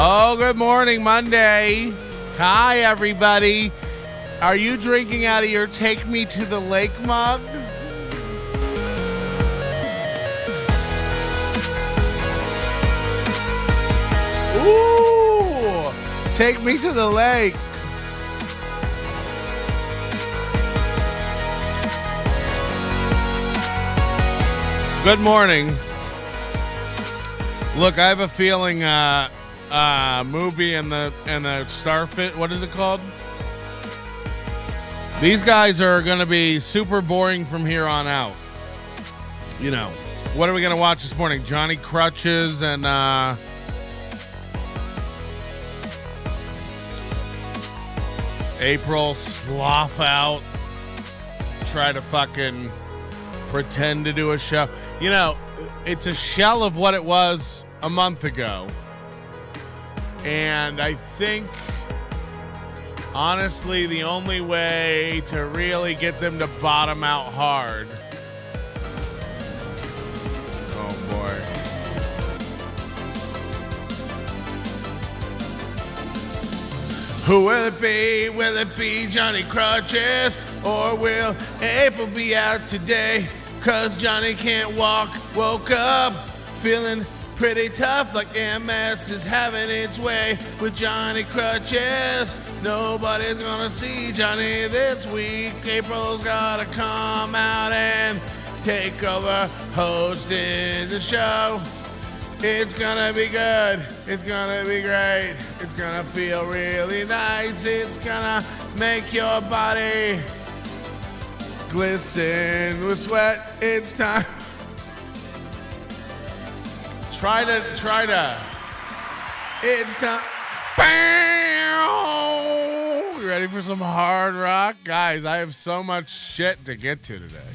Oh, good morning, Monday. Hi, everybody. Are you drinking out of your Take Me to the Lake mug? Ooh, take me to the lake. Good morning. Look, I have a feeling Mooby and the Starfit, what is it called? These guys are going to be super boring from here on out. You know, what are we going to watch this morning? Johnny Crutches and April slough out. Try to fucking pretend to do a show. You know, it's a shell of what it was a month ago. And I think, honestly, the only way to really get them to bottom out hard. Oh, boy. Who will it be? Will it be Johnny Crutches? Or will April be out today? 'Cause Johnny can't walk. Woke up feeling pretty tough, like MS is having its way with Johnny Crutches. Nobody's gonna see Johnny this week. April's gotta come out and take over hosting the show. It's gonna be good. It's gonna be great. It's gonna feel really nice. It's gonna make your body glisten with sweat. It's time. Try to. It's time. Bam! You ready for some hard rock? Guys, I have so much shit to get to today.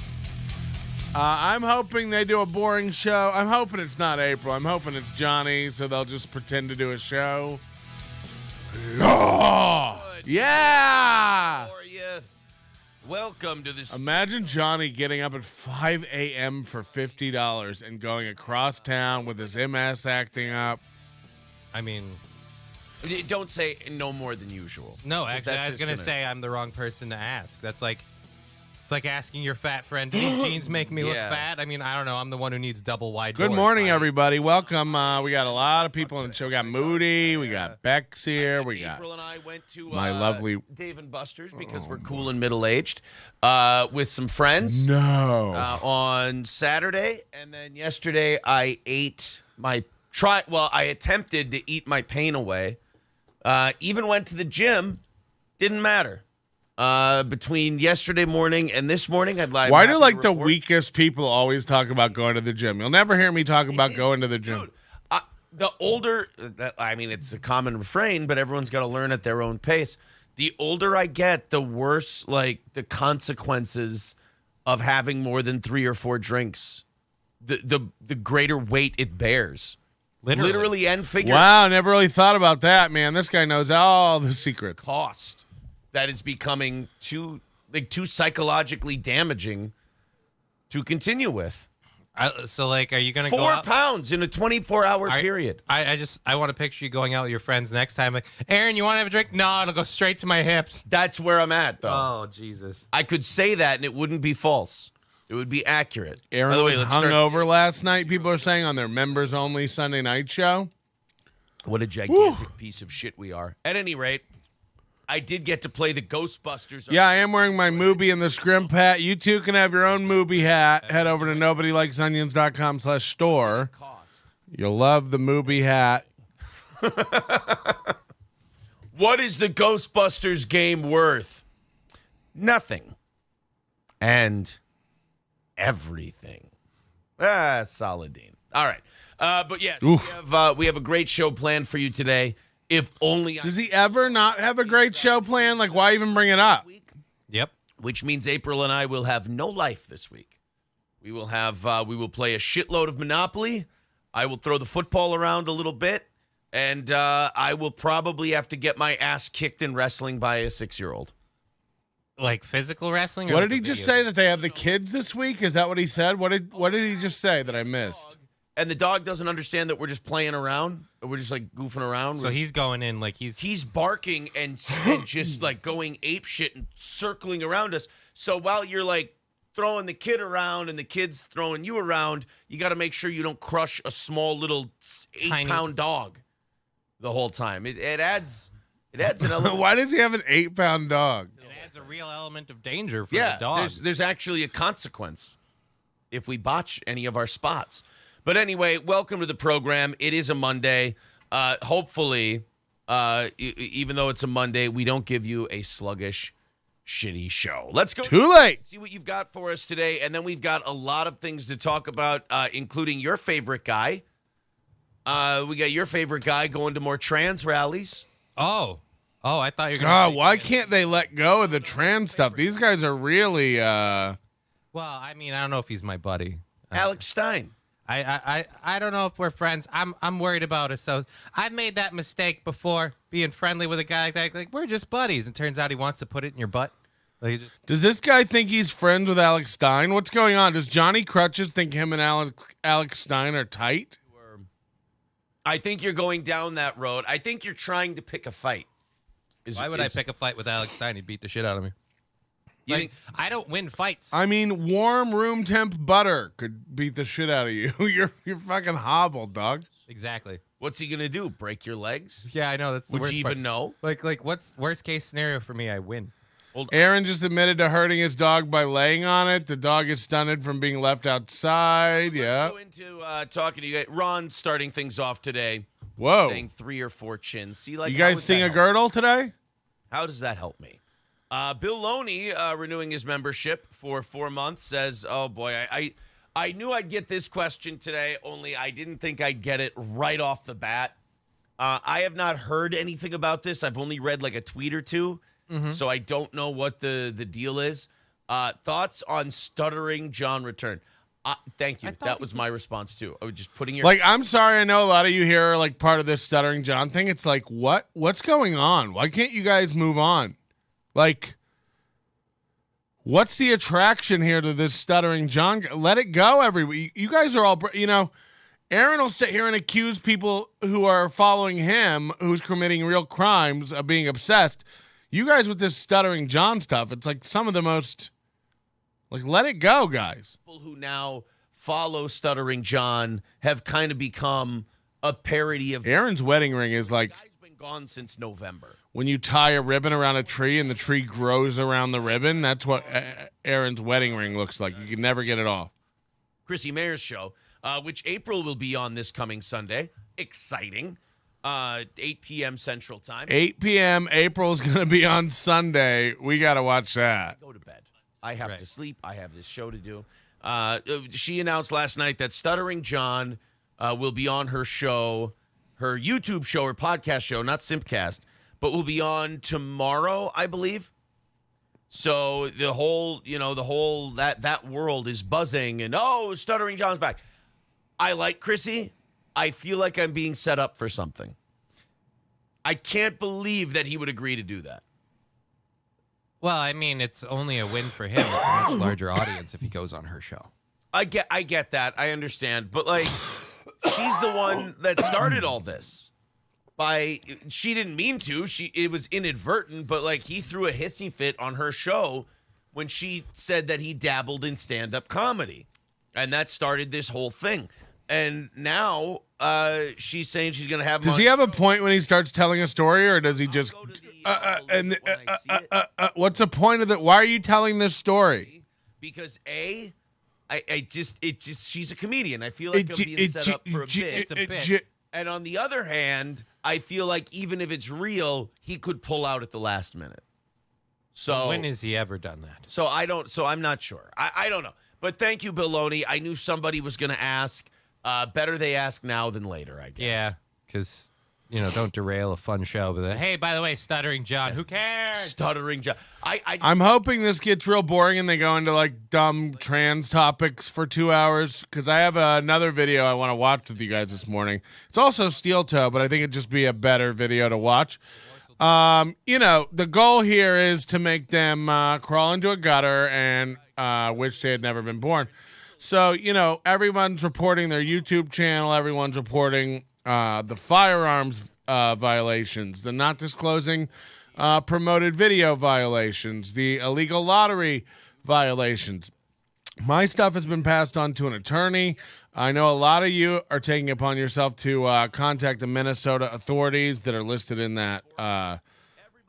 I'm hoping they do a boring show. I'm hoping it's not April. I'm hoping it's Johnny, so they'll just pretend to do a show. Oh, yeah! Welcome to this. Imagine Johnny getting up at 5 a.m. for $50 and going across town with his MS acting up. I mean, don't say no more than usual. No, actually, I was going to say I'm the wrong person to ask. It's like asking your fat friend, do these jeans make me look fat? I mean, I don't know. I'm the one who needs double wide Good doors. morning, everybody. Welcome. We got a lot of people in the show. We got Moody. We got Bex here. We got April and I went to my lovely Dave and Buster's because we're cool and middle-aged with some friends. No. On Saturday, and then yesterday I ate I attempted to eat my pain away. Even went to the gym. Didn't matter. Between yesterday morning and this morning, Why do the weakest people always talk about going to the gym? You'll never hear me talk about going to the gym. Dude, the older, I mean, it's a common refrain, but everyone's got to learn at their own pace. The older I get, the worse, the consequences of having more than 3 or 4 drinks, the greater weight it bears. Literally and figuratively. Wow, never really thought about that, man. This guy knows all the secrets. Cost that is becoming too psychologically damaging to continue with. So, are you going to go 4 out? pounds in a 24-hour period. I want to picture you going out with your friends next time. Like, Aaron, you want to have a drink? No, it'll go straight to my hips. That's where I'm at, though. Oh, Jesus. I could say that, and it wouldn't be false. It would be accurate. Aaron was hungover last night, people are saying, on their members-only Sunday night show. What a gigantic piece of shit we are. At any rate, I did get to play the Ghostbusters. Yeah, I am wearing my Mooby and the Scrimp hat. You too can have your own Mooby hat. Head over to nobodylikesonions.com/store. You'll love the Mooby hat. What is the Ghostbusters game worth? Nothing. And everything. Saladin. All right. But yes, we have a great show planned for you today. If only. Does he ever not have a great show plan? Why even bring it up? Yep. Which means April and I will have no life this week. We will play a shitload of Monopoly. I will throw the football around a little bit, and I will probably have to get my ass kicked in wrestling by a 6-year-old. Like physical wrestling? What did he just say, that they have the kids this week? Is that what he said? What did he just say that I missed? And the dog doesn't understand that we're just playing around. We're just like goofing around. So he's going in like he's barking and just like going ape shit and circling around us. So while you're like throwing the kid around and the kid's throwing you around, you got to make sure you don't crush a small little 8-pound dog the whole time. It adds an element. Why does he have an 8-pound dog? It adds a real element of danger for the dog. There's actually a consequence if we botch any of our spots. But anyway, welcome to the program. It is a Monday. Hopefully, even though it's a Monday, we don't give you a sluggish, shitty show. Let's go. Too late. See what you've got for us today. And then we've got a lot of things to talk about, including your favorite guy. We got your favorite guy going to more trans rallies. Oh, I thought you were going to God, why can't they let go of the trans stuff? These guys are really... Well, I mean, I don't know if he's my buddy. Alex Stein. I don't know if we're friends. I'm worried about it. So I've made that mistake before, being friendly with a guy like we're just buddies. And turns out he wants to put it in your butt. Like Does this guy think he's friends with Alex Stein? What's going on? Does Johnny Crutches think him and Alex Stein are tight? I think you're going down that road. I think you're trying to pick a fight. Why would I pick a fight with Alex Stein? He'd beat the shit out of me. I don't win fights. I mean, warm room temp butter could beat the shit out of you. You're fucking hobbled, dog. Exactly. What's he gonna do? Break your legs? Yeah, I know. That's the Would worst you even part. know? Like, what's worst case scenario for me? I win. Aaron just admitted to hurting his dog by laying on it. The dog is stunted from being left outside. Yeah. Let's go into talking to you guys. Ron starting things off today. Whoa. Saying 3 or 4 chins. See, like you guys sing a girdle today? How does that help me? Bill Loney, renewing his membership for 4 months, says, oh, boy, I knew I'd get this question today, only I didn't think I'd get it right off the bat. I have not heard anything about this. I've only read like a tweet or two, so I don't know what the deal is. Thoughts on Stuttering John return? Thank you. That was my response, too. I was just putting your... Like, I'm sorry, I know a lot of you here are like part of this Stuttering John thing. It's like, what's going on? Why can't you guys move on? Like, what's the attraction here to this Stuttering John? Let it go, everybody. You guys are all, Aaron will sit here and accuse people who are following him, who's committing real crimes, of being obsessed. You guys with this Stuttering John stuff, it's like some of the most, like, let it go, guys. People who now follow Stuttering John have kind of become a parody of... Aaron's wedding ring is like... The guy's been gone since November. When you tie a ribbon around a tree and the tree grows around the ribbon, that's what Aaron's wedding ring looks like. You can never get it off. Chrissy Mayer's show, which April will be on this coming Sunday. Exciting. 8 p.m. Central Time. 8 p.m. April's going to be on Sunday. We got to watch that. Go to bed. I have to sleep. I have this show to do. She announced last night that Stuttering John will be on her show, her YouTube show, her podcast show, not Simpcast, but will be on tomorrow, I believe. So the whole that world is buzzing and Stuttering John's back. I like Chrissy. I feel like I'm being set up for something. I can't believe that he would agree to do that. Well, I mean, it's only a win for him. It's a much larger audience if he goes on her show. I get that. I understand. But like she's the one that started all this. She didn't mean to. It was inadvertent, but like he threw a hissy fit on her show when she said that he dabbled in stand-up comedy. And that started this whole thing. And now she's saying she's going to have him Does he have a point when he starts telling a story, or does he just what's the point of that? Why are you telling this story? Because she's a comedian. I feel like I'm being set up for a bit. It's a bit. And on the other hand, I feel like even if it's real, he could pull out at the last minute. So when has he ever done that? So I'm not sure. I don't know. But thank you, Bill Loney. I knew somebody was going to ask. Better they ask now than later, I guess. Yeah, because, don't derail a fun show with a, hey, by the way, Stuttering John, who cares? Stuttering John. I'm hoping this gets real boring and they go into, like, dumb trans topics for 2 hours, because I have another video I want to watch with you guys this morning. It's also SteelToe, but I think it'd just be a better video to watch. The goal here is to make them crawl into a gutter and wish they had never been born. So, everyone's reporting their YouTube channel. Everyone's reporting the firearms violations, the not disclosing promoted video violations, the illegal lottery violations. My stuff has been passed on to an attorney. I know a lot of you are taking it upon yourself to contact the Minnesota authorities that are listed in that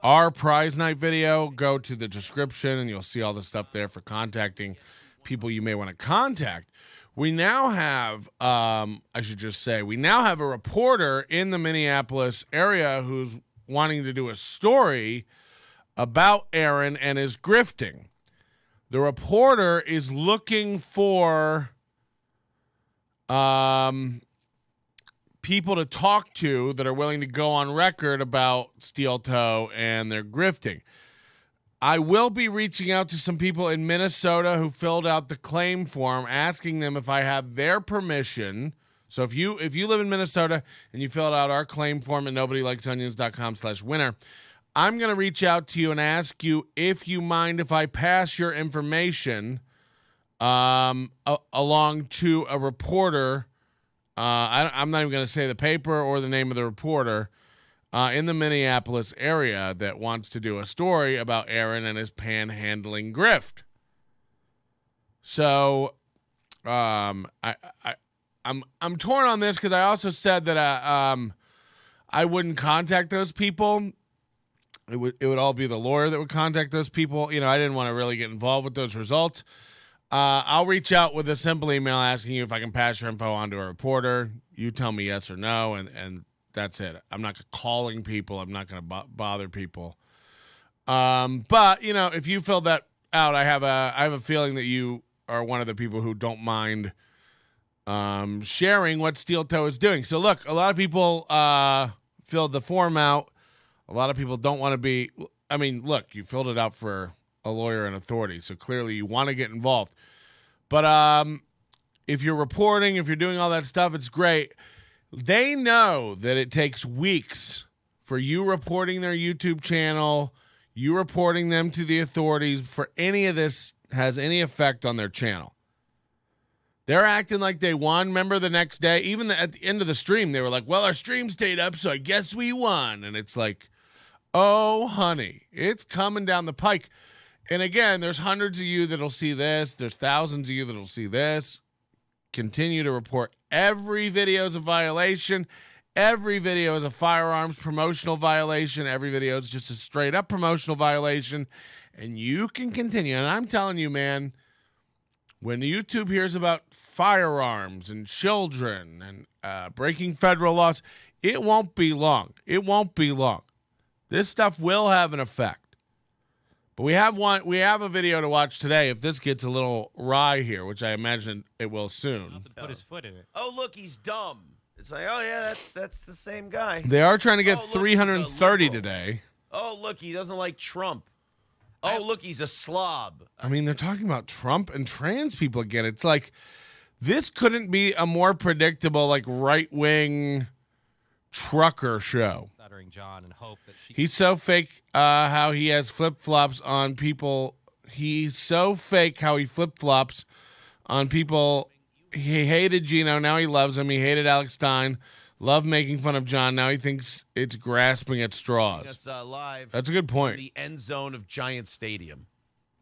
our prize night video. Go to the description and you'll see all the stuff there for contacting people you may want to contact. We now have, we now have a reporter in the Minneapolis area who's wanting to do a story about Aaron and his grifting. The reporter is looking for people to talk to that are willing to go on record about SteelToe and their grifting. I will be reaching out to some people in Minnesota who filled out the claim form, asking them if I have their permission. So if you live in Minnesota and you filled out our claim form at nobodylikesonions.com/winner, I'm going to reach out to you and ask you if you mind if I pass your information along to a reporter. I'm not even going to say the paper or the name of the reporter in the Minneapolis area that wants to do a story about Aaron and his panhandling grift. So I'm torn on this because I also said that I wouldn't contact those people. It would all be the lawyer that would contact those people. I didn't want to really get involved with those results. I'll reach out with a simple email asking you if I can pass your info on to a reporter. You tell me yes or no, and that's it. I'm not calling people. I'm not going to bother people. But if you filled that out, I have a feeling that you are one of the people who don't mind sharing what SteelToe is doing. So look, a lot of people filled the form out. A lot of people don't want to be. I mean, look, you filled it out for a lawyer and authority, so clearly you want to get involved. But if you're reporting, if you're doing all that stuff, it's great. They know that it takes weeks for you reporting their YouTube channel, you reporting them to the authorities, for any of this has any effect on their channel. They're acting like they won. Remember the next day, even at the end of the stream, they were like, well, our stream stayed up, so I guess we won. And it's like, oh, honey, it's coming down the pike. And again, there's hundreds of you that'll see this. There's thousands of you that'll see this. Continue to report. Every video is a violation. Every video is a firearms promotional violation. Every video is just a straight up promotional violation. And you can continue. And I'm telling you, man, when YouTube hears about firearms and children and breaking federal laws, it won't be long. It won't be long. This stuff will have an effect. But we have a video to watch today. If this gets a little wry here, which I imagine it will soon. Put his foot in it. Oh, look, he's dumb. It's like, oh yeah, that's the same guy. They are trying to get look, 330 today. Oh, look, he doesn't like Trump. Oh, look, he's a slob. I mean, they're talking about Trump and trans people again. It's like, this couldn't be a more predictable, like, right-wing trucker show. Stuttering John and hope that He's so fake how he has flip-flops on people. He's so fake how he flip-flops on people. He hated Gino. Now he loves him. He hated Alex Stein. Loved making fun of John. Now he thinks it's grasping at straws. That's live. That's a good point. The end zone of Giant Stadium,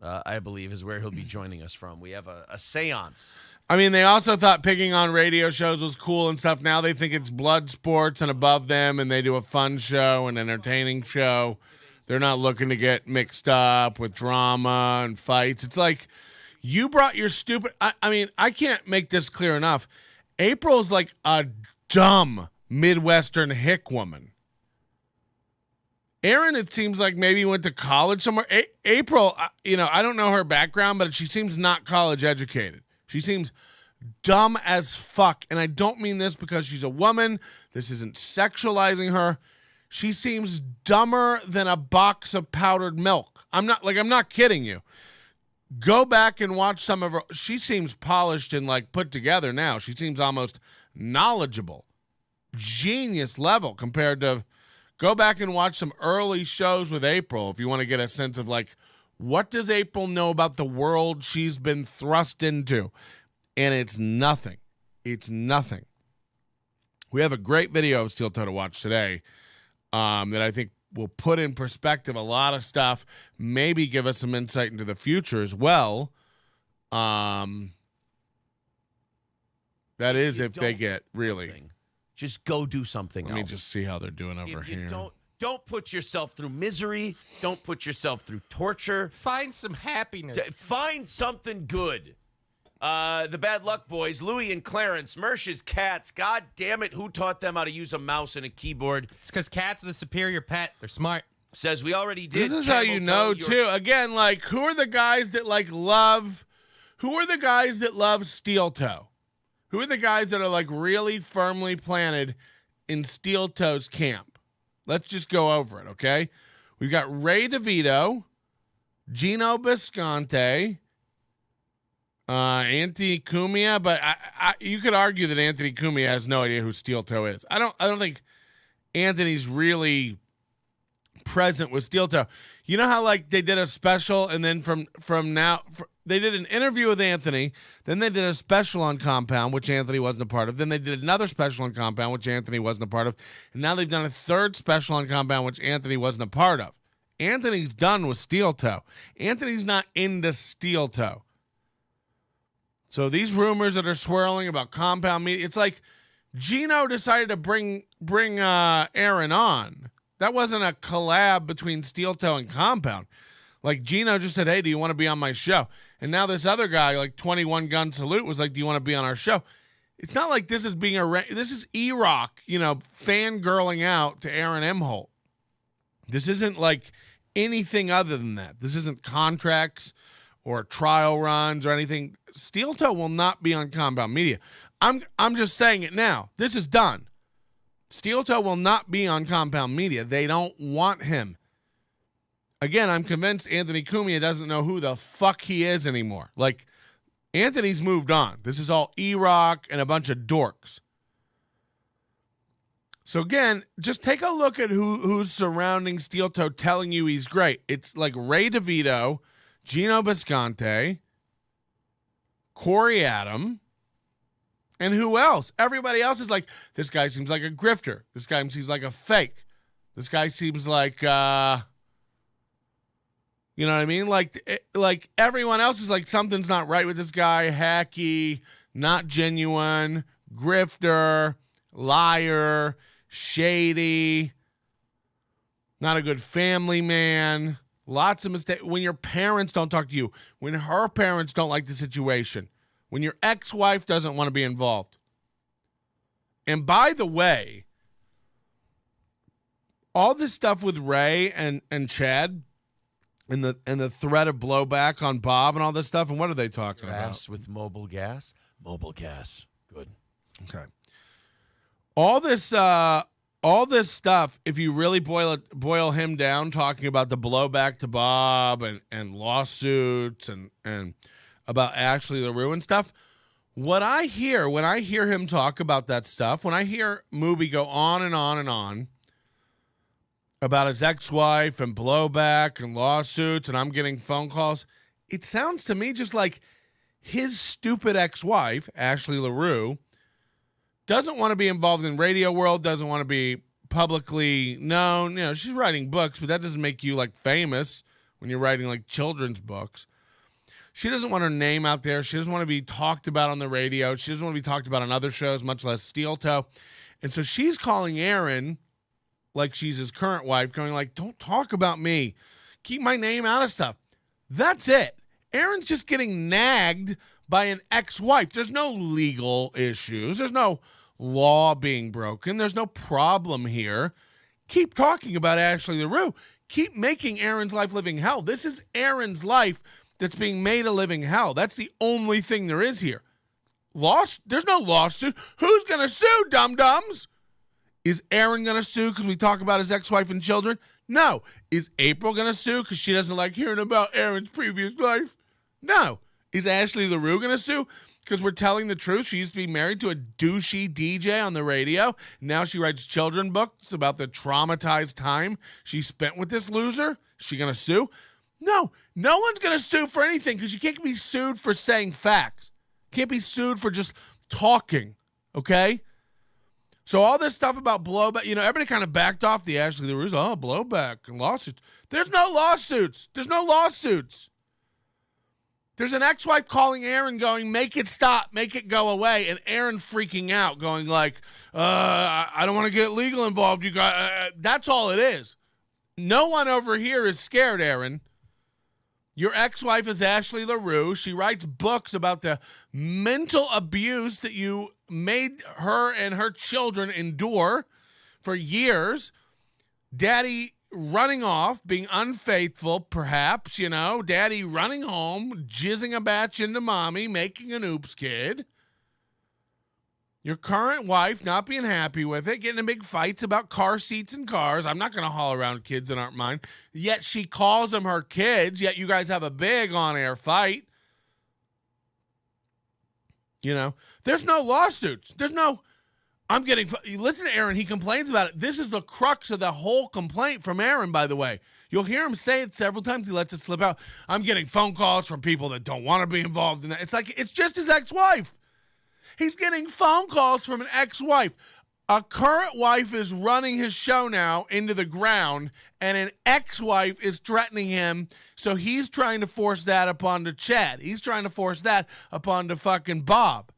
I believe, is where he'll be joining us from. We have a seance. I mean, they also thought picking on radio shows was cool and stuff. Now they think it's blood sports and above them, and they do a fun show, an entertaining show. They're not looking to get mixed up with drama and fights. It's like, you brought your stupid... I mean, I can't make this clear enough. April's like a dumb Midwestern hick woman. Aaron, it seems like maybe went to college somewhere. April, I don't know her background, but she seems not college educated. She seems dumb as fuck. And I don't mean this because she's a woman. This isn't sexualizing her. She seems dumber than a box of powdered milk. I'm not kidding you. Go back and watch some of her. She seems polished and like put together now. She seems almost knowledgeable. Genius level compared to... Go back and watch some early shows with April if you want to get a sense of, like, what does April know about the world she's been thrust into? and it's nothing. It's nothing. We have a great video of SteelToe to watch today that I think will put in perspective a lot of stuff, maybe give us some insight into the future as well. That is if they get really. Just go do something else. Let me just see how they're doing over here. Don't put yourself through misery. Don't put yourself through torture. Find some happiness. Find something good. The Bad Luck Boys, Louie and Clarence, Mersh's cats. God damn it, who taught them how to use a mouse and a keyboard? It's because cats are the superior pet. They're smart. Says we already did. This is how you know, too. Again, like, who are the guys that, like, love... Who are the guys that love SteelToe? Who are the guys that are, like, really firmly planted in SteelToe's camp? Let's just go over it, okay? We've got Ray DeVito, Gino Bisconte, Anthony Cumia, but you could argue that Anthony Cumia has no idea who SteelToe is. I don't think Anthony's really present with SteelToe. You know how, like, they did a special, and then they did an interview with Anthony, then they did a special on Compound, which Anthony wasn't a part of, then they did another special on Compound, which Anthony wasn't a part of, and now they've done a third special on Compound, which Anthony wasn't a part of. Anthony's done with SteelToe. Anthony's not into SteelToe. So these rumors that are swirling about Compound Media, it's like Gino decided to bring Aaron on. That wasn't a collab between SteelToe and Compound. Like, Gino just said, hey, do you want to be on my show? And now this other guy, like 21 Gun Salute, was like, do you want to be on our show? It's not like this is being this is E-Rock, fangirling out to Aaron Imholte. This isn't like anything other than that. This isn't contracts or trial runs or anything. SteelToe will not be on Compound Media. I'm just saying it now. This is done. SteelToe will not be on Compound Media. They don't want him. Again, I'm convinced Anthony Cumia doesn't know who the fuck he is anymore. Like, Anthony's moved on. This is all E-Rock and a bunch of dorks. So again, just take a look at who's surrounding SteelToe telling you he's great. It's like Ray DeVito, Gino Bisconte, Corey Adam, and who else? Everybody else is like, this guy seems like a grifter. This guy seems like a fake. This guy seems like, you know what I mean? Like everyone else is like, something's not right with this guy. Hacky, not genuine, grifter, liar, shady, not a good family man. Lots of mistakes. When your parents don't talk to you, when her parents don't like the situation, when your ex-wife doesn't want to be involved. And by the way, all this stuff with Ray and Chad and the threat of blowback on Bob and all this stuff, and what are they talking about? With mobile gas? Mobile gas. Good. Okay. All this stuff, if you really boil him down, talking about the blowback to Bob and lawsuits and about Ashley LaRue and stuff, what I hear when I hear him talk about that stuff, when I hear Mooby go on and on and on about his ex-wife and blowback and lawsuits, and I'm getting phone calls, it sounds to me just like his stupid ex-wife, Ashley LaRue, doesn't want to be involved in radio world, doesn't want to be publicly known. She's writing books, but that doesn't make you like famous when you're writing like children's books. She doesn't want her name out there. She doesn't want to be talked about on the radio. She doesn't want to be talked about on other shows, much less SteelToe. And so she's calling Aaron like she's his current wife, going like, don't talk about me. Keep my name out of stuff. That's it. Aaron's just getting nagged by an ex-wife. There's no legal issues. There's no law being broken. There's no problem here. Keep talking about Ashley LaRue. Keep making Aaron's life living hell. This is Aaron's life that's being made a living hell. That's the only thing there is here. There's no lawsuit. Who's going to sue, dum-dums? Is Aaron going to sue because we talk about his ex-wife and children? No. Is April going to sue because she doesn't like hearing about Aaron's previous life? No. Is Ashley LaRue going to sue because we're telling the truth? She used to be married to a douchey DJ on the radio. Now she writes children books about the traumatized time she spent with this loser. Is she going to sue? No. No one's going to sue for anything because you can't be sued for saying facts. Can't be sued for just talking, okay? So all this stuff about blowback, everybody kind of backed off the Ashley LaRue. Oh, blowback and lawsuits. There's no lawsuits. There's an ex-wife calling Aaron going, make it stop, make it go away. And Aaron freaking out, going like, I don't want to get legal involved. You guys, that's all it is. No one over here is scared, Aaron. Your ex-wife is Ashley LaRue. She writes books about the mental abuse that you made her and her children endure for years. Daddy running off, being unfaithful, perhaps, Daddy running home, jizzing a batch into mommy, making an oops kid. Your current wife not being happy with it, getting in big fights about car seats and cars. I'm not going to haul around kids that aren't mine. Yet she calls them her kids, yet you guys have a big on-air fight. There's no lawsuits. Listen to Aaron. He complains about it. This is the crux of the whole complaint from Aaron, by the way. You'll hear him say it several times. He lets it slip out. I'm getting phone calls from people that don't want to be involved in that. It's just his ex-wife. He's getting phone calls from an ex-wife. A current wife is running his show now into the ground, and an ex-wife is threatening him, so he's trying to force that upon to Chad. He's trying to force that upon to fucking Bob.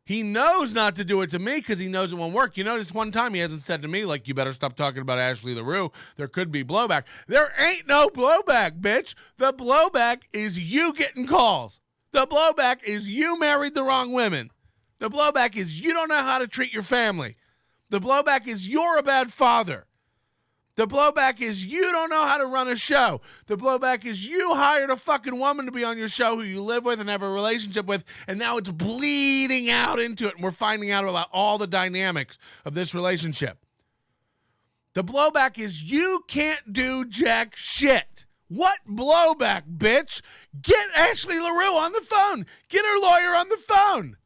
He knows not to do it to me because he knows it won't work. You notice one time he hasn't said to me, like, you better stop talking about Ashley LaRue. There could be blowback. There ain't no blowback, bitch. The blowback is you getting calls. The blowback is you married the wrong women. The blowback is you don't know how to treat your family. The blowback is you're a bad father. The blowback is you don't know how to run a show. The blowback is you hired a fucking woman to be on your show who you live with and have a relationship with, and now it's bleeding out into it, and we're finding out about all the dynamics of this relationship. The blowback is you can't do jack shit. What blowback, bitch? Get Ashley LaRue on the phone. Get her lawyer on the phone.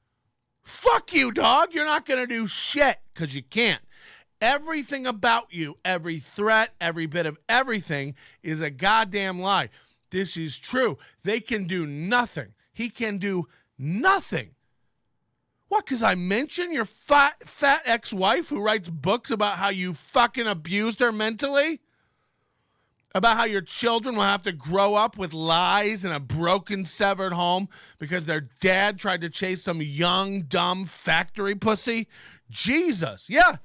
Fuck you, dog. You're not going to do shit because you can't. Everything about you, every threat, every bit of everything is a goddamn lie. This is true. They can do nothing. He can do nothing. What, because I mentioned your fat ex-wife who writes books about how you fucking abused her mentally? About how your children will have to grow up with lies in a broken, severed home because their dad tried to chase some young, dumb factory pussy? Jesus. Yeah.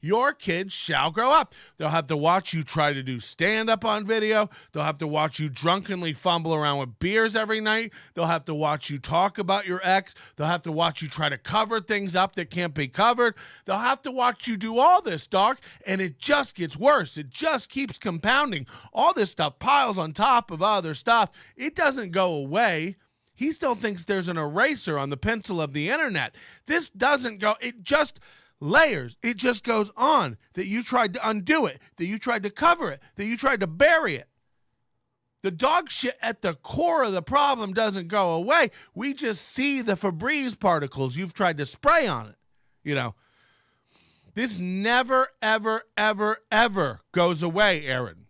Your kids shall grow up. They'll have to watch you try to do stand-up on video. They'll have to watch you drunkenly fumble around with beers every night. They'll have to watch you talk about your ex. They'll have to watch you try to cover things up that can't be covered. They'll have to watch you do all this, dog, and it just gets worse. It just keeps compounding. All this stuff piles on top of other stuff. It doesn't go away. He still thinks there's an eraser on the pencil of the internet. This doesn't go, it just layers. It just goes on. That you tried to undo it, that you tried to cover it, that you tried to bury it. The dog shit at the core of the problem doesn't go away. We just see the Febreze particles you've tried to spray on it. This never, ever, ever, ever goes away, Aaron.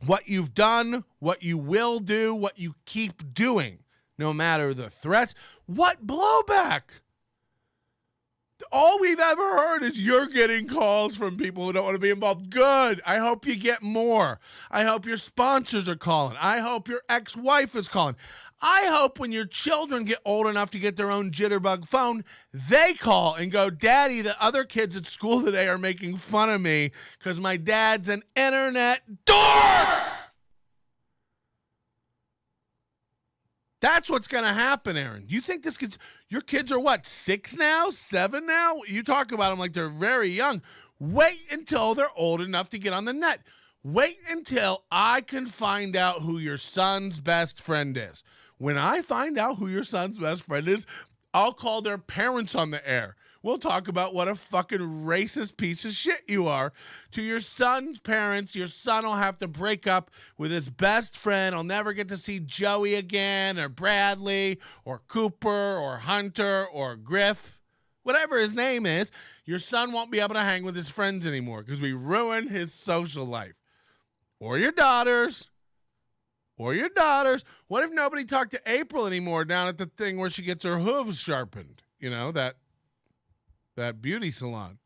What you've done, what you will do, what you keep doing. No matter the threats. What blowback? All we've ever heard is you're getting calls from people who don't want to be involved. Good. I hope you get more. I hope your sponsors are calling. I hope your ex-wife is calling. I hope when your children get old enough to get their own jitterbug phone, they call and go, Daddy, the other kids at school today are making fun of me because my dad's an internet dork. That's what's going to happen, Aaron. You think your kids are what, 6 now, 7 now? You talk about them like they're very young. Wait until they're old enough to get on the net. Wait until I can find out who your son's best friend is. When I find out who your son's best friend is, I'll call their parents on the air. We'll talk about what a fucking racist piece of shit you are to your son's parents. Your son will have to break up with his best friend. I'll never get to see Joey again, or Bradley, or Cooper, or Hunter, or Griff. Whatever his name is, your son won't be able to hang with his friends anymore because we ruined his social life. Or your daughters. or your daughters. What if nobody talked to April anymore down at the thing where she gets her hooves sharpened? You know, that beauty salon.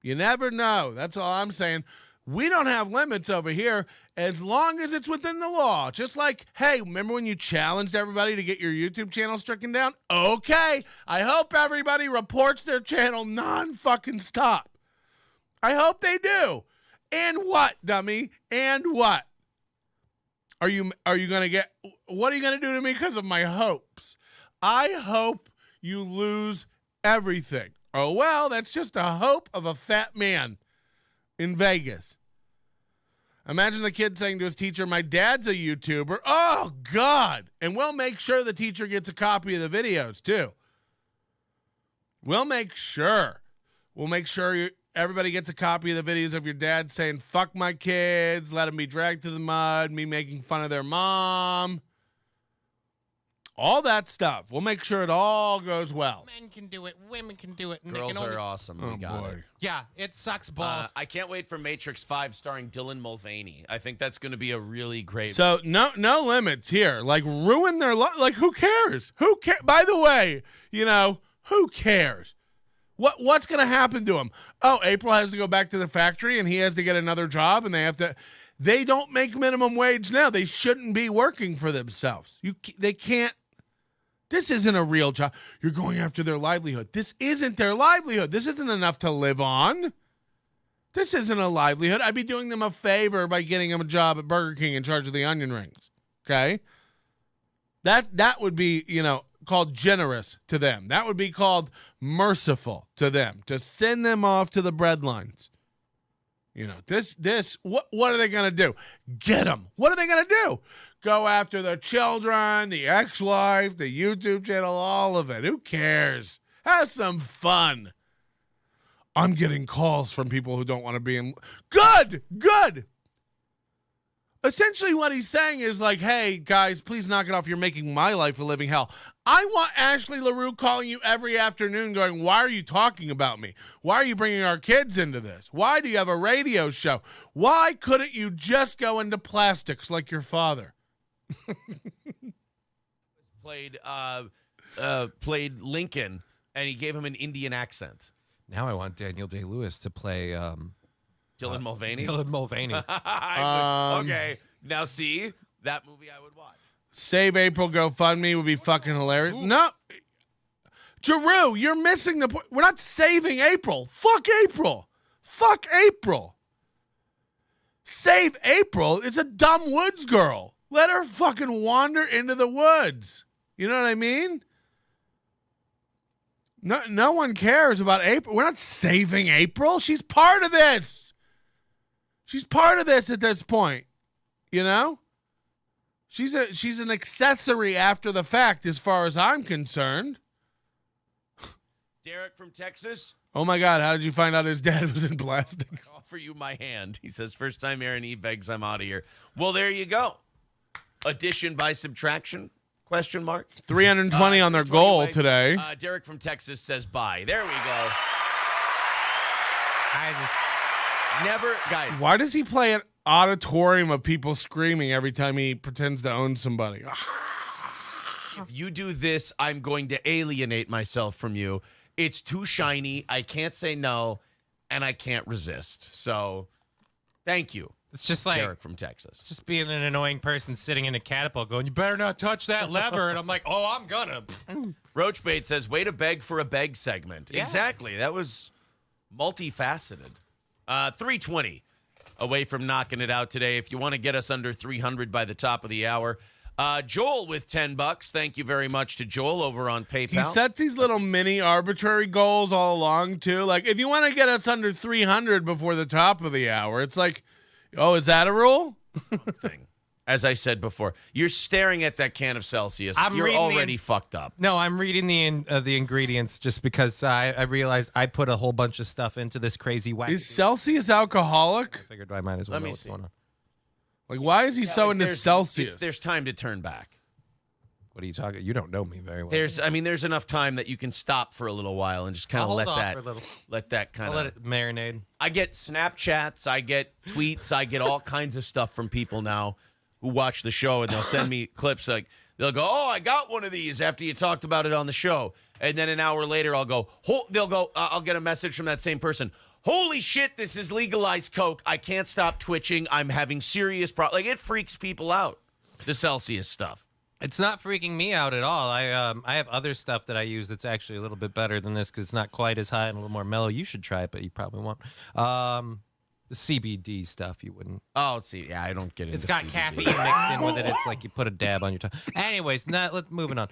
You never know. That's all I'm saying. We don't have limits over here as long as it's within the law. Just like, hey, remember when you challenged everybody to get your YouTube channel stricken down? Okay, I hope everybody reports their channel non-fucking stop. I hope they do. And what, dummy? And what? Are you gonna get? What are you gonna do to me because of my hopes? I hope you lose everything. Oh well, that's just a hope of a fat man in Vegas. Imagine the kid saying to his teacher, "My dad's a YouTuber." Oh God! And we'll make sure the teacher gets a copy of the videos too. We'll make sure. Everybody gets a copy of the videos of your dad saying, "Fuck my kids, let them be dragged through the mud," me making fun of their mom. All that stuff. We'll make sure it all goes well. Men can do it. Women can do it. And Girls are awesome. Oh, We got boy. it. Yeah, it sucks balls. I can't wait for Matrix 5 starring Dylan Mulvaney. I think that's going to be a really great. So no limits here. Like ruin their life. Like who cares? Who cares? By the way, who cares? What's going to happen to him? Oh, April has to go back to the factory and he has to get another job and they don't make minimum wage now. They shouldn't be working for themselves. They can't. This isn't a real job. You're going after their livelihood. This isn't their livelihood. This isn't enough to live on. This isn't a livelihood. I'd be doing them a favor by getting them a job at Burger King in charge of the onion rings. Okay? That would be, called generous to them. That would be called merciful to them. To send them off to the breadlines. What are they going to do? Get them. What are they going to do? Go after the children, the ex-wife, the YouTube channel, all of it. Who cares? Have some fun. I'm getting calls from people who don't want to be in. Good. Essentially what he's saying is like, hey, guys, please knock it off. You're making my life a living hell. I want Ashley LaRue calling you every afternoon going, why are you talking about me? Why are you bringing our kids into this? Why do you have a radio show? Why couldn't you just go into plastics like your father? Played Lincoln, and he gave him an Indian accent. Now I want Daniel Day-Lewis to play Dylan Mulvaney? Dylan Mulvaney. Okay. Now, see? That movie I would watch. Save April GoFundMe would be fucking hilarious. Ooh. No. Giroux, you're missing the point. We're not saving April. Fuck April. Fuck April. Save April. It's a dumb woods girl. Let her fucking wander into the woods. You know what I mean? No one cares about April. We're not saving April. She's part of this. She's part of this at this point. She's an accessory after the fact as far as I'm concerned. Derek from Texas. Oh my God, how did you find out his dad was in plastics? I offer you my hand. He says, first time Aaron E. begs, I'm out of here. Well, there you go. Addition by subtraction? Question mark. 320 on their goal today. Derek from Texas says bye. There we go. I just never, guys. Why does he play an auditorium of people screaming every time he pretends to own somebody? If you do this, I'm going to alienate myself from you. It's too shiny. I can't say no, and I can't resist. So, thank you. It's just like Derek from Texas. Just being an annoying person sitting in a catapult going, you better not touch that lever. And I'm like, oh, I'm gonna. Roachbait says, way to beg for a beg segment. Yeah. Exactly. That was multifaceted. 320 away from knocking it out today. If you want to get us under 300 by the top of the hour. Joel with $10. Thank you very much to Joel over on PayPal. He sets these little mini arbitrary goals all along, too. Like, if you want to get us under 300 before the top of the hour, it's like, oh, is that a rule? Thing. As I said before, you're staring at that can of Celsius. I'm you're reading already fucked up. No, I'm reading the ingredients just because I realized I put a whole bunch of stuff into this crazy wax. Is Celsius alcoholic? I figured I might as well Let know me what's see. going on. Like, why is he so into Celsius? There's time to turn back. What are you talking? You don't know me very well. There's enough time that you can stop for a little while and just kind of I'll let hold off that for a little. let that kind I'll let of. it marinate. I get Snapchats, I get tweets, I get all kinds of stuff from people now who watch the show, and they'll send me clips like, they'll go, "Oh, I got one of these after you talked about it on the show." And then an hour later, I'll get a message from that same person. "Holy shit, this is legalized coke. I can't stop twitching. I'm having serious problems." Like, it freaks people out, the Celsius stuff. It's not freaking me out at all. I have other stuff that I use that's actually a little bit better than this because it's not quite as high and a little more mellow. You should try it, but you probably won't. The CBD stuff, you wouldn't. Oh, see, yeah, I don't get it. It's got caffeine mixed in with it. It's like you put a dab on your tongue. Anyways, moving on.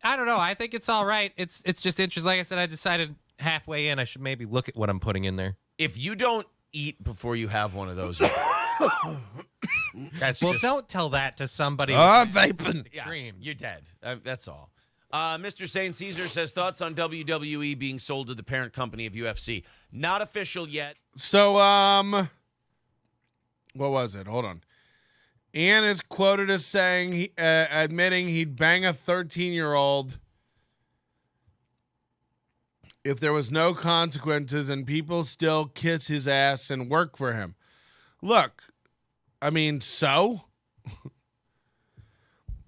I don't know. I think it's all right. It's just interesting. Like I said, I decided halfway in I should maybe look at what I'm putting in there. If you don't eat before you have one of those, don't tell that to somebody. I'm vaping. Yeah, dreams. You're dead. That's all. Mr. St. Caesar says, thoughts on WWE being sold to the parent company of UFC. Not official yet. So, what was it? Hold on. Ian is quoted as saying, admitting he'd bang a 13-year-old if there was no consequences and people still kiss his ass and work for him. Look, I mean, so?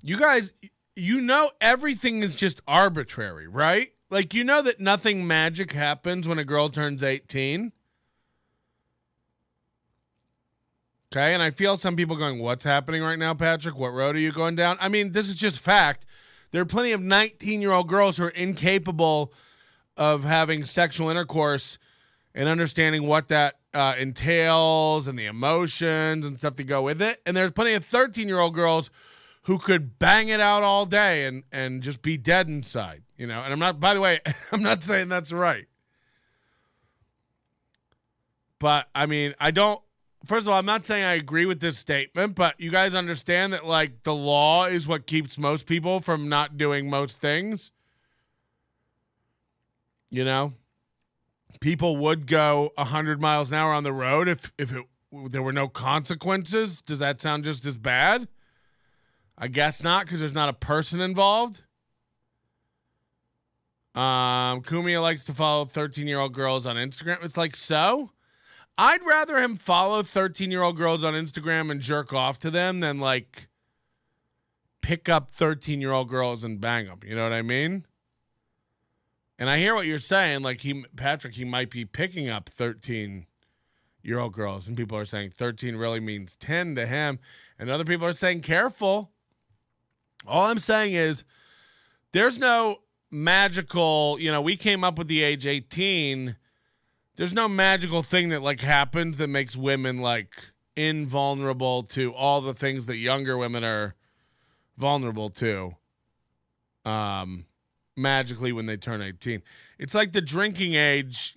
You guys, you know everything is just arbitrary, right? Like, you know that nothing magic happens when a girl turns 18. Okay, and I feel some people going, what's happening right now, Patrick? What road are you going down? I mean, this is just fact. There are plenty of 19-year-old girls who are incapable of having sexual intercourse and understanding what that entails and the emotions and stuff that go with it. And there's plenty of 13-year-old girls who could bang it out all day and just be dead inside, you know? And I'm not, by the way, I'm not saying that's right. But, I mean, first of all, I'm not saying I agree with this statement, but you guys understand that, like, the law is what keeps most people from not doing most things. You know? People would go 100 miles an hour on the road if there were no consequences. Does that sound just as bad? I guess not, because there's not a person involved. Kumia likes to follow 13-year-old girls on Instagram. It's like, so? I'd rather him follow 13-year-old girls on Instagram and jerk off to them than, like, pick up 13-year-old girls and bang them. You know what I mean? And I hear what you're saying. Like, Patrick, he might be picking up 13-year-old girls. And people are saying 13 really means 10 to him. And other people are saying careful. All I'm saying is there's no magical, we came up with the age 18. There's no magical thing that, like, happens that makes women, like, invulnerable to all the things that younger women are vulnerable to magically when they turn 18. It's like the drinking age,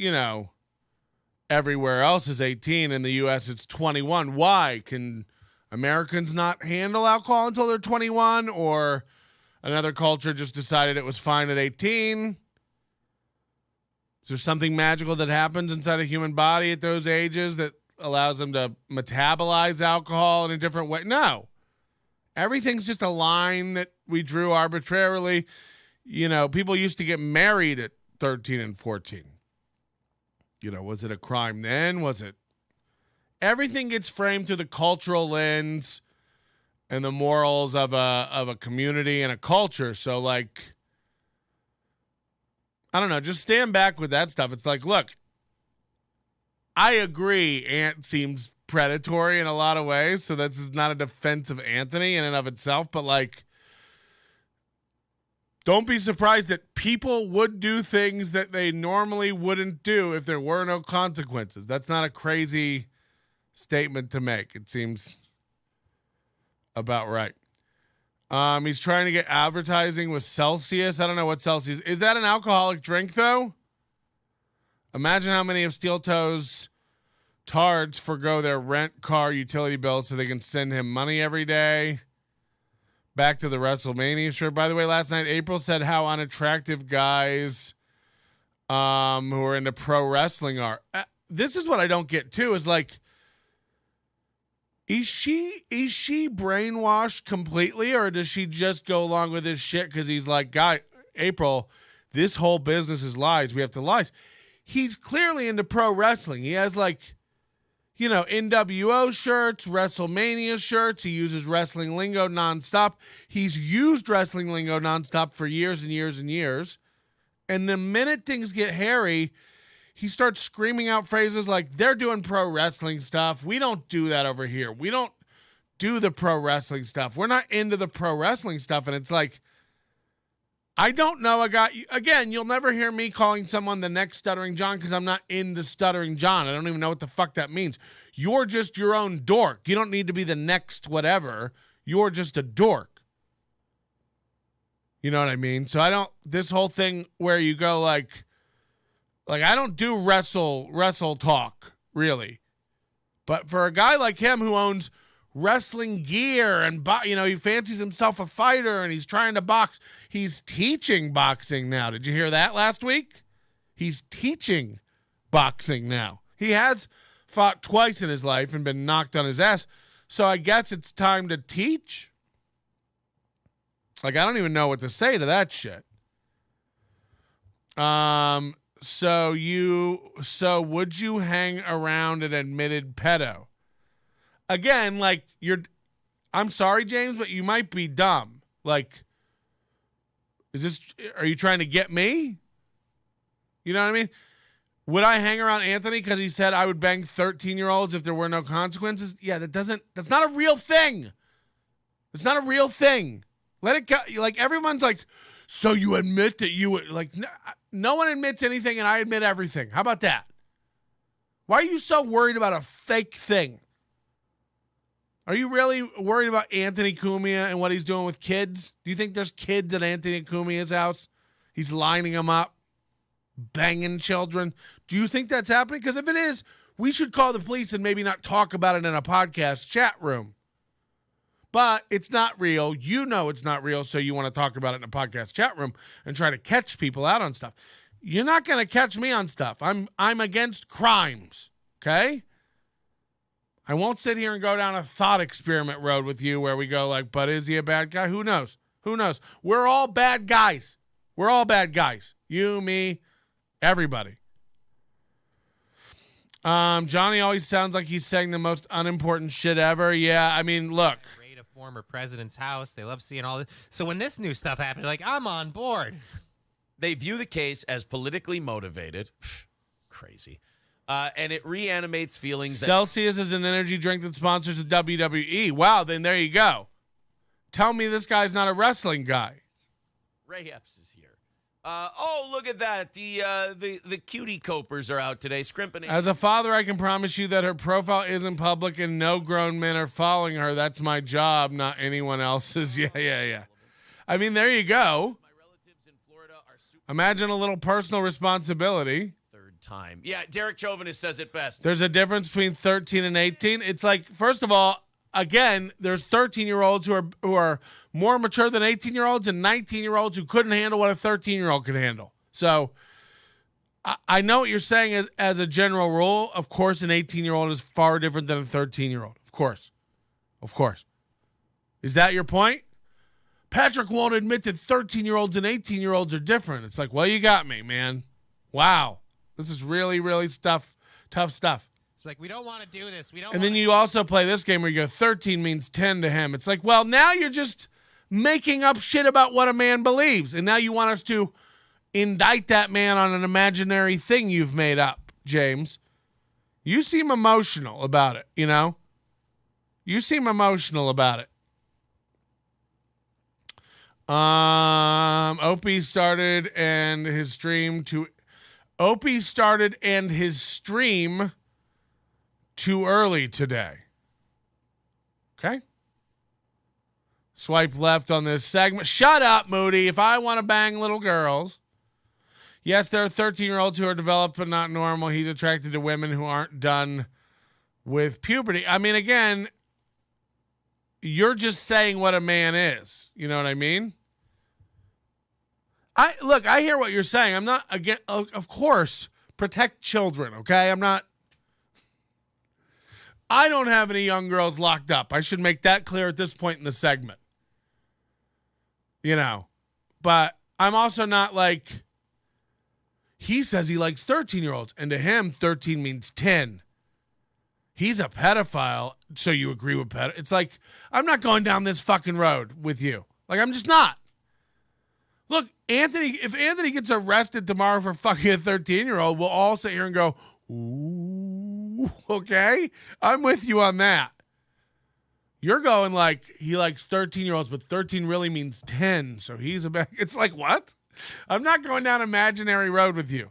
everywhere else is 18. In the U.S., it's 21. Why? Can Americans not handle alcohol until they're 21? Or another culture just decided it was fine at 18? Is there something magical that happens inside a human body at those ages that allows them to metabolize alcohol in a different way? No. Everything's just a line that we drew arbitrarily. People used to get married at 13 and 14. Was it a crime then? Was it? Everything gets framed through the cultural lens and the morals of a community and a culture. So, like, I don't know, just stand back with that stuff. It's like, look, I agree Ant seems predatory in a lot of ways, so that's not a defense of Anthony in and of itself, but, like, don't be surprised that people would do things that they normally wouldn't do if there were no consequences. That's not a crazy statement to make. It seems about right. He's trying to get advertising with Celsius. I don't know what Celsius is. That an alcoholic drink, though? Imagine how many of SteelToe's tards forgo their rent, car, utility bills so they can send him money every day. Back to the WrestleMania shirt. By the way, last night April said how unattractive guys who are into pro wrestling are. This is what I don't get too. Is like, is she brainwashed completely, or does she just go along with this shit because he's like, guy, April, this whole business is lies. We have to lies. He's clearly into pro wrestling. He has NWO shirts, WrestleMania shirts. He uses wrestling lingo nonstop. He's used wrestling lingo nonstop for years and years and years. And the minute things get hairy, he starts screaming out phrases like, they're doing pro wrestling stuff. We don't do that over here. We don't do the pro wrestling stuff. We're not into the pro wrestling stuff. And it's like, I don't know. Again, you'll never hear me calling someone the next Stuttering John because I'm not into Stuttering John. I don't even know what the fuck that means. You're just your own dork. You don't need to be the next whatever. You're just a dork. You know what I mean? So this whole thing where you go like I don't do wrestle talk, really. But for a guy like him who owns wrestling gear and he fancies himself a fighter and he's trying to box. He's teaching boxing now. Did you hear that last week? He's teaching boxing now. He has fought twice in his life and been knocked on his ass. So I guess it's time to teach. Like, I don't even know what to say to that shit. So would you hang around an admitted pedo? Again, like, I'm sorry, James, but you might be dumb. Like, are you trying to get me? You know what I mean? Would I hang around Anthony because he said I would bang 13-year-olds if there were no consequences? Yeah, that's not a real thing. It's not a real thing. Let it go. Like, everyone's like, so you admit that you would, like, no one admits anything and I admit everything. How about that? Why are you so worried about a fake thing? Are you really worried about Anthony Cumia and what he's doing with kids? Do you think there's kids at Anthony Cumia's house? He's lining them up, banging children. Do you think that's happening? Because if it is, we should call the police and maybe not talk about it in a podcast chat room. But it's not real. You know it's not real, so you want to talk about it in a podcast chat room and try to catch people out on stuff. You're not going to catch me on stuff. I'm against crimes, okay? I won't sit here and go down a thought experiment road with you where we go like, but is he a bad guy? Who knows? Who knows? We're all bad guys. We're all bad guys. You, me, everybody. Johnny always sounds like he's saying the most unimportant shit ever. Yeah, I mean, look. Raid a former president's house. They love seeing all this. So when this new stuff happened, like, I'm on board. They view the case as politically motivated. Crazy. And it reanimates feelings. Celsius is an energy drink that sponsors the WWE. Wow, then there you go. Tell me this guy's not a wrestling guy. Ray Epps is here. Look at that. The cutie copers are out today. Scrimp and as a father, I can promise you that her profile isn't public and no grown men are following her. That's my job, not anyone else's. Yeah. I mean, there you go. My relatives in Florida are super. Imagine a little personal responsibility. Time. Yeah, Derek Chauvinist says it best. There's a difference between 13 and 18. It's like, first of all, again, there's 13-year-olds who are more mature than 18-year-olds and 19-year-olds who couldn't handle what a 13-year-old could handle. So I know what you're saying as a general rule. Of course, an 18-year-old is far different than a 13-year-old. Of course. Is that your point? Patrick won't admit that 13-year-olds and 18-year-olds are different. It's like, well, you got me, man. Wow. This is really, really tough stuff. It's like, we don't want to do this. And then you also play this game where you go 13 means 10 to him. It's like, well, now you're just making up shit about what a man believes. And now you want us to indict that man on an imaginary thing you've made up, James. You seem emotional about it, you know? You seem emotional about it. Opie started and his stream too early today. Okay. Swipe left on this segment. Shut up, Moody. If I want to bang little girls. Yes, there are 13-year-olds who are developed but not normal. He's attracted to women who aren't done with puberty. I mean, again, you're just saying what a man is. You know what I mean? I hear what you're saying. I'm not again. Of course, protect children. Okay, I don't have any young girls locked up. I should make that clear at this point in the segment. You know, but I'm also not like. He says he likes 13-year-olds, and to him, 13 means 10. He's a pedophile, so you agree with pedophile. It's like, I'm not going down this fucking road with you. Like, I'm just not. Look, if Anthony gets arrested tomorrow for fucking a 13-year-old, we'll all sit here and go, ooh, okay? I'm with you on that. You're going like, he likes 13-year-olds, but 13 really means 10, so he's a bad. It's like, what? I'm not going down imaginary road with you.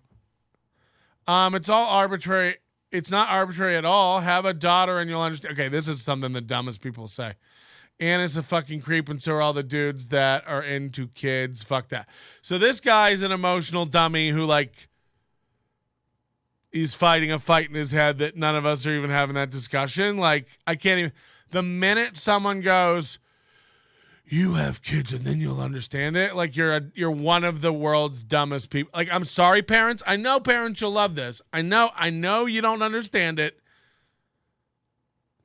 It's all arbitrary. It's not arbitrary at all. Have a daughter and you'll understand. Okay, this is something the dumbest people say. Anna's a fucking creep, and so are all the dudes that are into kids. Fuck that. So this guy's an emotional dummy who, like, he's fighting a fight in his head that none of us are even having that discussion. Like, I can't even. The minute someone goes, you have kids and then you'll understand it, like, you're one of the world's dumbest people. Like, I'm sorry, parents. I know, parents, you'll love this. I know you don't understand it.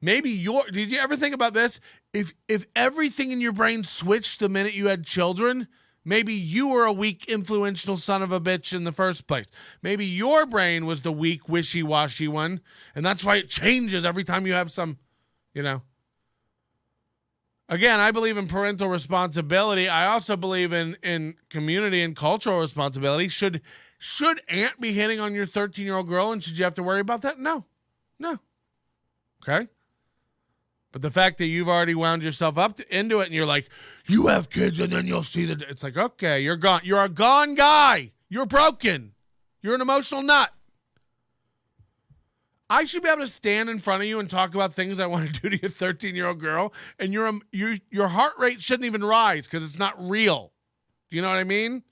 Maybe did you ever think about this? If everything in your brain switched the minute you had children, maybe you were a weak, influential son of a bitch in the first place. Maybe your brain was the weak, wishy-washy one, and that's why it changes every time you have some, Again, I believe in parental responsibility. I also believe in community and cultural responsibility. Should Aunt be hitting on your 13-year-old girl, and should you have to worry about that? No. Okay? But the fact that you've already wound yourself up into it, and you're like, you have kids, and then you'll see it's like, okay, you're gone. You're a gone guy. You're broken. You're an emotional nut. I should be able to stand in front of you and talk about things I want to do to your 13-year-old girl, and your heart rate shouldn't even rise because it's not real. Do you know what I mean?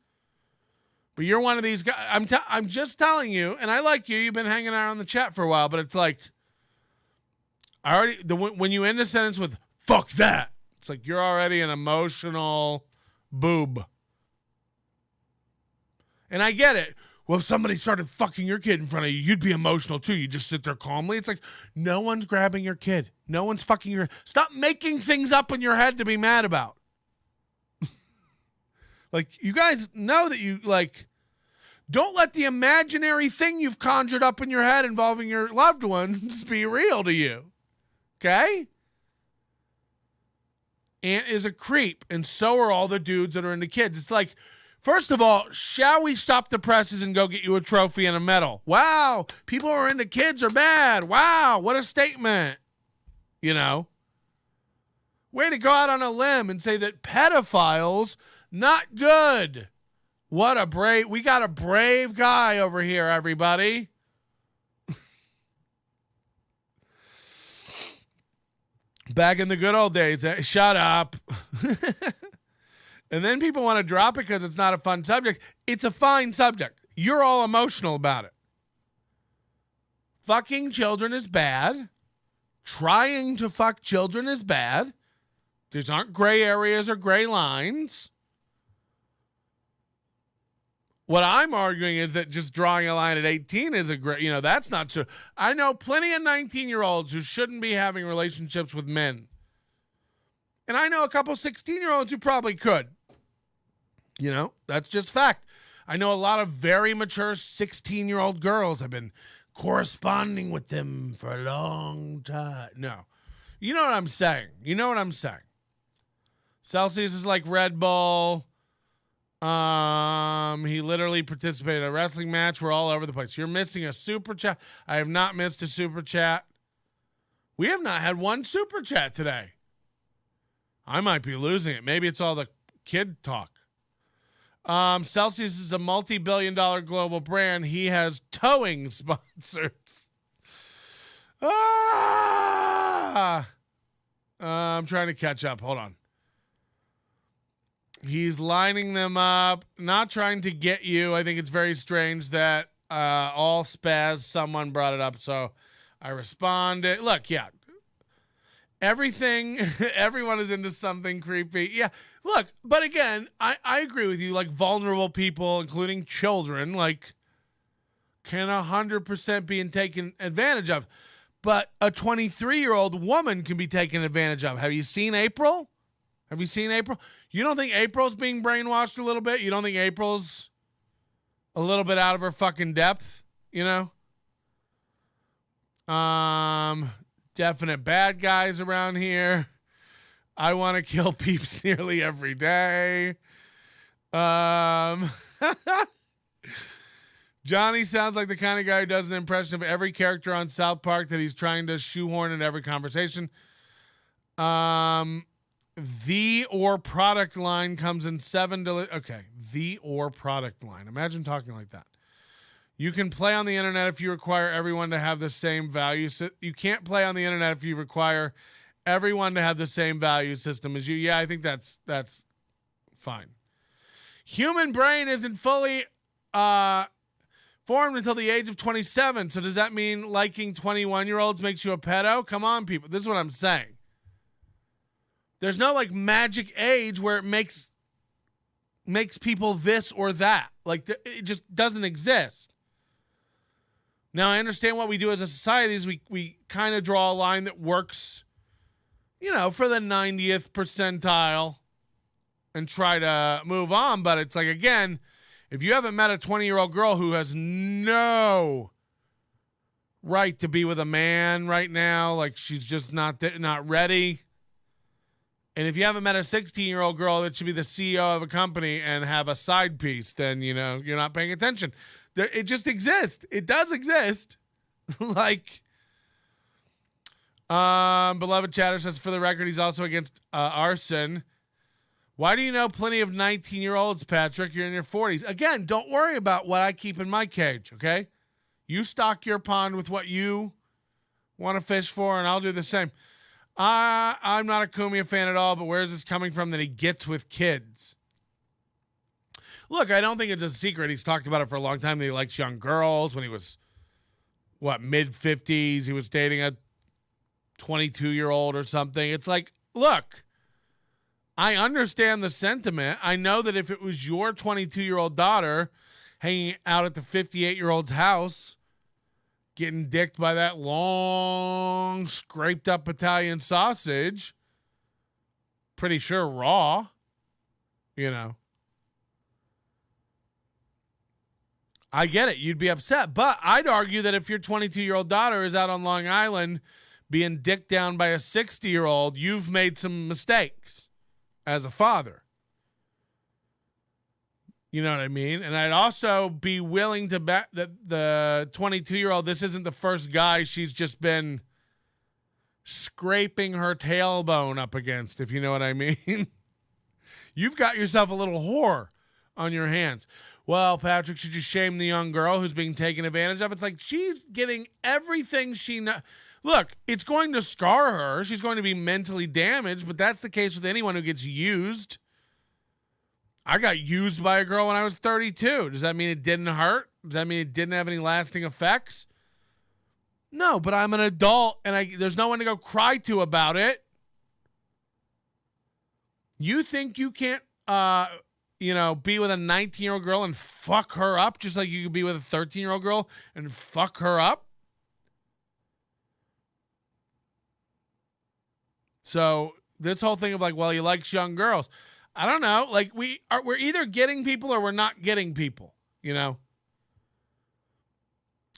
But you're one of these guys. I'm just telling you, and I like you. You've been hanging out on the chat for a while, but it's like, when you end a sentence with "fuck that," it's like you're already an emotional boob. And I get it. Well, if somebody started fucking your kid in front of you, you'd be emotional too. You just sit there calmly. It's like, no one's grabbing your kid. No one's fucking your. Stop making things up in your head to be mad about. Like, you guys know that you, like, don't let the imaginary thing you've conjured up in your head involving your loved ones be real to you. Okay? Aunt is a creep, and so are all the dudes that are into kids. It's like, first of all, shall we stop the presses and go get you a trophy and a medal? Wow, people who are into kids are bad. Wow, what a statement. Way to go out on a limb and say that pedophiles, not good. We got a brave guy over here, everybody. Back in the good old days, shut up. And then people want to drop it because it's not a fun subject. It's a fine subject. You're all emotional about it. Fucking children is bad. Trying to fuck children is bad. These aren't gray areas or gray lines. What I'm arguing is that just drawing a line at 18 is that's not true. I know plenty of 19-year-olds who shouldn't be having relationships with men. And I know a couple 16-year-olds who probably could. That's just fact. I know a lot of very mature 16-year-old girls. I've been corresponding with them for a long time. No. You know what I'm saying. Celsius is like Red Bull. He literally participated in a wrestling match. We're all over the place. You're missing a super chat. I have not missed a super chat. We have not had one super chat today. I might be losing it. Maybe it's all the kid talk. Celsius is a multi-billion-dollar global brand. He has towing sponsors. I'm trying to catch up. Hold on. He's lining them up, not trying to get you. I think it's very strange that all spaz, someone brought it up, so I responded. Look, yeah. Everyone is into something creepy. Yeah, look, but again, I agree with you. Like, vulnerable people, including children, like, can 100% be taken advantage of. But a 23-year-old woman can be taken advantage of. Have you seen April? You don't think April's being brainwashed a little bit? You don't think April's a little bit out of her fucking depth? Definite bad guys around here. I want to kill peeps nearly every day. Johnny sounds like the kind of guy who does an impression of every character on South Park that he's trying to shoehorn in every conversation. The or product line comes in 7 okay. The or product line. Imagine talking like that. You can play on the internet if you require everyone to have the same value. You can't play on the internet if you require everyone to have the same value system as you. Yeah, I think that's fine. Human brain isn't fully formed until the age of 27. So does that mean liking 21-year-olds makes you a pedo? Come on, people. This is what I'm saying. There's no like magic age where it makes people this or that. Like it just doesn't exist. Now I understand what we do as a society is we kind of draw a line that works, for the 90th percentile and try to move on. But it's like, again, if you haven't met a 20-year-old girl who has no right to be with a man right now, like she's just not ready. And if you haven't met a 16-year-old girl that should be the CEO of a company and have a side piece, then, you're not paying attention. It just exists. It does exist. Beloved Chatter says, for the record, he's also against arson. Why do you know plenty of 19-year-olds, Patrick? You're in your 40s. Again, don't worry about what I keep in my cage, okay? You stock your pond with what you want to fish for, and I'll do the same. I'm not a Kumia fan at all, but where is this coming from that he gets with kids? Look, I don't think it's a secret. He's talked about it for a long time that he likes young girls. When he was, mid-50s, he was dating a 22-year-old or something. It's like, look, I understand the sentiment. I know that if it was your 22-year-old daughter hanging out at the 58-year-old's house, getting dicked by that long, scraped up Italian sausage, pretty sure raw, I get it. You'd be upset. But I'd argue that if your 22-year-old daughter is out on Long Island being dicked down by a 60-year-old, you've made some mistakes as a father. You know what I mean? And I'd also be willing to bet that the 22-year-old, this isn't the first guy she's just been scraping her tailbone up against, if you know what I mean. You've got yourself a little whore on your hands. Well, Patrick, should you shame the young girl who's being taken advantage of? It's like she's getting everything she knows. Look, it's going to scar her. She's going to be mentally damaged, but that's the case with anyone who gets used. I got used by a girl when I was 32. Does that mean it didn't hurt? Does that mean it didn't have any lasting effects? No, but I'm an adult and there's no one to go cry to about it. You think you can't, be with a 19-year-old girl and fuck her up just like you could be with a 13-year-old girl and fuck her up? So this whole thing of he likes young girls. I don't know. We're either getting people or we're not getting people,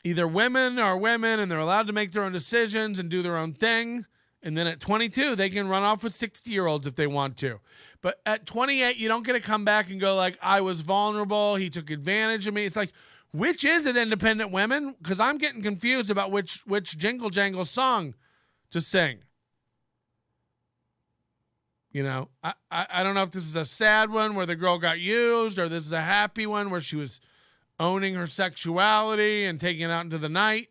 Either women are women and they're allowed to make their own decisions and do their own thing. And then at 22, they can run off with 60-year-olds if they want to. But at 28, you don't get to come back and go I was vulnerable. He took advantage of me. It's like, which is it, independent women? Because I'm getting confused about which Jingle Jangle song to sing. I don't know if this is a sad one where the girl got used or this is a happy one where she was owning her sexuality and taking it out into the night.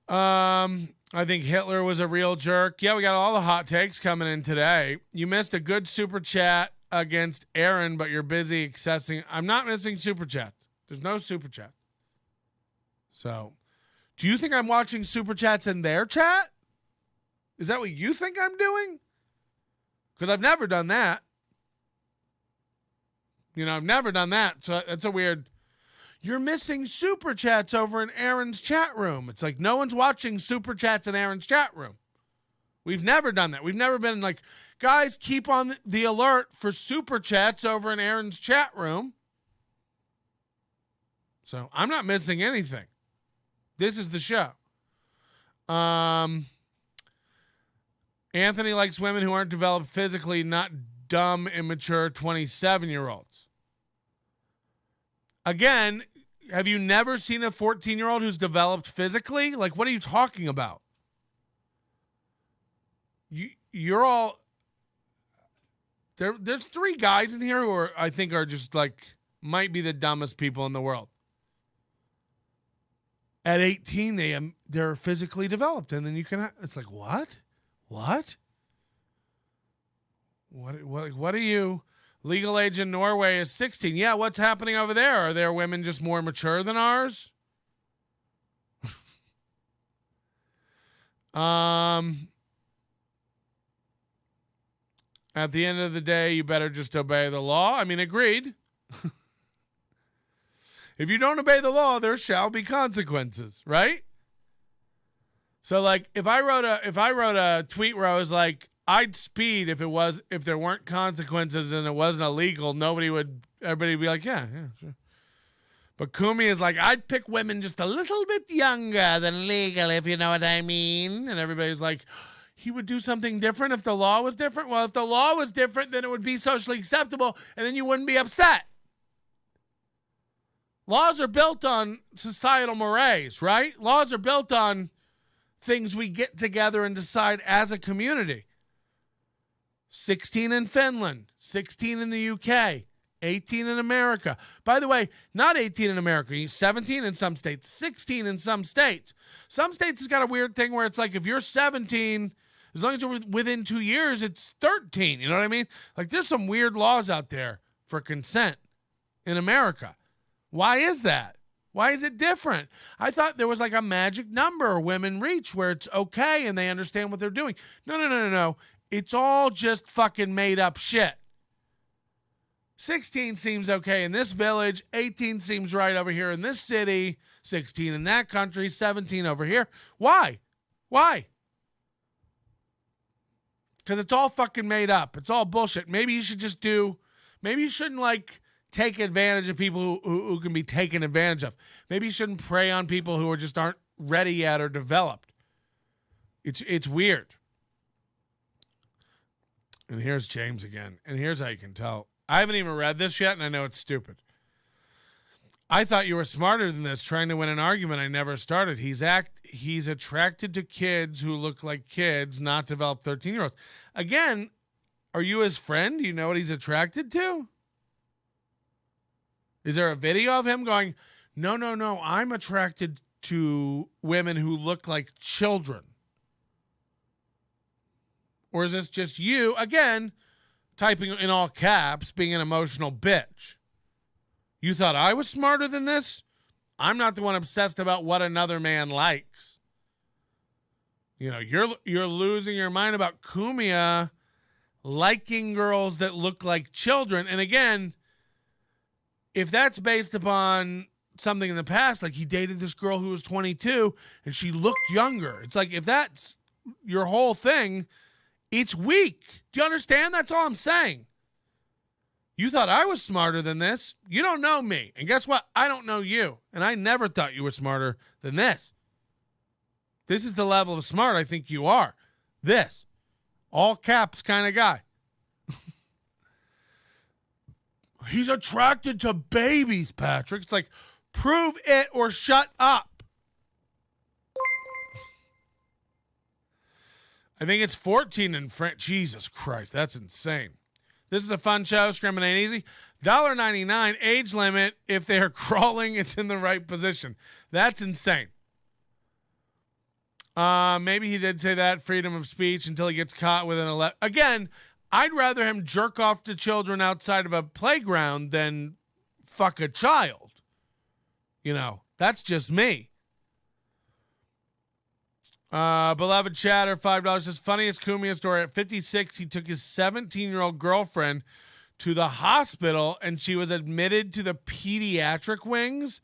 I think Hitler was a real jerk. Yeah, we got all the hot takes coming in today. You missed a good super chat against Aaron, but you're busy accessing. I'm not missing super chats. There's no super chat. So, do you think I'm watching super chats in their chat? Is that what you think I'm doing? Because I've never done that. I've never done that. So that's a weird. You're missing super chats over in Aaron's chat room. It's like no one's watching super chats in Aaron's chat room. We've never done that. We've never been like, guys, keep on the alert for super chats over in Aaron's chat room. So I'm not missing anything. This is the show. Anthony likes women who aren't developed physically, not dumb, immature 27-year-olds. Again, have you never seen a 14-year-old who's developed physically? Like, what are you talking about? You're all... There's 3 guys in here who I think are just like, might be the dumbest people in the world. At 18, they're physically developed, and then you can... It's like, what? What are you? Legal age in Norway is 16. Yeah, what's happening over there? Are there women just more mature than ours? At the end of the day, you better just obey the law. I mean, agreed. If you don't obey the law, there shall be consequences, right? So, like, if I wrote a tweet where I was like, I'd speed if there weren't consequences and it wasn't illegal, everybody would be like, yeah, sure. But Kumi is like, I'd pick women just a little bit younger than legal, if you know what I mean. And everybody's like, he would do something different if the law was different. Well, if the law was different, then it would be socially acceptable, and then you wouldn't be upset. Laws are built on societal mores, right? Laws are built on things we get together and decide as a community. 16 in Finland, 16 in the UK, 18 in America. By the way, not 18 in America, 17 in some states, 16 in some states. Some states has got a weird thing where it's like if you're 17, as long as you're within 2 years, it's 13. You know what I mean? Like there's some weird laws out there for consent in America. Why is that? Why is it different? I thought there was like a magic number women reach where it's okay and they understand what they're doing. No. It's all just fucking made up shit. 16 seems okay in this village. 18 seems right over here in this city. 16 in that country. 17 over here. Why? Because it's all fucking made up. It's all bullshit. Maybe you shouldn't like take advantage of people who can be taken advantage of. Maybe you shouldn't prey on people who aren't ready yet or developed. It's weird. And here's James again. And here's how you can tell. I haven't even read this yet, and I know it's stupid. I thought you were smarter than this, trying to win an argument I never started. He's attracted to kids who look like kids, not developed 13-year-olds. Again, are you his friend? Do you know what he's attracted to? Is there a video of him going, no, I'm attracted to women who look like children? Or is this just you, again, typing in all caps, being an emotional bitch? You thought I was smarter than this? I'm not the one obsessed about what another man likes. You know, you're losing your mind about Kumia liking girls that look like children. And again, if that's based upon something in the past, like he dated this girl who was 22 and she looked younger. It's like, if that's your whole thing, it's weak. Do you understand? That's all I'm saying. You thought I was smarter than this. You don't know me. And guess what? I don't know you. And I never thought you were smarter than this. This is the level of smart I think you are. This. All caps kind of guy. He's attracted to babies, Patrick. It's like, prove it or shut up. I think it's 14 in French. Jesus Christ, that's insane. This is a fun show. Scrimp ain't easy. $1.99 age limit. If they are crawling, it's in the right position. That's insane. Maybe he did say that, freedom of speech, until he gets caught with an 11. Again, I'd rather him jerk off to children outside of a playground than fuck a child. You know, that's just me. Beloved chatter, $5. This funniest Kumia story. At 56, he took his 17-year-old girlfriend to the hospital and she was admitted to the pediatric wings.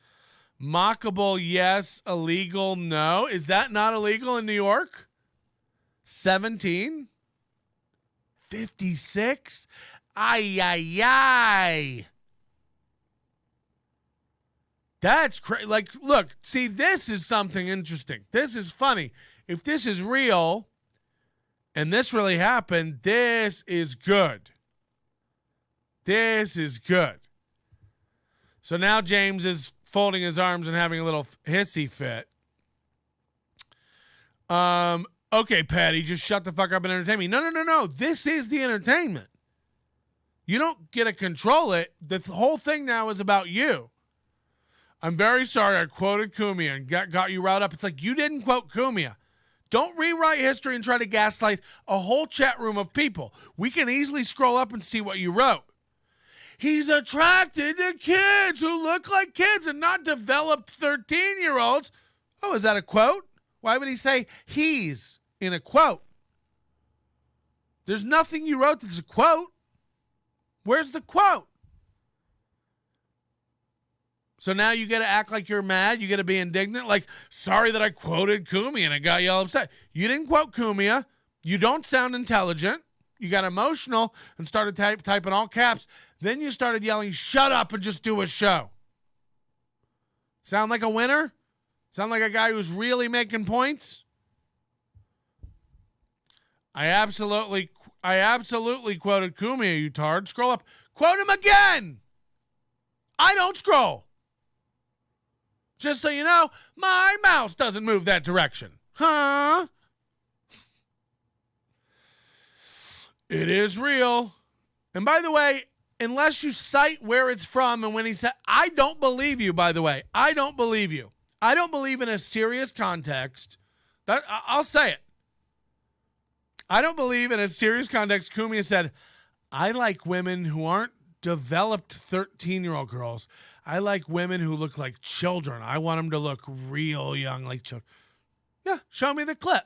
Mockable, yes. Illegal, no. Is that not illegal in New York? 17? 56? Ay. That's crazy. Like, look, see, this is something interesting. This is funny. If this is real and this really happened, this is good. This is good. So now James is folding his arms and having a little hissy fit. Okay, Patty, just shut the fuck up and entertain me. No. This is the entertainment. You don't get to control it. The whole thing now is about you. I'm very sorry I quoted Kumia and got you riled up. It's like, you didn't quote Kumia. Don't rewrite history and try to gaslight a whole chat room of people. We can easily scroll up and see what you wrote. He's attracted to kids who look like kids and not developed 13-year-olds. Oh, is that a quote? Why would he say he's in a quote? There's nothing you wrote that's a quote. Where's the quote? So now you got to act like you're mad. You got to be indignant. Like, sorry that I quoted Kumia and it got you all upset. You didn't quote Kumia. You don't sound intelligent. You got emotional and started typing all caps. Then you started yelling, shut up and just do a show. Sound like a winner? Sound like a guy who's really making points? I absolutely quoted Kumia, you tard. Scroll up. Quote him again. I don't scroll. Just so you know, my mouse doesn't move that direction. Huh? It is real. And by the way, unless you cite where it's from and when he said, I don't believe you, by the way. I don't believe you. I don't believe in a serious context. I'll say it. I don't believe in a serious context. Kumia said, I like women who aren't developed 13-year-old girls. I like women who look like children. I want them to look real young like children. Yeah, show me the clip.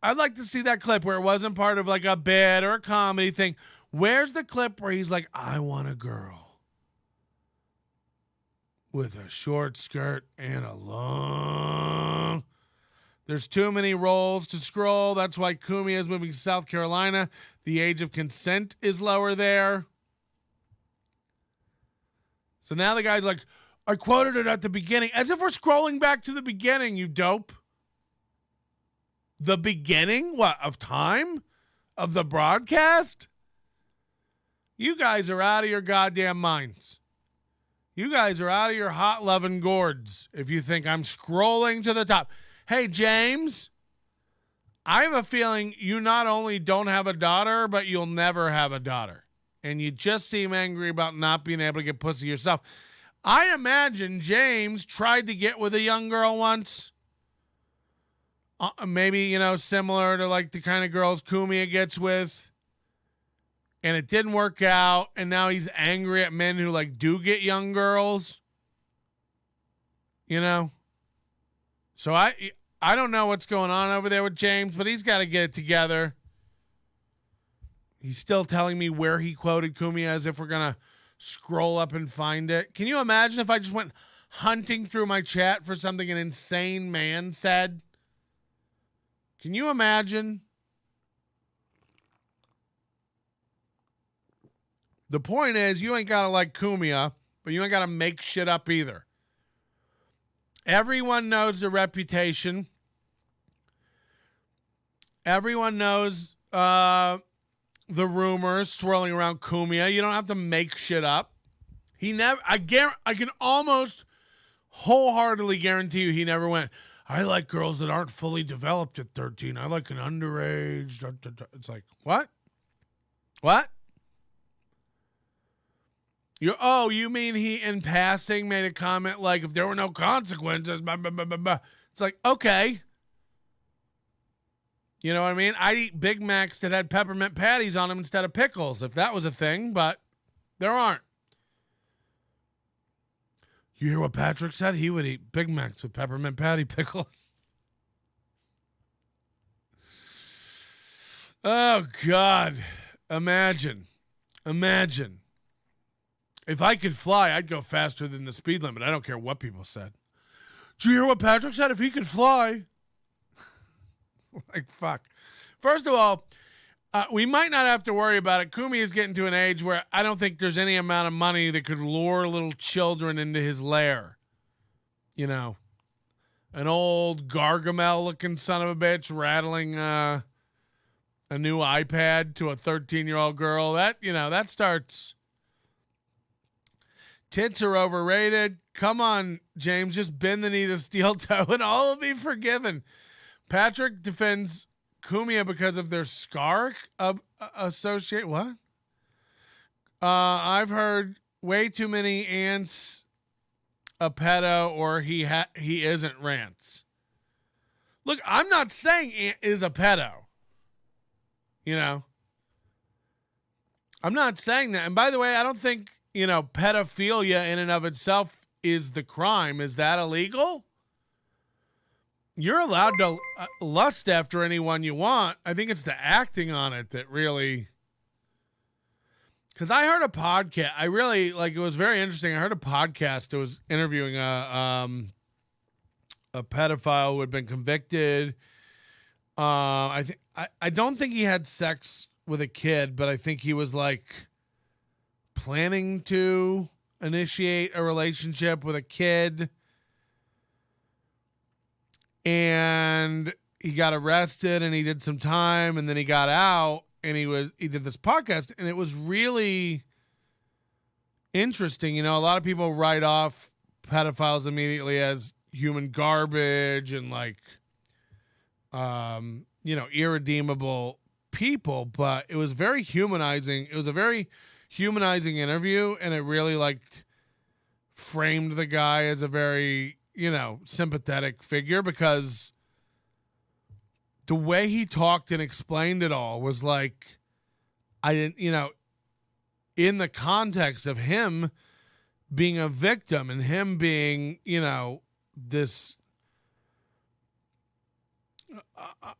I'd like to see that clip where it wasn't part of like a bit or a comedy thing. Where's the clip where he's like, I want a girl with a short skirt and a long... There's too many rolls to scroll. That's why Kumia is moving to South Carolina. The age of consent is lower there. So now the guy's like, I quoted it at the beginning. As if we're scrolling back to the beginning, you dope. The beginning? What? Of time? Of the broadcast? You guys are out of your goddamn minds. You guys are out of your hot loving gourds if you think I'm scrolling to the top. Hey, James, I have a feeling you not only don't have a daughter, but you'll never have a daughter. And you just seem angry about not being able to get pussy yourself. I imagine James tried to get with a young girl once. Maybe, similar to like the kind of girls Kumia gets with. And it didn't work out. And now he's angry at men who like do get young girls. So I don't know what's going on over there with James, but he's got to get it together. He's still telling me where he quoted Kumia as if we're going to scroll up and find it. Can you imagine if I just went hunting through my chat for something an insane man said? Can you imagine? The point is, you ain't got to like Kumia, but you ain't got to make shit up either. Everyone knows the reputation. Everyone knows the rumors swirling around Kumia. You don't have to make shit up. I can almost wholeheartedly guarantee you he never went, I like girls that aren't fully developed at 13. I like an underage. It's like, what? What? You mean he, in passing, made a comment like, if there were no consequences, blah, blah, blah, blah, blah. It's like, okay. You know what I mean? I'd eat Big Macs that had peppermint patties on them instead of pickles, if that was a thing, but there aren't. You hear what Patrick said? He would eat Big Macs with peppermint patty pickles. Oh, God. Imagine. If I could fly, I'd go faster than the speed limit. I don't care what people said. Did you hear what Patrick said? If he could fly. Like, fuck. First of all, We might not have to worry about it. Kumi is getting to an age where I don't think there's any amount of money that could lure little children into his lair. You know, an old Gargamel-looking son of a bitch rattling a new iPad to a 13-year-old girl. That starts. Tits are overrated. Come on, James, just bend the knee to SteelToe and all will be forgiven. Patrick defends Kumia because of their scar associate. What? I've heard way too many ants a pedo or he isn't rants. Look, I'm not saying ant is a pedo. You know, I'm not saying that. And by the way, I don't think, pedophilia in and of itself is the crime. Is that illegal? You're allowed to lust after anyone you want. I think it's the acting on it that really. Because I heard a podcast. I really it was very interesting. I heard a podcast that was interviewing a pedophile who had been convicted. I don't think he had sex with a kid, but I think he was planning to initiate a relationship with a kid. And he got arrested and he did some time and then he got out and he did this podcast and it was really interesting. A lot of people write off pedophiles immediately as human garbage and irredeemable people, but it was very humanizing. It was a very humanizing interview and it really framed the guy as a very sympathetic figure because the way he talked and explained it all was I didn't, in the context of him being a victim and him being, this,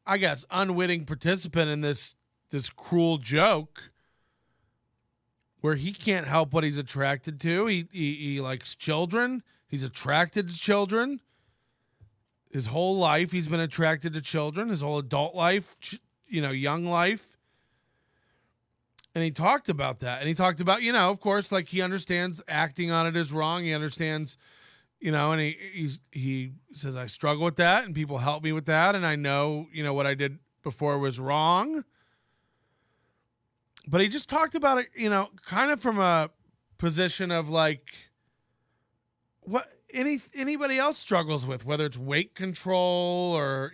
I guess, unwitting participant in this cruel joke where he can't help what he's attracted to. He likes children. He's attracted to children. His whole life, he's been attracted to children. His whole adult life, young life. And he talked about that. And he talked about, of course, he understands acting on it is wrong. He understands, and he says, I struggle with that and people help me with that. And I know, what I did before was wrong. But he just talked about it, kind of from a position of what anybody else struggles with, whether it's weight control or,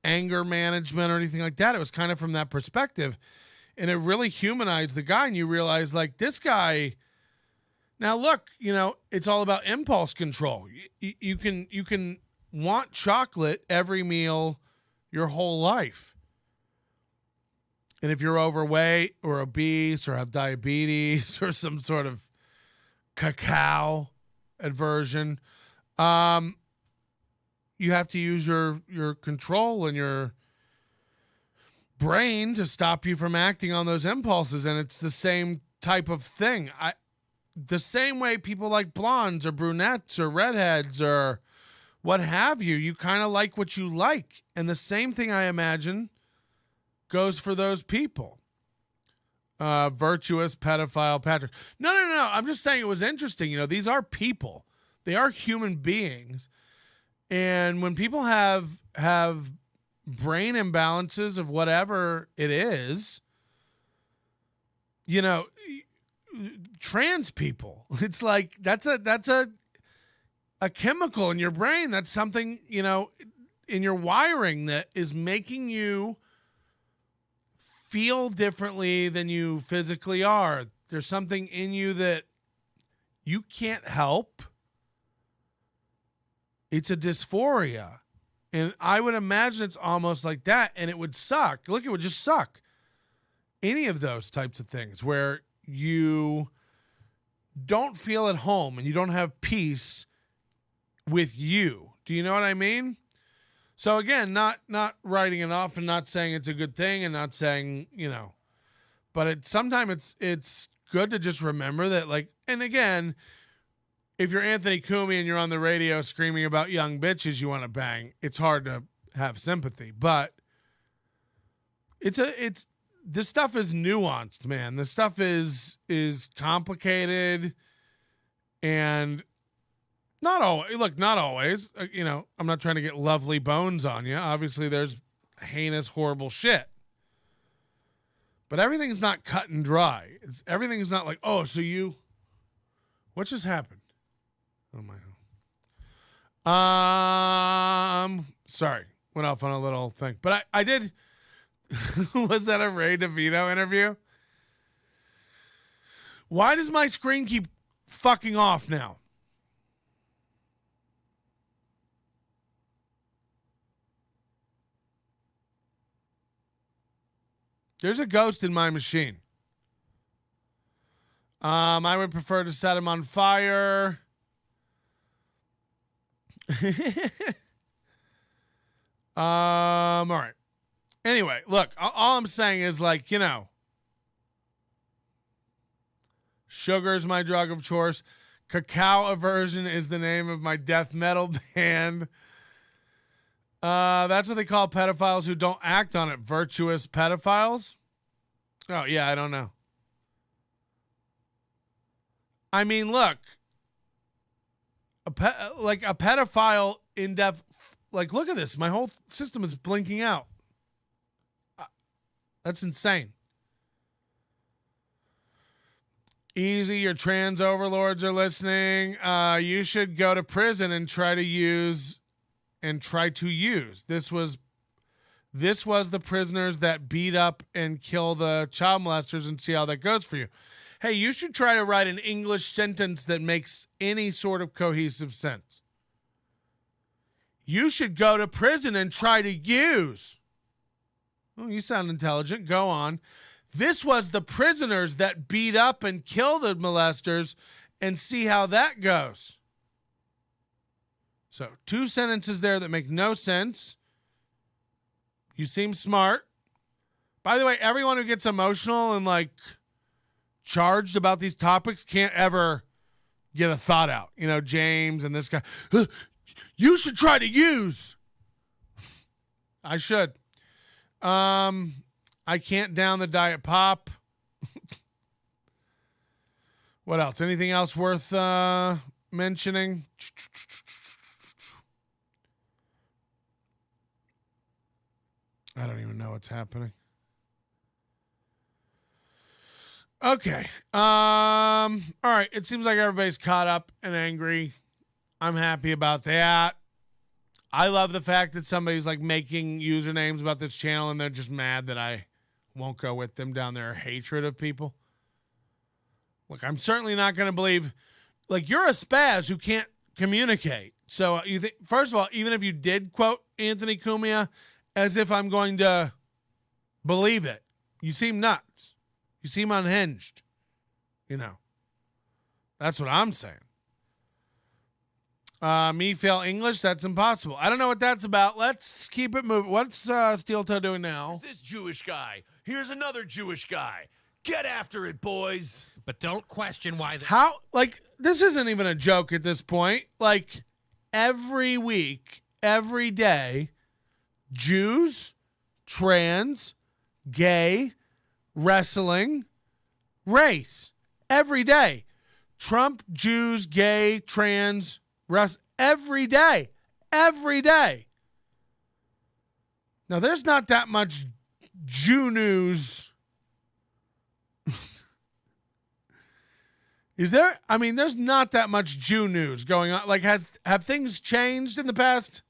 anger management or anything like that. It was kind of from that perspective. And it really humanized the guy. And you realize this guy, now look, it's all about impulse control. You can want chocolate every meal your whole life. And if you're overweight or obese or have diabetes or some sort of cacao aversion, you have to use your control and your brain to stop you from acting on those impulses. And it's the same type of thing. The same way people like blondes or brunettes or redheads or what have you, you kind of like what you like. And the same thing, I imagine, goes for those people. Virtuous pedophile Patrick. No. I'm just saying it was interesting. These are people. They are human beings. And when people have brain imbalances of whatever it is, trans people, it's that's a chemical in your brain. That's something, in your wiring that is making you feel differently than you physically are. There's something in you that you can't help. It's a dysphoria. And I would imagine it's almost like that. And it would suck. Look, it would just suck. Any of those types of things where you don't feel at home and you don't have peace with you. Do you know what I mean? So again, not writing it off and not saying it's a good thing and not saying, but sometimes it's good to just remember that, and again, if you're Anthony Cumia and you're on the radio screaming about young bitches you want to bang, it's hard to have sympathy, but this stuff is nuanced, man. This stuff is complicated, and not always. Look, not always. You know, I'm not trying to get lovely bones on you. Obviously, there's heinous, horrible shit. But everything's not cut and dry. Everything's not like, oh, so you. What just happened? Oh my God. Sorry, went off on a little thing, but I did. Was that a Ray DeVito interview? Why does my screen keep fucking off now? There's a ghost in my machine. I would prefer to set him on fire. All right. Anyway, look, all I'm saying is, like, you know, sugar's my drug of choice. Cacao aversion is the name of my death metal band. That's what they call pedophiles who don't act on it. Virtuous pedophiles? Oh, yeah, I don't know. I mean, look, a pedophile in depth, like, look at this. My whole system is blinking out. That's insane. Easy, your trans overlords are listening. You should go to prison and try to use. This was the prisoners that beat up and kill the child molesters, and see how that goes for you. Hey, you should try to write an English sentence that makes any sort of cohesive sense. You should go to prison and try to use. Oh, you sound intelligent. Go on. This was the prisoners that beat up and kill the molesters, and see how that goes. So 2 sentences there that make no sense. You seem smart. By the way, everyone who gets emotional and, like, charged about these topics can't ever get a thought out. You know, James and this guy. You should try to use. I should. I can't down the diet pop. What else? Anything else worth mentioning? I don't even know what's happening. Okay. All right. It seems like everybody's caught up and angry. I'm happy about that. I love the fact that somebody's, like, making usernames about this channel and they're just mad that I won't go with them down their hatred of people. Look, I'm certainly not going to believe, like, you're a spaz who can't communicate. So you think, first of all, even if you did quote Anthony Cumia, as if I'm going to believe it, you seem nuts. You seem unhinged. You know, that's what I'm saying. Me fail English? That's impossible. I don't know what that's about. Let's keep it moving. What's SteelToe doing now? This Jewish guy. Here's another Jewish guy. Get after it, boys. But don't question why. How? Like, this isn't even a joke at this point. Like, every week, every day, Jews, trans, gay, wrestling, race. Every day. Trump, Jews, gay, trans, every day. Every day. Now, there's not that much Jew news. Is there? I mean, there's not that much Jew news going on. Like, have things changed in the past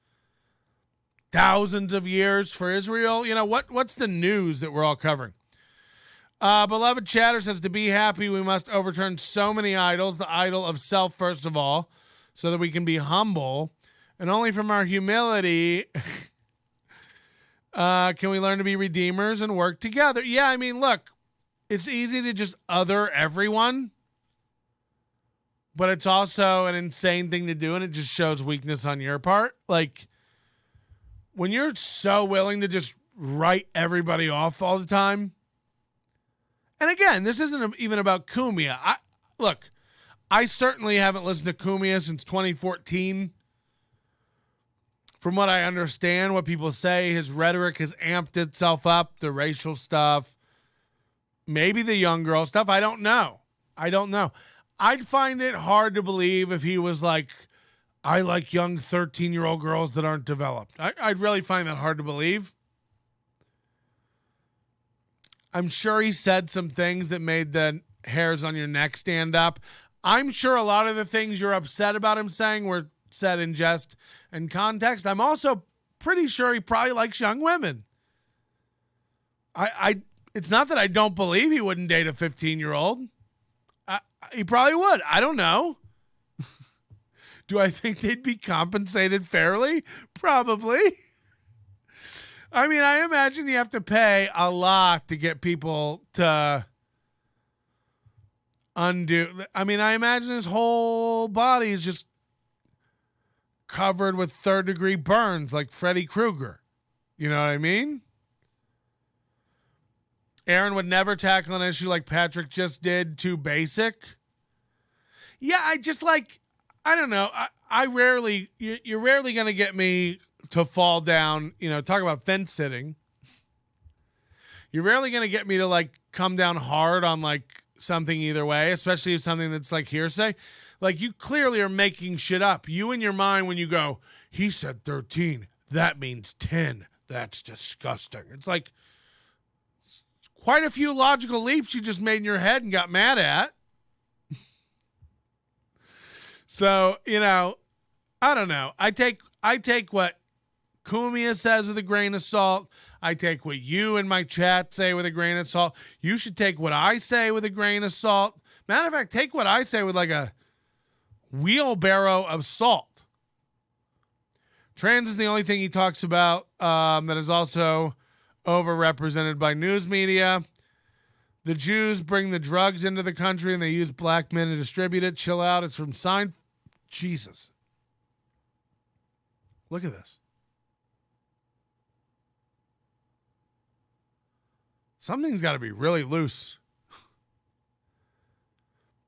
thousands of years for Israel? You know, what's the news that we're all covering? Beloved Chatter says, to be happy, we must overturn so many idols, the idol of self, first of all, so that we can be humble. And only from our humility can we learn to be redeemers and work together. Yeah, I mean, look, it's easy to just other everyone, but it's also an insane thing to do, and it just shows weakness on your part. Like, when you're so willing to just write everybody off all the time. And again, this isn't even about Cumia. Look, I certainly haven't listened to Cumia since 2014. From what I understand, what people say, his rhetoric has amped itself up, the racial stuff, maybe the young girl stuff. I don't know. I'd find it hard to believe if he was like, I like young 13-year-old girls that aren't developed. I'd really find that hard to believe. I'm sure he said some things that made the hairs on your neck stand up. I'm sure a lot of the things you're upset about him saying were said in jest and context. I'm also pretty sure he probably likes young women. It's not that I don't believe he wouldn't date a 15-year-old. He probably would. I don't know. Do I think they'd be compensated fairly? Probably. I mean, I imagine you have to pay a lot to get people to undo. I mean, I imagine his whole body is just covered with third-degree burns like Freddy Krueger. You know what I mean? Aaron would never tackle an issue like Patrick just did. Too basic. Yeah, I don't know. You're rarely going to get me to fall down, talk about fence sitting. You're rarely going to get me to like come down hard on like something either way, especially if something that's like hearsay. Like you clearly are making shit up. You in your mind when you go, he said 13, that means 10. That's disgusting. It's like quite a few logical leaps you just made in your head and got mad at. So, I don't know. I take what Kumia says with a grain of salt. I take what you in my chat say with a grain of salt. You should take what I say with a grain of salt. Matter of fact, take what I say with like a wheelbarrow of salt. Trans is the only thing he talks about that is also overrepresented by news media. The Jews bring the drugs into the country and they use black men to distribute it. Chill out. It's from Sign. Jesus. Look at this. Something's got to be really loose.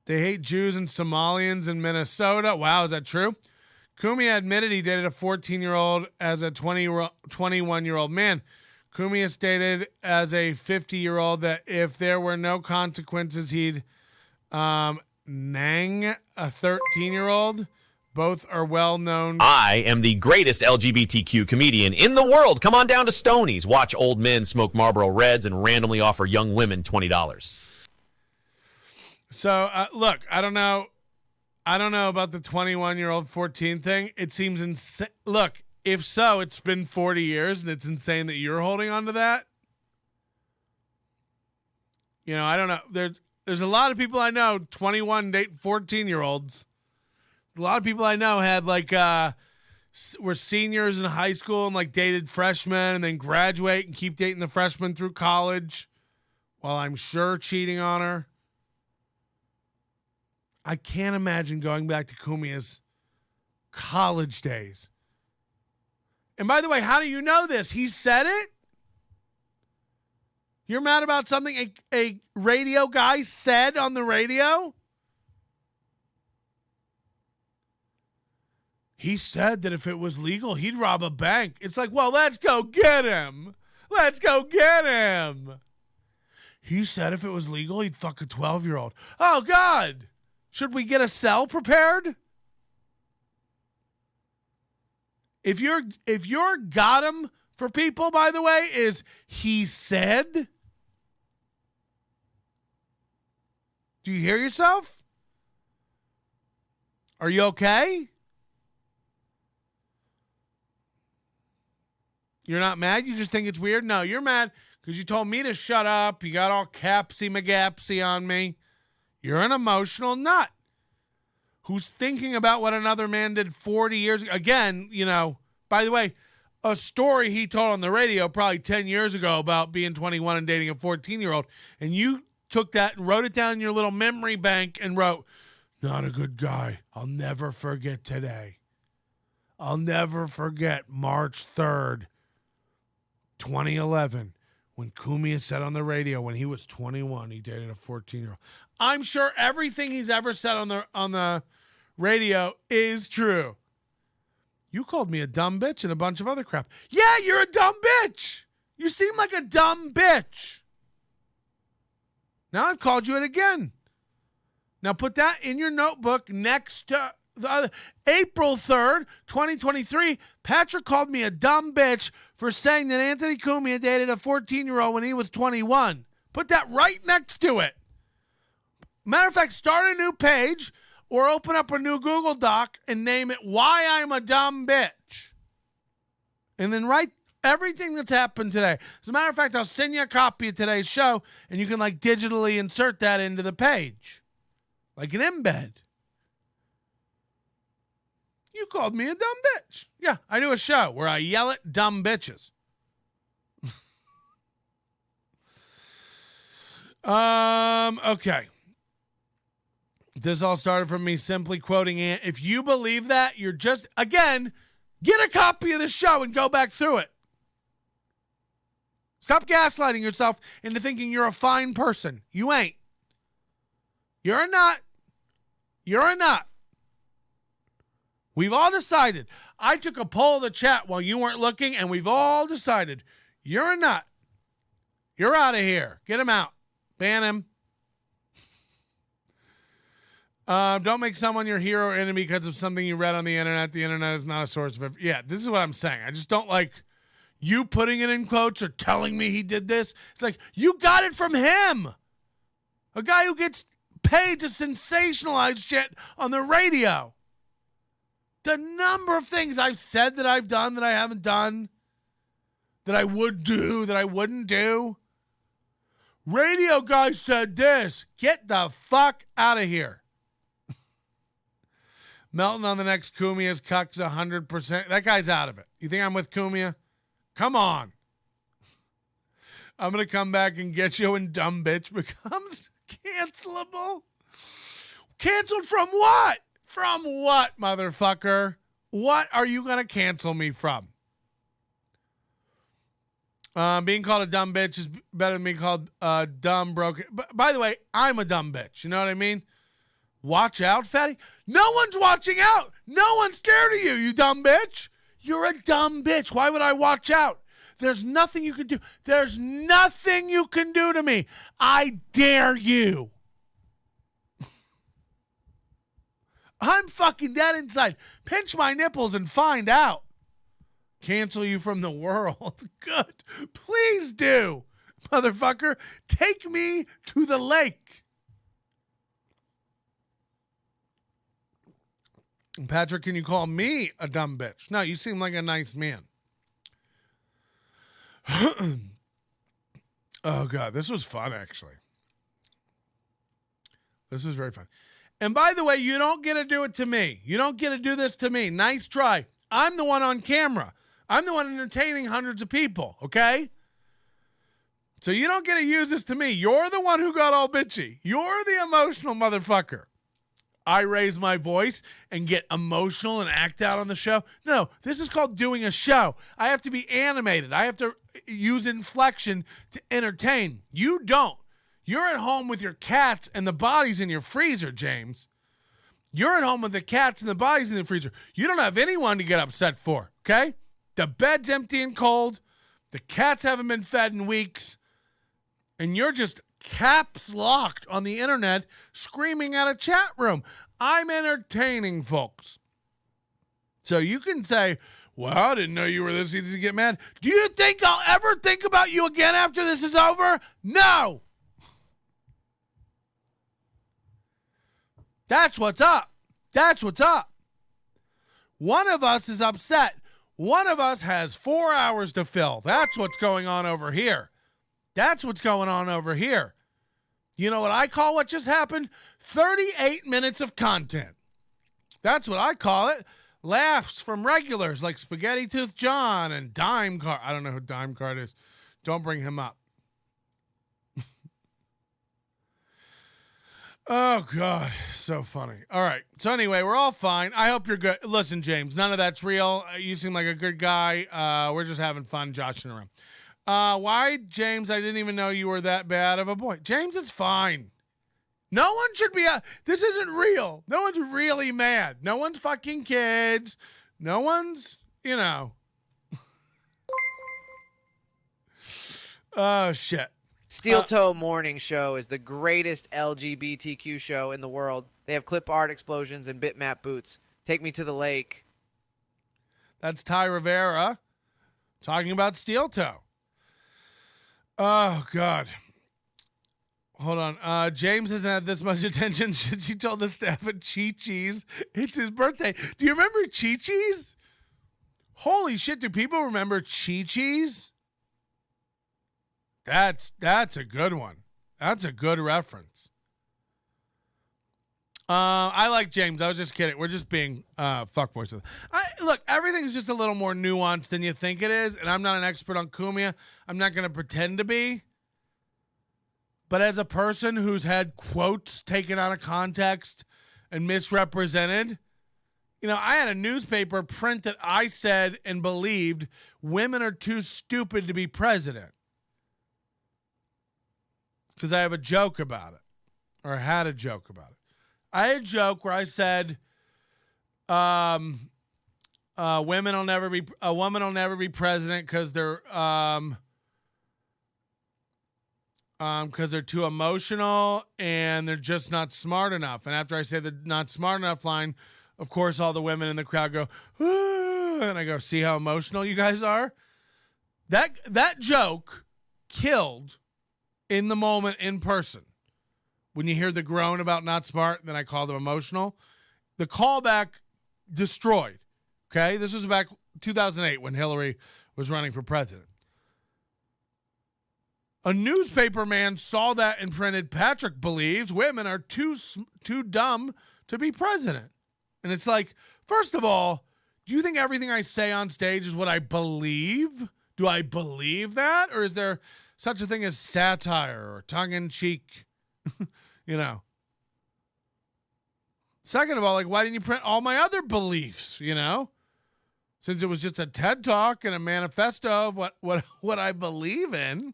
They hate Jews and Somalians in Minnesota. Wow, is that true? Kumia admitted he dated a 14-year-old as a 21-year-old man. Kumia stated as a 50-year-old that if there were no consequences, he'd nang a 13-year-old. Both are well known. I am the greatest LGBTQ comedian in the world. Come on down to Stoney's. Watch old men smoke Marlboro Reds and randomly offer young women $20. So, look, I don't know about the 21-year-old 14 thing. It seems insane. Look, if so, it's been 40 years and it's insane that you're holding on to that. I don't know. There's a lot of people I know, 21 date 14-year-olds. A lot of people I know had like were seniors in high school and like dated freshmen and then graduate and keep dating the freshmen through college while I'm sure cheating on her. I can't imagine going back to Kumia's college days. And by the way, how do you know this? He said it? You're mad about something a radio guy said on the radio? He said that if it was legal, he'd rob a bank. It's like, well, let's go get him. Let's go get him. He said if it was legal, he'd fuck a 12-year-old. Oh, God. Should we get a cell prepared? If you're got him for people, by the way, is he said. Do you hear yourself? Are you okay? You're not mad? You just think it's weird? No, you're mad because you told me to shut up. You got all capsy magapsy on me. You're an emotional nut who's thinking about what another man did 40 years ago. Again, by the way, a story he told on the radio probably 10 years ago about being 21 and dating a 14-year-old. And you took that and wrote it down in your little memory bank and wrote, not a good guy. I'll never forget today. I'll never forget March 3rd. 2011, when Kumia said on the radio when he was 21, he dated a 14-year-old. I'm sure everything he's ever said on the radio is true. You called me a dumb bitch and a bunch of other crap. Yeah, you're a dumb bitch. You seem like a dumb bitch. Now I've called you it again. Now put that in your notebook next to April 3rd, 2023. Patrick called me a dumb bitch for saying that Anthony Cumia dated a 14-year-old when he was 21. Put that right next to it. Matter of fact, start a new page or open up a new Google Doc and name it Why I'm a Dumb Bitch. And then write everything that's happened today. As a matter of fact, I'll send you a copy of today's show and you can like digitally insert that into the page. Like an embed. You called me a dumb bitch. Yeah, I do a show where I yell at dumb bitches. Okay. This all started from me simply quoting Ant. If you believe that, you're just, again, get a copy of the show and go back through it. Stop gaslighting yourself into thinking you're a fine person. You ain't. You're a nut. You're a nut. We've all decided. I took a poll of the chat while you weren't looking, and we've all decided you're a nut. You're out of here. Get him out. Ban him. Don't make someone your hero or enemy because of something you read on the internet. The internet is not a source of... Yeah, this is what I'm saying. I just don't like you putting it in quotes or telling me he did this. It's like, you got it from him. A guy who gets paid to sensationalize shit on the radio. The number of things I've said that I've done that I haven't done, that I would do, that I wouldn't do. Radio guy said this. Get the fuck out of here. Melton on the next Cumia's cucks 100%. That guy's out of it. You think I'm with Cumia? Come on. I'm going to come back and get you when dumb bitch becomes cancelable. Canceled from what? From what, motherfucker? What are you going to cancel me from? Being called a dumb bitch is better than being called dumb, broken. By the way, I'm a dumb bitch. You know what I mean? Watch out, fatty. No one's watching out. No one's scared of you, you dumb bitch. You're a dumb bitch. Why would I watch out? There's nothing you can do. There's nothing you can do to me. I dare you. I'm fucking dead inside. Pinch my nipples and find out. Cancel you from the world. Good. Please do. Motherfucker, take me to the lake. Patrick, can you call me a dumb bitch? No, you seem like a nice man. Oh, God. This was fun, actually. This was very fun. And by the way, you don't get to do it to me. You don't get to do this to me. Nice try. I'm the one on camera. I'm the one entertaining hundreds of people, okay? So you don't get to use this to me. You're the one who got all bitchy. You're the emotional motherfucker. I raise my voice and get emotional and act out on the show. No, this is called doing a show. I have to be animated. I have to use inflection to entertain. You don't. You're at home with your cats and the bodies in your freezer, James. You're at home with the cats and the bodies in the freezer. You don't have anyone to get upset for, okay? The bed's empty and cold. The cats haven't been fed in weeks. And you're just caps locked on the internet screaming at a chat room. I'm entertaining folks. So you can say, well, I didn't know you were this easy to get mad. Do you think I'll ever think about you again after this is over? No. That's what's up. That's what's up. One of us is upset. One of us has 4 hours to fill. That's what's going on over here. That's what's going on over here. You know what I call what just happened? 38 minutes of content. That's what I call it. Laughs from regulars like Spaghetti Tooth John and Dime Card. I don't know who Dime Card is. Don't bring him up. Oh, God. So funny. All right. So anyway, we're all fine. I hope you're good. Listen, James, none of that's real. You seem like a good guy. We're just having fun joshing around. Why, James? I didn't even know you were that bad of a boy. James is fine. No one should be. This isn't real. No one's really mad. No one's fucking kids. No one's, you know. Oh, shit. SteelToe Morning Show is the greatest LGBTQ show in the world. They have clip art explosions and bitmap boots. Take me to the lake. That's Ty Rivera talking about SteelToe. Oh, God. Hold on. James hasn't had this much attention since he told the staff at Chi-Chi's it's his birthday. Do you remember Chi-Chi's? Holy shit, do people remember Chi-Chi's? That's a good one. That's a good reference. I like James. I was just kidding. We're just being fuckboys. Look, everything's just a little more nuanced than you think it is, and I'm not an expert on Cumia. I'm not going to pretend to be. But as a person who's had quotes taken out of context and misrepresented, I had a newspaper print that I said and believed women are too stupid to be president. Because I have a joke about it, or I had a joke about it. I had a joke where I said, a woman will never be president because they're too emotional and they're just not smart enough. And after I say the not smart enough line, of course, all the women in the crowd go, ah, and I go, see how emotional you guys are? That joke killed in the moment in person. When you hear the groan about not smart, then I call them emotional. The callback destroyed. Okay? This was back 2008 when Hillary was running for president. A newspaper man saw that and printed, Patrick believes women are too dumb to be president. And it's like, first of all, do you think everything I say on stage is what I believe? Do I believe that? Or is there such a thing as satire or tongue-in-cheek, Second of all, why didn't you print all my other beliefs, Since it was just a TED Talk and a manifesto of what I believe in.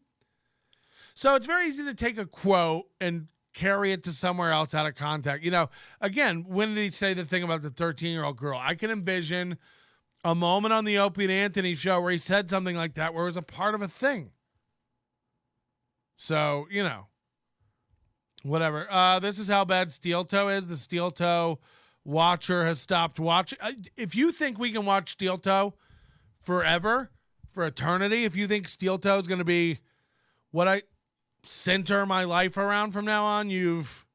So it's very easy to take a quote and carry it to somewhere else out of context. Again, when did he say the thing about the 13-year-old girl? I can envision a moment on the Opie and Anthony show where he said something like that where it was a part of a thing. So, whatever. This is how bad SteelToe is. The SteelToe watcher has stopped watching. If you think we can watch SteelToe forever, for eternity, if you think SteelToe is going to be what I center my life around from now on, you've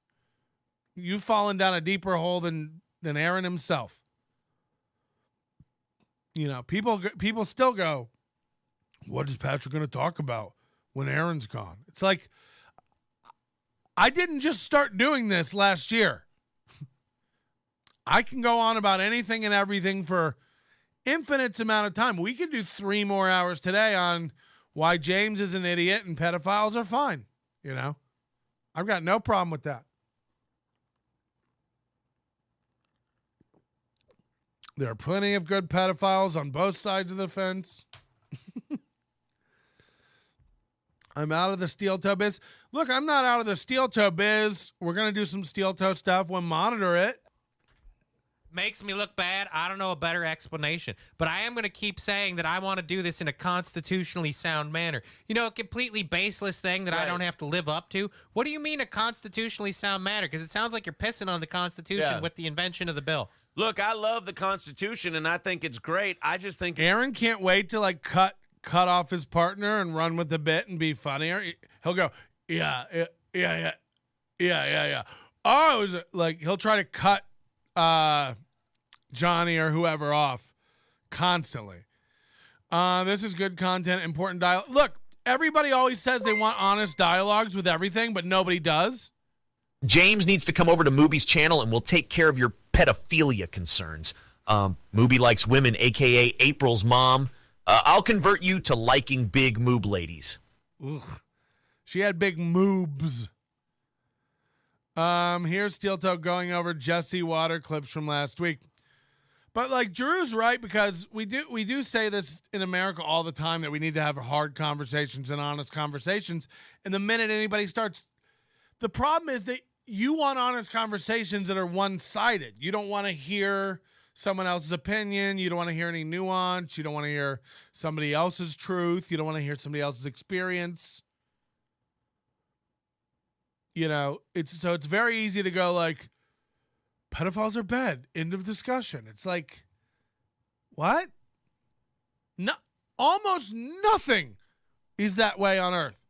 fallen down a deeper hole than Aaron himself. People still go, what is Patrick going to talk about when Aaron's gone? It's like, I didn't just start doing this last year. I can go on about anything and everything for infinite amount of time. We could do 3 more hours today on why James is an idiot and pedophiles are fine. I've got no problem with that. There are plenty of good pedophiles on both sides of the fence. I'm out of the SteelToe biz. Look, I'm not out of the SteelToe biz. We're going to do some SteelToe stuff. We'll monitor it. Makes me look bad. I don't know a better explanation. But I am going to keep saying that I want to do this in a constitutionally sound manner. A completely baseless thing that I don't have to live up to. What do you mean a constitutionally sound manner? Because it sounds like you're pissing on the Constitution with the invention of the bill. Look, I love the Constitution, and I think it's great. I just think Aaron can't wait to cut off his partner and run with the bit and be funnier. He'll go, yeah. Oh, he'll try to cut Johnny or whoever off constantly. This is good content, important dialogue. Look, everybody always says they want honest dialogues with everything, but nobody does. James needs to come over to Mooby's channel and we'll take care of your pedophilia concerns. Mooby likes women, a.k.a. April's mom. I'll convert you to liking big moob ladies. Ugh. She had big moobs. Here's SteelToe going over Jesse Water clips from last week. But Drew's right, because we do say this in America all the time, that we need to have hard conversations and honest conversations. And the minute anybody starts, the problem is that you want honest conversations that are one-sided. You don't want to hear someone else's opinion. You don't want to hear any nuance. You don't want to hear somebody else's truth. You don't want to hear somebody else's experience. You know, it's very easy to go like, pedophiles are bad. End of discussion. It's like, what? No, almost nothing is that way on Earth.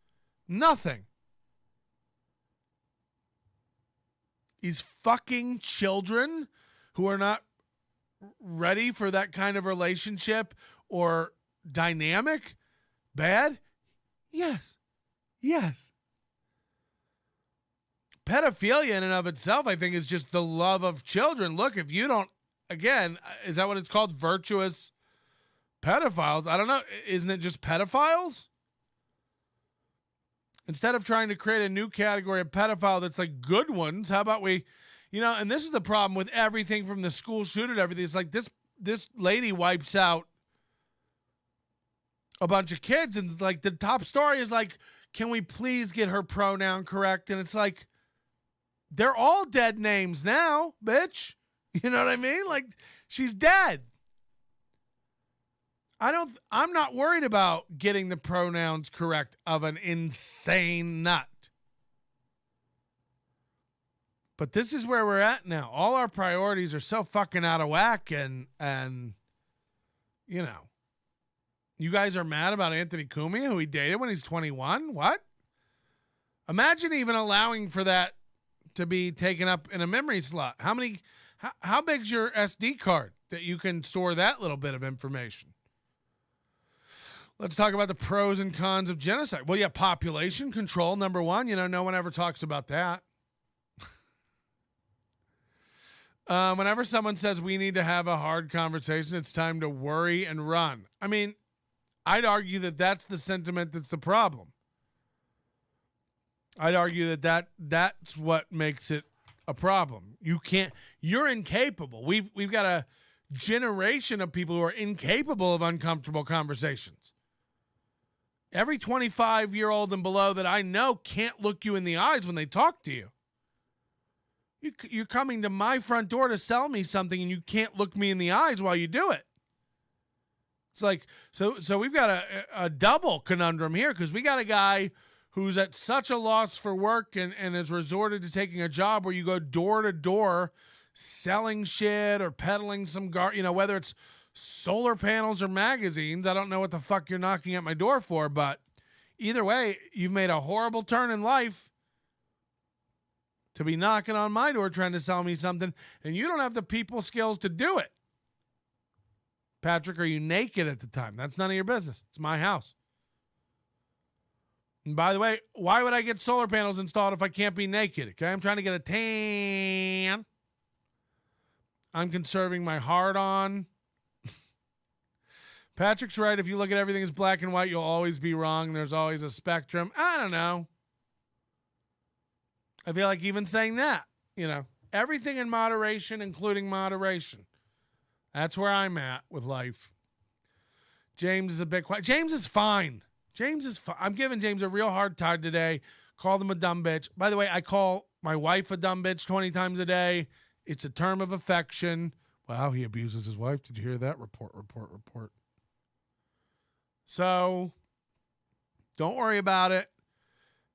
Nothing. Is fucking children who are not ready for that kind of relationship or dynamic bad? Yes. Yes. Pedophilia in and of itself, I think, is just the love of children. Look, if you don't, again, is that what it's called? Virtuous pedophiles? I don't know. Isn't it just pedophiles? Instead of trying to create a new category of pedophile that's like good ones, how about we, and this is the problem with everything from the school shooter to everything. It's like this lady wipes out a bunch of kids, and it's like the top story is like, can we please get her pronoun correct? And it's like, they're all dead names now, bitch. You know what I mean? Like, she's dead. I'm not worried about getting the pronouns correct of an insane nut. But this is where we're at now. All our priorities are so fucking out of whack, and you guys are mad about Anthony Cumia, who he dated when he's 21? What? Imagine even allowing for that to be taken up in a memory slot. How big's your SD card that you can store that little bit of information? Let's talk about the pros and cons of genocide. Well, yeah, population control, number one. No one ever talks about that. Whenever someone says we need to have a hard conversation, it's time to worry and run. I mean, I'd argue that that's the sentiment that's the problem. I'd argue that's what makes it a problem. You're incapable. We've got a generation of people who are incapable of uncomfortable conversations. Every 25-year-old and below that I know can't look you in the eyes when they talk to you. You're coming to my front door to sell me something, and you can't look me in the eyes while you do it. It's like, so we've got a double conundrum here, because we got a guy who's at such a loss for work and has resorted to taking a job where you go door to door selling shit or peddling some whether it's solar panels or magazines. I don't know what the fuck you're knocking at my door for, but either way, you've made a horrible turn in life to be knocking on my door trying to sell me something, and you don't have the people skills to do it. Patrick, are you naked at the time? That's none of your business. It's my house. And by the way, why would I get solar panels installed if I can't be naked? Okay, I'm trying to get a tan. I'm conserving my hard-on. Patrick's right. If you look at everything as black and white, you'll always be wrong. There's always a spectrum. I don't know. I feel like even saying that, everything in moderation, including moderation. That's where I'm at with life. James is a bit quiet. James is fine. James is fine. I'm giving James a real hard time today. Called him a dumb bitch. By the way, I call my wife a dumb bitch 20 times a day. It's a term of affection. Wow, he abuses his wife. Did you hear that? Report. So, don't worry about it.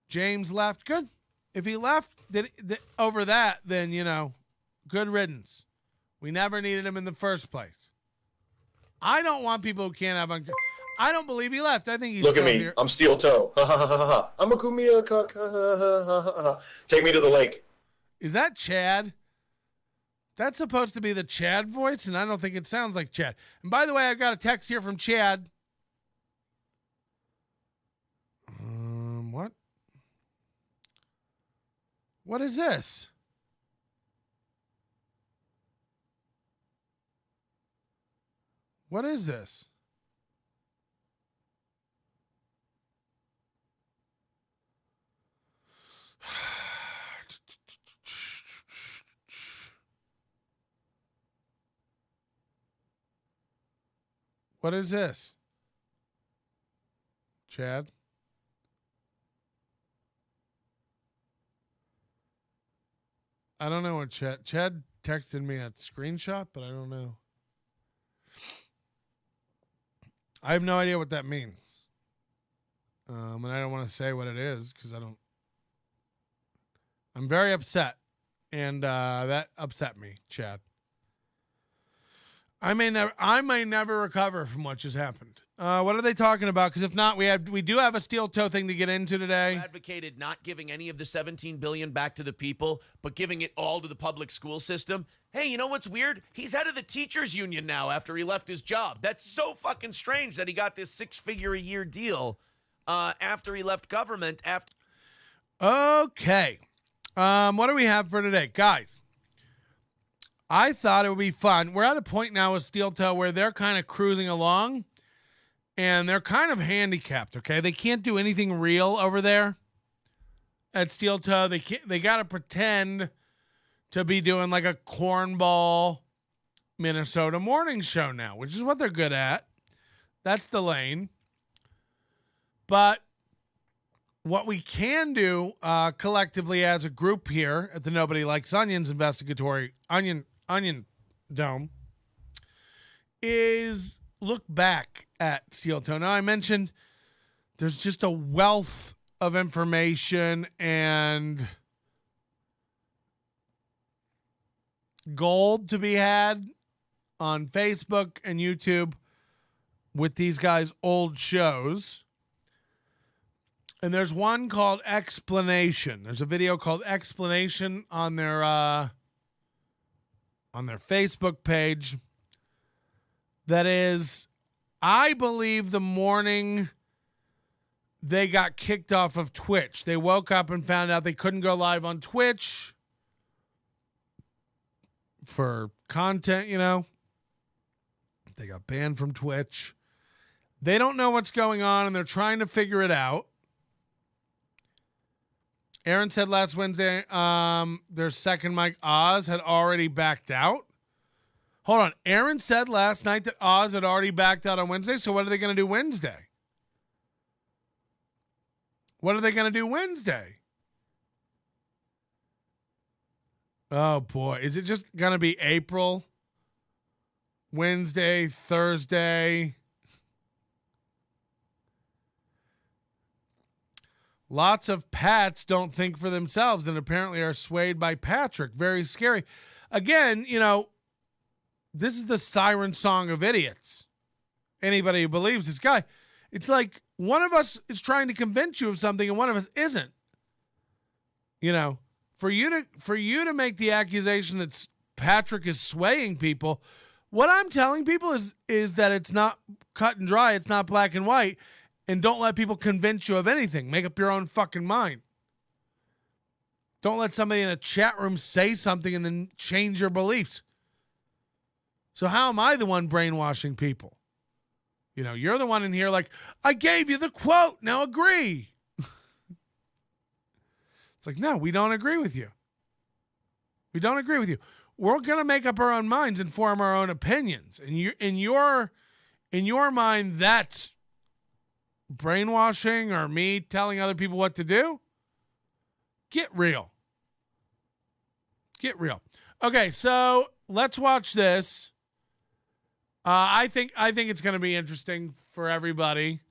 James left. Good. If he left over that, then, good riddance. We never needed him in the first place. I don't want people who can't have... I don't believe he left. I think he's Look at me. Here. I'm SteelToe. I'm a Kumia. Take me to the lake. Is that Chad? That's supposed to be the Chad voice, and I don't think it sounds like Chad. And by the way, I've got a text here from Chad. What? What is this? What is this? What is this? Chad? I don't know what Chad texted me a screenshot, but I don't know. I have no idea what that means. And I don't want to say what it is because I don't. I'm very upset, and that upset me, Chad. I may never recover from what just happened. What are they talking about? Because if not, we do have a SteelToe thing to get into today. Advocated not giving any of the $17 billion back to the people, but giving it all to the public school system. Hey, you know what's weird? He's head of the teachers union now after he left his job. That's so fucking strange that he got this 6-figure-a-year deal after he left government. Okay. What do we have for today? Guys, I thought it would be fun. We're at a point now with SteelToe where they're kind of cruising along, and they're kind of handicapped, okay? They can't do anything real over there at SteelToe. They got to pretend to be doing like a cornball Minnesota morning show now, which is what they're good at. That's the lane. But what we can do collectively as a group here at the Nobody Likes Onions investigatory onion dome is look back at SteelToe. Now, I mentioned there's just a wealth of information and gold to be had on Facebook and YouTube with these guys' old shows. And there's one called Explanation. There's a video called Explanation on their Facebook page that is, I believe, the morning they got kicked off of Twitch. They woke up and found out they couldn't go live on Twitch for content, you know. They got banned from Twitch. They don't know what's going on, and they're trying to figure it out. Aaron said last Wednesday their second mic, Oz, had already backed out. Hold on. Aaron said last night that Oz had already backed out on Wednesday, so what are they going to do Wednesday? What are they going to do Wednesday? Oh, boy. Is it just going to be April? Wednesday, Thursday? Lots of Pats don't think for themselves and apparently are swayed by Patrick. Very scary. Again, you know, this is the siren song of idiots. Anybody who believes this guy. It's like one of us is trying to convince you of something and one of us isn't. You know, for you to make the accusation that Patrick is swaying people, what I'm telling people is that it's not cut and dry. It's not black and white. And don't let people convince you of anything. Make up your own fucking mind. Don't let somebody in a chat room say something and then change your beliefs. So how am I the one brainwashing people? You know, you're the one in here like, I gave you the quote, now agree. It's like, no, we don't agree with you. We don't agree with you. We're going to make up our own minds and form our own opinions. And in your mind, that's brainwashing or me telling other people what to do. Get real. Get real. Okay, so let's watch this. I think it's going to be interesting for everybody.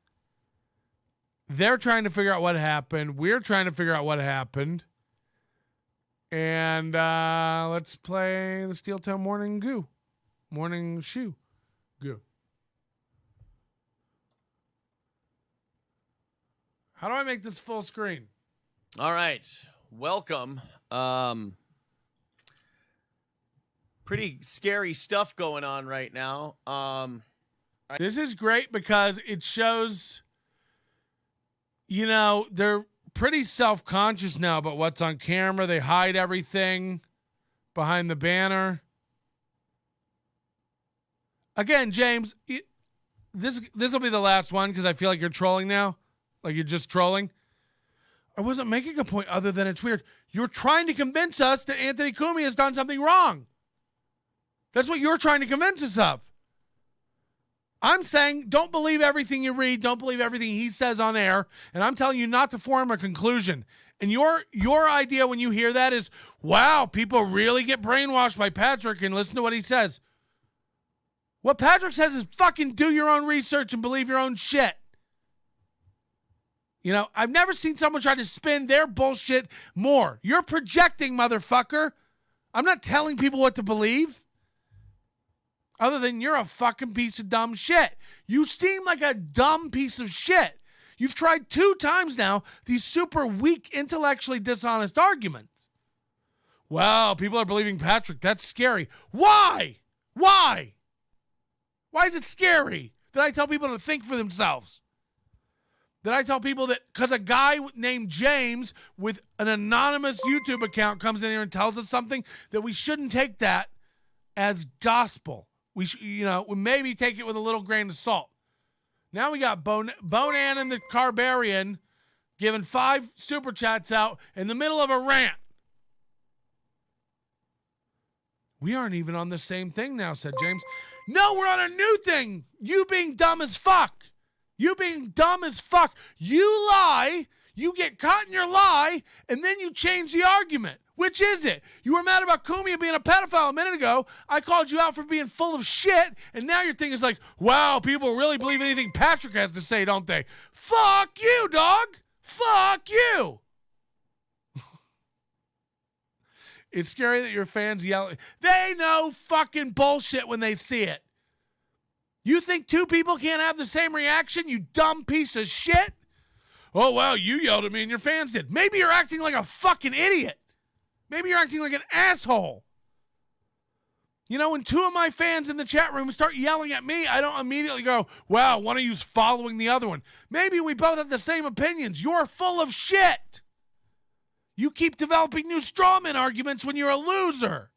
They're trying to figure out what happened. We're trying to figure out what happened. And let's play the SteelToe Morning Shoe Goo. How do I make this full screen? All right. Welcome. Pretty scary stuff going on right now. This is great because it shows, you know, they're pretty self-conscious now about what's on camera. They hide everything behind the banner. Again, James, this will be the last one because I feel like you're trolling now. Like you're just trolling. I wasn't making a point other than it's weird. You're trying to convince us that Anthony Cumia has done something wrong. That's what you're trying to convince us of. I'm saying don't believe everything you read. Don't believe everything he says on air. And I'm telling you not to form a conclusion. And your idea when you hear that is, wow, people really get brainwashed by Patrick and listen to what he says. What Patrick says is fucking do your own research and believe your own shit. You know, I've never seen someone try to spin their bullshit more. You're projecting, motherfucker. I'm not telling people what to believe. Other than you're a fucking piece of dumb shit. You seem like a dumb piece of shit. You've tried 2 times now these super weak, intellectually dishonest arguments. Well, people are believing Patrick. That's scary. Why? Why? Why is it scary? Did I tell people to think for themselves? Did I tell people that because a guy named James with an anonymous YouTube account comes in here and tells us something that we shouldn't take that as gospel? We maybe take it with a little grain of salt. Now we got Bonan and the Carbarian giving 5 super chats out in the middle of a rant. We aren't even on the same thing now, said James. No, we're on a new thing. You being dumb as fuck. You being dumb as fuck. You lie, you get caught in your lie, and then you change the argument. Which is it? You were mad about Kumia being a pedophile a minute ago. I called you out for being full of shit, and now your thing is like, wow, people really believe anything Patrick has to say, don't they? Fuck you, dog. Fuck you. It's scary that your fans yell. They know fucking bullshit when they see it. You think 2 people can't have the same reaction, you dumb piece of shit? Oh, well, you yelled at me and your fans did. Maybe you're acting like a fucking idiot. Maybe you're acting like an asshole. You know, when 2 of my fans in the chat room start yelling at me, I don't immediately go, wow, one of you's following the other one. Maybe we both have the same opinions. You're full of shit. You keep developing new strawman arguments when you're a loser.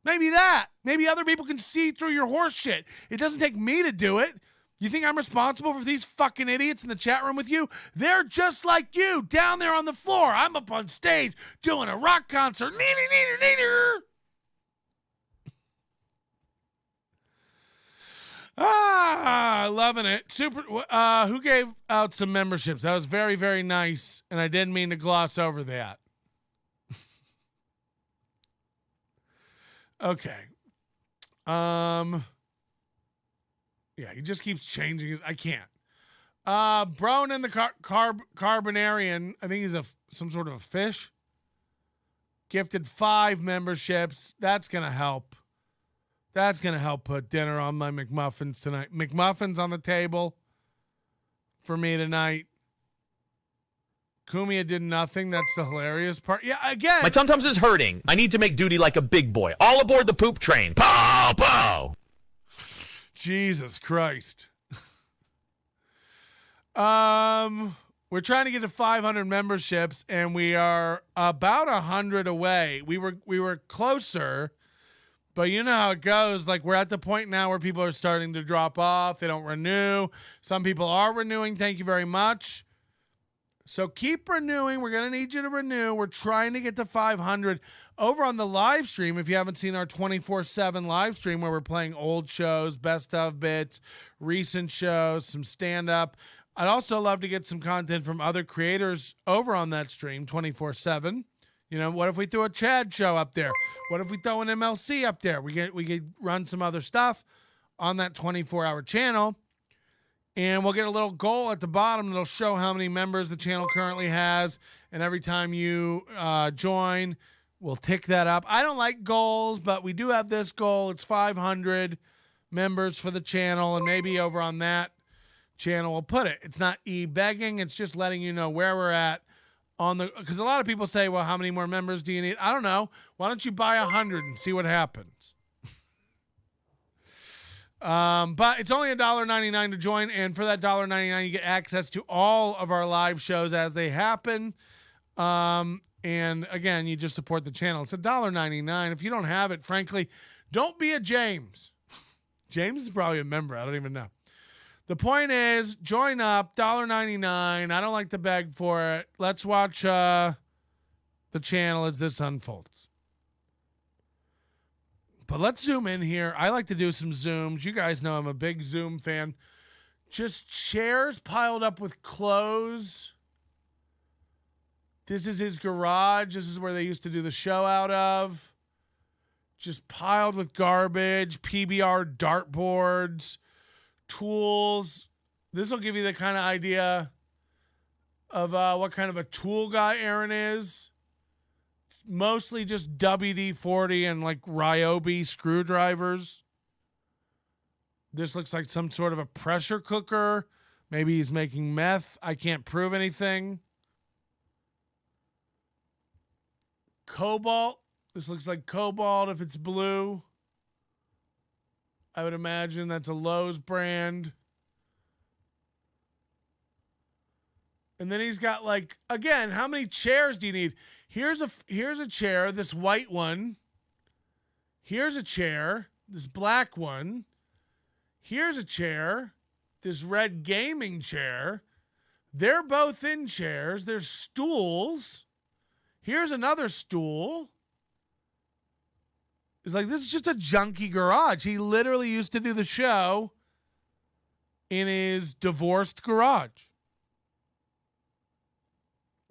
Maybe that. Maybe other people can see through your horse shit. It doesn't take me to do it. You think I'm responsible for these fucking idiots in the chat room with you? They're just like you, down there on the floor. I'm up on stage doing a rock concert. Loving it. Super. Who gave out some memberships? That was very, very nice, and I didn't mean to gloss over that. Okay. Yeah, he just keeps changing his. I can't. Brown and the Carbonarian, I think he's some sort of a fish. Gifted 5 memberships. That's gonna help. That's gonna help put dinner on my McMuffins tonight. McMuffins on the table for me tonight. Kumia did nothing. That's the hilarious part. Yeah, again. My tum-tums is hurting. I need to make duty like a big boy. All aboard the poop train. Pow, pow. Jesus Christ. We're trying to get to 500 memberships, and we are about 100 away. We were closer, but you know how it goes. Like, we're at the point now where people are starting to drop off. They don't renew. Some people are renewing. Thank you very much. So keep renewing. We're going to need you to renew. We're trying to get to 500 over on the live stream. If you haven't seen our 24/7 live stream where we're playing old shows, best of bits, recent shows, some stand-up. I'd also love to get some content from other creators over on that stream 24/7. You know, what if we threw a Chad show up there? What if we throw an MLC up there? We could run some other stuff on that 24-hour channel. And we'll get a little goal at the bottom that'll show how many members the channel currently has. And every time you join, we'll tick that up. I don't like goals, but we do have this goal. It's 500 members for the channel. And maybe over on that channel we'll put it. It's not e-begging. It's just letting you know where we're at on the... Because a lot of people say, well, how many more members do you need? I don't know. Why don't you buy 100 and see what happens? But it's only $1.99 to join, and for that $1.99 you get access to all of our live shows as they happen. And again, you just support the channel. It's $1.99. If you don't have it, frankly, don't be a James. James is probably a member. I don't even know. The point is, join up, $1.99. I don't like to beg for it. Let's watch the channel as this unfolds. But let's zoom in here. I like to do some zooms. You guys know I'm a big Zoom fan. Just chairs piled up with clothes. This is his garage. This is where they used to do the show out of. Just piled with garbage, PBR dartboards, tools. This will give you the kind of idea of what kind of a tool guy Aaron is. Mostly just WD-40 and like Ryobi screwdrivers. This looks like some sort of a pressure cooker. Maybe he's making meth. I can't prove anything. Cobalt. This looks like cobalt if it's blue. I would imagine that's a Lowe's brand. And then he's got like, again, how many chairs do you need? Here's a chair, this white one. Here's a chair, this black one. Here's a chair, this red gaming chair. They're both in chairs. There's stools. Here's another stool. It's like, this is just a junky garage. He literally used to do the show in his divorced garage.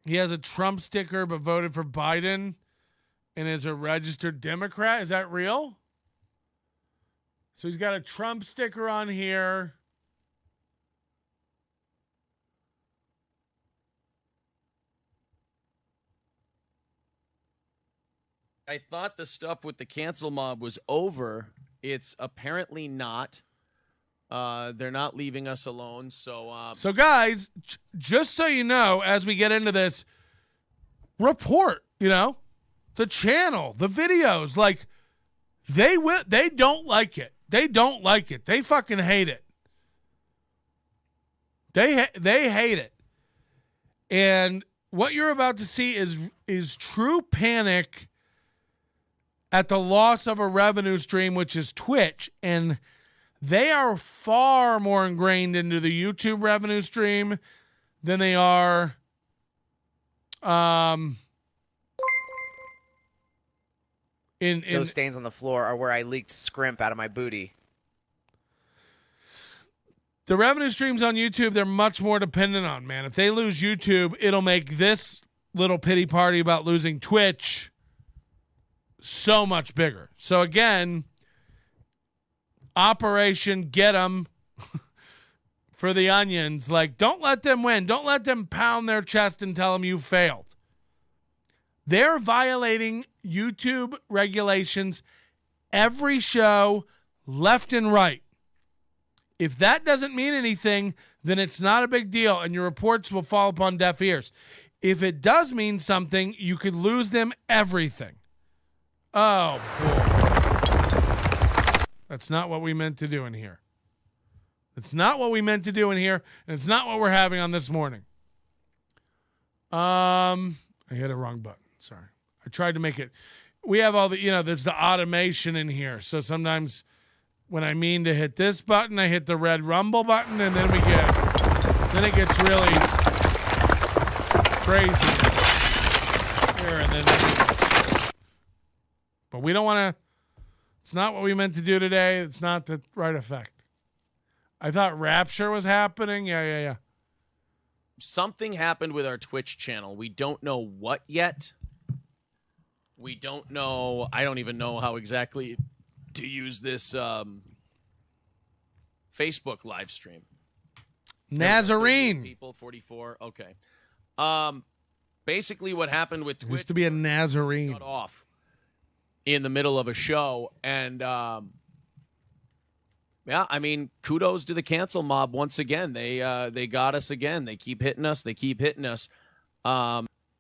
He has a Trump sticker but voted for Biden and is a registered Democrat. Is that real? So he's got a Trump sticker on here. I thought the stuff with the cancel mob was over. It's apparently not. They're not leaving us alone. So guys, just so you know, as we get into this, report, the channel, the videos, like they don't like it. They don't like it. They fucking hate it. They hate it. And what you're about to see is true panic at the loss of a revenue stream, which is Twitch. And they are far more ingrained into the YouTube revenue stream than they are in those stains on the floor are where I leaked Scrimp out of my booty. The revenue streams on YouTube, they're much more dependent on, man. If they lose YouTube, it'll make this little pity party about losing Twitch so much bigger. So again, Operation Get 'em for the onions. Like, don't let them win. Don't let them pound their chest and tell them you failed. They're violating YouTube regulations every show, left and right. If that doesn't mean anything, then it's not a big deal, and your reports will fall upon deaf ears. If it does mean something, you could lose them everything. Oh, boy. That's not what we meant to do in here. It's not what we meant to do in here, and it's not what we're having on this morning. I hit a wrong button. Sorry. I tried to make it. We have all the, there's the automation in here. So sometimes when I mean to hit this button, I hit the red rumble button, and then it gets really crazy. Here, and then. But we don't want to. It's not what we meant to do today. It's not the right effect. I thought Rapture was happening. Yeah. something happened with our Twitch channel. We don't know what yet. We don't know. I don't even know how exactly to use this Facebook live stream. Nazarene. People, 44. Okay. Basically what happened with Twitch. Used to be a Nazarene. Cut off in the middle of a show. And yeah, I mean, kudos to the cancel mob once again. They got us again. They keep hitting us.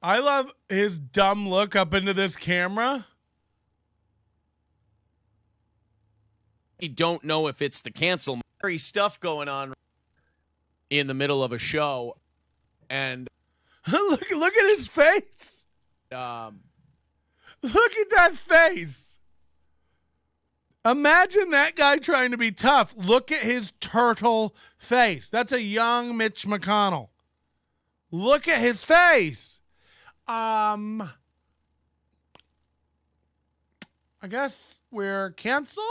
I love his dumb look up into this camera. We don't know if it's the cancel stuff going on in the middle of a show. And look at his face. Look at that face. Imagine that guy trying to be tough. Look at his turtle face. That's a young Mitch McConnell. Look at his face. I guess we're canceled.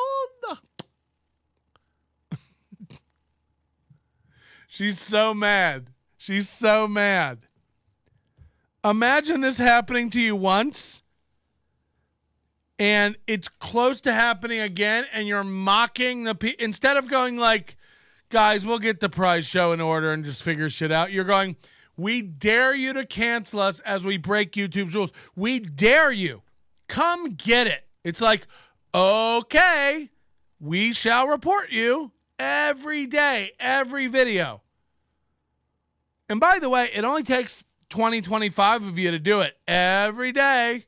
She's so mad. She's so mad. Imagine this happening to you once, and it's close to happening again, and you're mocking the instead of going like, guys, we'll get the prize show in order and just figure shit out. You're going, We dare you to cancel us as we break YouTube's rules. We dare you. Come get it. It's like, okay, we shall report you every day, every video. And by the way, it only takes 20, 25 of you to do it every day.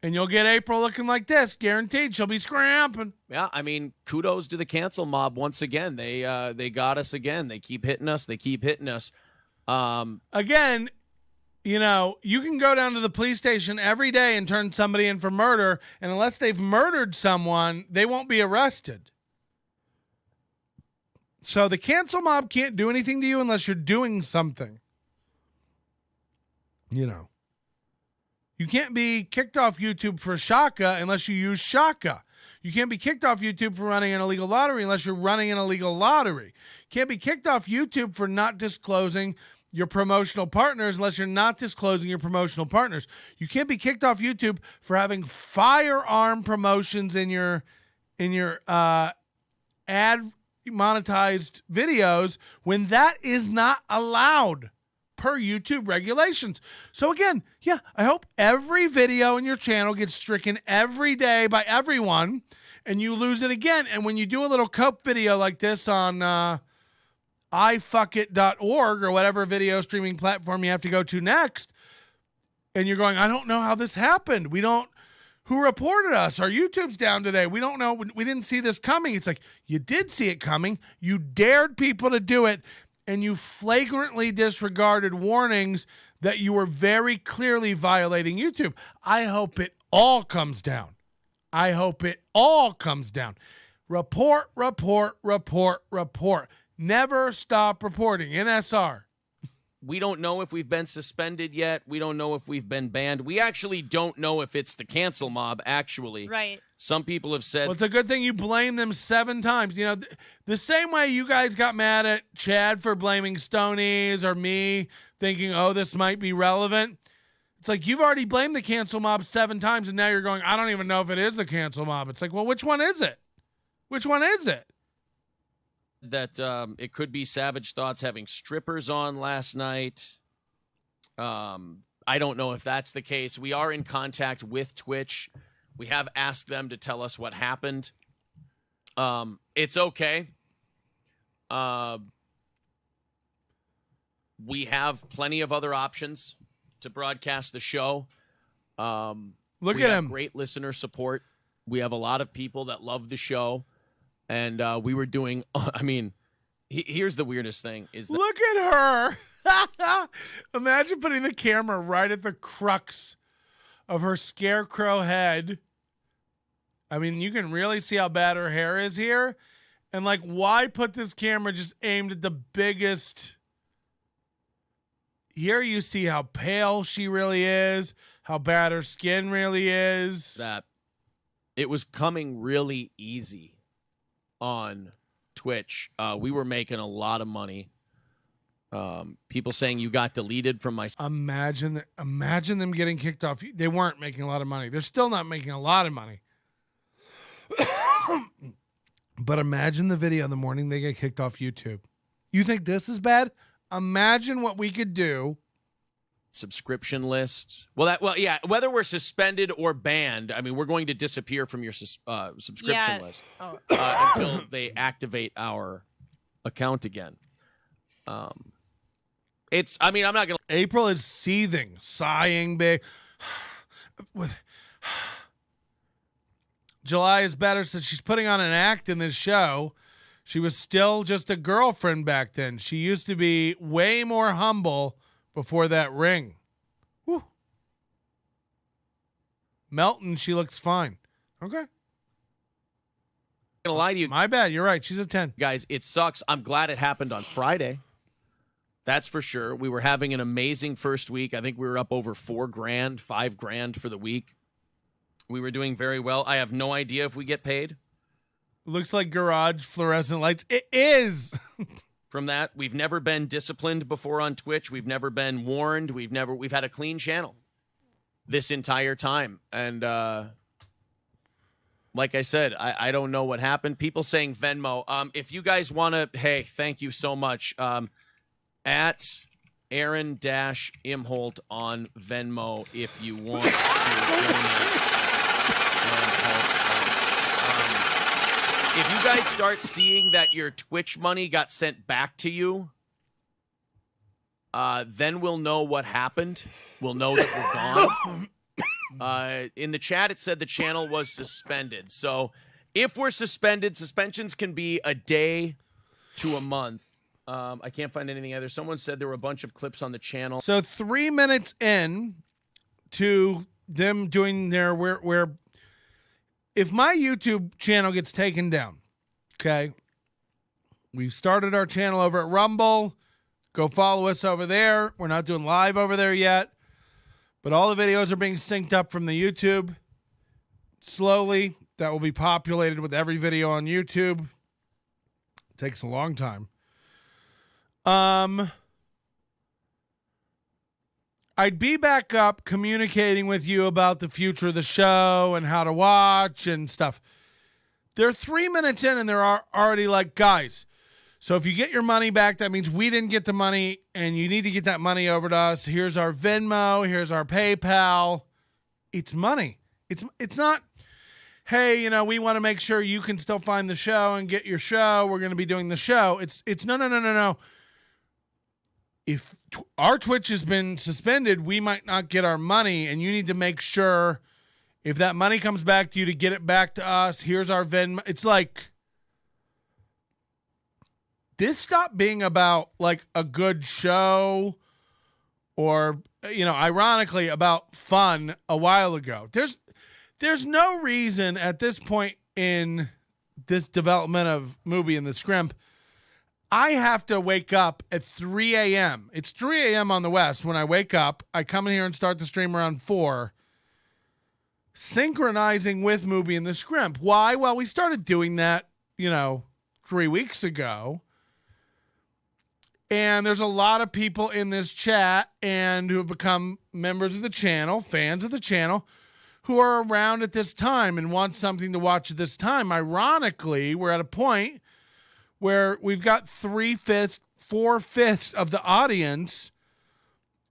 And you'll get April looking like this, guaranteed. She'll be scramping. Yeah, I mean, kudos to the cancel mob once again. They got us again. They keep hitting us. Again, you know, you can go down to the police station every day and turn somebody in for murder, and unless they've murdered someone, they won't be arrested. So the cancel mob can't do anything to you unless you're doing something. You know. You can't be kicked off YouTube for Shaka unless you use Shaka. You can't be kicked off YouTube for running an illegal lottery unless you're running an illegal lottery. You can't be kicked off YouTube for not disclosing your promotional partners unless you're not disclosing your promotional partners. You can't be kicked off YouTube for having firearm promotions in your ad monetized videos when that is not allowed per YouTube regulations. So again, yeah, I hope every video in your channel gets stricken every day by everyone and you lose it again. And when you do a little cope video like this on ifuckit.org or whatever video streaming platform you have to go to next, and you're going, I don't know how this happened. Who reported us? Our YouTube's down today. We don't know. We didn't see this coming. It's like, you did see it coming. You dared people to do it. And you flagrantly disregarded warnings that you were very clearly violating YouTube. I hope it all comes down. I hope it all comes down. Report, report, report, report. Never stop reporting. NSR. We don't know if we've been suspended yet. We don't know if we've been banned. We actually don't know if it's the cancel mob, actually. Right. Some people have said... Well, it's a good thing you blame them 7 times. You know, the same way you guys got mad at Chad for blaming Stonies or me thinking, oh, this might be relevant. It's like you've already blamed the cancel mob 7 times, and now you're going, I don't even know if it is the cancel mob. It's like, well, which one is it? Which one is it? That it could be Savage Thoughts having strippers on last night. I don't know if that's the case. We are in contact with Twitch. We have asked them to tell us what happened. It's okay. We have plenty of other options to broadcast the show. Look at him. Great listener support. We have a lot of people that love the show. And we were doing, I mean, here's the weirdest thing. Look at her. Imagine putting the camera right at the crux of her scarecrow head. I mean, you can really see how bad her hair is here. And like, why put this camera just aimed at the biggest? Here you see how pale she really is, how bad her skin really is. That it was coming really easy on Twitch. We were making a lot of money. People saying you got deleted from my... Imagine them getting kicked off. They weren't making a lot of money. They're still not making a lot of money. But imagine the video in the morning they get kicked off YouTube. You think this is bad? Imagine what we could do. Subscription list. Well, yeah. Whether we're suspended or banned, I mean, we're going to disappear from your subscription list until they activate our account again. It's. I mean, I'm not gonna. April is seething, sighing big. July is better since she's putting on an act in this show. She was still just a girlfriend back then. She used to be way more humble before that ring. Whew. Melton, she looks fine. Okay. I'm gonna lie to you. My bad. You're right. She's a 10. Guys, it sucks. I'm glad it happened on Friday. That's for sure. We were having an amazing first week. I think we were up over $4,000, $5,000 for the week. We were doing very well. I have no idea if we get paid. Looks like garage fluorescent lights. It is. From that, we've never been disciplined before on Twitch. We've never been warned. We've had a clean channel this entire time. And like I said, I don't know what happened. People saying Venmo. If you guys want to, hey, thank you so much. At Aaron-Imholte on Venmo if you want to donate. If you guys start seeing that your Twitch money got sent back to you, then we'll know what happened. We'll know that we're gone. In the chat, it said the channel was suspended. So if we're suspended, suspensions can be a day to a month. I can't find anything either. Someone said there were a bunch of clips on the channel. So 3 minutes in to them doing their where if my YouTube channel gets taken down, okay, we've started our channel over at Rumble. Go follow us over there. We're not doing live over there yet, but all the videos are being synced up from the YouTube. Slowly, that will be populated with every video on YouTube. It takes a long time. I'd be back up communicating with you about the future of the show and how to watch and stuff. They're 3 minutes in and they're already like, guys, so if you get your money back, that means we didn't get the money and you need to get that money over to us. Here's our Venmo. Here's our PayPal. It's money. It's not, hey, you know, we want to make sure you can still find the show and get your show. We're going to be doing the show. It's no. If our Twitch has been suspended, we might not get our money, and you need to make sure if that money comes back to you to get it back to us. Here's our Venmo. It's like this stopped being about like a good show or, you know, ironically about fun a while ago. There's no reason at this point in this development of Mooby and the Scrimp, I have to wake up at 3 a.m. It's 3 a.m. on the West. When I wake up, I come in here and start the stream around 4, synchronizing with Mooby and the Scrimp. Why? Well, we started doing that, 3 weeks ago. And there's a lot of people in this chat and who have become members of the channel, fans of the channel, who are around at this time and want something to watch at this time. Ironically, we're at a point where we've got 4/5 of the audience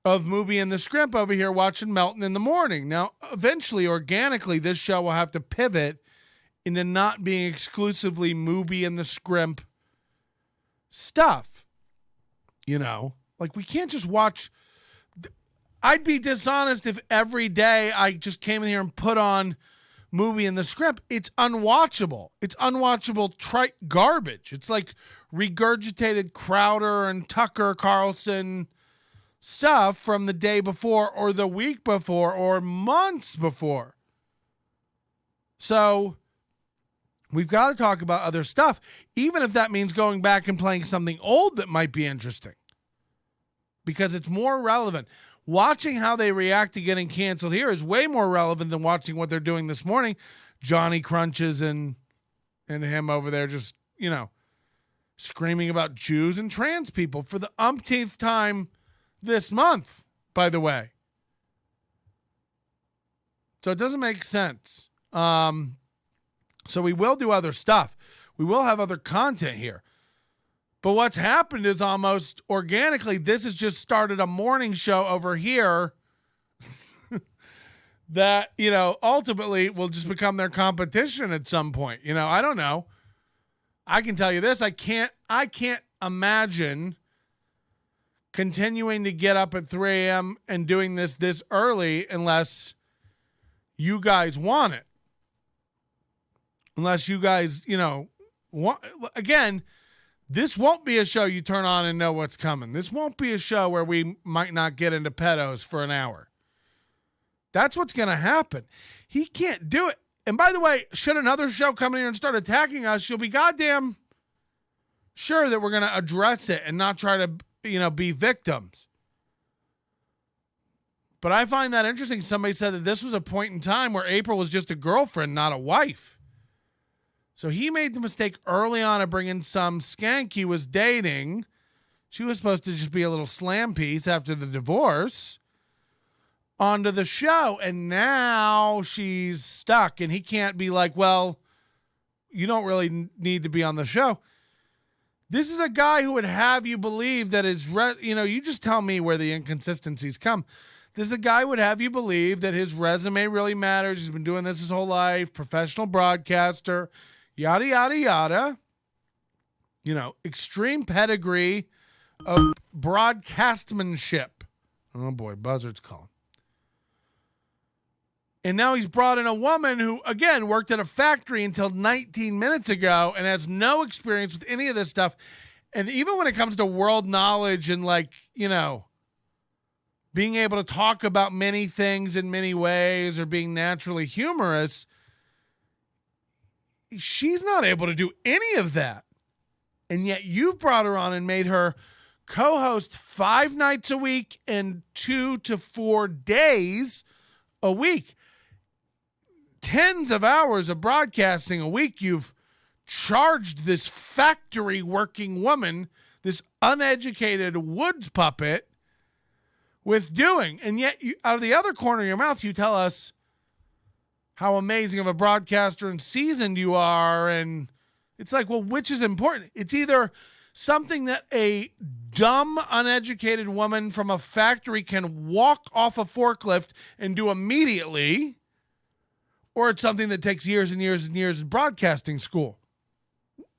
of Mooby and the Scrimp over here watching Melton in the morning. Now, eventually, organically, this show will have to pivot into not being exclusively Mooby and the Scrimp stuff. Like we can't just watch. I'd be dishonest if every day I just came in here and put on Mooby and the Scrimp. It's unwatchable. It's unwatchable trite garbage. It's like regurgitated Crowder and Tucker Carlson stuff from the day before or the week before or months before. So we've got to talk about other stuff, even if that means going back and playing something old that might be interesting, because it's more relevant. Watching how they react to getting canceled here is way more relevant than watching what they're doing this morning. Johnny Crunches and him over there just, screaming about Jews and trans people for the umpteenth time this month, by the way. So it doesn't make sense. So we will do other stuff. We will have other content here. But what's happened is almost organically, this has just started a morning show over here that, ultimately will just become their competition at some point. I don't know. I can tell you this. I can't imagine continuing to get up at 3 a.m. and doing this early unless you guys want it. Unless you guys, want, again, this won't be a show you turn on and know what's coming. This won't be a show where we might not get into pedos for an hour. That's what's going to happen. He can't do it. And by the way, should another show come in here and start attacking us, you'll be goddamn sure that we're going to address it and not try to, be victims. But I find that interesting. Somebody said that this was a point in time where April was just a girlfriend, not a wife. So he made the mistake early on of bringing some skank he was dating. She was supposed to just be a little slam piece after the divorce onto the show. And now she's stuck and he can't be like, well, you don't really need to be on the show. This is a guy who would have you believe that you just tell me where the inconsistencies come. This is a guy who would have you believe that his resume really matters. He's been doing this his whole life, professional broadcaster, yada, yada, yada. Extreme pedigree of broadcastmanship. Oh boy, buzzard's calling. And now he's brought in a woman who, again, worked at a factory until 19 minutes ago and has no experience with any of this stuff. And even when it comes to world knowledge and, being able to talk about many things in many ways or being naturally humorous, she's not able to do any of that. And yet you've brought her on and made her co-host 5 nights a week and 2 to 4 days a week. Tens of hours of broadcasting a week you've charged this factory working woman, this uneducated woods puppet, with doing. And yet out of the other corner of your mouth, you tell us how amazing of a broadcaster and seasoned you are. And it's like, well, which is important? It's either something that a dumb, uneducated woman from a factory can walk off a forklift and do immediately, or it's something that takes years and years and years in broadcasting school.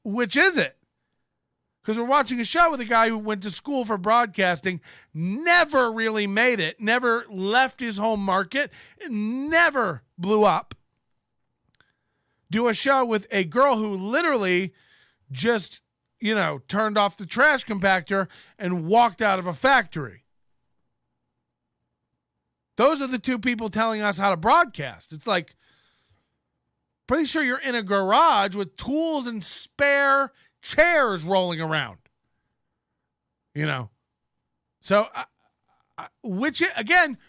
Which is it? Because we're watching a show with a guy who went to school for broadcasting, never really made it, never left his home market, never blew up. Do a show with a girl who literally just, turned off the trash compactor and walked out of a factory. Those are the two people telling us how to broadcast. It's like, pretty sure you're in a garage with tools and spare chairs rolling around. So, again,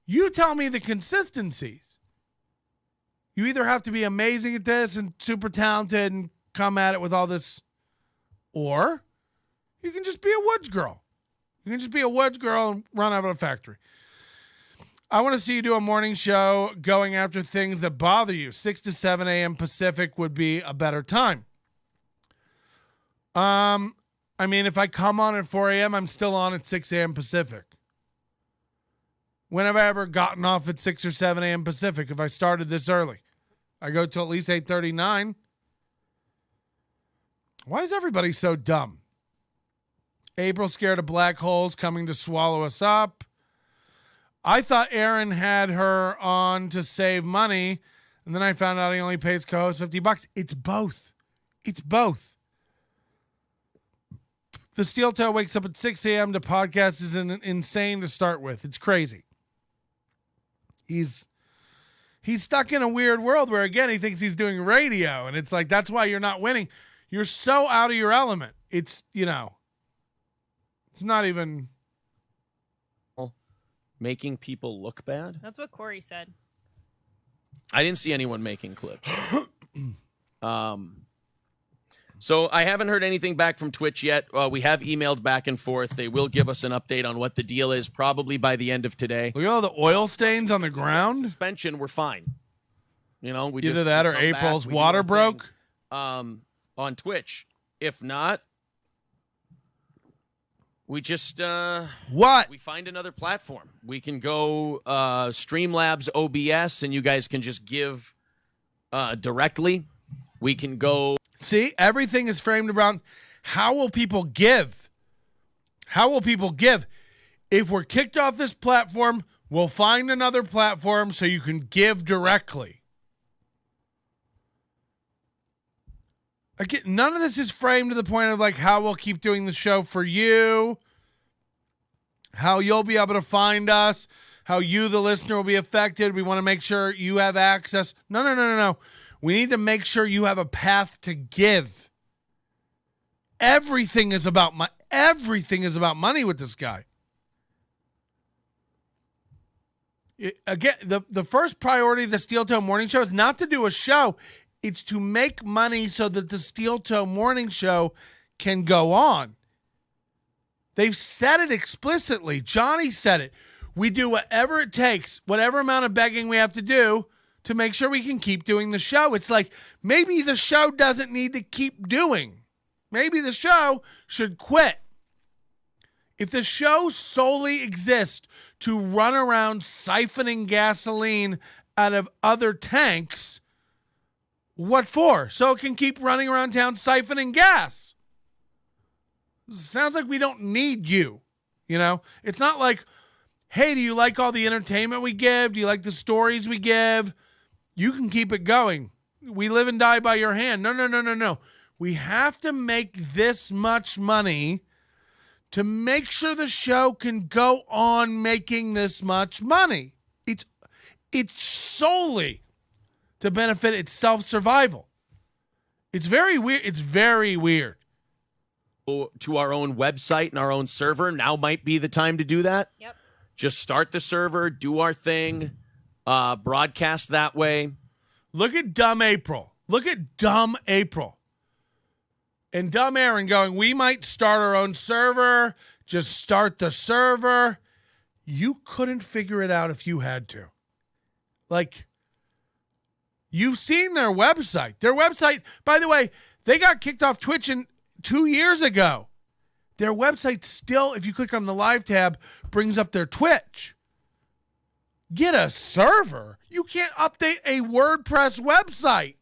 you tell me the consistencies. You either have to be amazing at this and super talented and come at it with all this, or you can just be a woods girl. You can just be a woods girl and run out of a factory. I want to see you do a morning show going after things that bother you. 6 to 7 a.m. Pacific would be a better time. If I come on at 4 a.m., I'm still on at 6 a.m. Pacific. When have I ever gotten off at 6 or 7 a.m. Pacific if I started this early? I go till at least 8:39. Why is everybody so dumb? April scared of black holes coming to swallow us up. I thought Aaron had her on to save money, and then I found out he only pays co-host $50. It's both. It's both. The SteelToe wakes up at 6 a.m. to podcast is insane to start with. It's crazy. He's stuck in a weird world where, again, he thinks he's doing radio, and it's like, that's why you're not winning. You're so out of your element. It's, it's not even... Making people look bad? That's what Corey said. I didn't see anyone making clips. So I haven't heard anything back from Twitch yet. We have emailed back and forth. They will give us an update on what the deal is probably by the end of today. Look at all the oil stains on the ground. Suspension, we're fine. We either just, that or April's water broke. On Twitch. If not, we just we find another platform. We can go Streamlabs OBS, and you guys can just give directly. We can go. See, everything is framed around how will people give? How will people give? If we're kicked off this platform, we'll find another platform so you can give directly. Again, none of this is framed to the point of like how we'll keep doing the show for you, how you'll be able to find us, how you, the listener, will be affected. We want to make sure you have access. No. We need to make sure you have a path to give. Everything is about money with this guy. Again, the first priority of the SteelToe Morning Show is not to do a show. It's to make money so that the SteelToe Morning Show can go on. They've said it explicitly. Johnny said it. We do whatever it takes, whatever amount of begging we have to do to make sure we can keep doing the show. It's like maybe the show doesn't need to keep doing. Maybe the show should quit. If the show solely exists to run around siphoning gasoline out of other tanks, what for? So it can keep running around town siphoning gas. Sounds like we don't need you. You know, it's not like, hey, do you like all the entertainment we give? Do you like the stories we give? You can keep it going. We live and die by your hand. No. We have to make this much money to make sure the show can go on making this much money. It's solely to benefit its self-survival. It's very weird. It's very weird. To our own website and our own server, now might be the time to do that. Yep. Just start the server, do our thing, broadcast that way. Look at dumb April. And dumb Aaron going, we might start our own server. Just start the server. You couldn't figure it out if you had to. Like, you've seen their website. Their website, by the way, they got kicked off Twitch 2 years ago. Their website still, if you click on the live tab, brings up their Twitch. Get a server. You can't update a WordPress website.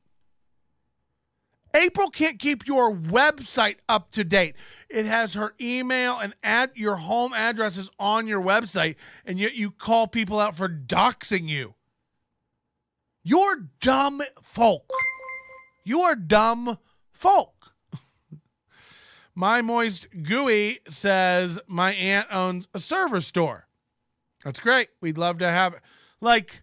April can't keep your website up to date. It has her email and your home addresses on your website, and yet you call people out for doxing you. You're dumb folk. My Moist Gooey says my aunt owns a server store. That's great. We'd love to have it. Like,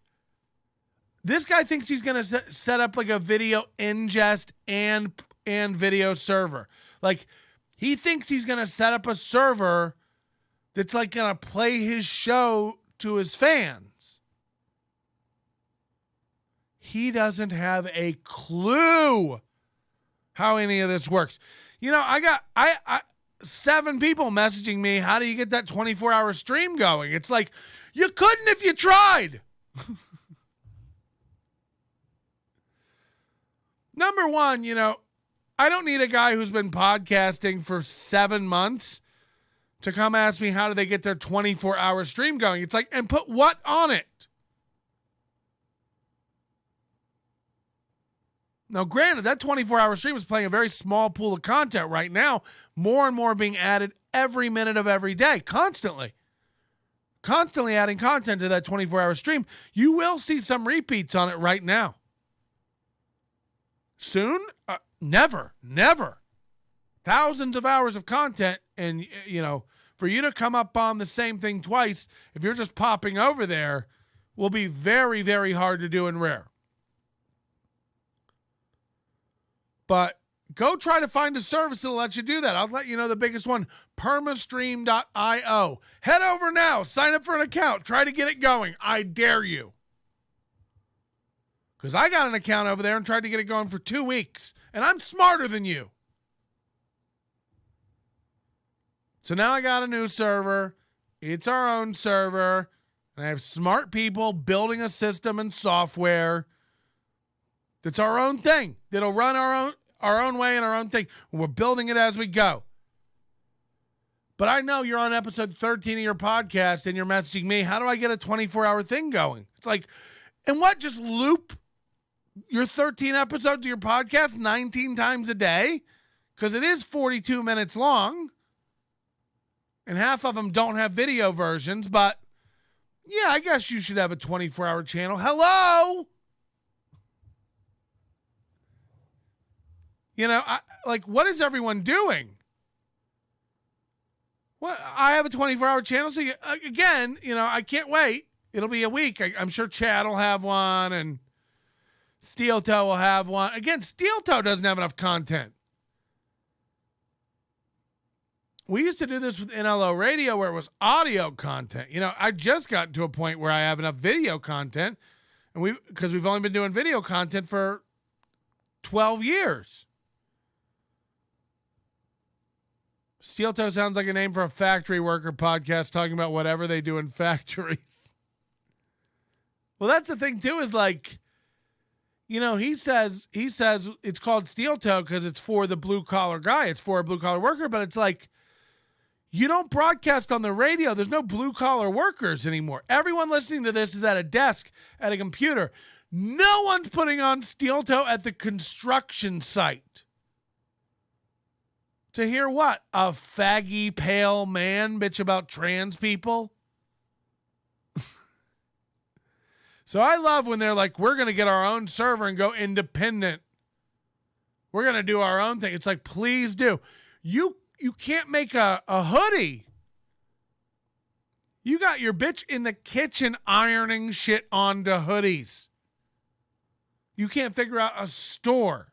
this guy thinks he's going to set up like a video ingest and video server. Like, he thinks he's going to set up a server that's like going to play his show to his fans. He doesn't have a clue how any of this works. You know, I got 7 people messaging me, how do you get that 24-hour stream going? It's like, you couldn't if you tried. Number one, you know, I don't need a guy who's been podcasting for 7 months to come ask me how do they get their 24-hour stream going. It's like, and put what on it? Now, granted, that 24-hour stream is playing a very small pool of content right now. More and more being added every minute of every day, constantly. Constantly adding content to that 24-hour stream. You will see some repeats on it right now. Soon? Never. Thousands of hours of content, and, you know, for you to come up on the same thing twice, if you're just popping over there, will be very, very hard to do and rare. But go try to find a service that'll let you do that. I'll let you know the biggest one, permastream.io. Head over now. Sign up for an account. Try to get it going. I dare you. Because I got an account over there and tried to get it going for 2 weeks. And I'm smarter than you. So now I got a new server. It's our own server. And I have smart people building a system and software that's our own thing. That'll run our own way and our own thing. We're building it as we go. But I know you're on episode 13 of your podcast and you're messaging me, how do I get a 24-hour thing going? It's like, and what, just loop your 13 episodes of your podcast 19 times a day? Because it is 42 minutes long. And half of them don't have video versions, but yeah, I guess you should have a 24-hour channel. Hello? You know, what is everyone doing? Well, I have a 24-hour channel, so again, you know, I can't wait. It'll be a week. I'm sure Chad will have one, and SteelToe will have one. Again, SteelToe doesn't have enough content. We used to do this with NLO Radio where it was audio content. You know, I just got to a point where I have enough video content, and because we've only been doing video content for 12 years. SteelToe sounds like a name for a factory worker podcast talking about whatever they do in factories. Well, that's the thing, too, is like, he says it's called SteelToe because it's for the blue collar guy. It's for a blue collar worker, but it's like, you don't broadcast on the radio. There's no blue collar workers anymore. Everyone listening to this is at a desk, at a computer. No one's putting on SteelToe at the construction site. To hear what? A faggy, pale man bitch about trans people? So I love when they're like, we're going to get our own server and go independent. We're going to do our own thing. It's like, please do. You can't make a hoodie. You got your bitch in the kitchen ironing shit onto hoodies. You can't figure out a store.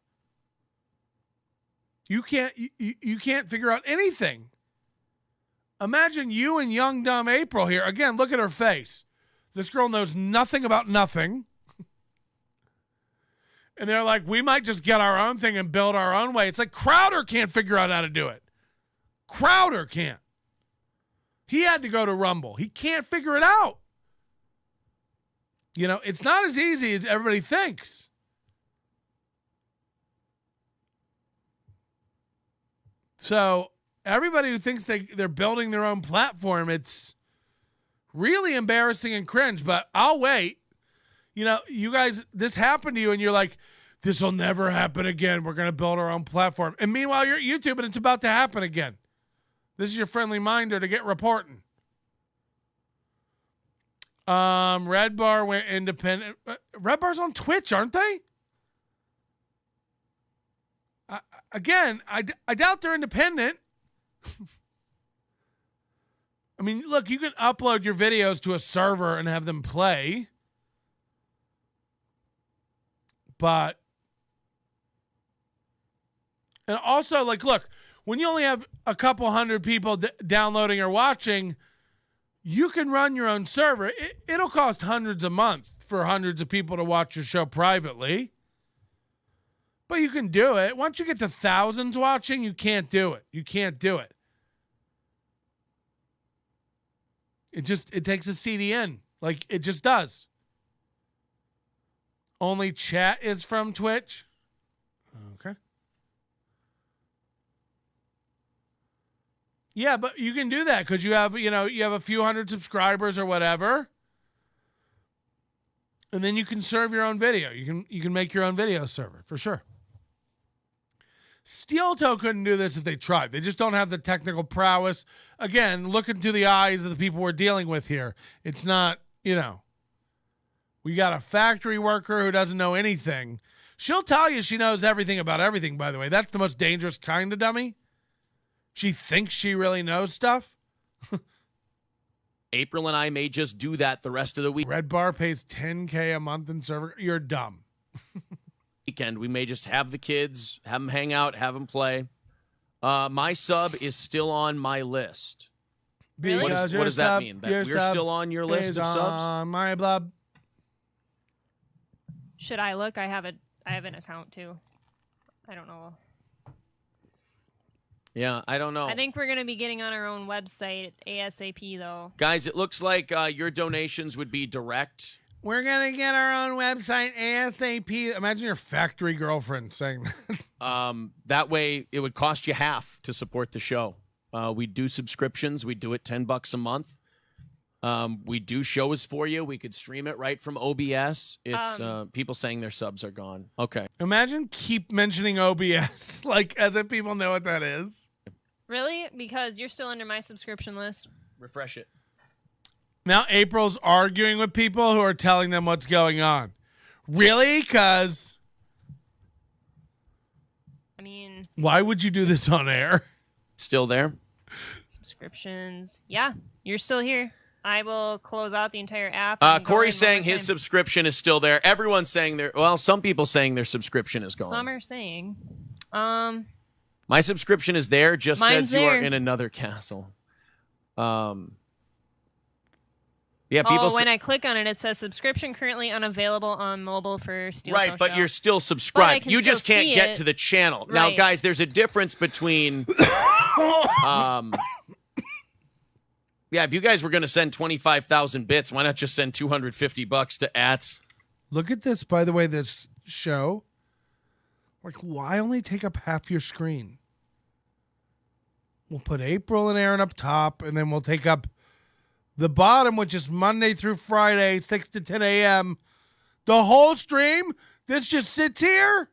You can't figure out anything. Imagine you and young dumb April here. Again, look at her face. This girl knows nothing about nothing. And they're like, we might just get our own thing and build our own way. It's like Crowder can't figure out how to do it. Crowder can't. He had to go to Rumble. He can't figure it out. It's not as easy as everybody thinks. So everybody who thinks they're building their own platform, it's really embarrassing and cringe, but I'll wait. You guys, this happened to you and you're like, this will never happen again. We're going to build our own platform. And meanwhile, you're at YouTube and it's about to happen again. This is your friendly minder to get reporting. Red Bar went independent. Red Bar's on Twitch, aren't they? I doubt they're independent. I mean, look, you can upload your videos to a server and have them play. But, and also, like, look, when you only have a couple hundred people downloading or watching, you can run your own server. It'll cost hundreds a month for hundreds of people to watch your show privately. But you can do it. Once you get to thousands watching, you can't do it. You can't do it. It takes a CDN. Like, it just does. Only chat is from Twitch. Okay. Yeah, but you can do that because you have a few hundred subscribers or whatever. And then you can serve your own video. You can make your own video server for sure. SteelToe couldn't do this if they tried. They just don't have the technical prowess. Again, look into the eyes of the people we're dealing with here. It's not, we got a factory worker who doesn't know anything. She'll tell you she knows everything about everything, by the way. That's the most dangerous kind of dummy. She thinks she really knows stuff. April and I may just do that the rest of the week. Red Bar pays $10K a month in server. You're dumb. Weekend. We may just have the kids, have them hang out, have them play. My sub is still on my list. Really? What does that mean? That we're still on your list of subs? On my blub. Should I look? I have an account too. I don't know. Yeah, I don't know. I think we're going to be getting on our own website ASAP though. Guys, it looks like your donations would be direct. We're going to get our own website ASAP. Imagine your factory girlfriend saying that. That way, it would cost you half to support the show. We do subscriptions. We do it $10 a month. We do shows for you. We could stream it right from OBS. It's people saying their subs are gone. Okay. Imagine keep mentioning OBS, like as if people know what that is. Really? Because you're still under my subscription list. Refresh it. Now April's arguing with people who are telling them what's going on. Really? Because... I mean... Why would you do this on air? Still there? Subscriptions. Yeah, you're still here. I will close out the entire app. Corey's saying his subscription is still there. Everyone's saying some people saying their subscription is gone. Some are saying. My subscription is there, just says you are in another castle. Yeah, people. When I click on it, it says subscription currently unavailable on mobile for SteelToe. Right, but show. you're still subscribed. You just can't get it. to the channel. Right. Now, guys, there's a difference between. Yeah, if you guys were going to send 25,000 bits, why not just send $250 to @ Look at this, by the way, this show. Like, why only take up half your screen? We'll put April and Aaron up top, and then we'll take up the bottom, which is Monday through Friday, 6 to 10 a.m. The whole stream, this just sits here?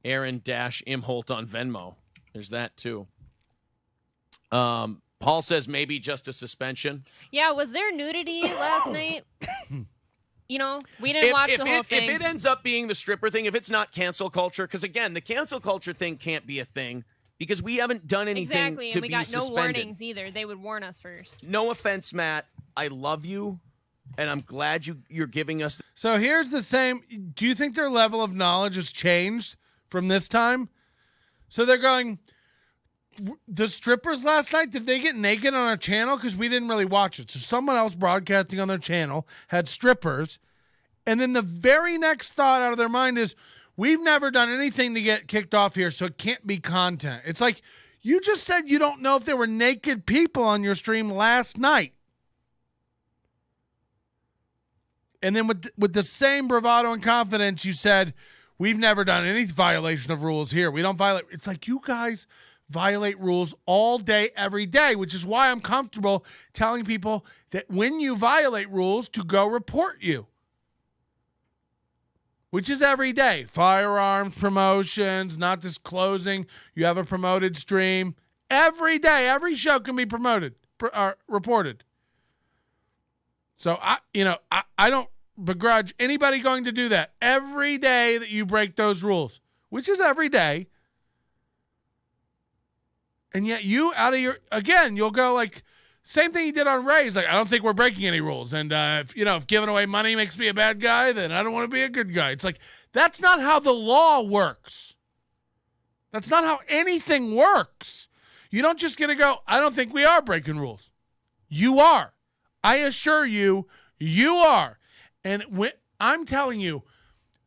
Aaron Imholte on Venmo. There's that, too. Paul says maybe just a suspension. Yeah, was there nudity last night? You know, we didn't watch the whole thing. If it ends up being the stripper thing, if it's not cancel culture, because again, the cancel culture thing can't be a thing because we haven't done anything exactly, to and we be got suspended. no warnings either. They would warn us first. No offense, Matt. I love you, and I'm glad you're giving us. So here's the same. Do you think their level of knowledge has changed from this time? So they're going, the strippers last night, did they get naked on our channel? Because we didn't really watch it. So someone else broadcasting on their channel had strippers. And then the very next thought out of their mind is, we've never done anything to get kicked off here, so it can't be content. It's like, you just said you don't know if there were naked people on your stream last night. And then with the same bravado and confidence, you said, we've never done any violation of rules here. We don't violate. It's like, you guys violate rules all day, every day, which is why I'm comfortable telling people that when you violate rules, to go report you. Which is every day. Firearms, promotions, not disclosing you have a promoted stream. Every day, every show can be reported. So, I don't begrudge anybody going to do that. Every day that you break those rules, which is every day. And yet you, you'll go like, same thing he did on Ray's. Like, I don't think we're breaking any rules. And, if giving away money makes me a bad guy, then I don't want to be a good guy. It's like, that's not how the law works. That's not how anything works. You don't just get to go, I don't think we are breaking rules. You are. I assure you, you are. And I'm telling you,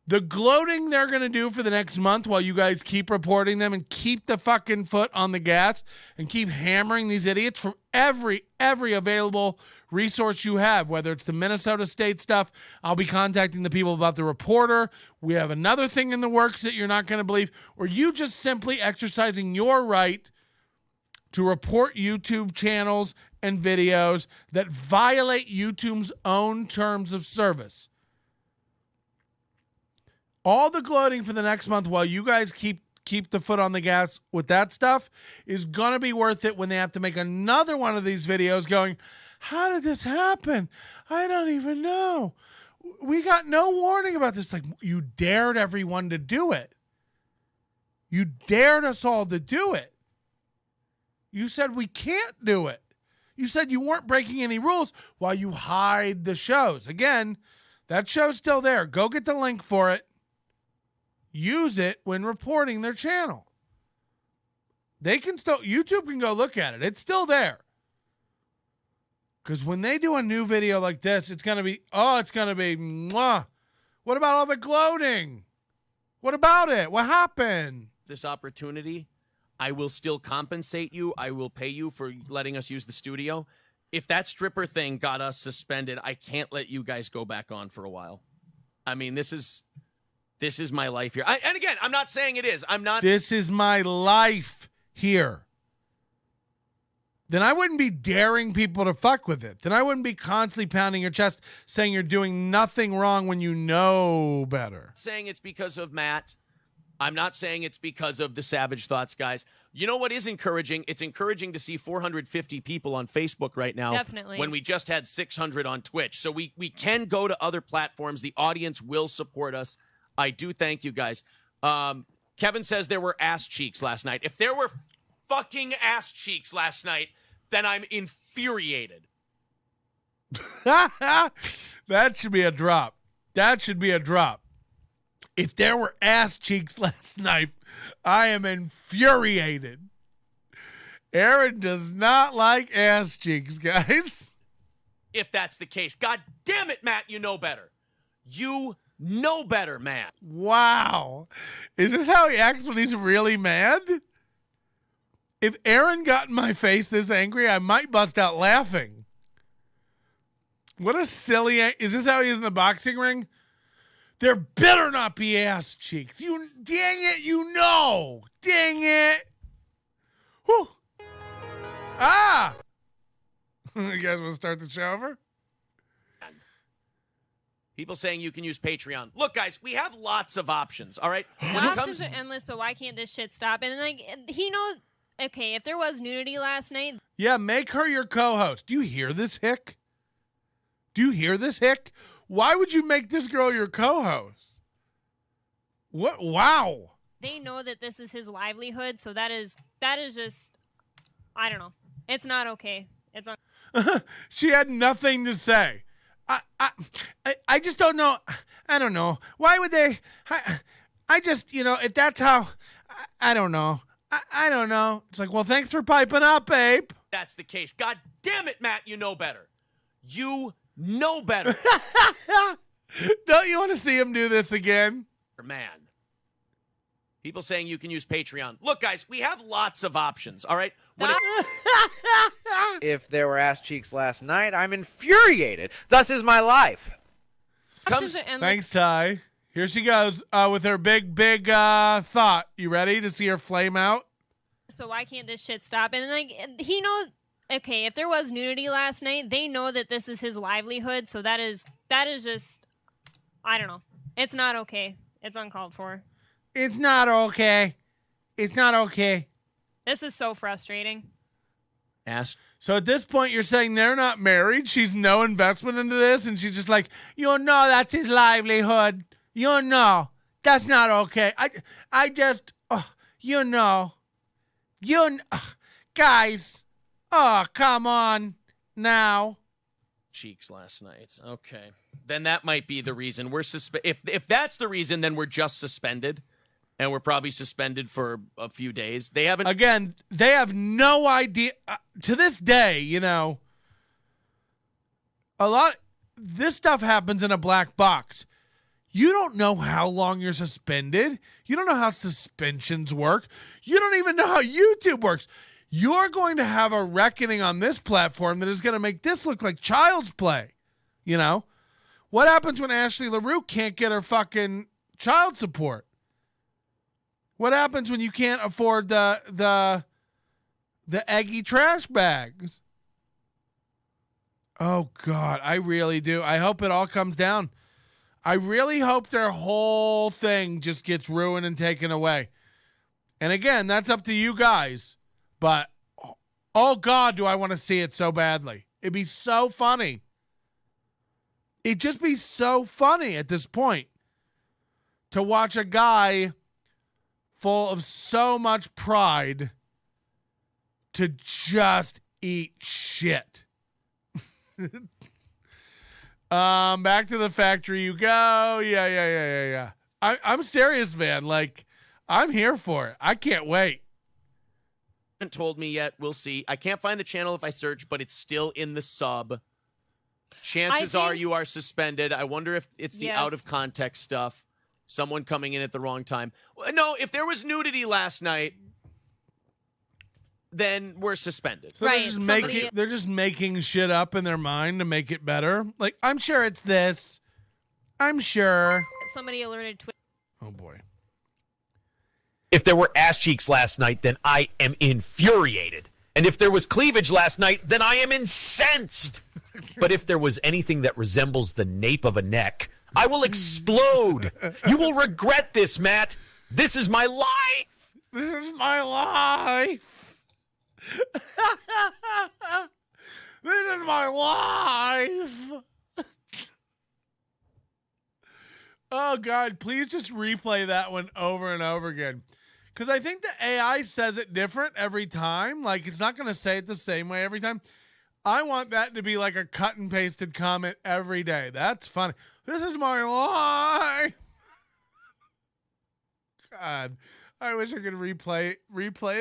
the gloating they're going to do for the next month while you guys keep reporting them and keep the fucking foot on the gas and keep hammering these idiots from every available resource you have, whether it's the Minnesota State stuff. I'll be contacting the people about the reporter. We have another thing in the works that you're not going to believe, or you just simply exercising your right to report YouTube channels and videos that violate YouTube's own terms of service. All the gloating for the next month while you guys keep the foot on the gas with that stuff is going to be worth it when they have to make another one of these videos going, how did this happen? I don't even know. We got no warning about this. Like, you dared everyone to do it. You dared us all to do it. You said we can't do it. You said you weren't breaking any rules while you hide the shows. Again, that show's still there. Go get the link for it. Use it when reporting their channel. YouTube can go look at it. It's still there. Because when they do a new video like this, it's going to be mwah. What about all the gloating? What about it? What happened? This opportunity, I will still compensate you. I will pay you for letting us use the studio. If that stripper thing got us suspended, I can't let you guys go back on for a while. I mean, this is my life here. And again, I'm not saying it is. This is my life here. Then I wouldn't be daring people to fuck with it. Then I wouldn't be constantly pounding your chest saying you're doing nothing wrong when you know better. Saying it's because of Matt. I'm not saying it's because of the Savage Thoughts guys. You know what is encouraging? It's encouraging to see 450 people on Facebook right now. Definitely. When we just had 600 on Twitch. So we can go to other platforms. The audience will support us. I do thank you guys. Kevin says there were ass cheeks last night. If there were fucking ass cheeks last night, then I'm infuriated. That should be a drop. That should be a drop. If there were ass cheeks last night, I am infuriated. Aaron does not like ass cheeks, guys. If that's the case. God damn it, Matt, you know better. You know better, Matt. Wow. Is this how he acts when he's really mad? If Aaron got in my face this angry, I might bust out laughing. What a silly. Is this how he is in the boxing ring? There better not be ass cheeks. You dang it, you know. Dang it. Whew. Ah. You guys want to start the show over? People saying you can use Patreon. Look, guys, we have lots of options, all right? The options are endless, but why can't this shit stop? And like, he knows. Okay, if there was nudity last night. Yeah, make her your co-host. Do you hear this, Hick? Do you hear this, Hick? Why would you make this girl your co-host? What? Wow. They know that this is his livelihood, so that is just, I don't know. It's not okay. It's She had nothing to say. I just don't know. I don't know. Why would they? I just, if that's how, I don't know. I don't know. It's like, well, thanks for piping up, babe. That's the case. God damn it, Matt, you know better. You know better. Don't you want to see him do this again? Man. People saying you can use Patreon. Look, guys, we have lots of options, all right? If there were ass cheeks last night, I'm infuriated. Thus is my life. Thanks, Ty. Here she goes with her big thought. You ready to see her flame out? But why can't this shit stop? And like, he knows. Okay, if there was nudity last night, they know that this is his livelihood, so that is just, I don't know. It's not okay. It's uncalled for. It's not okay. It's not okay. This is so frustrating. So at this point, you're saying they're not married. She's no investment into this, and she's just like, that's his livelihood. That's not okay. I just, guys. Oh, come on now. Cheeks last night. Okay. Then that might be the reason we're if that's the reason, then we're just suspended. And we're probably suspended for a few days. They haven't. Again, they have no idea. To this day, this stuff happens in a black box. You don't know how long you're suspended. You don't know how suspensions work. You don't even know how YouTube works. You're going to have a reckoning on this platform that is going to make this look like child's play. What happens when Ashley LaRue can't get her fucking child support? What happens when you can't afford the eggy trash bags? Oh, God, I really do. I hope it all comes down. I really hope their whole thing just gets ruined and taken away. And again, that's up to you guys. But, oh, God, do I want to see it so badly. It'd be so funny. It'd just be so funny at this point to watch a guy full of so much pride to just eat shit. Back to the factory you go. Yeah. I'm serious, man. Like, I'm here for it. I can't wait. Haven't told me yet. We'll see. I can't find the channel if I search, but it's still in the sub. Chances are you are suspended. I wonder if it's the out of context stuff. Someone coming in at the wrong time. No, if there was nudity last night, then we're suspended. So they're just making shit up in their mind to make it better. Like, I'm sure it's this. I'm sure. Somebody alerted Twitch. Oh, boy. If there were ass cheeks last night, then I am infuriated. And if there was cleavage last night, then I am incensed. But if there was anything that resembles the nape of a neck, I will explode. You will regret this, Matt. This is my life. This is my life. This is my life. Oh, God, please just replay that one over and over again. Because I think the AI says it different every time. Like, it's not going to say it the same way every time. I want that to be like a cut and pasted comment every day. That's funny. This is my life. God, I wish I could replay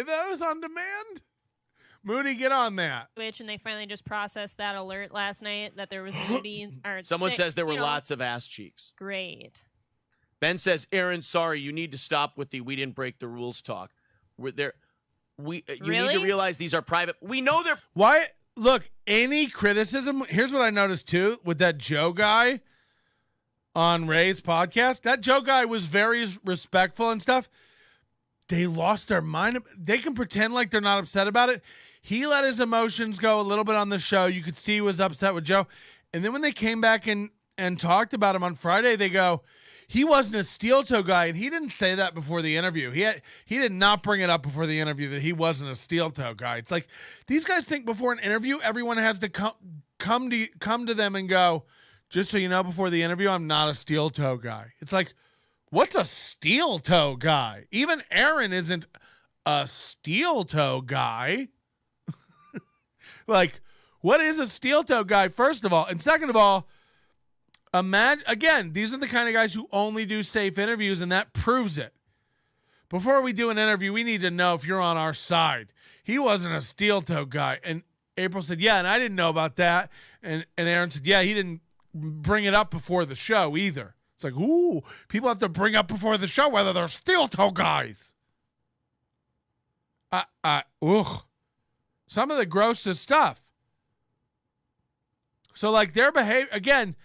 those on demand. Moody, get on that. Twitch, and they finally just processed that alert last night that there was nudity. Someone says there were lots of ass cheeks. Great. Ben says, Aaron, sorry, you need to stop with the we didn't break the rules talk. You need to realize these are private. We know they're... Why look, any criticism, here's what I noticed too with that Joe guy on Ray's podcast. That Joe guy was very respectful and stuff. They lost their mind. They can pretend like they're not upset about it. He let his emotions go a little bit on the show. You could see he was upset with Joe. And then when they came back and talked about him on Friday, they go, he wasn't a SteelToe guy. And he didn't say that before the interview. He did not bring it up before the interview that he wasn't a SteelToe guy. It's like these guys think before an interview, everyone has to come to them and go, just so you know, before the interview, I'm not a SteelToe guy. It's like, what's a SteelToe guy? Even Aaron isn't a SteelToe guy. Like, what is a SteelToe guy, first of all? And second of all, imagine, again, these are the kind of guys who only do safe interviews, and that proves it. Before we do an interview, we need to know if you're on our side. He wasn't a SteelToe guy. And April said, yeah, and I didn't know about that. And Aaron said, yeah, he didn't bring it up before the show either. It's like, ooh, people have to bring up before the show whether they're SteelToe guys. Ugh. Some of the grossest stuff. So, like, their behavior, again,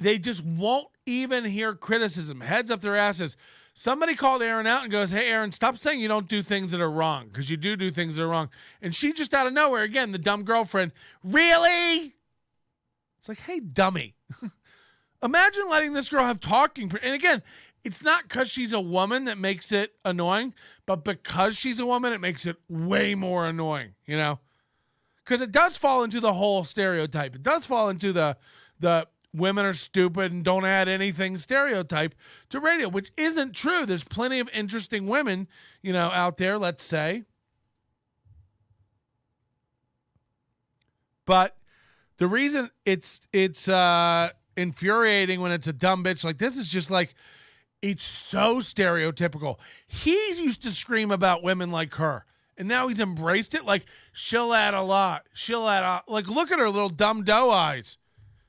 they just won't even hear criticism. Heads up their asses. Somebody called Aaron out and goes, hey, Aaron, stop saying you don't do things that are wrong, because you do things that are wrong. And she just out of nowhere, again, the dumb girlfriend, really? It's like, hey, dummy. Imagine letting this girl have talking. And again, it's not because she's a woman that makes it annoying, but because she's a woman, it makes it way more annoying, you know? Because it does fall into the whole stereotype. It does fall into the women are stupid and don't add anything stereotype to radio, which isn't true. There's plenty of interesting women, you know, out there, let's say. But the reason it's infuriating when it's a dumb bitch like this is just like, it's so stereotypical. He used to scream about women like her, and now he's embraced it. Like, she'll add a lot. Like, look at her little dumb doe eyes.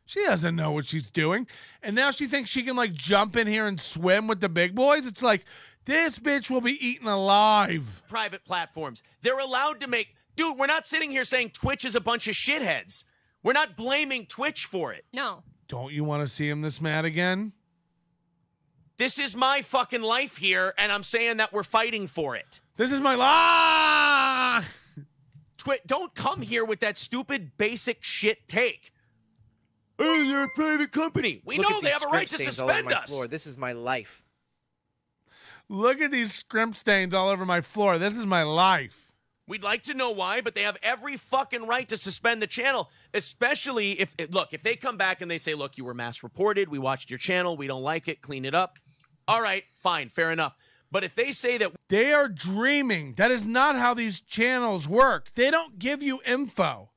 She doesn't know what she's doing. And now she thinks she can, like, jump in here and swim with the big boys. It's like, this bitch will be eaten alive. Private platforms. They're allowed to make... Dude, we're not sitting here saying Twitch is a bunch of shitheads. We're not blaming Twitch for it. No. Don't you want to see him this mad again? This is my fucking life here, and I'm saying that we're fighting for it. This is my life. Don't come here with that stupid basic shit take. Oh, you're a private company. We know they have a right to suspend us. Floor. This is my life. Look at these scrimp stains all over my floor. This is my life. We'd like to know why, but they have every fucking right to suspend the channel, especially if they come back and they say, look, you were mass reported, we watched your channel, we don't like it, clean it up. All right, fine, fair enough. But if they say that... They are dreaming. That is not how these channels work. They don't give you info.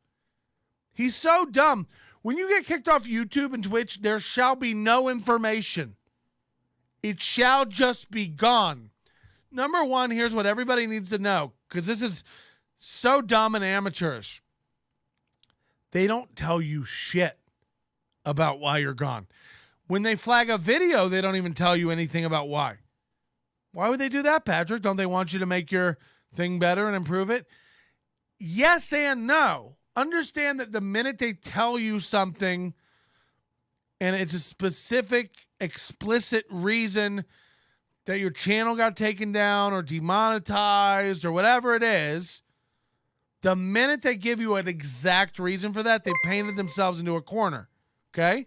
He's so dumb. When you get kicked off YouTube and Twitch, there shall be no information. It shall just be gone. Number one, here's what everybody needs to know, because this is so dumb and amateurish. They don't tell you shit about why you're gone. When they flag a video, they don't even tell you anything about why. Why would they do that, Patrick? Don't they want you to make your thing better and improve it? Yes and no. Understand that the minute they tell you something and it's a specific, explicit reason that your channel got taken down or demonetized or whatever it is, the minute they give you an exact reason for that, they painted themselves into a corner, okay?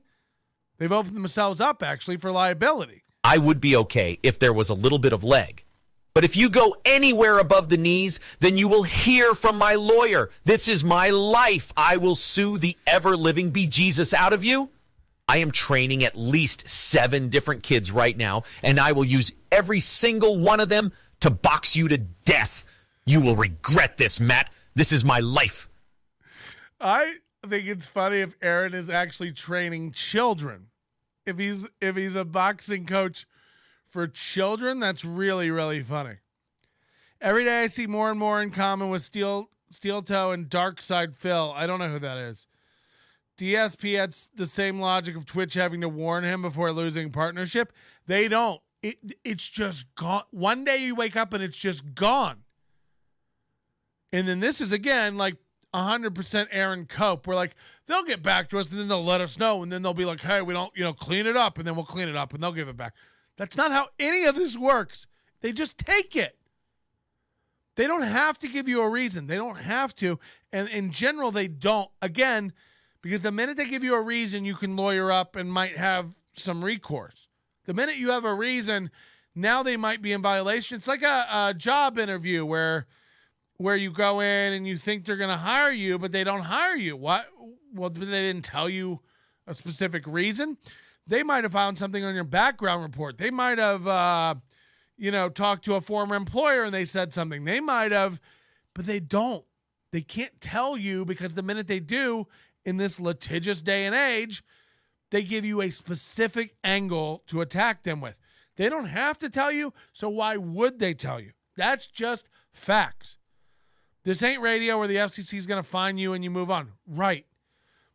They've opened themselves up, actually, for liability. I would be okay if there was a little bit of leg. But if you go anywhere above the knees, then you will hear from my lawyer. This is my life. I will sue the ever-living bejesus out of you. I am training at least 7 different kids right now, and I will use every single one of them to box you to death. You will regret this, Matt. This is my life. I think it's funny if Aaron is actually training children. If he's a boxing coach for children, that's really, really funny. Every day I see more and more in common with SteelToe and Darkside Phil. I don't know who that is. DSP has the same logic of Twitch having to warn him before losing partnership. They don't. It's just gone. One day you wake up and it's just gone. And then this is, again, like 100% Aaron Cope. We're like, they'll get back to us, and then they'll let us know, and then they'll be like, hey, we don't, clean it up, and then we'll clean it up, and they'll give it back. That's not how any of this works. They just take it. They don't have to give you a reason. They don't have to. And in general, they don't. Again, because the minute they give you a reason, you can lawyer up and might have some recourse. The minute you have a reason, now they might be in violation. It's like a job interview where you go in and you think they're going to hire you, but they don't hire you. What? Well, they didn't tell you a specific reason. They might have found something on your background report. They might have, talked to a former employer and they said something. They might have, but they don't. They can't tell you because the minute they do, in this litigious day and age, they give you a specific angle to attack them with. They don't have to tell you, so why would they tell you? That's just facts. This ain't radio where the FCC is going to fine you and you move on. Right.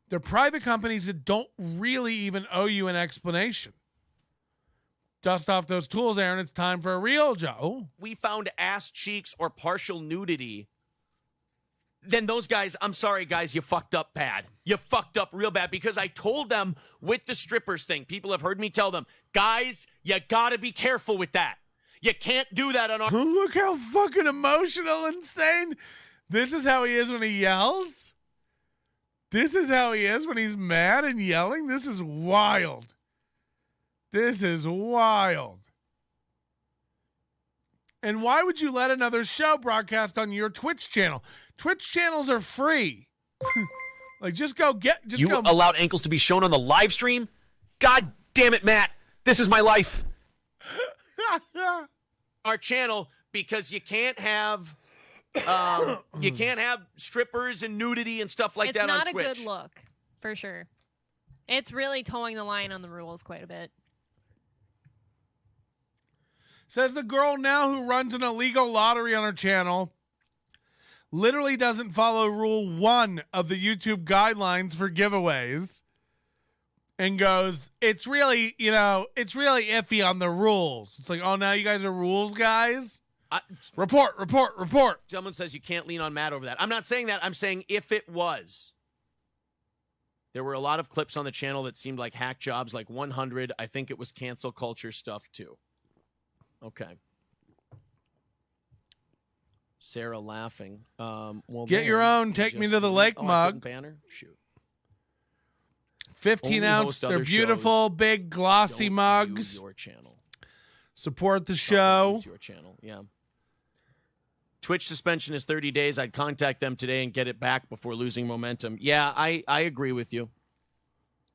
They're private companies that don't really even owe you an explanation. Dust off those tools, Aaron. It's time for a real job. Oh. We found ass cheeks or partial nudity. Then those guys, I'm sorry, guys, you fucked up bad. You fucked up real bad because I told them with the strippers thing, people have heard me tell them, guys, you got to be careful with that. You can't do that on our... Look how fucking emotional, insane. This is how he is when he yells. This is how he is when he's mad and yelling. This is wild. This is wild. And why would you let another show broadcast on your Twitch channel? Twitch channels are free. Like, just go. Allowed ankles to be shown on the live stream? God damn it, Matt. This is my life. Our channel, because you can't have strippers and nudity and stuff like that on Twitch. It's not a good look, for sure. It's really towing the line on the rules quite a bit. Says the girl now who runs an illegal lottery on her channel literally doesn't follow rule 1 of the YouTube guidelines for giveaways and goes, it's really iffy on the rules. It's like, oh, now you guys are rules guys? Report. Someone says you can't lean on Matt over that. I'm not saying that. I'm saying if it was. There were a lot of clips on the channel that seemed like hack jobs, like 100. I think it was cancel culture stuff, too. Okay. Sarah laughing. Get your own Take Me to the Lake mug. Banner? Shoot. 15-ounce. They're beautiful, big, glossy mugs. Use your channel. Support the show. Use your channel, yeah. Twitch suspension is 30 days. I'd contact them today and get it back before losing momentum. Yeah, I agree with you.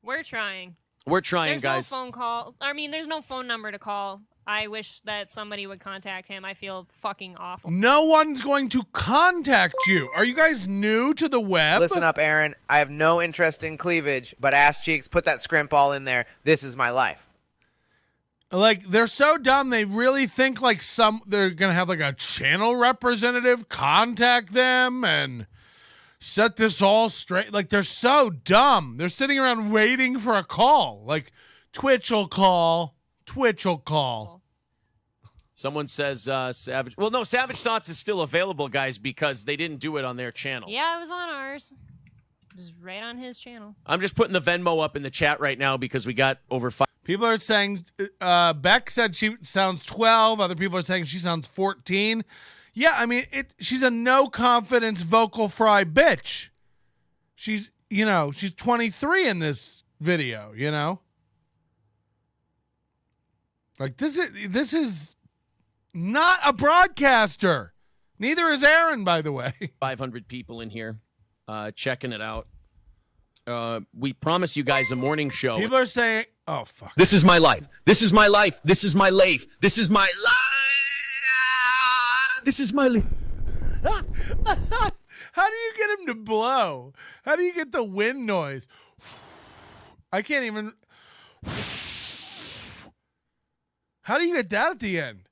We're trying. Guys. There's no phone call. I mean, there's no phone number to call. I wish that somebody would contact him. I feel fucking awful. No one's going to contact you. Are you guys new to the web? Listen up, Aaron. I have no interest in cleavage, but ass cheeks, put that scrimp all in there. This is my life. Like, they're so dumb, they really think like they're going to have like a channel representative contact them and set this all straight. Like, they're so dumb. They're sitting around waiting for a call. Like, Twitch will call. Someone says Savage. Well, no, Savage Thoughts is still available, guys, because they didn't do it on their channel. Yeah, it was on ours. It was right on his channel. I'm just putting the Venmo up in the chat right now because we got over 5. People are saying Beck said she sounds 12. Other people are saying she sounds 14. Yeah, I mean, she's a no-confidence vocal fry bitch. She's 23 in this video, Like, this is not a broadcaster. Neither is Aaron, by the way. 500 people in here checking it out. We promise you guys a morning show. People are saying, oh, fuck. This is my life. This is my life. This is my life. This is my life. This is my life. How do you get him to blow? How do you get the wind noise? I can't even. How do you get that at the end?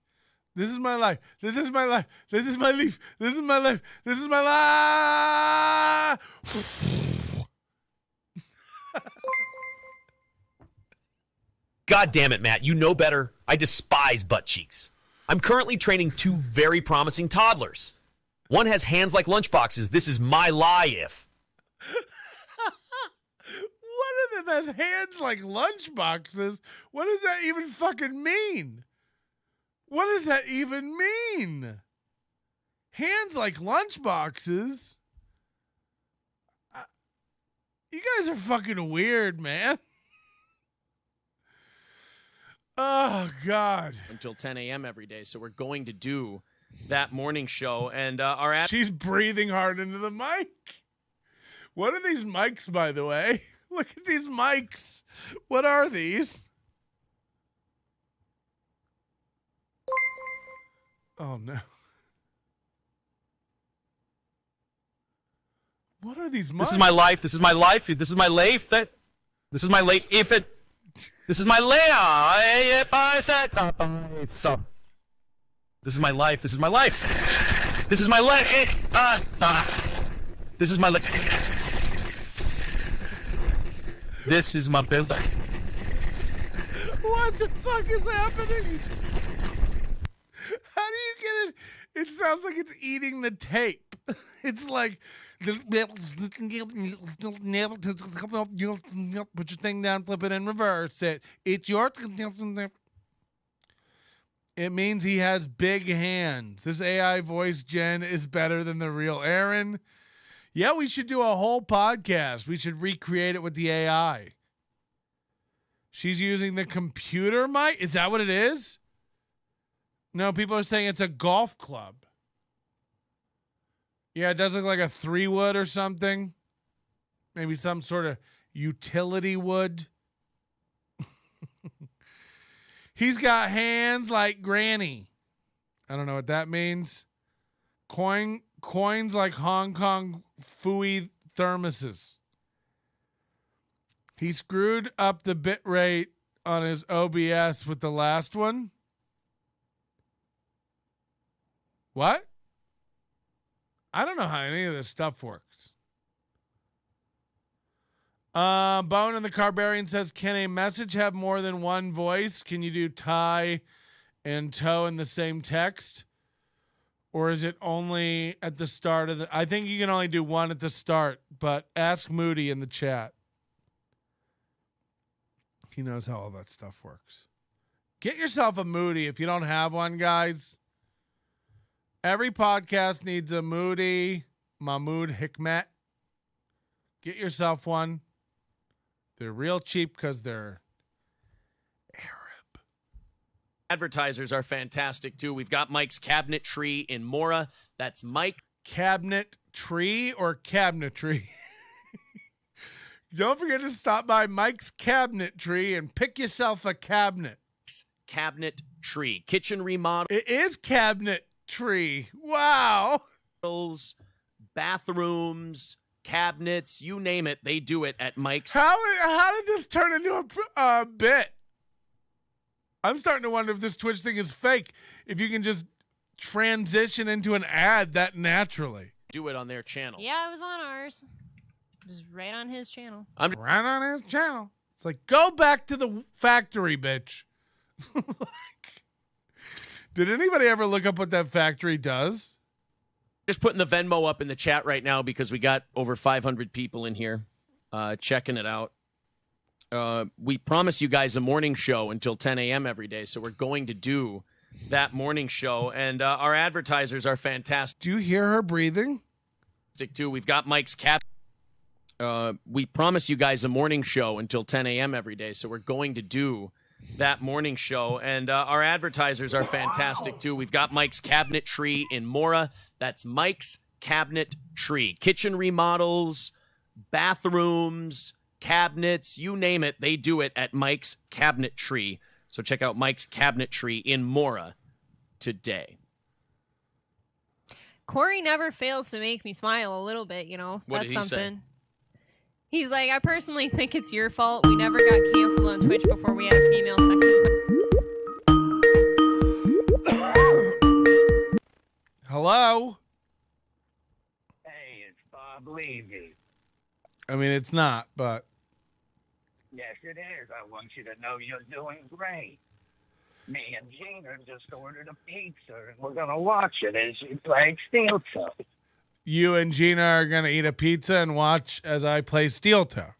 This is my life. This is my life. This is my leaf. This is my life. This is my life. God damn it, Matt. You know better. I despise butt cheeks. I'm currently training 2 very promising toddlers. One has hands like lunchboxes. This is my life. One of them has hands like lunchboxes. What does that even fucking mean? What does that even mean? Hands like lunchboxes? You guys are fucking weird, man. Oh, God. Until 10 a.m. every day. So we're going to do that morning show. And She's breathing hard into the mic. What are these mics, by the way? Look at these mics. What are these? Oh, no. What are these mics? This is my life. This is my life. This is my life. This is my life. If it. This is my life. If I said so. This is my life. This is my life. This is my life. This is my life. This is my building. What the fuck is happening? How do you get it? It sounds like it's eating the tape. It's like put your thing down, flip it, and reverse it. It's your. It means he has big hands. This AI voice gen is better than the real Aaron. Yeah, we should do a whole podcast. We should recreate it with the AI. She's using the computer mic. Is that what it is? No, people are saying it's a golf club. Yeah, it does look like a 3-wood or something. Maybe some sort of utility wood. He's got hands like Granny. I don't know what that means. Coins like Hong Kong Fooey thermoses. He screwed up the bit rate on his OBS with the last one. What? I don't know how any of this stuff works. Bone in the Carbarian says, can a message have more than one voice? Can you do tie and toe in the same text? Or is it only at the start of the... I think you can only do one at the start, but ask Moody in the chat. He knows how all that stuff works. Get yourself a Moody if you don't have one, guys. Every podcast needs a Moody, Mahmoud Hikmet. Get yourself one. They're real cheap because they're Arab. advertisers are fantastic, too. We've got Mike's Cabinet Tree in Mora. That's Mike. Cabinet Tree or Cabinetry? Don't forget to stop by Mike's Cabinet Tree and pick yourself a cabinet. Cabinet Tree. Kitchen remodel. It is Cabinet Tree. Wow. Bathrooms, cabinets, you name it, they do it at Mike's. How did this turn into a bit? I'm starting to wonder if this Twitch thing is fake. If you can just transition into an ad that naturally. Do it on their channel. Yeah, it was on ours. It was right on his channel. I'm right on his channel. It's like, go back to the factory, bitch. Did anybody ever look up what that factory does? Just putting the Venmo up in the chat right now because we got over 500 people in here checking it out. We promise you guys a morning show until 10 a.m. every day, so we're going to do that morning show, and our advertisers are fantastic. Do you hear her breathing? Too. We've got Mike's Cap. We promise you guys a morning show until 10 a.m. every day, so we're going to do that morning show, and our advertisers are fantastic too. We've got Mike's Cabinet Tree in Mora. That's Mike's Cabinet Tree. Kitchen remodels, bathrooms, cabinets, you name it, they do it at Mike's Cabinet Tree. So check out Mike's Cabinet Tree in Mora today. Corey never fails to make me smile a little bit, you know. What That's did he something. say? He's like, I personally think it's your fault. We never got canceled on Twitch before we had a female section. Hello? Hey, it's Bob Levy. I mean, it's not, but... Yes, it is. I want you to know you're doing great. Me and Gina just ordered a pizza, and we're gonna watch it as you play SteelToe. You and Gina are going to eat a pizza and watch as I play SteelToe.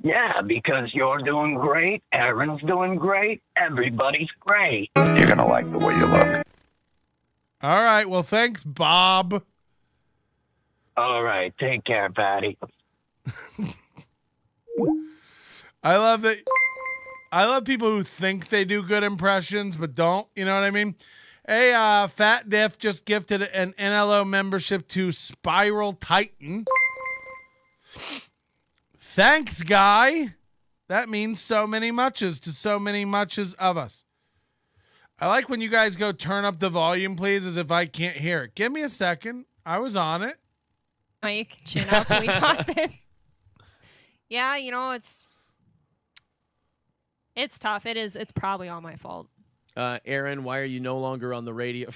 Yeah, because you're doing great, Aaron's doing great, everybody's great. You're gonna like the way you look. All right. Well, thanks, Bob. All right, take care, Patty. I love that. I love people who think they do good impressions but don't. You know what I mean? Hey, Fat Diff just gifted an NLO membership to Spiral Titan. Thanks, guy. That means so many muches to so many muches of us. I like when you guys go turn up the volume, please, as if I can't hear it. Give me a second. I was on it. Mike, chin up. We got this. Yeah, you know, it's tough. It is. It's probably all my fault. Aaron, why are you no longer on the radio?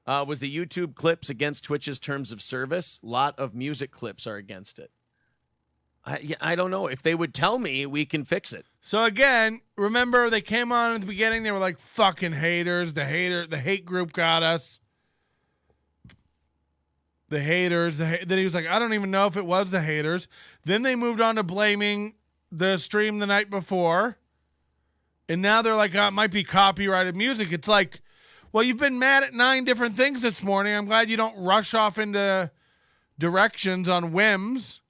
Was the YouTube clips against Twitch's terms of service? A lot of music clips are against it. I don't know. If they would tell me, we can fix it. So again, remember they came on at the beginning. They were like fucking haters. The hate group got us. The haters. Then he was like, I don't even know if it was the haters. Then they moved on to blaming the stream the night before. And now they're like, oh, it might be copyrighted music. It's like, well, you've been mad at 9 different things this morning. I'm glad you don't rush off into directions on whims.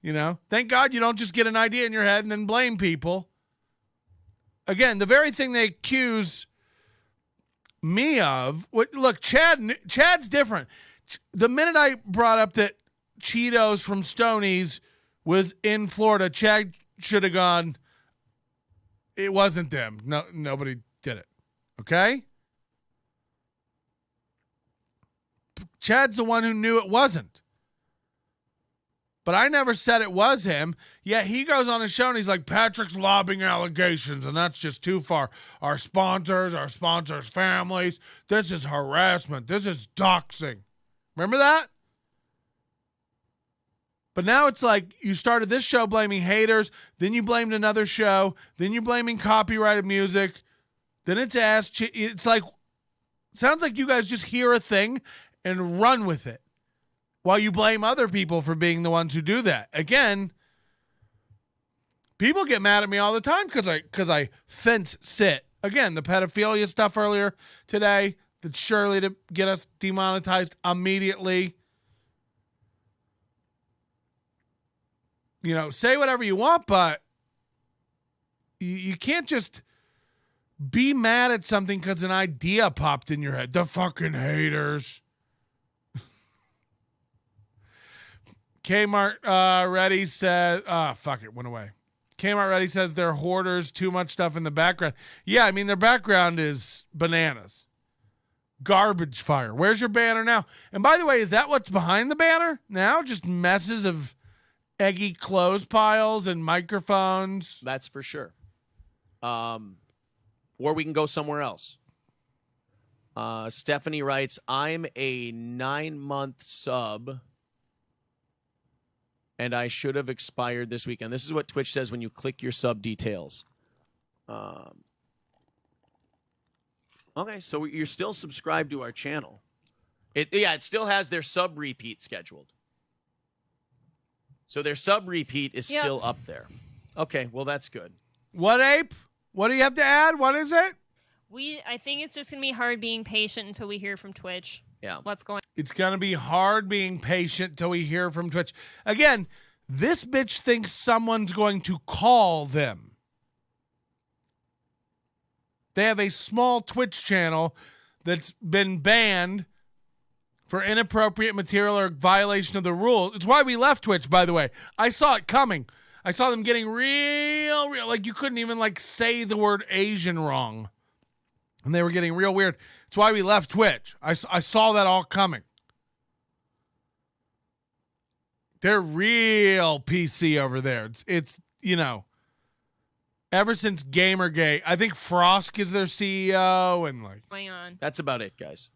You know, thank God you don't just get an idea in your head and then blame people. Again, the very thing they accuse me of. Look, Chad's different. The minute I brought up that Cheetos from Stoney's was in Florida, Chad should have gone, it wasn't them. No, nobody did it. Okay? Chad's the one who knew it wasn't. But I never said it was him. Yet he goes on his show and he's like, Patrick's lobbing allegations, and that's just too far. Our sponsors' families, this is harassment. This is doxing. Remember that? But now it's like you started this show blaming haters, then you blamed another show, then you're blaming copyrighted music, then it's it's like, sounds like you guys just hear a thing and run with it while you blame other people for being the ones who do that. Again, people get mad at me all the time because I fence sit. Again, the pedophilia stuff earlier today, that's surely to get us demonetized immediately. You know, say whatever you want, but you can't just be mad at something because an idea popped in your head. The fucking haters. Kmart Ready says, fuck it, went away. Kmart Ready says they're hoarders, too much stuff in the background. Yeah, I mean, their background is bananas. Garbage fire. Where's your banner now? And by the way, is that what's behind the banner now? Just messes of eggy clothes piles and microphones. That's for sure. Or we can go somewhere else. Stephanie writes, I'm a 9-month sub, and I should have expired this weekend. This is what Twitch says when you click your sub details. Okay, so you're still subscribed to our channel. It still has their sub repeat scheduled. So their sub repeat is still up there. Okay, well, that's good. What, Ape? What do you have to add? What is it? I think it's just going to be hard being patient until we hear from Twitch. Yeah. What's going on? It's going to be hard being patient till we hear from Twitch. Again, this bitch thinks someone's going to call them. They have a small Twitch channel that's been banned for inappropriate material or violation of the rules. It's why we left Twitch, by the way. I saw it coming. I saw them getting real, like you couldn't even like say the word Asian wrong. And they were getting real weird. It's why we left Twitch. I saw that all coming. They're real PC over there. It's you know, ever since Gamergate, I think Frosk is their CEO and like. Going on. That's about it, guys.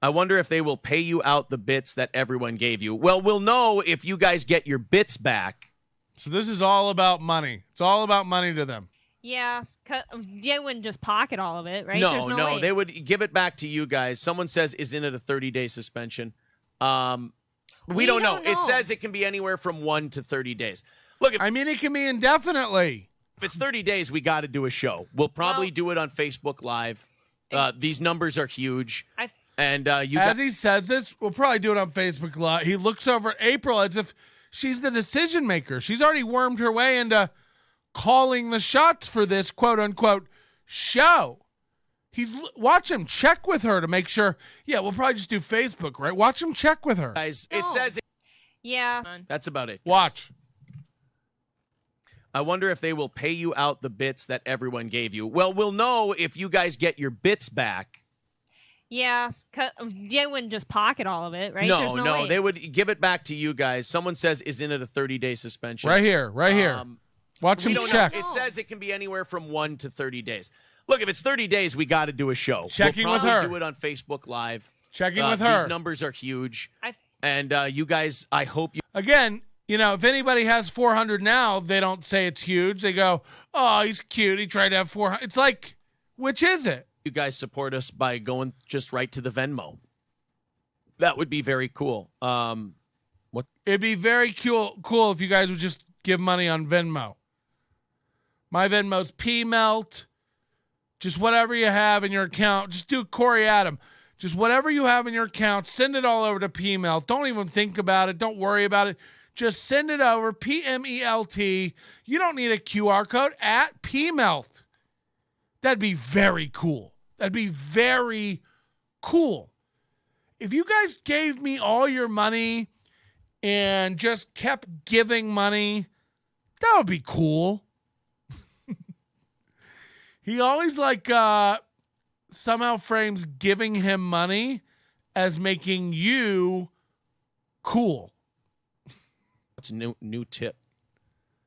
I wonder if they will pay you out the bits that everyone gave you. Well, we'll know if you guys get your bits back. So this is all about money. It's all about money to them. Yeah, they wouldn't just pocket all of it, right? No, There's no, way. they would give it back to you guys. Someone says, isn't it a 30-day suspension? We don't know. It says it can be anywhere from 1 to 30 days. Look, I mean, it can be indefinitely. if it's 30 days, we got to do a show. We'll probably do it on Facebook Live. These numbers are huge. And as he says this, we'll probably do it on Facebook Live. He looks over at April as if she's the decision maker. She's already wormed her way into calling the shots for this quote unquote show. Watch him check with her to make sure. Yeah, we'll probably just do Facebook, right? Watch him check with her. guys, it says Yeah. that's about it. Watch. I wonder if they will pay you out the bits that everyone gave you. Well, we'll know if you guys get your bits back. Yeah, they wouldn't just pocket all of it, right? No, There's no, way. they would give it back to you guys. Someone says, isn't it a 30-day suspension? Right here. Watch We him don't check. know. It says it can be anywhere from 1 to 30 days. Look, if it's 30 days, we got to do a show. Checking we'll with probably her. do it on Facebook Live. Checking with her. These numbers are huge. And you guys, I hope you... Again, if anybody has 400 now, they don't say it's huge. They go, oh, he's cute. He tried to have 400. It's like, which is it? You guys support us by going just right to the Venmo. That would be very cool. It'd be very cool if you guys would just give money on Venmo. My Venmo's PMelt. Just whatever you have in your account. Just do Corey Adam. Just whatever you have in your account, send it all over to PMelt. Don't even think about it. Don't worry about it. Just send it over, PMELT. You don't need a QR code at PMelt. That'd be very cool. That'd be very cool. If you guys gave me all your money and just kept giving money, that would be cool. He always somehow frames giving him money as making you cool. What's new tip?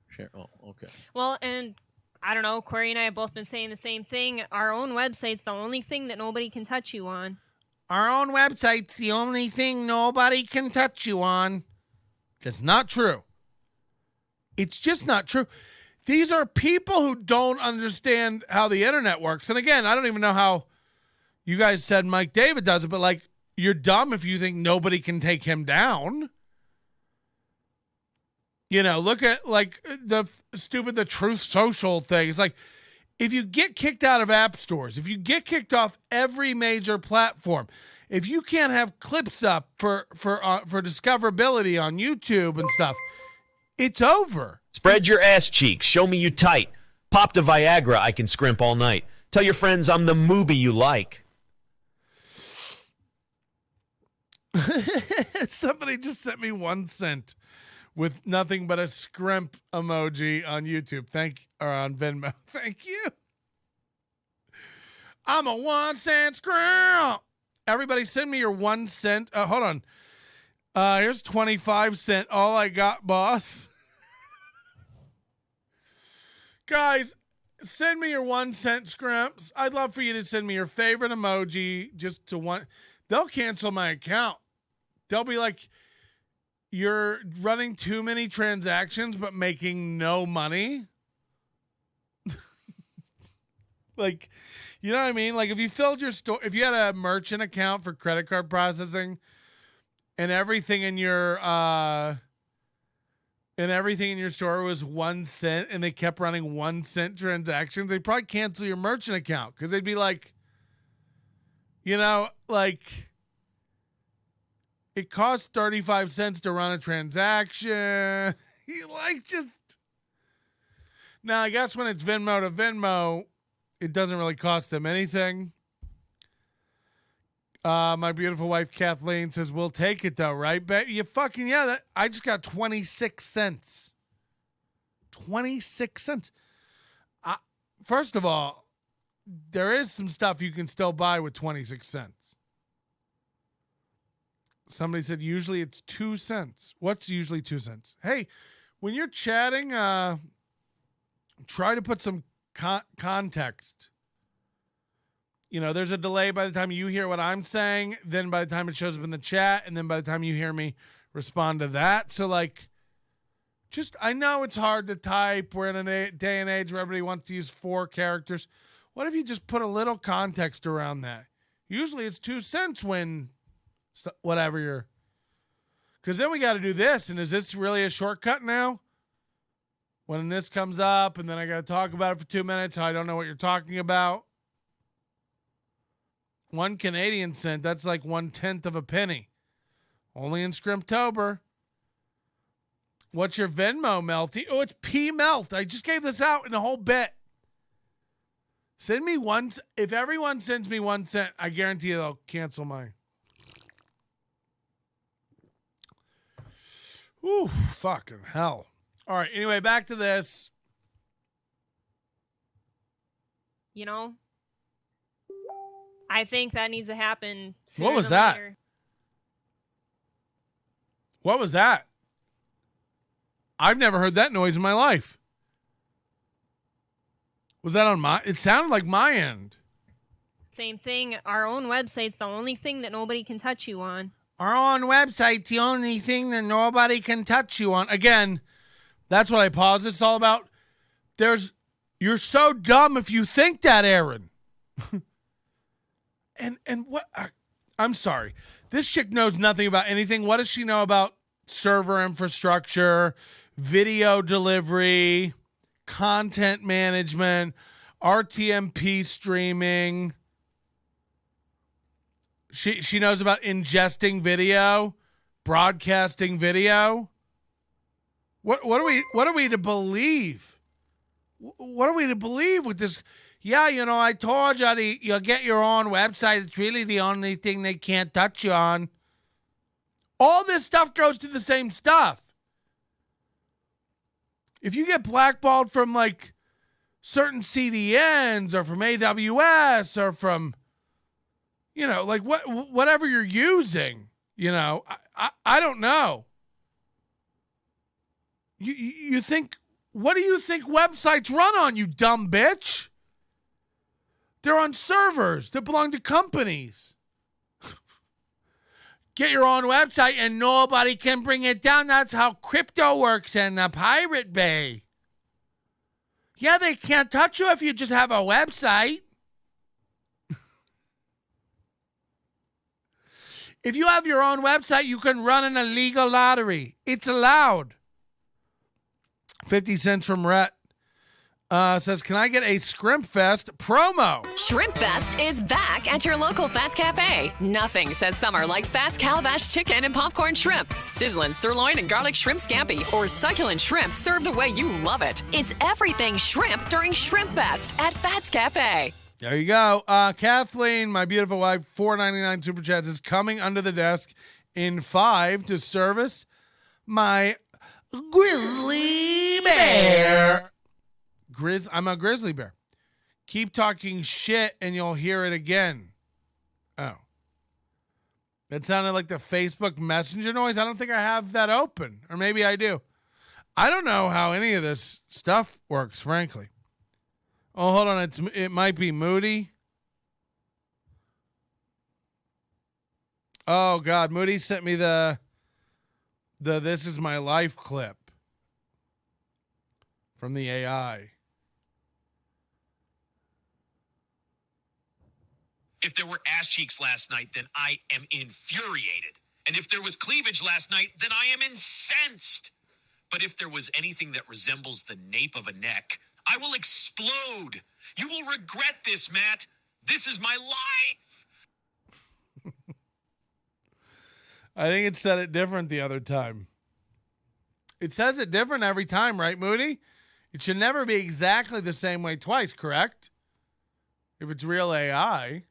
Share. Oh, okay. Well, and I don't know, Corey and I have both been saying the same thing. Our own website's the only thing that nobody can touch you on. Our own website's the only thing nobody can touch you on. That's not true. It's just not true. These are people who don't understand how the internet works. And again, I don't even know how you guys said Mike David does it, but you're dumb if you think nobody can take him down. Look at the Truth Social thing. It's like, if you get kicked out of app stores, if you get kicked off every major platform, if you can't have clips up for discoverability on YouTube and stuff, it's over. Spread your ass cheeks. Show me you tight. Pop the Viagra. I can scrimp all night. Tell your friends I'm the Mooby you like. Somebody just sent me 1 cent with nothing but a Scrimp emoji on YouTube. Or on Venmo. Thank you. I'm a 1 cent Scrimp. Everybody send me your 1 cent. Hold on. Here's 25 cent. All I got, boss. Guys, send me your 1 cent Scrimps. I'd love for you to send me your favorite emoji just to one. They'll cancel my account. They'll be like, you're running too many transactions but making no money. You know what I mean? If you filled your store, if you had a merchant account for credit card processing and everything in your store was 1 cent and they kept running 1 cent transactions, they'd probably cancel your merchant account because they'd be like, it costs 35 cents to run a transaction. Now, I guess when it's Venmo to Venmo, it doesn't really cost them anything. My beautiful wife, Kathleen, says, we'll take it, though, right? Bet you fucking, yeah, I just got 26 cents. 26 cents. First of all, there is some stuff you can still buy with 26 cents. Somebody said usually it's 2 cents. What's usually 2 cents? Hey, when you're chatting, try to put some context. There's a delay by the time you hear what I'm saying, then by the time it shows up in the chat, and then by the time you hear me respond to that. So, I know it's hard to type. We're in a day and age where everybody wants to use 4 characters. What if you just put a little context around that? Usually it's 2 cents when whatever you're. Because then we got to do this. And is this really a shortcut now? When this comes up and then I got to talk about it for 2 minutes, how I don't know what you're talking about. 1 Canadian cent, that's like 1/10 of a penny. Only in Scrimptober. What's your Venmo, Melty? Oh, it's P Melt. I just gave this out in a whole bit. Send me one. If everyone sends me 1 cent, I guarantee you they'll cancel mine. Ooh, fucking hell. All right, anyway, back to this. You know, I think that needs to happen sooner What was than that? later. What was that? I've never heard that noise in my life. Was that on my... It sounded like my end. Same thing. Our own website's the only thing that nobody can touch you on. Our own website's the only thing that nobody can touch you on. Again, that's what I paused. It's all about. You're so dumb if you think that, Aaron. and what? I'm sorry. This chick knows nothing about anything. What does she know about server infrastructure, video delivery, content management, RTMP streaming? She knows about ingesting video, broadcasting video. What are we to believe? What are we to believe with this? Yeah, you know, I told you you'll get your own website. It's really the only thing they can't touch you on. All this stuff goes to the same stuff. If you get blackballed from like certain CDNs or from AWS or from, you know, like whatever you're using, you know, I don't know. You think, what do you think websites run on, you dumb bitch? They're on servers that belong to companies. Get your own website and nobody can bring it down. That's how crypto works in the Pirate Bay. Yeah, they can't touch you if you just have a website. If you have your own website, you can run an illegal lottery. It's allowed. 50 cents from Rhett. Says, can I get a Scrimp Fest promo? Shrimp Fest is back at your local Fats Cafe. Nothing says summer like Fats Calabash chicken and popcorn shrimp, sizzling sirloin and garlic shrimp scampi, or succulent shrimp served the way you love it. It's everything shrimp during Shrimp Fest at Fats Cafe. There you go. Kathleen, my beautiful wife, $4.99 Super Chats is coming under the desk in 5 to service my grizzly bear. I'm a grizzly bear. Keep talking shit and you'll hear it again. Oh. That sounded like the Facebook Messenger noise. I don't think I have that open. Or maybe I do. I don't know how any of this stuff works, frankly. Oh, hold on. It might be Moody. Oh, God. Moody sent me the This Is My Life clip from the AI. If there were ass cheeks last night, then I am infuriated. And if there was cleavage last night, then I am incensed. But if there was anything that resembles the nape of a neck, I will explode. You will regret this, Matt. This is my life. I think it said it different the other time. It says it different every time, right, Moody? It should never be exactly the same way twice, correct? If it's real AI.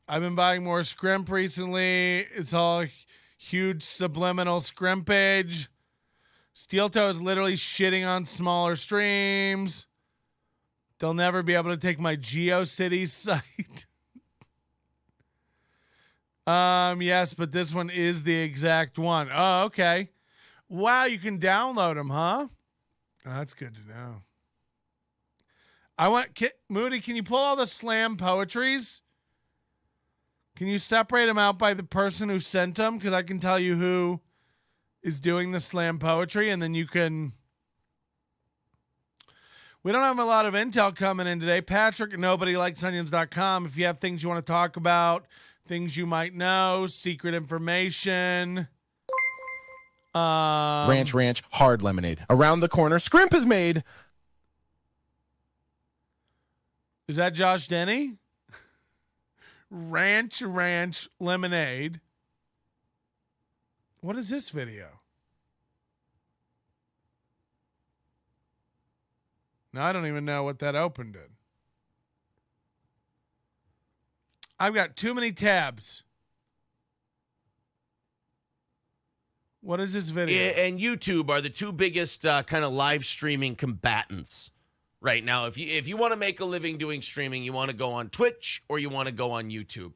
I've been buying more Scrimp recently. It's all huge subliminal scrimpage. SteelToe is literally shitting on smaller streams. They'll never be able to take my GeoCities site. Yes, but this one is the exact one. Oh, okay. Wow, you can download them, huh? Oh, that's good to know. Moody, can you pull all the slam poetries Can you separate them out by the person who sent them? Because I can tell you who is doing the slam poetry, and then you can. We don't have a lot of intel coming in today. Patrick at nobodylikesonions.com. If you have things you want to talk about, things you might know, secret information. Ranch, hard lemonade. Around the corner, Scrimp is made. Is that Josh Denny? Ranch, lemonade. What is this video? No, I don't even know what that opened in. I've got too many tabs. What is this video? And YouTube are the two biggest kind of live streaming combatants right now. If you want to make a living doing streaming, you want to go on Twitch or you want to go on YouTube.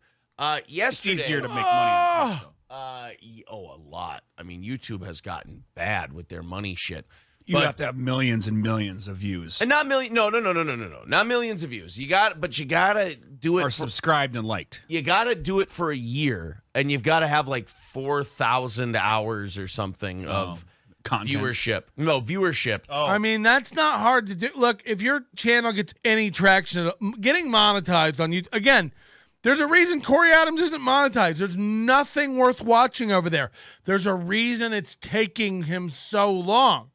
Yesterday, It's easier to make money on Twitch, though. A lot. I mean, YouTube has gotten bad with their money shit. You have to have millions and millions of views. And not million. No. Not millions of views. You gotta do it. Or subscribed and liked. You gotta do it for a year, and you've got to have like 4,000 hours or something of content. Viewership. No viewership. Oh. I mean, that's not hard to do. Look, if your channel gets any traction, getting monetized on YouTube again. There's a reason Corey Adams isn't monetized. There's nothing worth watching over there. There's a reason it's taking him so long.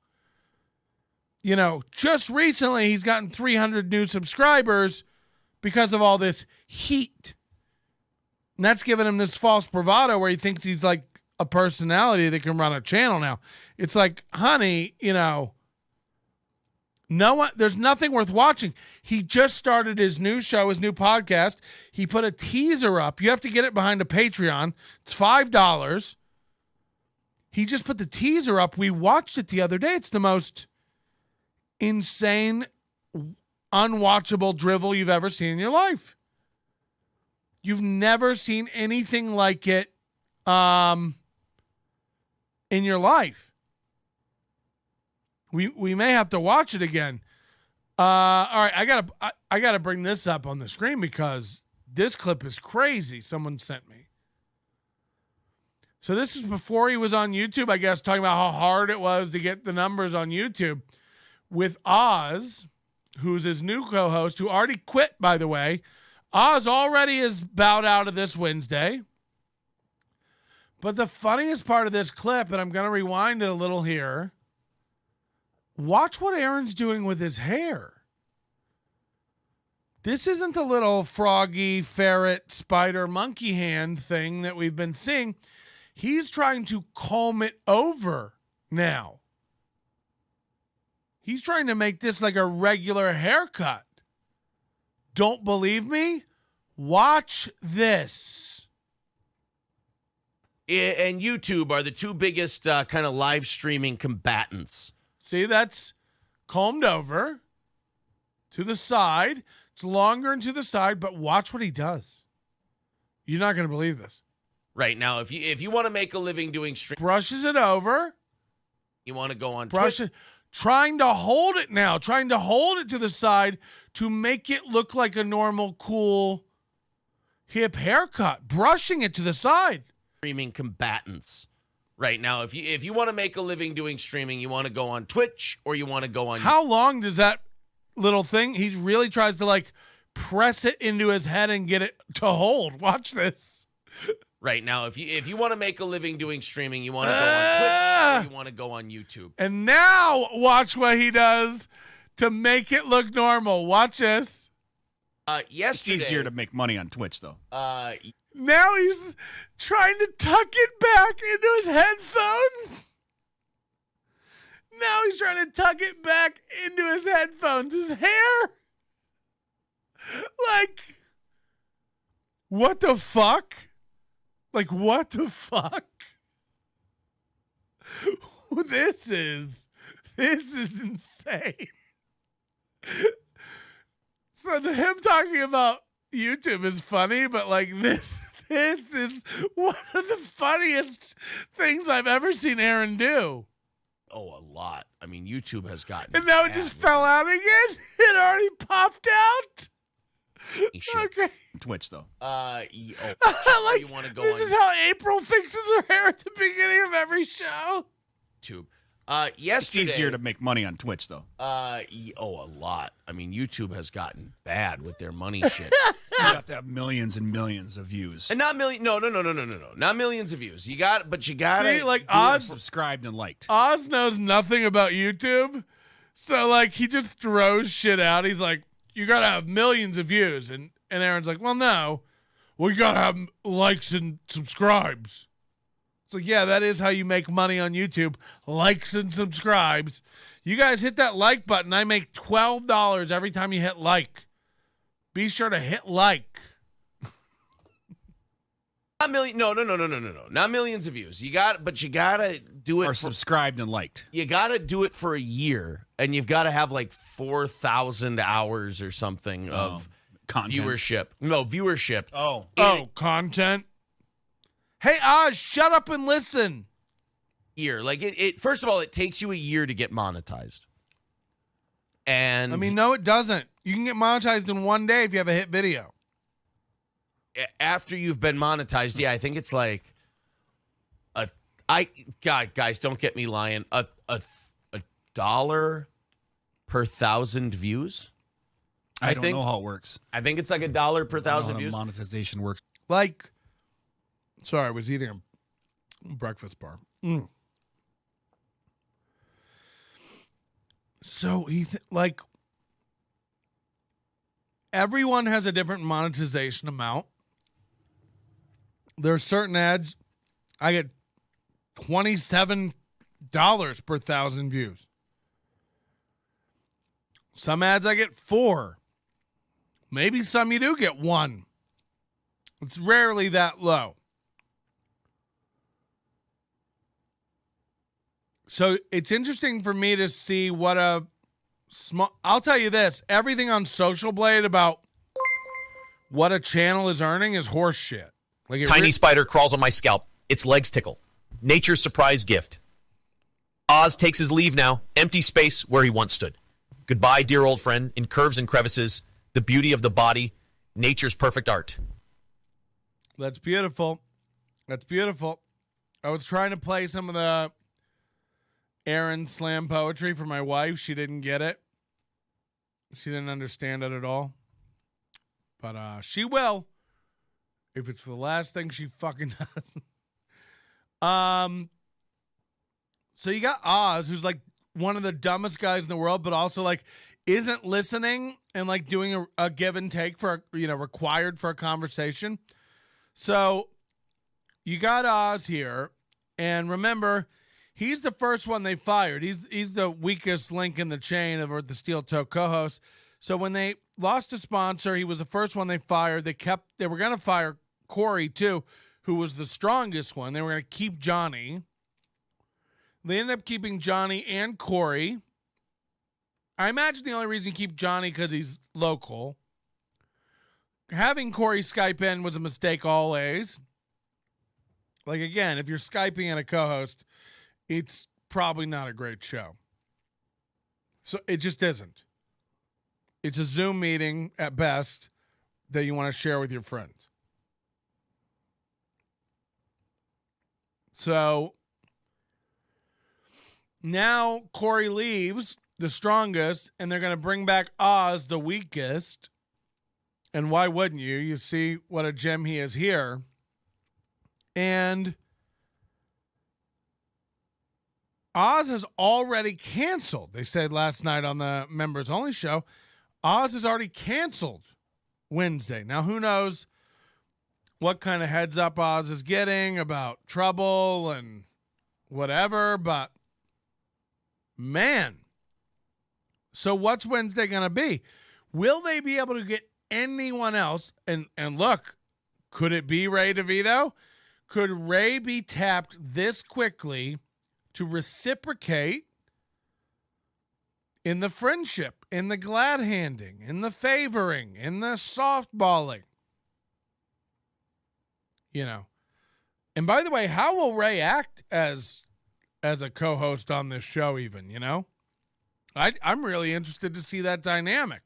You know, just recently he's gotten 300 new subscribers because of all this heat. And that's given him this false bravado where he thinks he's like a personality that can run a channel now. It's like, honey, you know, no one, there's nothing worth watching. He just started his new show, his new podcast. He put a teaser up. You have to get it behind a Patreon. It's $5. He just put the teaser up. We watched it the other day. It's the most insane, unwatchable drivel you've ever seen in your life. You've never seen anything like it in your life. We may have to watch it again. All right, I gotta bring this up on the screen because this clip is crazy. Someone sent me. So this is before he was on YouTube, I guess, talking about how hard it was to get the numbers on YouTube with Oz, who's his new co-host, who already quit, by the way. Oz already is bowed out of this Wednesday. But the funniest part of this clip, and I'm going to rewind it a little here, watch what Aaron's doing with his hair. This isn't the little froggy, ferret, spider, monkey hand thing that we've been seeing. He's trying to comb it over now. He's trying to make this like a regular haircut. Don't believe me? Watch this. And YouTube are the two biggest kind of live streaming combatants. See, that's combed over to the side. It's longer and to the side, but watch what he does. You're not going to believe this. Right now, if you want to make a living doing stream, brushes it over. You want to go on Twitch. Trying to hold it now, trying to hold it to the side to make it look like a normal, cool, hip haircut. Brushing it to the side. Streaming combatants. Right now, if you want to make a living doing streaming, you want to go on Twitch or you want to go on. How long does that little thing? He really tries to like press it into his head and get it to hold. Watch this. Right now, if you want to make a living doing streaming, you want to go on Twitch or you want to go on YouTube. And now watch what he does to make it look normal. Watch this. Yesterday, it's easier to make money on Twitch, though. Now he's trying to tuck it back into his headphones. Now he's trying to tuck it back into his headphones. His hair. Like, what the fuck? Like, what the fuck? This is insane. So him talking about YouTube is funny, but like this is one of the funniest things I've ever seen Aaron do. Oh, a lot. I mean, YouTube has gotten. And now it just fell out again? It already popped out? Shit. Okay. Twitch though. You want to go This on is how April fixes her hair at the beginning of every show. YouTube? It's Yesterday, easier to make money on Twitch though. a lot. I mean, YouTube has gotten bad with their money shit. You have to have millions and millions of views. And not million. No. Not millions of views. You got See, like Who are Oz subscribed and liked. Oz knows nothing about YouTube, so like he just throws shit out. He's like, "You gotta have millions of views," and Aaron's like, "Well, no, you gotta have likes and subscribes." So yeah, that is how you make money on YouTube: likes and subscribes. You guys hit that like button. I make $12 every time you hit like. Be sure to hit like. Not million. No. Not millions of views. You gotta do it. Or subscribed and liked. You gotta do it for a year, and you've got to have like 4,000 hours or something of Content. viewership. No viewership. Oh. Content. Hey Oz, shut up and listen. Year. Like it. First of all, it takes you a year to get monetized. And I mean, no, it doesn't. You can get monetized in one day if you have a hit video. after you've been monetized, yeah, I think it's like guys, don't get me lying. A $1 per 1,000 views. I don't know how it works. I think it's like $1 per 1,000 views. Monetization works. Like, sorry, I was eating a breakfast bar. So like, everyone has a different monetization amount. There are certain ads I get $27 per 1,000 views. Some ads I get 4. Maybe some you do get 1. It's rarely that low. So it's interesting for me to see what a small... I'll tell you this. Everything on Social Blade about what a channel is earning is horse shit. Like Tiny spider crawls on my scalp. Its legs tickle. Nature's surprise gift. Oz takes his leave now. Empty space where he once stood. Goodbye, dear old friend. In curves and crevices, the beauty of the body, nature's perfect art. That's beautiful. That's beautiful. I was trying to play some of the Aaron slam poetry for my wife. She didn't get it. She didn't understand it at all. But she will, if it's the last thing she fucking does. So you got Oz, who's like one of the dumbest guys in the world, but also like isn't listening and like doing a give and take for, required for a conversation. So you got Oz here, and remember, he's the first one they fired. He's the weakest link in the chain of the SteelToe co-host. So when they lost a sponsor, he was the first one they fired. They were going to fire Corey too, who was the strongest one. They were going to keep Johnny. They ended up keeping Johnny and Corey. I imagine the only reason you keep Johnny because he's local. Having Corey Skype in was a mistake always. Like, again, if you're Skyping in a co-host, it's probably not a great show. So it just isn't. It's a Zoom meeting at best that you want to share with your friends. So now Corey leaves, the strongest, and they're going to bring back Oz, the weakest. And why wouldn't you? You see what a gem he is here. And Oz has already canceled. They said last night on the Members Only show, Oz has already canceled Wednesday. Now, who knows what kind of heads up Oz is getting about trouble and whatever, but man. So what's Wednesday going to be? Will they be able to get anyone else? And look, could it be Ray DeVito? Could Ray be tapped this quickly to reciprocate in the friendship, in the glad handing, in the favoring, in the softballing? And by the way, how will Ray act as a co-host on this show even, I'm really interested to see that dynamic.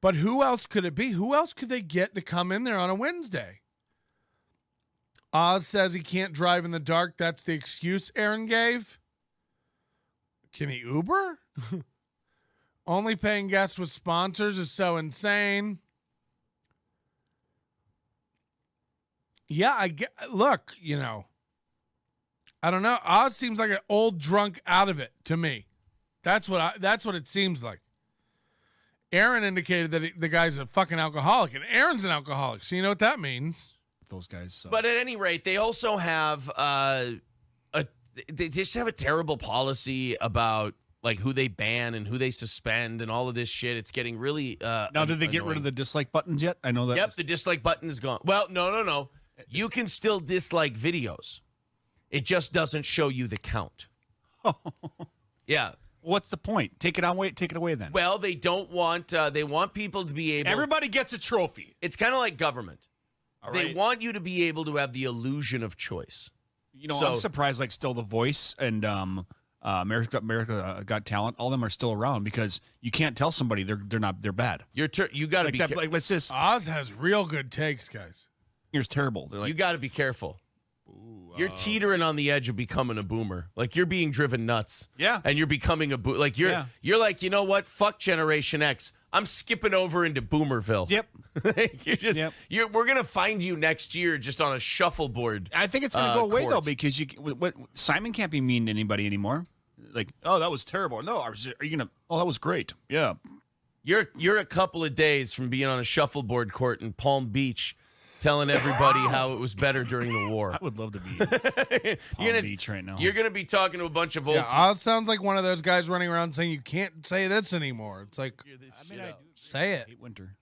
But who else could it be? Who else could they get to come in there on a Wednesday? Oz says he can't drive in the dark. That's the excuse Aaron gave. Can he Uber? Only paying guests with sponsors is so insane. Yeah, look, I don't know. Oz seems like an old drunk out of it to me. That's what it seems like. Aaron indicated that the guy's a fucking alcoholic, and Aaron's an alcoholic. So you know what that means. Those guys suck. But at any rate, they also have they just have a terrible policy about like who they ban and who they suspend and all of this shit. It's getting really now, did they get rid of the dislike buttons yet? I know that. Yep, the dislike button is gone. Well, no. You can still dislike videos. It just doesn't show you the count. Yeah. What's the point? Take it away then. Well, they don't want they want people to be able. Everybody gets a trophy. It's kind of like government. All they right. want you to be able to have the illusion of choice. I'm surprised. Like, still, The Voice and America Got Talent. All of them are still around because you can't tell somebody they're bad. You got to be. Let's just. Oz has real good takes, guys. Here's terrible. You got to be careful. You're teetering on the edge of becoming a boomer. Like, you're being driven nuts. Yeah. And you're becoming a boomer. Like, you're like, you know what? Fuck Generation X. I'm skipping over into Boomerville. Yep. You're just. Yep. We're gonna find you next year just on a shuffleboard. I think it's gonna go away though court. because Simon can't be mean to anybody anymore. Like, oh, that was terrible. No, are you gonna? Oh, that was great. Yeah. You're a couple of days from being on a shuffleboard court in Palm Beach, telling everybody how it was better during the war. I would love to be Palm Beach right now. You're going to be talking to a bunch of old Yeah, Oz sounds like one of those guys running around saying you can't say this anymore. It's like, say it. I hate winter.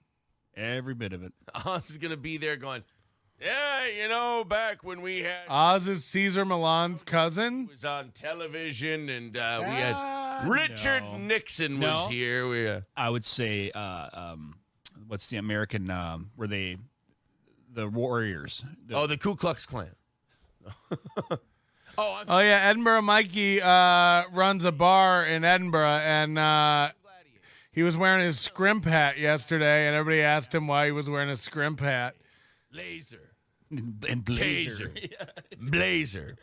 Every bit of it. Oz is going to be there going, yeah, back when we had... Oz is Caesar Milan's cousin? was on television, and we had Richard Nixon was here. I would say, what's the American, were they... The Warriors. The Ku Klux Klan. Oh yeah, Edinburgh Mikey runs a bar in Edinburgh, and he was wearing his Scrimp hat yesterday, and everybody asked him why he was wearing a Scrimp hat. Laser. And Blazer. Taser. Blazer.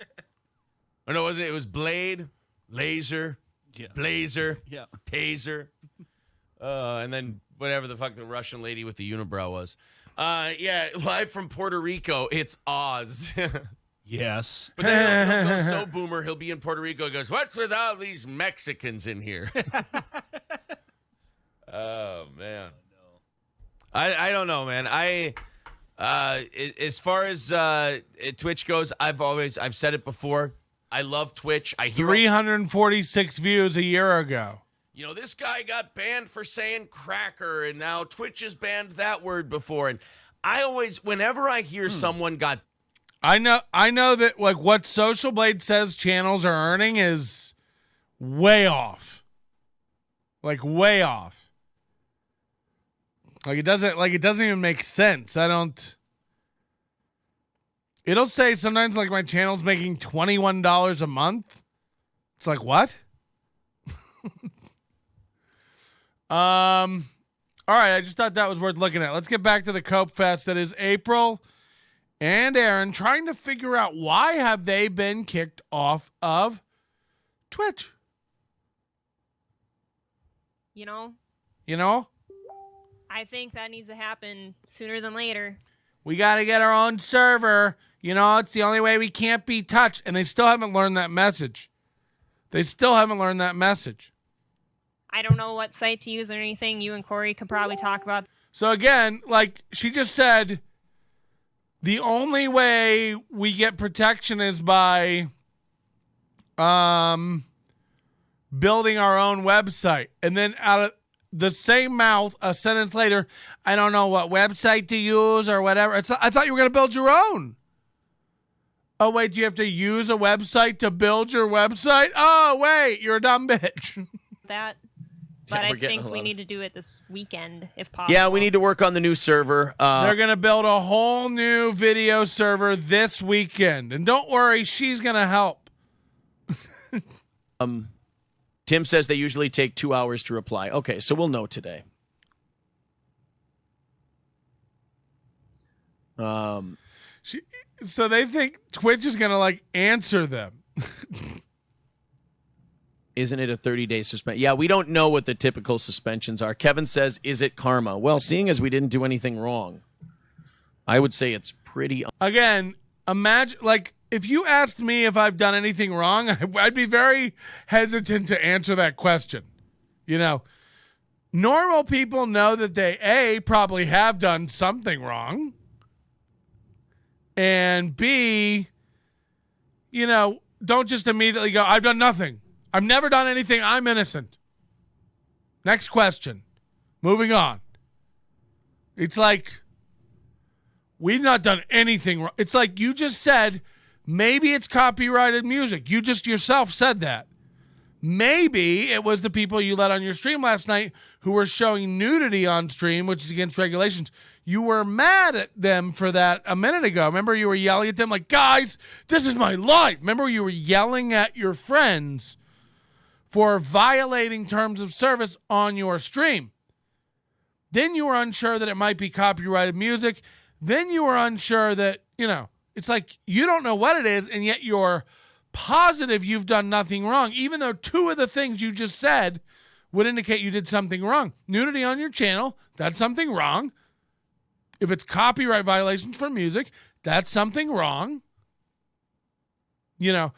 Oh, no, wasn't it? It was Blade, Laser, Blazer, Taser, and then whatever the fuck the Russian lady with the unibrow was. Live from Puerto Rico, it's Oz. Yes. But then he'll go so boomer, he'll be in Puerto Rico. He goes, what's with all these Mexicans in here? Oh, man. I don't know, man. As far as Twitch goes, I've said it before. I love Twitch. I hear 346 views a year ago. This guy got banned for saying cracker, and now Twitch has banned that word before. And I always, whenever I hear someone got... I know that like what Social Blade says channels are earning is way off. Like way off. Like it doesn't even make sense. It'll say sometimes like my channel's making $21 a month. It's like, what? All right, I just thought that was worth looking at. Let's get back to the Cope Fest. That is April and Aaron trying to figure out why have they been kicked off of Twitch. You know? I think that needs to happen sooner than later. We got to get our own server. It's the only way we can't be touched. And they still haven't learned that message. I don't know what site to use or anything. You and Corey could probably talk about. So again, like she just said, the only way we get protection is by building our own website. And then out of the same mouth, a sentence later, I don't know what website to use or whatever. I thought you were going to build your own. Oh, wait, do you have to use a website to build your website? Oh, wait, you're a dumb bitch. That. But I think we need to do it this weekend, if possible. Yeah, we need to work on the new server. They're going to build a whole new video server this weekend. And don't worry, she's going to help. Tim says they usually take 2 hours to reply. Okay, so we'll know today. So they think Twitch is going to like answer them. Isn't it a 30-day suspension? Yeah, we don't know what the typical suspensions are. Kevin says, is it karma? Well, seeing as we didn't do anything wrong, I would say it's pretty... Again, imagine, like, if you asked me if I've done anything wrong, I'd be very hesitant to answer that question. You know, normal people know that they, A, probably have done something wrong, and B, you know, don't just immediately go, I've done nothing. I've never done anything. I'm innocent. Next question. Moving on. It's like, we've not done anything wrong. It's like you just said, maybe it's copyrighted music. You just yourself said that. Maybe it was the people you let on your stream last night who were showing nudity on stream, which is against regulations. You were mad at them for that a minute ago. Remember you were yelling at them like, guys, this is my life. Remember you were yelling at your friends for violating terms of service on your stream. Then you were unsure that it might be copyrighted music. Then you were unsure that, you know, it's like you don't know what it is, and yet you're positive you've done nothing wrong, even though two of the things you just said would indicate you did something wrong. Nudity on your channel, that's something wrong. If it's copyright violations for music, that's something wrong. You know,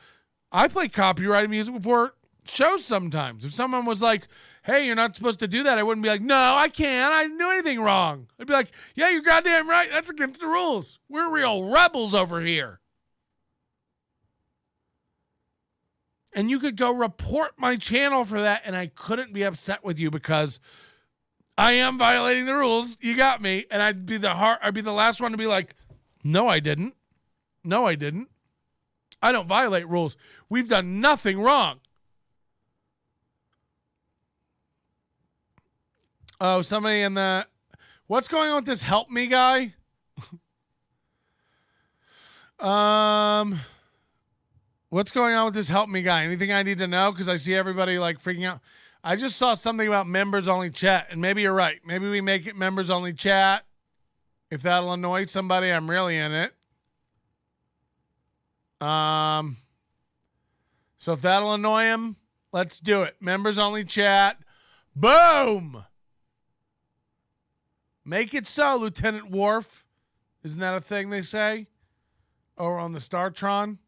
I play copyrighted music before shows sometimes. If someone was like, hey, you're not supposed to do that, I wouldn't be like, no, I can't. I didn't do anything wrong. I'd be like, yeah, you're goddamn right. That's against the rules. We're real rebels over here. And you could go report my channel for that, and I couldn't be upset with you because I am violating the rules. You got me. And I'd be the last one to be like, no, I didn't. No, I didn't. I don't violate rules. We've done nothing wrong. Oh, somebody in the... What's going on with this help me guy? What's going on with this help me guy? Anything I need to know? Because I see everybody like freaking out. I just saw something about members only chat, and maybe you're right. Maybe we make it members only chat. If that'll annoy somebody, I'm really in it. So if that'll annoy him, let's do it. Members only chat. Boom! Make it so, Lieutenant Worf. Isn't that a thing they say? Over on the Startron.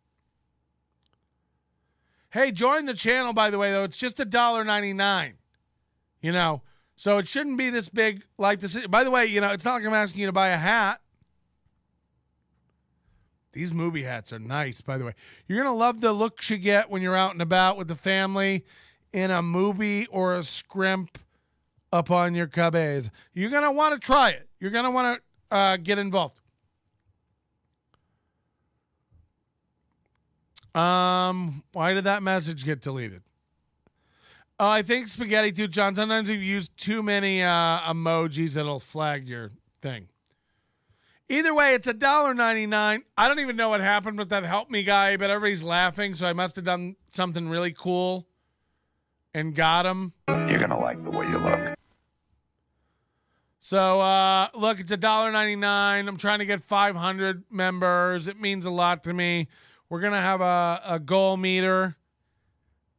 Hey, join the channel, by the way, though. It's just $1.99. You know, so it shouldn't be this big life decision. By the way, you know, it's not like I'm asking you to buy a hat. These Mooby hats are nice, by the way. You're going to love the looks you get when you're out and about with the family in a Mooby or a Scrimp up on your cubbies. You're going to want to try it. You're going to want to get involved. Why did that message get deleted? Oh, I think Spaghetti too, John. Sometimes if you use too many emojis, it'll flag your thing. Either way, it's $1.99. I don't even know what happened with that help me guy, but everybody's laughing, so I must have done something really cool and got him. You're gonna like the way you look. So, look, it's $1.99. I'm trying to get 500 members. It means a lot to me. We're going to have a goal meter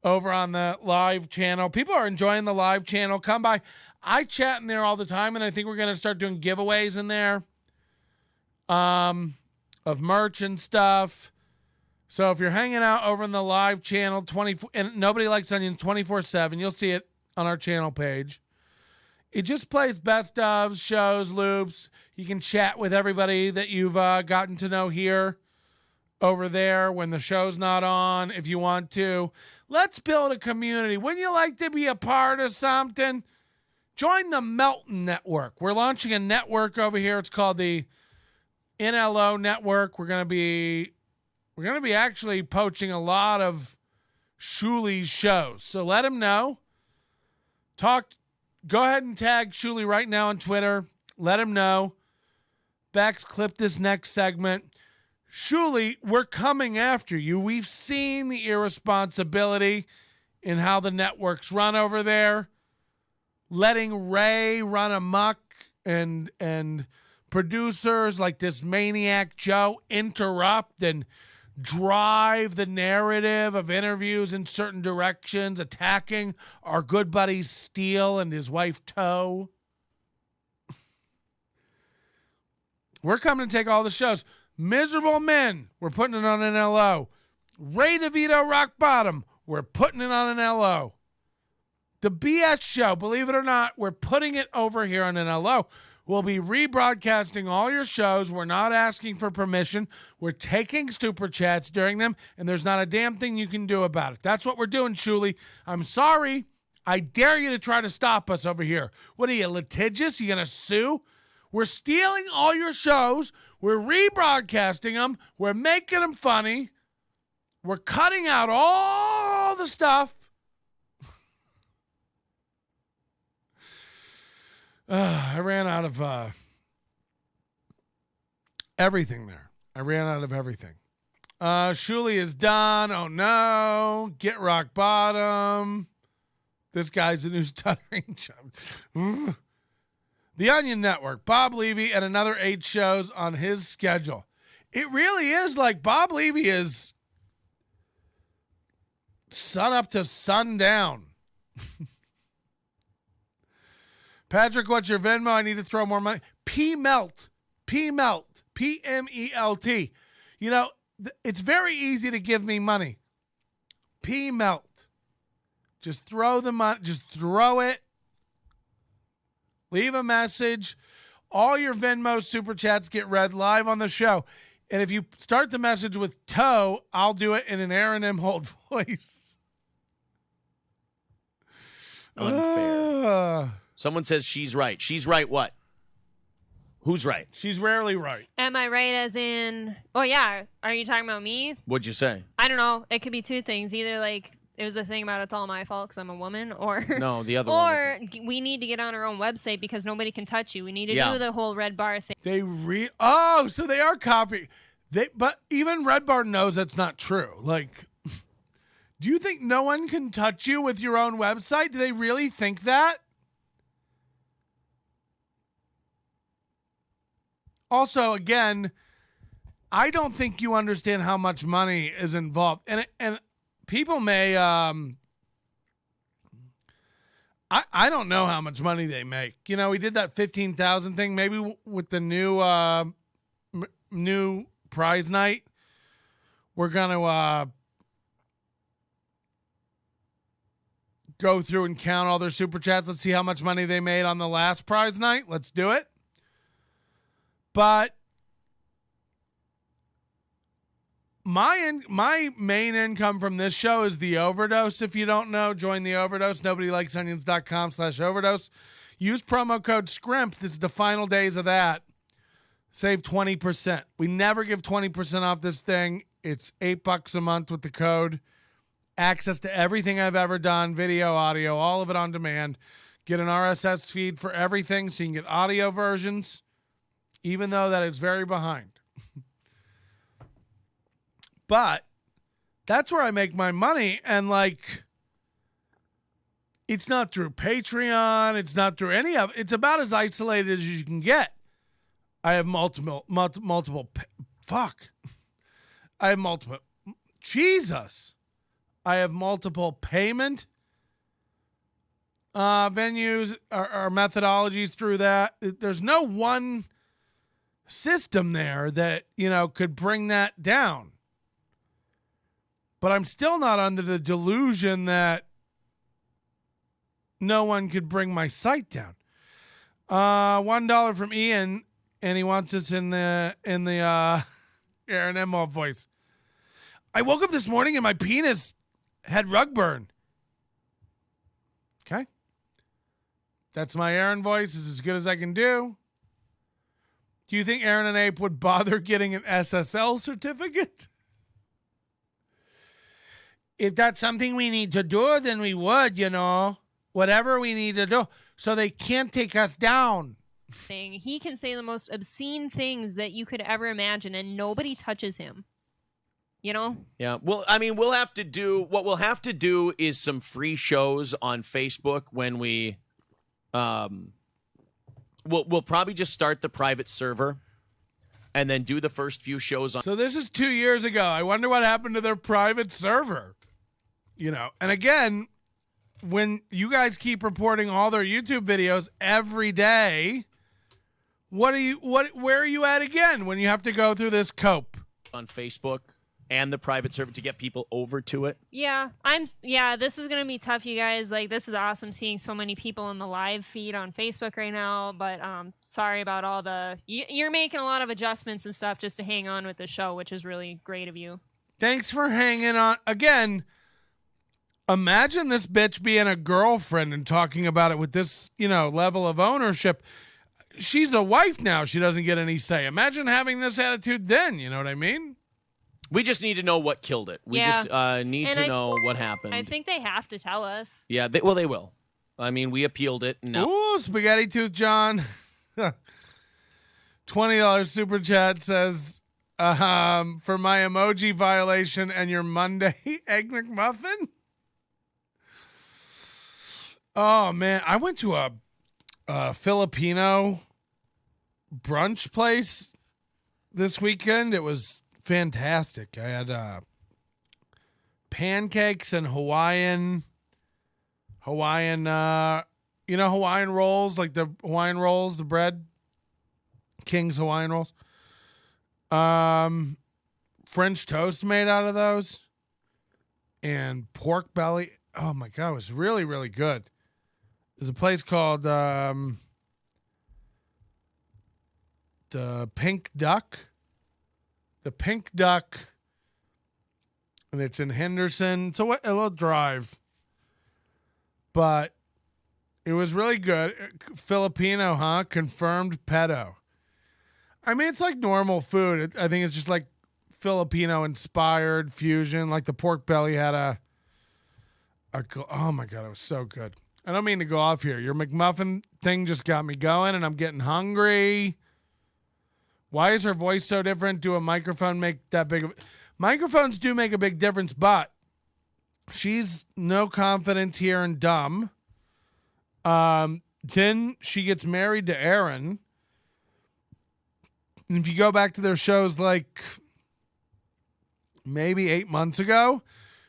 over on the live channel. People are enjoying the live channel. Come by. I chat in there all the time, and I think we're going to start doing giveaways in there of merch and stuff. So if you're hanging out over in the live channel, 24 and Nobody Likes Onions 24/7, you'll see it on our channel page. It just plays best of shows, loops. You can chat with everybody that you've gotten to know here over there when the show's not on if you want to. Let's build a community. Wouldn't you like to be a part of something? Join the MELTON network. We're launching a network over here. It's called the NLO network. We're going to be actually poaching a lot of Shuli's shows. So let him know. Go ahead and tag Shuli right now on Twitter. Let him know. Bex, clip this next segment. Shuli, we're coming after you. We've seen the irresponsibility in how the networks run over there. Letting Ray run amok and producers like this maniac Joe interrupt and drive the narrative of interviews in certain directions, attacking our good buddies Steel and his wife Toe. We're coming to take all the shows. Miserable Men, we're putting it on an LO. Ray DeVito Rock Bottom, we're putting it on an LO. The BS Show, believe it or not, we're putting it over here on an LO. We'll be rebroadcasting all your shows. We're not asking for permission. We're taking super chats during them, and there's not a damn thing you can do about it. That's what we're doing, Shuli. I'm sorry. I dare you to try to stop us over here. What are you, litigious? You going to sue? We're stealing all your shows. We're rebroadcasting them. We're making them funny. We're cutting out all the stuff. I ran out of everything there. I ran out of everything. Shuli is done. Oh, no. Get Rock Bottom. This guy's a new stuttering chum. The Onion Network. Bob Levy and another 8 shows on his schedule. It really is like Bob Levy is sun up to sundown. Patrick, what's your Venmo? I need to throw more money. P-Melt. P-Melt. P-M-E-L-T. You know, it's very easy to give me money. P-Melt. Just throw the money. Just throw it. Leave a message. All your Venmo super chats get read live on the show. And if you start the message with Toe, I'll do it in an Aaron Imholte voice. Unfair. Someone says she's right. She's right what? Who's right? She's rarely right. Am I right as in... Oh, yeah. Are you talking about me? What'd you say? I don't know. It could be two things. Either, like, it was the thing about it's all my fault because I'm a woman, or... No, the other or one. we need to get on our own website because nobody can touch you. We need to do the whole red bar thing. Oh, so they are copying. But even Red Bar knows that's not true. Like, do you think no one can touch you with your own website? Do they really think that? Also, again, I don't think you understand how much money is involved. And people may, I don't know how much money they make. You know, we did that 15,000 thing. Maybe with the new prize night, we're going to go through and count all their super chats. Let's see how much money they made on the last prize night. Let's do it. But my main income from this show is the Overdose. If you don't know, join the Overdose. NobodyLikesOnions.com/overdose. Use promo code Scrimp. This is the final days of that. Save 20%. We never give 20% off this thing. It's $8 a month with the code. Access to everything I've ever done, video, audio, all of it on demand. Get an RSS feed for everything so you can get audio versions, even though that it's very behind. But that's where I make my money. And like, it's not through Patreon. It's not through any of it. It's about as isolated as you can get. I have multiple, Jesus. I have multiple payment venues or methodologies through that. There's no one system there that, you know, could bring that down. But I'm still not under the delusion that no one could bring my site down. $1 from Ian, and he wants us in the Aaron Imholte voice. I woke up this morning and my penis had rug burn. Okay. That's my Aaron voice. It's as good as I can do. Do you think Aaron and Ape would bother getting an SSL certificate? If that's something we need to do, then we would, you know. Whatever we need to do. So they can't take us down. He can say the most obscene things that you could ever imagine, and nobody touches him. You know? Yeah. Well, I mean, we'll have to do is some free shows on Facebook when we We'll probably just start the private server and then do the first few shows on. So this is 2 years ago. I wonder what happened to their private server. And again, when you guys keep reporting all their YouTube videos every day, where are you at again when you have to go through this cope? On Facebook and the private server to get people over to it. Yeah, this is gonna be tough, you guys. Like, this is awesome seeing so many people in the live feed on Facebook right now, but sorry about all you're making a lot of adjustments and stuff just to hang on with the show, which is really great of you. Thanks for hanging on. Again, imagine this bitch being a girlfriend and talking about it with this, level of ownership. She's a wife now. She doesn't get any say. Imagine having this attitude then. You know what I mean? We just need to know what killed it. We just need to know what happened. I think they have to tell us. Yeah, they will. I mean, we appealed it. No. Ooh, Spaghetti Tooth John. $20 super chat says, for my emoji violation and your Monday Egg McMuffin? Oh, man. I went to a Filipino brunch place this weekend. It was fantastic. I had pancakes and Hawaiian Hawaiian rolls, like the Hawaiian rolls, the bread, King's Hawaiian rolls. French toast made out of those, and pork belly. Oh my God, it was really, really good. There's a place called the Pink Duck. The Pink Duck, and it's in Henderson. It's a little drive, but it was really good. Filipino, huh? Confirmed pedo. I mean, it's like normal food. I think it's just like Filipino-inspired fusion. Like the pork belly had oh my God, it was so good. I don't mean to go off here. Your McMuffin thing just got me going, and I'm getting hungry. Why is her voice so different? Do a microphone make that big of... Microphones do make a big difference, but she's no confidence here and dumb. Then she gets married to Aaron. And if you go back to their shows like maybe 8 months ago,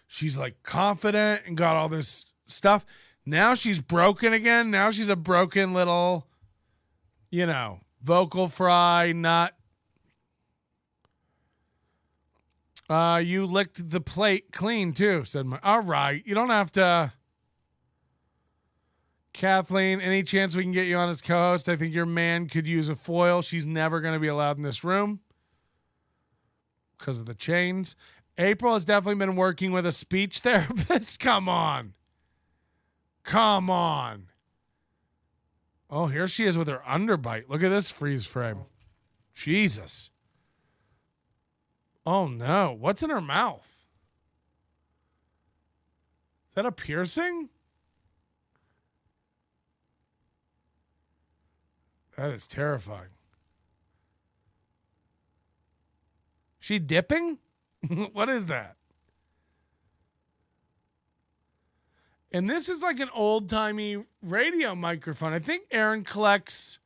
she's like confident and got all this stuff. Now she's broken again. Now she's a broken little, vocal fry, not. You licked the plate clean too, said my. All right, you don't have to. Kathleen, any chance we can get you on as co-host? I think your man could use a foil. She's never going to be allowed in this room because of the chains. April has definitely been working with a speech therapist. Come on. Oh, here she is with her underbite. Look at this freeze frame. Jesus. Oh, no. What's in her mouth? Is that a piercing? That is terrifying. She dipping? What is that? And this is like an old-timey radio microphone. I think Aaron collects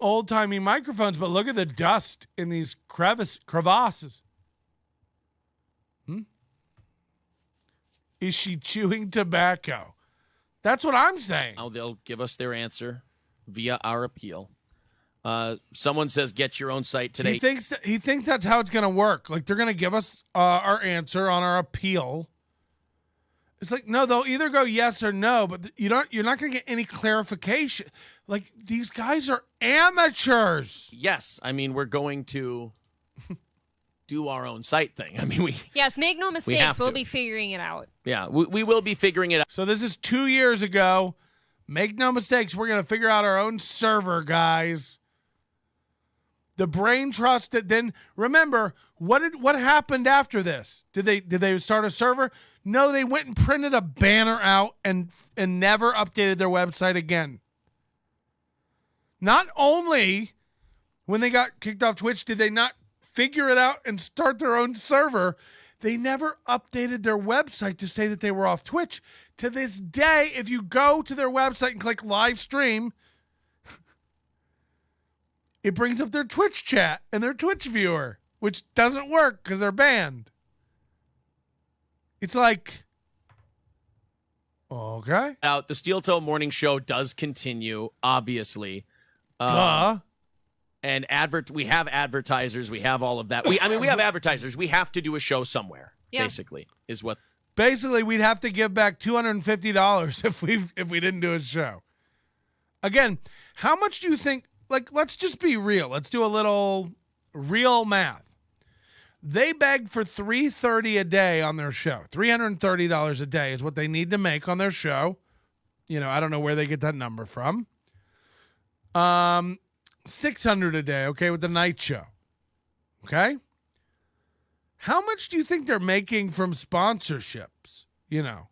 old-timey microphones, but look at the dust in these crevasses. Is she chewing tobacco? That's what I'm saying. Now they'll give us their answer via our appeal. Someone says, get your own site today. He thinks that's how it's going to work. Like, they're going to give us our answer on our appeal. It's like, no, they'll either go yes or no, but you're not going to get any clarification. Like, these guys are amateurs. Yes. I mean, we're going to do our own site thing. I mean, Yes, make no mistakes. We'll be figuring it out. Yeah, we will be figuring it out. So this is 2 years ago. Make no mistakes. We're going to figure out our own server, guys. The brain trust that then remember what happened after this? Did they start a server? No, they went and printed a banner out and never updated their website again. Not only when they got kicked off Twitch did they not figure it out and start their own server, they never updated their website to say that they were off Twitch. To this day, if you go to their website and click live stream, it brings up their Twitch chat and their Twitch viewer, which doesn't work because they're banned. It's like, okay. Now, the SteelToe morning show does continue, obviously. Duh. And we have advertisers. We have all of that. We have advertisers. We have to do a show somewhere, basically, is what. Basically, we'd have to give back $250 if we didn't do a show. Again, how much do you think, like, let's just be real. Let's do a little real math. They beg for $330 a day on their show. $330 a day is what they need to make on their show. You know, I don't know where they get that number from. $600 a day, okay, with the night show. Okay? How much do you think they're making from sponsorships? You know,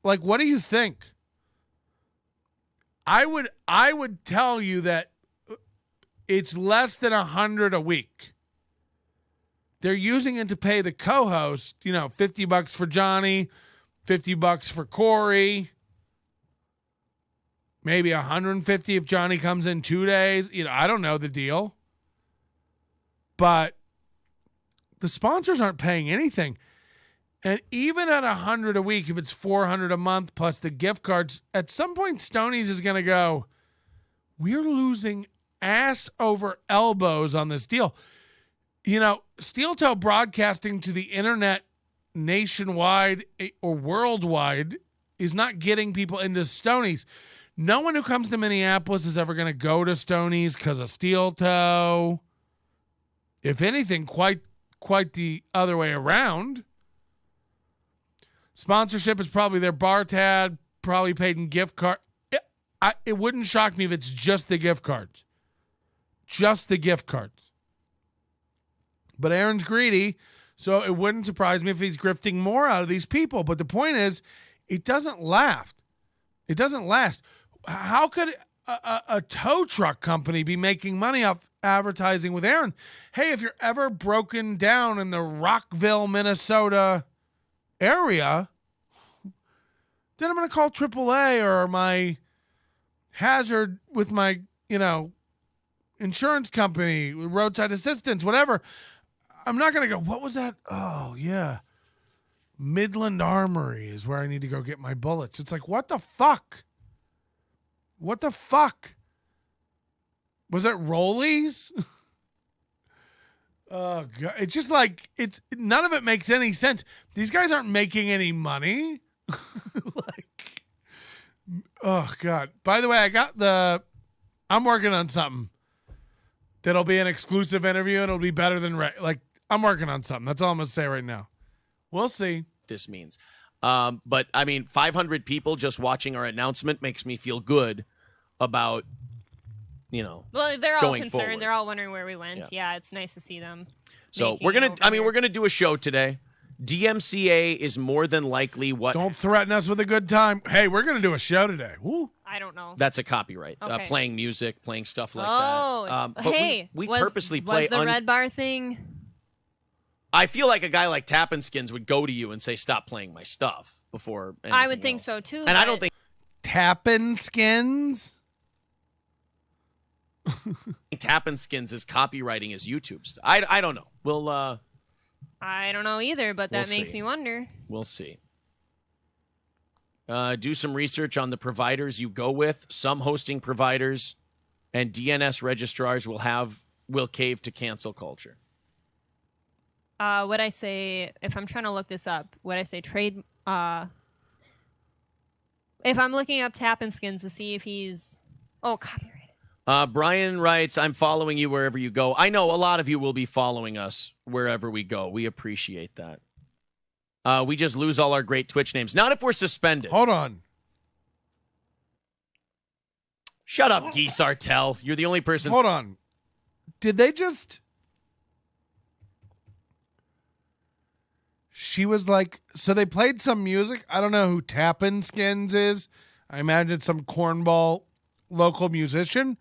what do you think? I would tell you that it's less than $100 a week. They're using it to pay the co-host, you know, $50 for Johnny, $50 for Corey, maybe $150 if Johnny comes in 2 days. You know, I don't know the deal. But the sponsors aren't paying anything. And even at $100 a week, if it's $400 a month plus the gift cards, at some point Stoney's is going to go, we're losing ass over elbows on this deal. You know, SteelToe broadcasting to the internet nationwide or worldwide is not getting people into Stoney's. No one who comes to Minneapolis is ever going to go to Stoney's because of SteelToe. If anything, quite the other way around. Sponsorship is probably their bar tab, probably paid in gift card. It wouldn't shock me if it's just the gift cards. Just the gift cards. But Aaron's greedy, so it wouldn't surprise me if he's grifting more out of these people. But the point is, it doesn't last. It doesn't last. How could a tow truck company be making money off advertising with Aaron? Hey, if you're ever broken down in the Rockville, Minnesota area, then I'm going to call AAA or my hazard with my, you know, insurance company, roadside assistance, whatever. I'm not going to go, what was that? Oh, yeah. Midland Armory is where I need to go get my bullets. It's like, what the fuck? What the fuck? Was it Rollies? Oh, God. It's just like, none of it makes any sense. These guys aren't making any money. Like, oh, God. By the way, I'm working on something that'll be an exclusive interview and it'll be better than, I'm working on something. That's all I'm going to say right now. We'll see. This means. But, I mean, 500 people just watching our announcement makes me feel good about, you know, well, they're all going concerned. forward. They're all wondering where we went. Yeah, it's nice to see them. So we're going to do a show today. DMCA is more than likely what. Don't threaten us with a good time. Hey, we're going to do a show today. Woo. I don't know. That's a copyright. Okay. Playing music, playing stuff like that. But hey, we purposely play. Was the red bar thing? I feel like a guy like Tappin' Skins would go to you and say, "Stop playing my stuff." Before I would think else. so too. And I don't think Tappin' Skins. Tappin' Skins is copywriting his YouTube stuff. I don't know. We'll. I don't know either, but that makes me wonder. We'll see. Do some research on the providers you go with. Some hosting providers and DNS registrars will cave to cancel culture. What I say, if I'm trying to look this up, what I say trade. If I'm looking up Tappin' Skins to see if he's copyrighted. Brian writes, I'm following you wherever you go. I know a lot of you will be following us wherever we go. We appreciate that. We just lose all our great Twitch names. Not if we're suspended. Hold on. Shut up, Geese Artel. You're the only person. Hold on. Did they just... She was like... So they played some music. I don't know who Tappin' Skins is. I imagine it's some cornball local musician.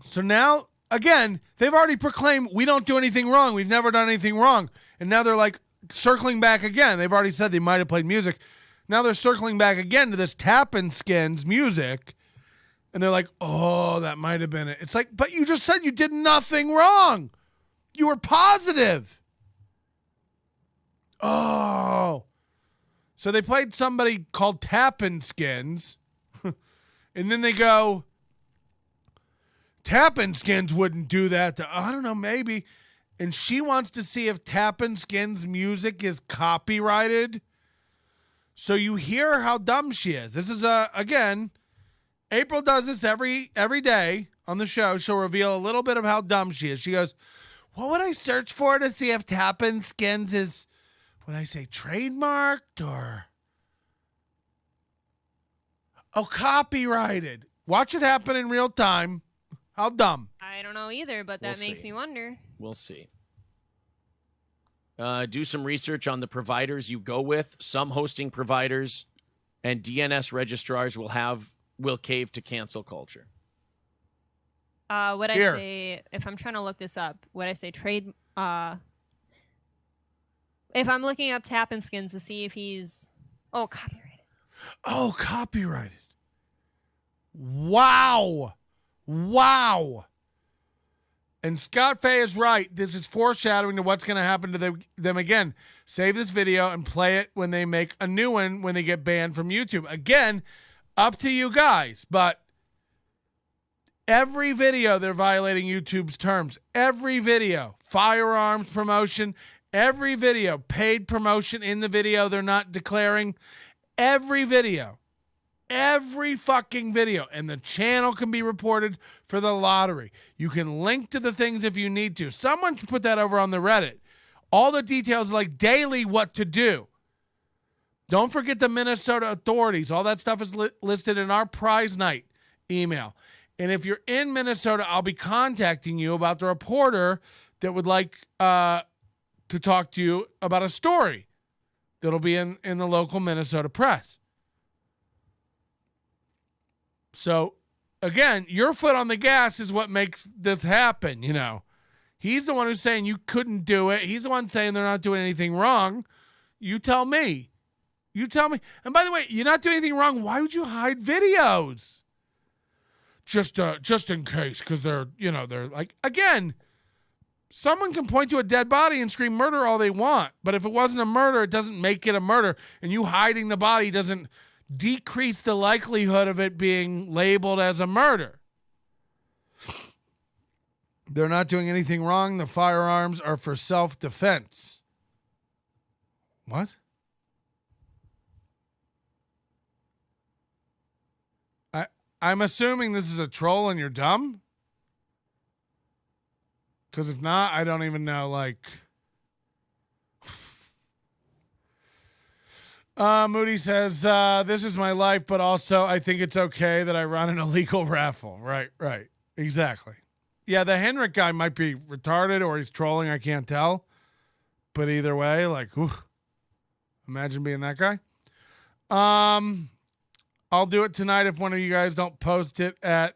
So now, again, they've already proclaimed we don't do anything wrong. We've never done anything wrong. And now they're like circling back again. They've already said they might have played music. Now they're circling back again to this Tappin' Skins music. And they're like, oh, that might have been it. It's like, but you just said you did nothing wrong. You were positive. Oh. So they played somebody called Tappin' Skins. And then they go, Tappin' Skins wouldn't do that. I don't know, maybe. And she wants to see if Tappin' Skins music is copyrighted. So you hear how dumb she is. This is, again, April does this every day on the show. She'll reveal a little bit of how dumb she is. She goes, what would I search for to see if Tappin' Skins is, would I say trademarked or... Oh, copyrighted. Watch it happen in real time. How dumb. I don't know either, but that makes me wonder. We'll see. Do some research on the providers you go with. Some hosting providers and DNS registrars will cave to cancel culture. Would I say, if I'm trying to look this up, would I say trade... if I'm looking up Tappin' Skins to see if he's... Oh, copyrighted. Oh, copyrighted. Wow. And Scott Fay is right. This is foreshadowing to what's going to happen to them again. Save this video and play it when they make a new one when they get banned from YouTube. Again, up to you guys. But every video, they're violating YouTube's terms. Every video. Firearms promotion. Every video. Paid promotion in the video they're not declaring. Every video. Every fucking video. And the channel can be reported for the lottery. You can link to the things if you need to. Someone should put that over on the Reddit. All the details like daily what to do. Don't forget the Minnesota authorities. All that stuff is listed in our prize night email. And if you're in Minnesota, I'll be contacting you about the reporter that would like to talk to you about a story that'll be in the local Minnesota press. So, again, your foot on the gas is what makes this happen, you know. He's the one who's saying you couldn't do it. He's the one saying they're not doing anything wrong. You tell me. You tell me. And by the way, you're not doing anything wrong. Why would you hide videos? Just in case, because they're like, again, someone can point to a dead body and scream murder all they want. But if it wasn't a murder, it doesn't make it a murder. And you hiding the body doesn't decrease the likelihood of it being labeled as a murder. They're not doing anything wrong. The firearms are for self-defense. What? I'm assuming this is a troll and you're dumb? Because if not, I don't even know, like... Moody says, this is my life, but also I think it's okay that I run an illegal raffle. Right. Exactly. Yeah, the Henrik guy might be retarded or he's trolling. I can't tell. But either way, like, ooh, imagine being that guy. I'll do it tonight if one of you guys don't post it at...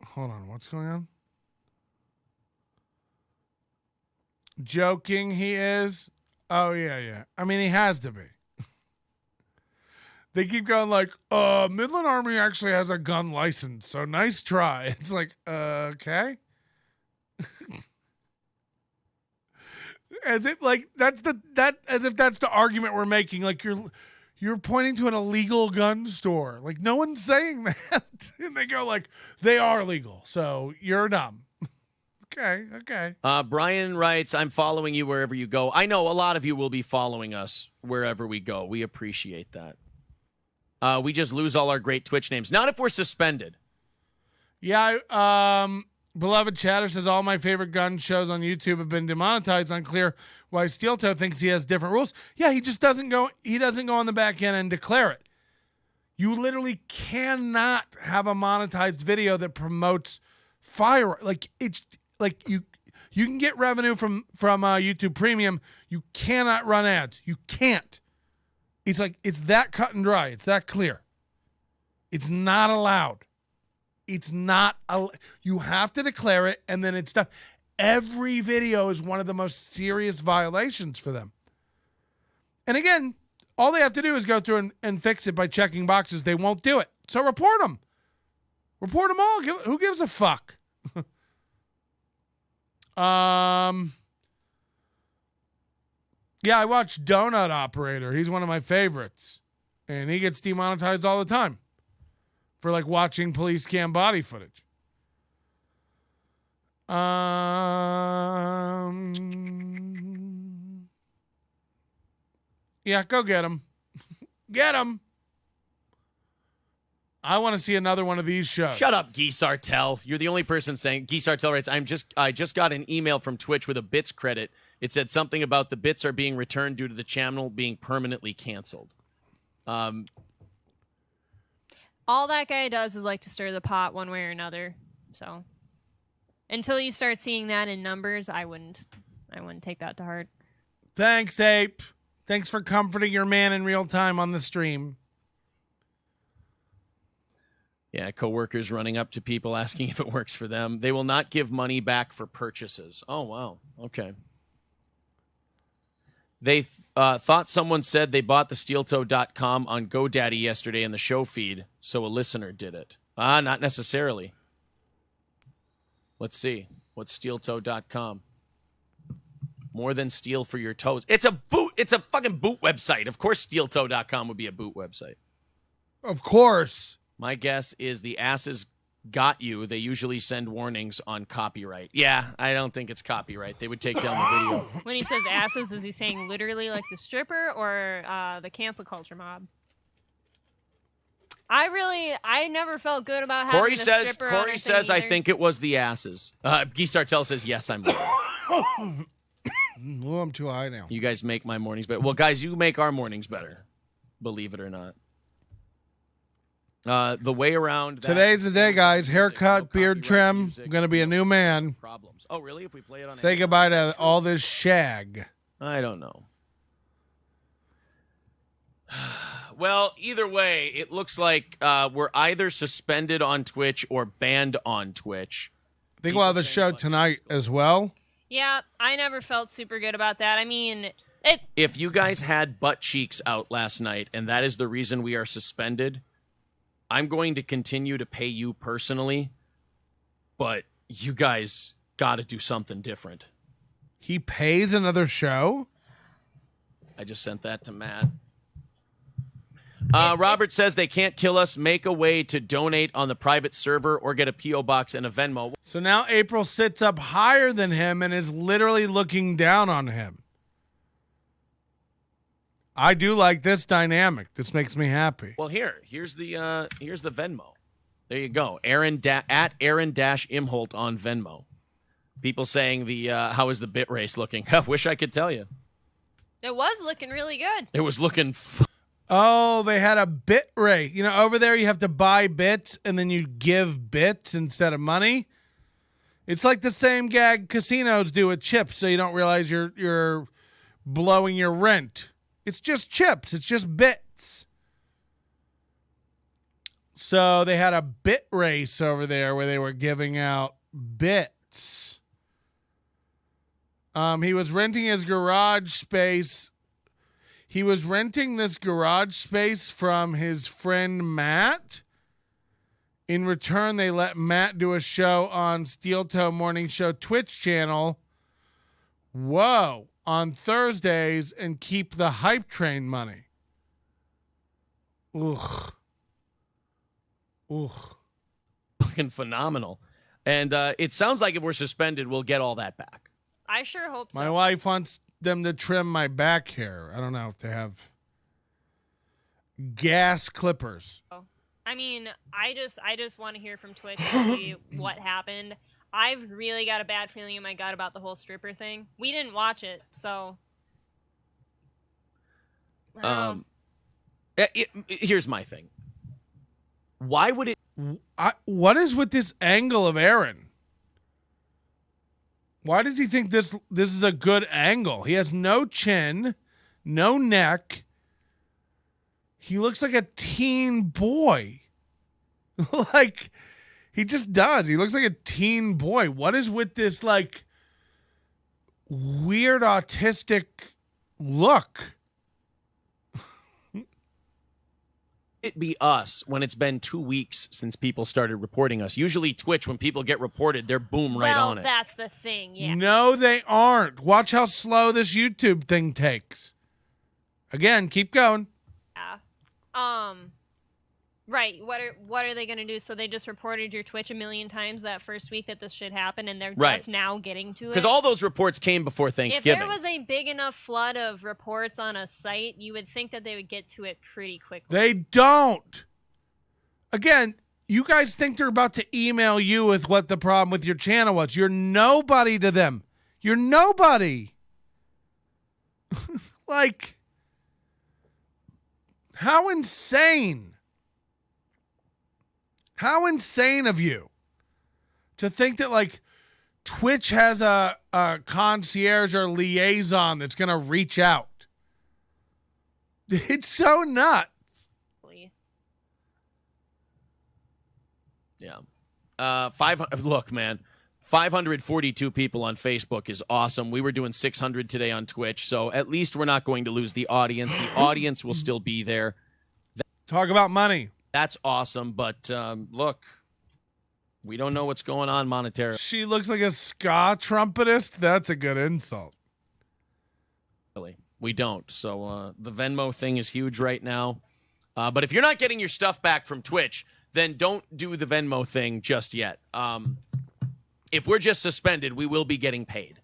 Hold on, what's going on? Joking he is... Oh, yeah. I mean, he has to be. They keep going like, Midland Army actually has a gun license, so nice try. It's like, okay. As if like that's the argument we're making. Like you're pointing to an illegal gun store. Like no one's saying that. And they go like, they are legal, so you're dumb. Okay. Brian writes, I'm following you wherever you go. I know a lot of you will be following us wherever we go. We appreciate that. We just lose all our great Twitch names. Not if we're suspended. Yeah, Beloved Chatter says all my favorite gun shows on YouTube have been demonetized. Unclear why SteelToe thinks he has different rules. Yeah, he just doesn't go on the back end and declare it. You literally cannot have a monetized video that promotes fire. Like it's like you can get revenue from YouTube Premium. You cannot run ads. You can't. It's like it's that cut and dry. It's that clear. It's not allowed. It's not. You have to declare it, and then it's done. Every video is one of the most serious violations for them. And again, all they have to do is go through and fix it by checking boxes. They won't do it. So report them. Report them all. Who gives a fuck? Yeah, I watch Donut Operator. He's one of my favorites. And he gets demonetized all the time for like watching police cam body footage. Yeah, go get him. Get him. I want to see another one of these shows. Shut up, Guy Sartell. You're the only person saying. Guy Sartell writes, I just got an email from Twitch with a bits credit. It said something about the bits are being returned due to the channel being permanently canceled. All that guy does is like to stir the pot one way or another. So until you start seeing that in numbers, I wouldn't take that to heart. Thanks, Ape. Thanks for comforting your man in real time on the stream. Yeah, coworkers running up to people asking if it works for them. They will not give money back for purchases. Oh, wow. Okay. They thought someone said they bought the SteelToe.com on GoDaddy yesterday in the show feed, so a listener did it. Not necessarily. Let's see. What's SteelToe.com? More than steel for your toes. It's a boot. It's a fucking boot website. Of course, SteelToe.com would be a boot website. Of course. My guess is the asses got you. They usually send warnings on copyright. Yeah, I don't think it's copyright. They would take down the video. When he says asses, is he saying literally like the stripper or the cancel culture mob? I never felt good about having a stripper. Corey says, I think it was the asses. Guy Sartell says, yes, I'm right. Well, I'm too high now. You guys make my mornings better. Well, guys, you make our mornings better. Believe it or not. The way around. Today's the day, guys. Haircut, beard trim. I'm going to be a new man. Problems. Oh, really? If we play it on. Say goodbye to all this shag. I don't know. Well, either way, it looks like we're either suspended on Twitch or banned on Twitch. I think we'll have a show tonight as well. Yeah, I never felt super good about that. I mean, if you guys had butt cheeks out last night and that is the reason we are suspended, I'm going to continue to pay you personally, but you guys got to do something different. He pays another show? I just sent that to Matt. Robert says they can't kill us. Make a way to donate on the private server or get a P.O. box and a Venmo. So now April sits up higher than him and is literally looking down on him. I do like this dynamic. This makes me happy. Well, here's the Venmo. There you go. At Aaron-Imholte on Venmo. People saying how is the bit race looking? I wish I could tell you. it was looking really good. It was looking. Oh, they had a bit rate. You know, over there you have to buy bits and then you give bits instead of money. It's like the same gag casinos do with chips, so you don't realize you're blowing your rent. It's just chips. It's just bits. So they had a bit race over there where they were giving out bits. He was renting his garage space. He was renting this garage space from his friend Matt. In return, they let Matt do a show on SteelToe Morning Show Twitch channel. Whoa. On Thursdays and keep the hype train money. Ugh. Ugh. Fucking phenomenal. And it sounds like if we're suspended, we'll get all that back. I sure hope so. My wife wants them to trim my back hair. I don't know if they have gas clippers. I mean, I just want to hear from Twitch to see what happened. I've really got a bad feeling in my gut about the whole stripper thing. We didn't watch it, so. Here's my thing. Why would it? What is with this angle of Aaron? Why does he think this is a good angle? He has no chin, no neck. He looks like a teen boy. Like, he just does. He looks like a teen boy. What is with this, like, weird autistic look? it be us when it's been 2 weeks since people started reporting us? Usually Twitch, when people get reported, they're boom right on it. That's the thing, yeah. No, they aren't. Watch how slow this YouTube thing takes. Again, keep going. Yeah. Right. What are they going to do? So they just reported your Twitch a million times that first week that this shit happened, and they're just now getting to it? Because all those reports came before Thanksgiving. If there was a big enough flood of reports on a site, you would think that they would get to it pretty quickly. They don't. Again, you guys think they're about to email you with what the problem with your channel was. You're nobody to them. You're nobody. Like, how insane. How insane of you to think that, like, Twitch has a concierge or liaison that's going to reach out. It's so nuts. Yeah. 500. Look, man, 542 people on Facebook is awesome. We were doing 600 today on Twitch, so at least we're not going to lose the audience. The audience will still be there. Talk about money. That's awesome, but look, we don't know what's going on monetarily. She looks like a ska trumpetist. That's a good insult. We don't. So the Venmo thing is huge right now. But if you're not getting your stuff back from Twitch, then don't do the Venmo thing just yet. If we're just suspended, we will be getting paid.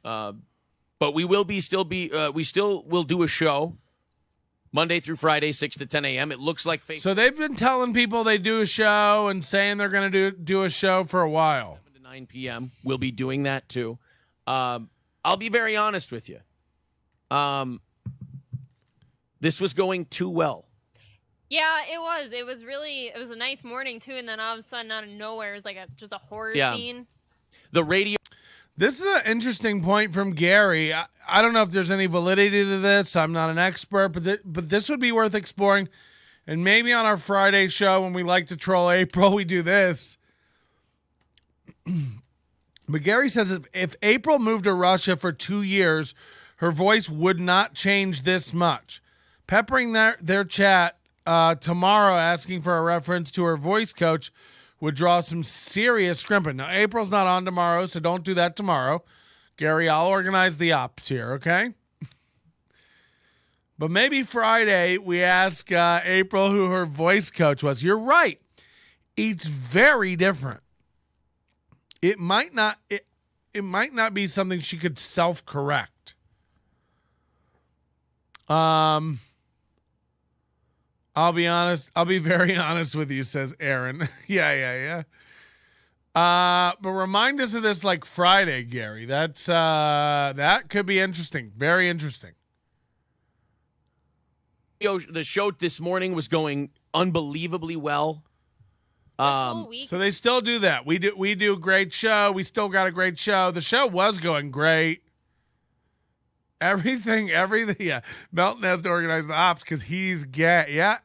But we will we still will do a show Monday through Friday, 6 to 10 a.m. It looks like Facebook. So they've been telling people they do a show and saying they're going to do a show for a while. 7 to 9 p.m. We'll be doing that too. I'll be very honest with you. This was going too well. Yeah, it was. It was a nice morning too, and then all of a sudden, out of nowhere, it was like just a horror scene. The radio. This is an interesting point from Gary. I don't know if there's any validity to this. I'm not an expert, but this would be worth exploring. And maybe on our Friday show, when we like to troll April, we do this. But Gary says if April moved to Russia for 2 years, her voice would not change this much. Peppering their chat tomorrow asking for a reference to her voice coach would draw some serious scrimping. Now, April's not on tomorrow, so don't do that tomorrow. Gary, I'll organize the ops here, okay? But maybe Friday we ask April who her voice coach was. You're right. It's very different. It might not be something she could self-correct. I'll be honest. I'll be very honest with you, says Aaron. Yeah. But remind us of this like Friday, Gary. That could be interesting. Very interesting. The show this morning was going unbelievably well. So they still do that. We do a great show. We still got a great show. The show was going great. Everything. Yeah. Melton has to organize the ops because he's yeah.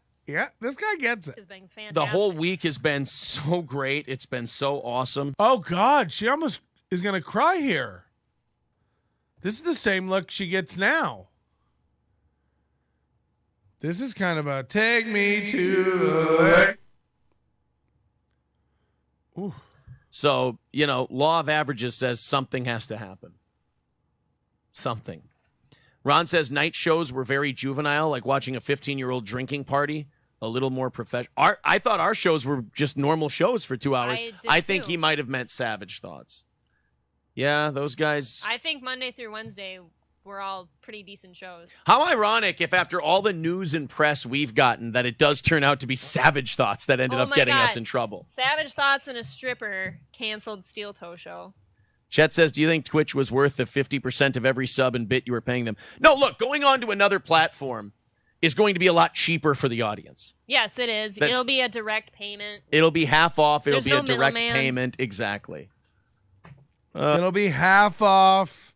This guy gets it. It's been fantastic. The whole week has been so great. It's been so awesome. Oh God, she almost is gonna cry here. This is the same look she gets now. This is kind of a take me to the lake. Ooh. So, law of averages says something has to happen. Something. Ron says night shows were very juvenile, like watching a 15-year-old drinking party, a little more professional. I thought our shows were just normal shows for 2 hours. I think he might have meant Savage Thoughts. Yeah, those guys. I think Monday through Wednesday were all pretty decent shows. How ironic if after all the news and press we've gotten that it does turn out to be Savage Thoughts that ended up getting us in trouble. Savage Thoughts and a stripper canceled SteelToe show. Chet says, do you think Twitch was worth the 50% of every sub and bit you were paying them? No, look, going on to another platform is going to be a lot cheaper for the audience. Yes, it is. It'll be a direct payment. It'll be half off. It'll be no a direct middleman. payment. Exactly. It'll be half off.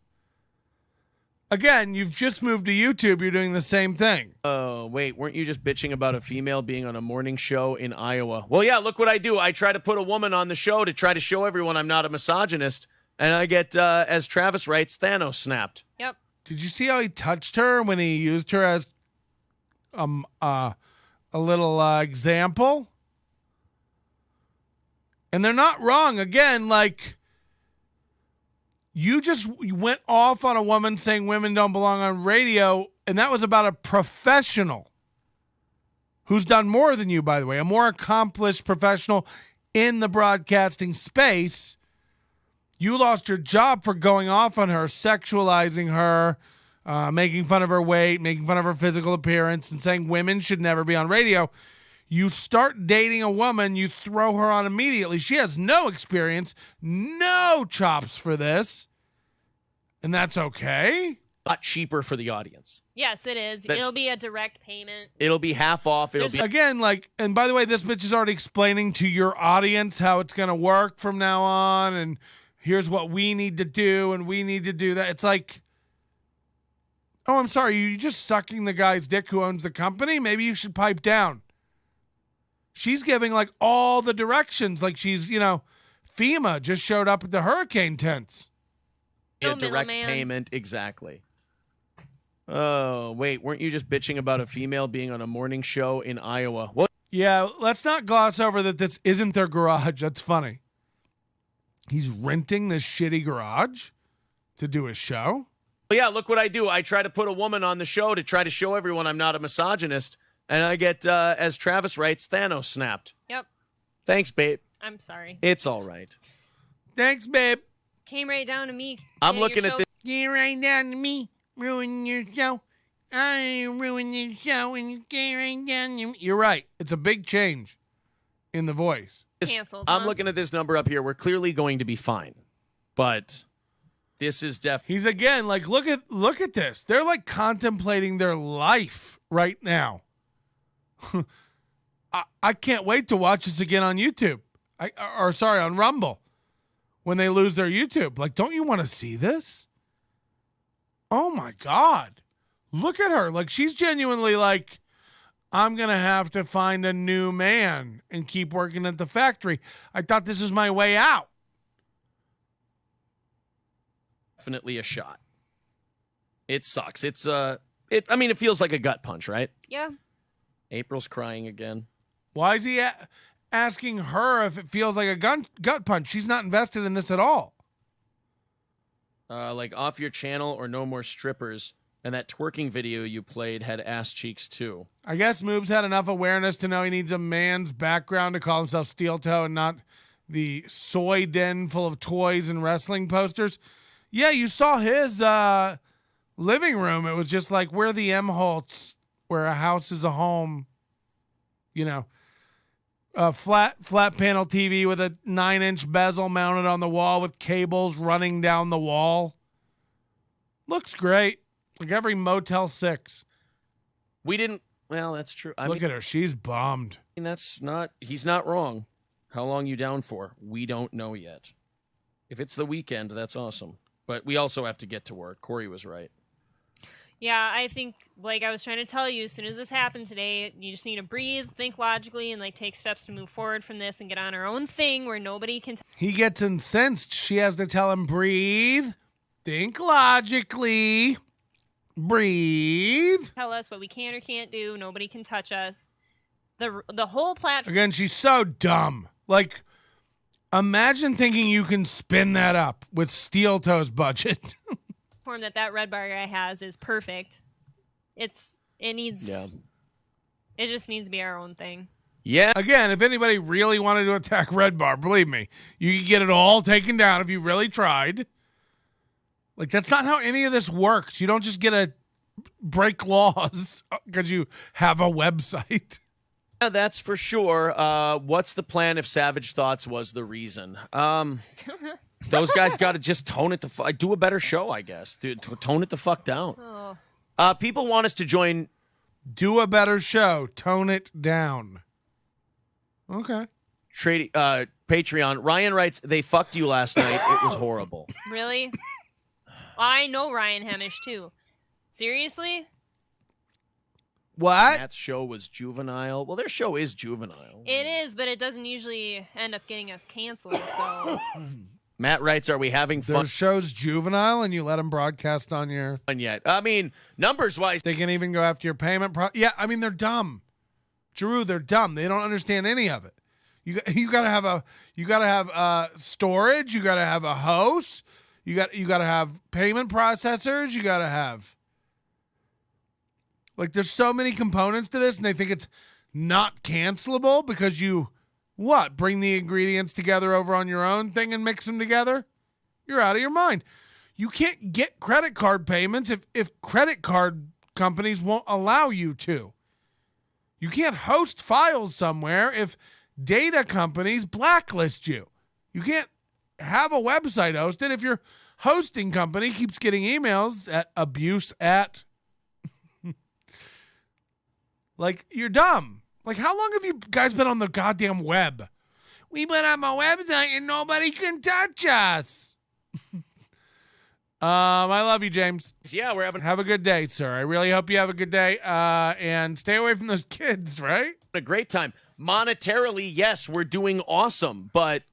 Again, you've just moved to YouTube. You're doing the same thing. Oh, wait. Weren't you just bitching about a female being on a morning show in Iowa? Well, yeah, look what I do. I try to put a woman on the show to try to show everyone I'm not a misogynist. And I get, as Travis writes, Thanos snapped. Yep. Did you see how he touched her when he used her as a little example. And they're not wrong. Again, like, you went off on a woman saying women don't belong on radio, and that was about a professional who's done more than you, by the way, a more accomplished professional in the broadcasting space. You lost your job for going off on her, sexualizing her, making fun of her weight, making fun of her physical appearance, and saying women should never be on radio. You start dating a woman, you throw her on immediately. She has no experience, no chops for this, and that's okay. A lot cheaper for the audience. Yes, it is. It'll be a direct payment. It'll be half off. It'll be again, like, and by the way, this bitch is already explaining to your audience how it's going to work from now on, and here's what we need to do, and we need to do that. It's like, oh, I'm sorry, you just sucking the guy's dick who owns the company? Maybe you should pipe down. She's giving, like, all the directions. Like, she's, FEMA just showed up at the hurricane tents. a direct payment. Exactly. Oh, wait, weren't you just bitching about a female being on a morning show in Iowa? What? Yeah, let's not gloss over that this isn't their garage. That's funny. He's renting this shitty garage to do his show. Well, yeah, look what I do. I try to put a woman on the show to try to show everyone I'm not a misogynist. And I get, as Travis writes, Thanos snapped. Yep. Thanks, babe. I'm sorry. It's all right. Thanks, babe. Came right down to me. I'm looking at this. Came right down to me. Ruin your show. I ruined your show and you came right down to me. You're right. It's a big change in the voice. Canceled. I'm looking at this number up here. We're clearly going to be fine. But this is definitely. He's again like, look at this. They're like contemplating their life right now. I can't wait to watch this again on YouTube. On Rumble. When they lose their YouTube. Like, don't you want to see this? Oh my God. Look at her. Like, she's genuinely like, I'm going to have to find a new man and keep working at the factory. I thought this was my way out. Definitely a shot. It sucks. It feels like a gut punch, right? Yeah. April's crying again. Why is he asking her if it feels like a gut punch? She's not invested in this at all. Like off your channel or no more strippers. And that twerking video you played had ass cheeks too. I guess Moob's had enough awareness to know he needs a man's background to call himself SteelToe and not the soy den full of toys and wrestling posters. Yeah, you saw his living room. It was just like we're the Imholtes, where a house is a home. A flat panel TV with a 9-inch bezel mounted on the wall with cables running down the wall. Looks great. Like every Motel 6. Well, that's true. Look at her. She's bummed. He's not wrong. How long you down for? We don't know yet. If it's the weekend, that's awesome. But we also have to get to work. Corey was right. Yeah, I think, like I was trying to tell you, as soon as this happened today, you just need to breathe, think logically, and take steps to move forward from this and get on our own thing where nobody can. He gets incensed. She has to tell him, breathe, think logically, breathe. Tell us what we can or can't do. Nobody can touch us. The whole platform. Again, she's so dumb. Like, imagine thinking you can spin that up with SteelToe's budget. That red bar guy has is perfect. It just needs to be our own thing. Yeah. Again, if anybody really wanted to attack Red Bar, believe me, you could get it all taken down if you really tried. Like, that's not how any of this works. You don't just get to break laws because you have a website. Yeah, that's for sure. What's the plan if Savage Thoughts was the reason? Those guys got to just tone it do a better show, I guess. Tone it the fuck down. Oh. People want us to join. Do a better show. Tone it down. Okay. Patreon. Ryan writes, they fucked you last night. It was horrible. Really? I know Ryan Hamish, too. Seriously? What? That show was juvenile. Well, their show is juvenile. It is, but it doesn't usually end up getting us canceled, so... Matt writes, are we having fun? Their show's juvenile and you let them broadcast on your... Yet. Numbers-wise... They can even go after your payment... Yeah, they're dumb. Giroux, they're dumb. They don't understand any of it. You gotta have storage. You gotta have a host. You gotta have payment processors. You gotta have there's so many components to this, and they think it's not cancelable because you bring the ingredients together over on your own thing and mix them together. You're out of your mind. You can't get credit card payments if credit card companies won't allow you to. You can't host files somewhere if data companies blacklist you. You can't have a website hosted if your hosting company keeps getting emails at abuse at. You're dumb. How long have you guys been on the goddamn web? We've been on my website and nobody can touch us. I love you, James. Yeah, have a good day, sir. I really hope you have a good day. And stay away from those kids, right? A great time. Monetarily, yes, we're doing awesome, but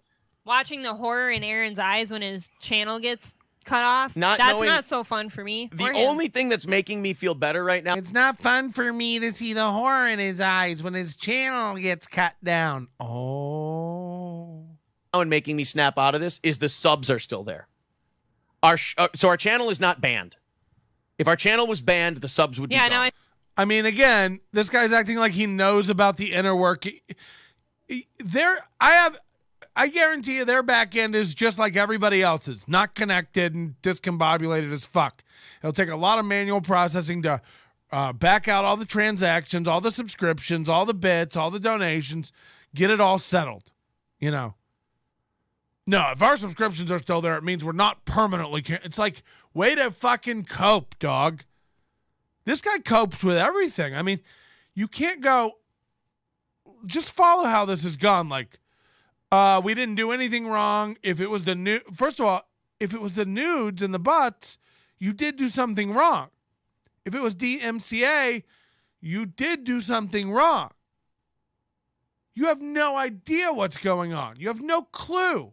watching the horror in Aaron's eyes when his channel gets cut off, that's not so fun for me. The only thing that's making me feel better right now, it's not fun for me to see the horror in his eyes when his channel gets cut down. And making me snap out of this is the subs are still there. So our channel is not banned. If our channel was banned, the subs would be gone. I mean, again, this guy's acting like he knows about the inner work. I guarantee you their back end is just like everybody else's, not connected and discombobulated as fuck. It'll take a lot of manual processing to back out all the transactions, all the subscriptions, all the bits, all the donations, get it all settled, No, if our subscriptions are still there, it means we're not permanently. It's like, way to fucking cope, dog. This guy copes with everything. I mean, you can't go. Just follow how this has gone. We didn't do anything wrong. If it was first of all, if it was the nudes and the butts, you did do something wrong. If it was DMCA, you did do something wrong. You have no idea what's going on. You have no clue.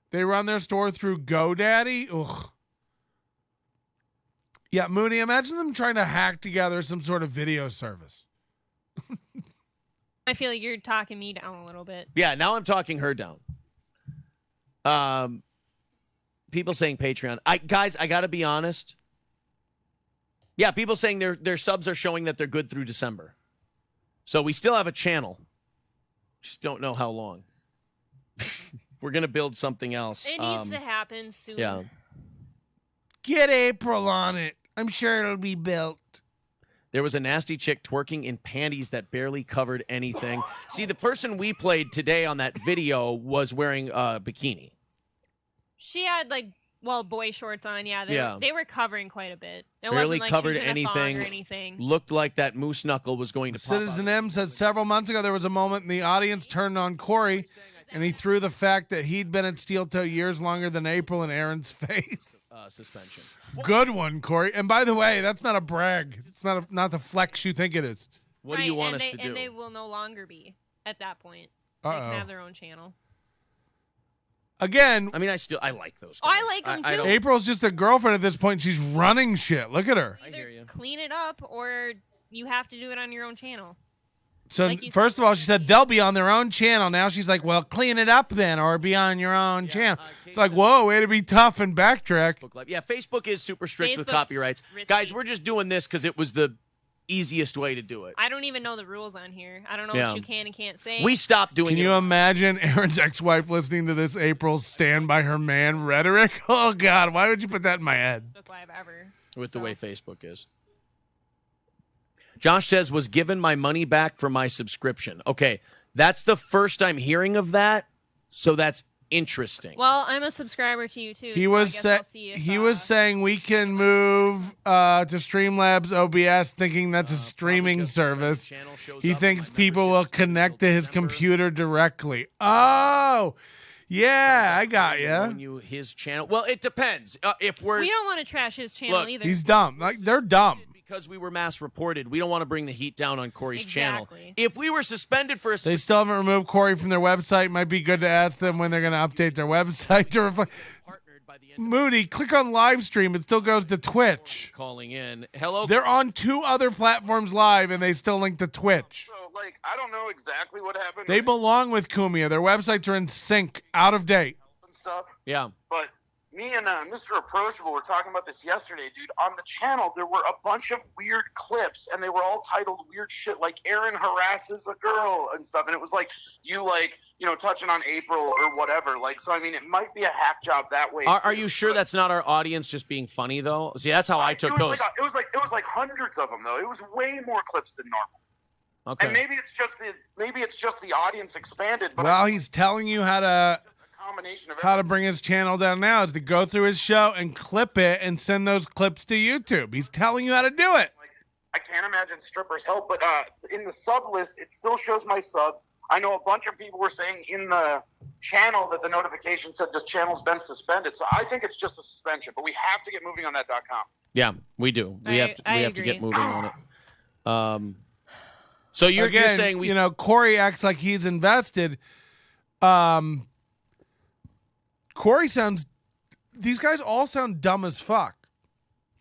They run their store through GoDaddy. Ugh. Yeah, Mooney, imagine them trying to hack together some sort of video service. I feel like you're talking me down a little bit. Yeah, now I'm talking her down. People saying Patreon. Guys, I got to be honest. Yeah, people saying their subs are showing that they're good through December. So we still have a channel. Just don't know how long. We're going to build something else. It needs to happen soon. Yeah. Get April on it. I'm sure it'll be built. There was a nasty chick twerking in panties that barely covered anything. See, the person we played today on that video was wearing a bikini. She had boy shorts on. Yeah, they were covering quite a bit. It barely wasn't like covered she was in a thong anything. or anything. Looked like that moose knuckle was going to pop Citizen out. M says several months ago there was a moment in the audience turned on Corey, and he threw the fact that he'd been at SteelToe years longer than April in Aaron's face. Suspension. Good one, Corey. And by the way, that's not a brag. It's not the flex you think it is. What do you want us to do? And they will no longer be at that point. They can have their own channel. Again, I mean, I like those guys. I like them too. April's just a girlfriend at this point. She's running shit. Look at her. I hear you. Clean it up, or you have to do it on your own channel. So first of all, she said they'll be on their own channel. Now she's like, well, clean it up then, or be on your own channel. It's like, whoa, way to be tough and backtrack. Yeah, Facebook is super strict with Facebook's copyrights. risky. Guys, we're just doing this because it was the easiest way to do it. I don't even know the rules on here. I don't know Yeah. what you can and can't say. We stopped doing Can it. you imagine Aaron's ex-wife listening to this April's stand by her man rhetoric? Oh, God, why would you put that in my head? Live ever. With the way Facebook is. Josh says, was given my money back for my subscription. Okay, that's the first I'm hearing of that, so that's interesting. Well, I'm a subscriber to you too. He so was I guess I'll see if, he was saying we can move to Streamlabs OBS, thinking that's a streaming service. He thinks people will connect to his computer directly. Oh, yeah, I got you. His channel. Well, it depends. If we don't want to trash his channel either. He's dumb. They're dumb. Because we were mass reported, we don't want to bring the heat down on Corey's channel. Exactly. If we were suspended for They still haven't removed Corey from their website. Might be good to ask them when they're going to update their website to reflect. Moody, click on live stream. It still goes to Twitch. Calling in. Hello. They're on 2 other platforms live, and they still link to Twitch. So, like, I don't know exactly what happened. They belong with Kumia. Their websites are in sync, out of date. And stuff. Yeah. But me and Mr. Approachable were talking about this yesterday, dude. On the channel, there were a bunch of weird clips, and they were all titled weird shit, like Aaron harasses a girl and stuff. And it was like, touching on April or whatever. Like, so, I mean, it might be a hack job that way. Are you sure that's not our audience just being funny, though? See, that's how I took those. It was like hundreds of them, though. It was way more clips than normal. Okay. And maybe it's just the audience expanded. But Well, he's telling you how to bring his channel down now is to go through his show and clip it and send those clips to YouTube. He's telling you how to do it. I can't imagine strippers help, but in the sub list, it still shows my subs. I know a bunch of people were saying in the channel that the notification said this channel's been suspended. So I think it's just a suspension, but we have to get moving on that.com. Yeah, we do. We have to get moving on it. So you're saying Corey acts like he's invested. Corey these guys all sound dumb as fuck.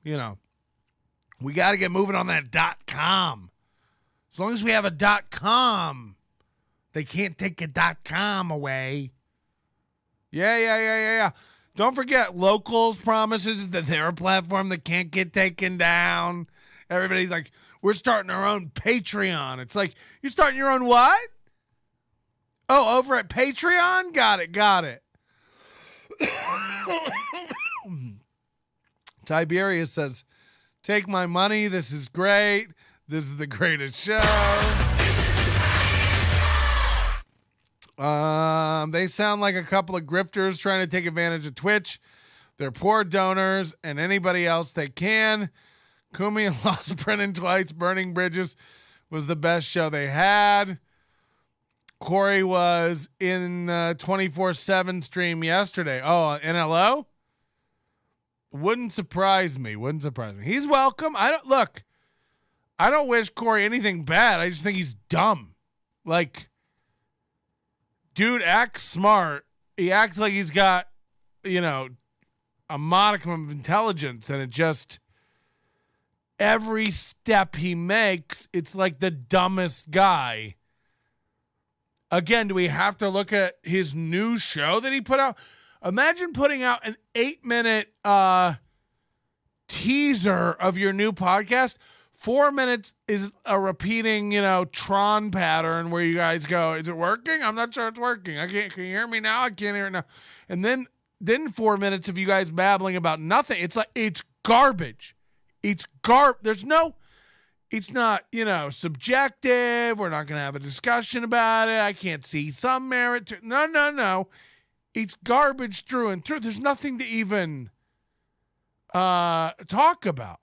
We got to get moving on that .com. As long as we have a .com, they can't take a .com away. Yeah. Don't forget, Locals promises that they're a platform that can't get taken down. Everybody's like, we're starting our own Patreon. It's like, you're starting your own what? Oh, over at Patreon? Got it. Tiberius says, take my money. This is great. This is the greatest show. They sound like a couple of grifters trying to take advantage of Twitch. They're poor donors and anybody else they can. Kumi and Lost Brennan twice. Burning Bridges was the best show they had. Corey was in the 24/7 stream yesterday. Oh, NLO? Wouldn't surprise me. He's welcome. I don't wish Corey anything bad. I just think he's dumb. Like, dude acts smart. He acts like he's got, a modicum of intelligence, and it just, every step he makes, it's like the dumbest guy. Again, do we have to look at his new show that he put out? Imagine putting out an 8-minute teaser of your new podcast. 4 minutes is a repeating, Tron pattern where you guys go, is it working? I'm not sure it's working. Can you hear me now? I can't hear it now. And then 4 minutes of you guys babbling about nothing. It's like, it's garbage. It's not, subjective. We're not going to have a discussion about it. I can't see some merit to No. It's garbage through and through. There's nothing to even talk about.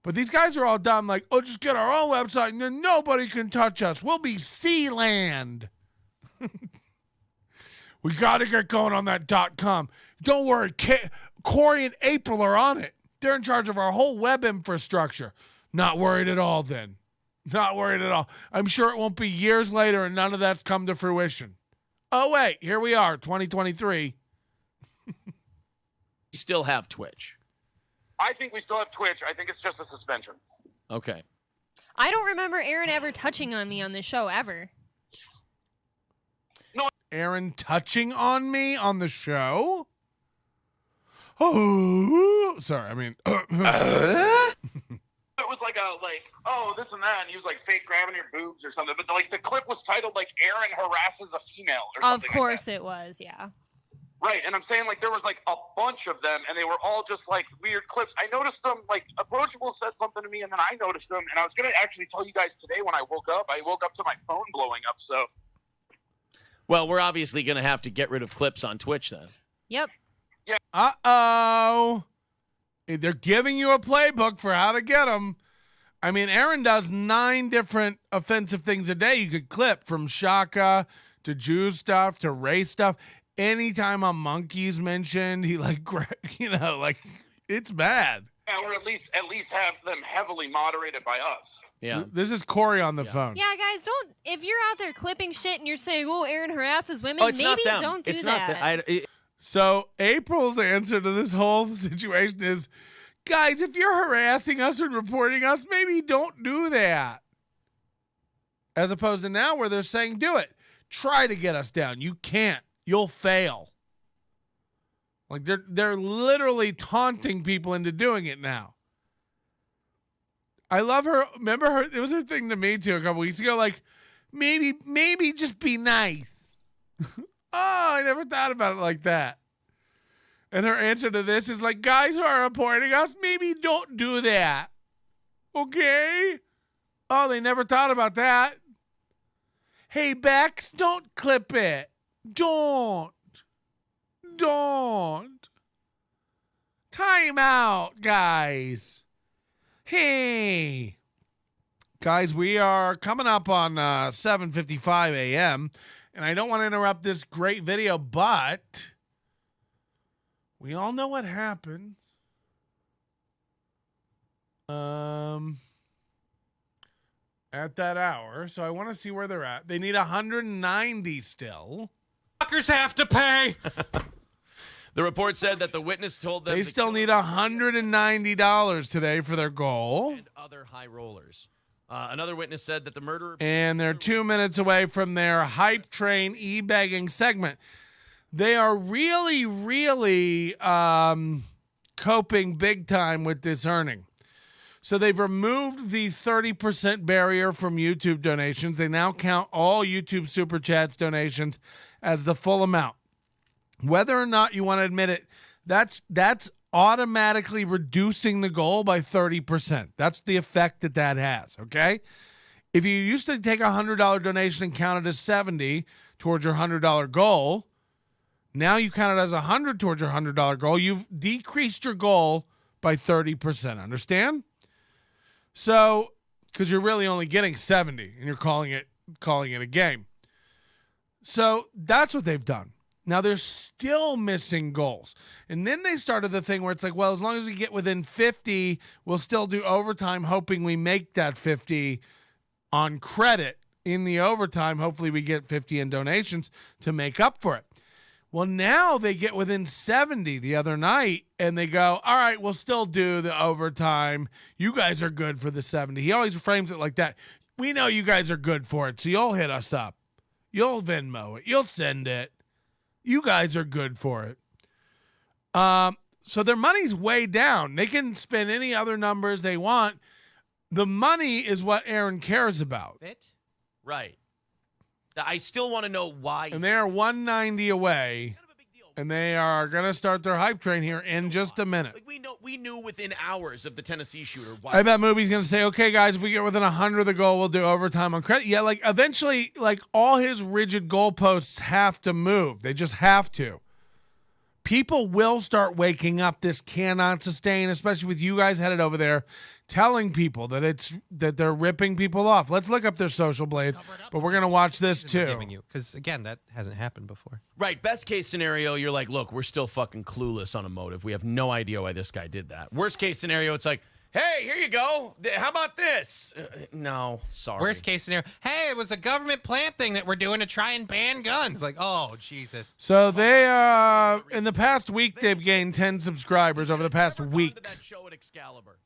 But these guys are all dumb, like, just get our own website and then nobody can touch us. We'll be Sealand. We got to get going on that .com. Don't worry, Corey and April are on it. They're in charge of our whole web infrastructure. Not worried at all then. Not worried at all. I'm sure it won't be years later and none of that's come to fruition. Oh, wait, here we are, 2023. We still have Twitch. I think we still have Twitch. I think it's just a suspension. Okay. I don't remember Aaron ever touching on me on the show ever. No. Aaron touching on me on the show? Oh, sorry. I mean, it was like this and that, and he was like fake grabbing your boobs or something. But the clip was titled like Aaron harasses a female or something. Of course like it was, yeah. Right, and I'm saying there was a bunch of them, and they were all just weird clips. I noticed them. Approachable said something to me, and then I noticed them, and I was gonna actually tell you guys today when I woke up. I woke up to my phone blowing up. So, well, we're obviously gonna have to get rid of clips on Twitch then. Yep. Yeah. Uh-oh. They're giving you a playbook for how to get them. I mean, Aaron does 9 different offensive things a day you could clip, from Shaka to Jew stuff to race stuff. Anytime a monkey's mentioned, he it's bad. Yeah, or at least have them heavily moderated by us. Yeah. This is Corey on the phone. Yeah, guys, if you're out there clipping shit and you're saying, Aaron harasses women, maybe don't do that. So April's answer to this whole situation is, guys, if you're harassing us and reporting us, maybe don't do that. As opposed to now where they're saying, do it. Try to get us down. You can't. You'll fail. Like they're literally taunting people into doing it now. I love her. Remember her? It was her thing to me too a couple weeks ago. Like, maybe just be nice. Oh, I never thought about it like that. And her answer to this is like, guys who are reporting us, maybe don't do that. Okay? Oh, they never thought about that. Hey, Bex, don't clip it. Don't. Time out, guys. Hey. Guys, we are coming up on 7:55 a.m., and I don't want to interrupt this great video, but we all know what happened. At that hour, so I want to see where they're at. They need 190 still. Fuckers have to pay. The report said that the witness told them they still need $190 today for their goal. And other high rollers. Another witness said that the murderer... And they're 2 minutes away from their hype train e-begging segment. They are really, really coping big time with this earning. So they've removed the 30% barrier from YouTube donations. They now count all YouTube Super Chats donations as the full amount. Whether or not you want to admit it, that's automatically reducing the goal by 30%. That's the effect that has, okay? If you used to take a $100 donation and count it as 70 towards your $100 goal, now you count it as 100 towards your $100 goal. You've decreased your goal by 30%. Understand? So, because you're really only getting 70 and you're calling it a game. So that's what they've done. Now they're still missing goals. And then they started the thing where it's like, well, as long as we get within 50, we'll still do overtime, hoping we make that 50 on credit in the overtime. Hopefully we get 50 in donations to make up for it. Well, now they get within 70 the other night, and they go, all right, we'll still do the overtime. You guys are good for the 70. He always frames it like that. We know you guys are good for it, so you'll hit us up. You'll Venmo it. You'll send it. You guys are good for it. So their money's way down. They can spend any other numbers they want. The money is what Aaron cares about. Right. I still want to know why. And they are 190 away, and they are going to start their hype train here in just a minute. Like we knew within hours of the Tennessee shooter. I bet Mooby's going to say, okay, guys, if we get within 100 of the goal, we'll do overtime on credit. Yeah, like eventually, like all his rigid goalposts have to move. They just have to. People will start waking up. This cannot sustain, especially with you guys headed over there telling people that they're ripping people off. Let's look up their social blades, but we're going to watch this too. Because, again, that hasn't happened before. Right. Best case scenario, you're like, look, we're still fucking clueless on a motive. We have no idea why this guy did that. Worst case scenario, it's like, hey, here you go. How about this? No, sorry. Worst case scenario, hey, it was a government plant thing that we're doing to try and ban guns. Like, oh, Jesus. So they, in the past week, they've gained 10 subscribers over the past week.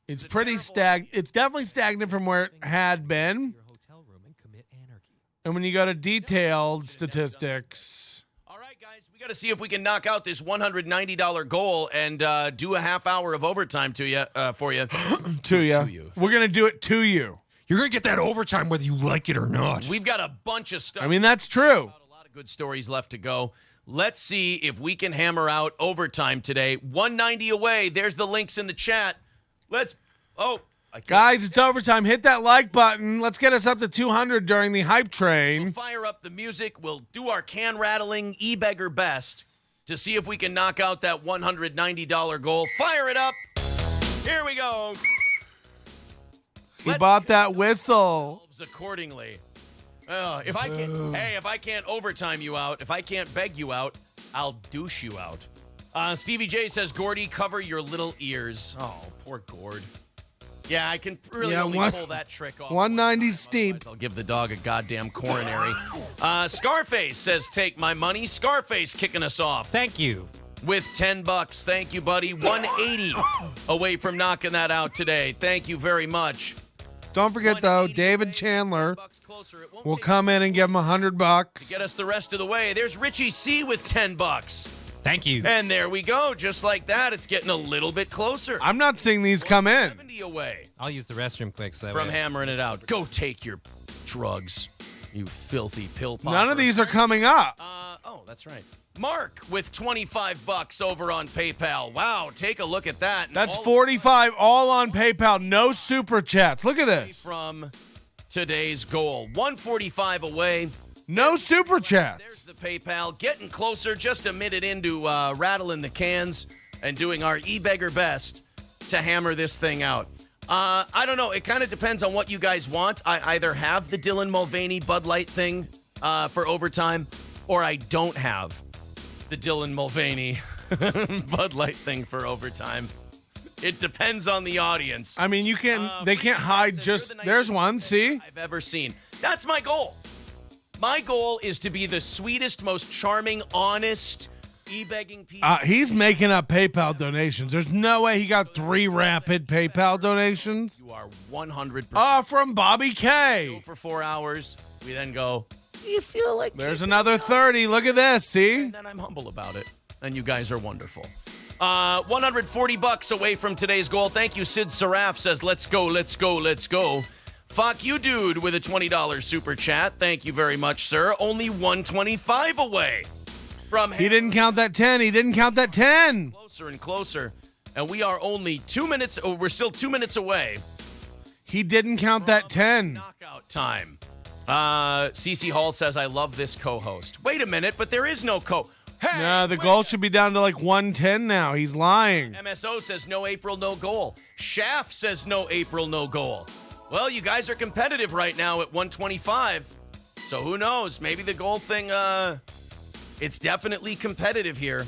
It's pretty it's definitely stagnant from where it had been. And when you go to detailed statistics. All right, guys, we got to see if we can knock out this $190 goal and do a half hour of overtime to you for you. to you. We're going to do it to you. You're going to get that overtime whether you like it or not. We've got a bunch of stuff. I mean, that's true. A lot of good stories left to go. Let's see if we can hammer out overtime today. 190 away. There's the links in the chat. Guys, it's overtime. Hit that like button. Let's get us up to 200 during the hype train. We'll fire up the music. We'll do our can rattling e-beggar best to see if we can knock out that $190 goal. Fire it up. Here we go. He bought that whistle. Accordingly. If I can't overtime you out, if I can't beg you out, I'll douche you out. Stevie J says, Gordy, cover your little ears. Oh, poor Gord. Yeah, I can really only pull that trick off. 190 steep. I'll give the dog a goddamn coronary. Scarface says, take my money. Scarface kicking us off. Thank you. with $10. Thank you, buddy. 180 away from knocking that out today. Thank you very much. Don't forget, though, David Chandler will come in and give him $100. Get us the rest of the way. There's Richie C with $10. Thank you. And there we go. Just like that, it's getting a little bit closer. I'm not seeing these come in. 70 away I'll use the restroom clicks that from way. hammering it out. Go take your drugs, you filthy pill popper. None of these are coming up. Oh, that's right. Mark with $25 over on PayPal. Wow, take a look at that. That's 45 all on PayPal. No super chats. Look at this. From today's goal. 145 away. No super chats. There's the PayPal. Getting closer, just a minute into rattling the cans and doing our e-beggar best to hammer this thing out. I don't know. It kind of depends on what you guys want. I either have the Dylan Mulvaney Bud Light thing for overtime, or I don't have the Dylan Mulvaney Bud Light thing for overtime. It depends on the audience. I mean, you can. They can't hide just. There's one. See? I've ever seen. That's my goal. My goal is to be the sweetest, most charming, honest, e-begging people. He's making up PayPal donations. There's no way he got 3 rapid PayPal donations. You are 100%. From Bobby K. Go for 4 hours. We then go, you feel like... There's another 30. Look at this. See? And then I'm humble about it. And you guys are wonderful. $140 away from today's goal. Thank you. Sid Saraf says, let's go, let's go, let's go. Fuck you, dude, with a $20 super chat. Thank you very much, sir. Only 125 away from... He didn't count that 10. He didn't count that 10. Closer and closer. And we are only 2 minutes... Oh, we're still 2 minutes away. He didn't count that 10. Knockout time. CC Hall says, I love this co-host. Wait a minute, but there is no Hey, no, the goal should be down to like 110 now. He's lying. MSO says no April, no goal. Shaft says no April, no goal. Well, you guys are competitive right now at 125. So who knows? Maybe the goal thing, it's definitely competitive here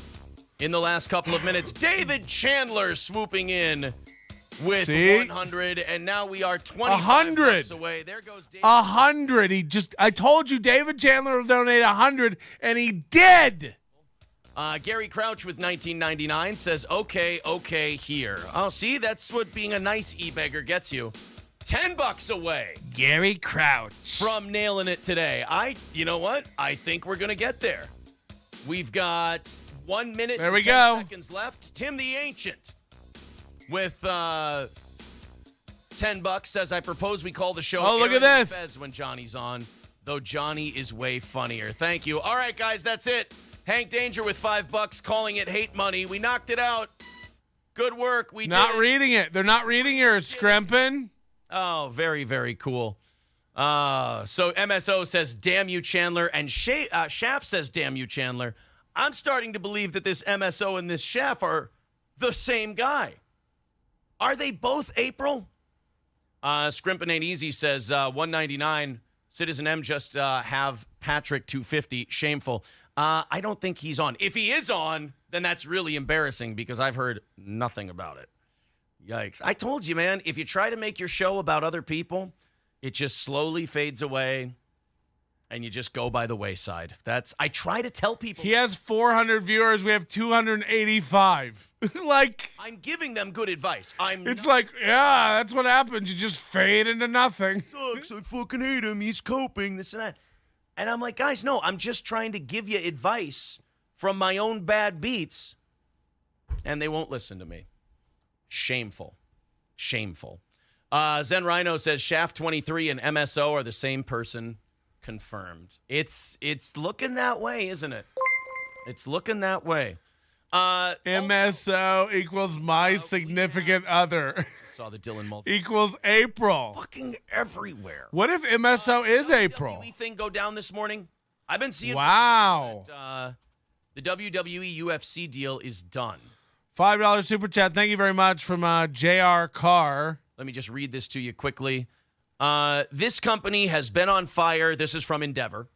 in the last couple of minutes. David Chandler swooping in with 100, and now we are 25 away. There goes David. 100. I told you David Chandler will donate 100, and he did. Gary Crouch with 1999 says, okay, here. Oh, see, that's what being a nice e-beggar gets you. $10 away. Gary Crouch. From nailing it today. You know what? I think we're going to get there. We've got 1 minute there we and 10 go. seconds left. Tim the Ancient with $10 says, I propose we call the show look at Aaron this. Fez when Johnny's on, though Johnny is way funnier. Thank you. All right, guys, that's it. Hank Danger with $5 calling it hate money. We knocked it out. Good work. We not did it. reading it. They're not reading yours, Scrimpin'. Oh, very, very cool. So MSO says, damn you, Chandler. And Shaft says, damn you, Chandler. I'm starting to believe that this MSO and this Shaft are the same guy. Are they both April? Scrimpin' Ain't Easy says, 199. Citizen M just have Patrick 250. Shameful. I don't think he's on. If he is on, then that's really embarrassing because I've heard nothing about it. Yikes. I told you, man, if you try to make your show about other people, it just slowly fades away and you just go by the wayside. I try to tell people. He has 400 viewers. We have 285. I'm giving them good advice. That's what happens. You just fade into nothing. Sucks. I fucking hate him. He's coping, this and that. And I'm like, guys, no, I'm just trying to give you advice from my own bad beats. And they won't listen to me. Shameful. Zen Rhino says Shaft 23 and MSO are the same person. Confirmed. It's looking that way, isn't it? It's looking that way. MSO equals my significant other. Saw the Dylan Mulvaney. Equals April. Fucking everywhere. What if MSO is April? WWE thing go down this morning. I've been seeing. Wow. The WWE UFC deal is done. $5 super chat. Thank you very much from JR Carr. Let me just read this to you quickly. This company has been on fire. This is from Endeavor.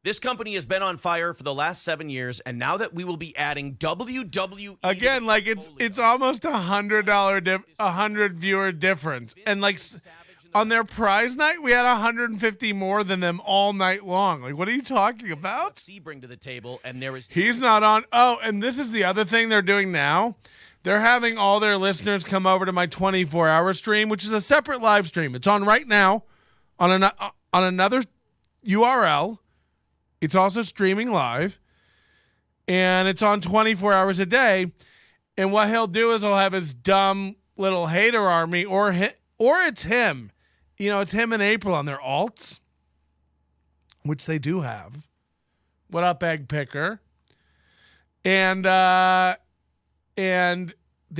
This company has been on fire for the last 7 years, and now that we will be adding WWE again, like it's almost $100 100 viewer difference, and like on their prize night, we had 150 more than them all night long. Like, what are you talking about? UFC bring to the table, and there is He's not on. Oh, and this is the other thing they're doing now. They're having all their listeners come over to my 24-hour stream, which is a separate live stream. It's on right now on another URL. It's also streaming live, and it's on 24 hours a day. And what he'll do is he'll have his dumb little hater army, or it's him. You know, it's him and April on their alts, which they do have. What up, Egg Picker? And they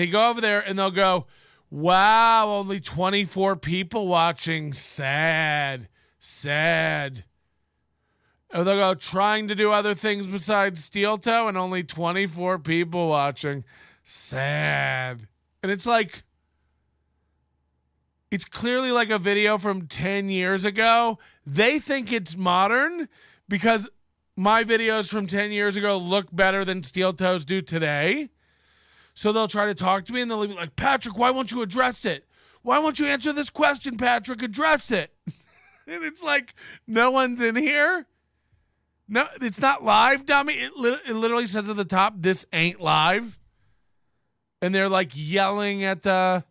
go over there and they'll go, wow, only 24 people watching. Sad. Or they'll go, trying to do other things besides SteelToe and only 24 people watching. Sad. And it's like, it's clearly like a video from 10 years ago. They think it's modern because my videos from 10 years ago look better than SteelToe's do today. So they'll try to talk to me and they'll be like, Patrick, why won't you address it? Why won't you answer this question, Patrick? Address it. And it's like, no one's in here. No, it's not live, dummy. It literally says at the top, this ain't live. And they're like yelling at the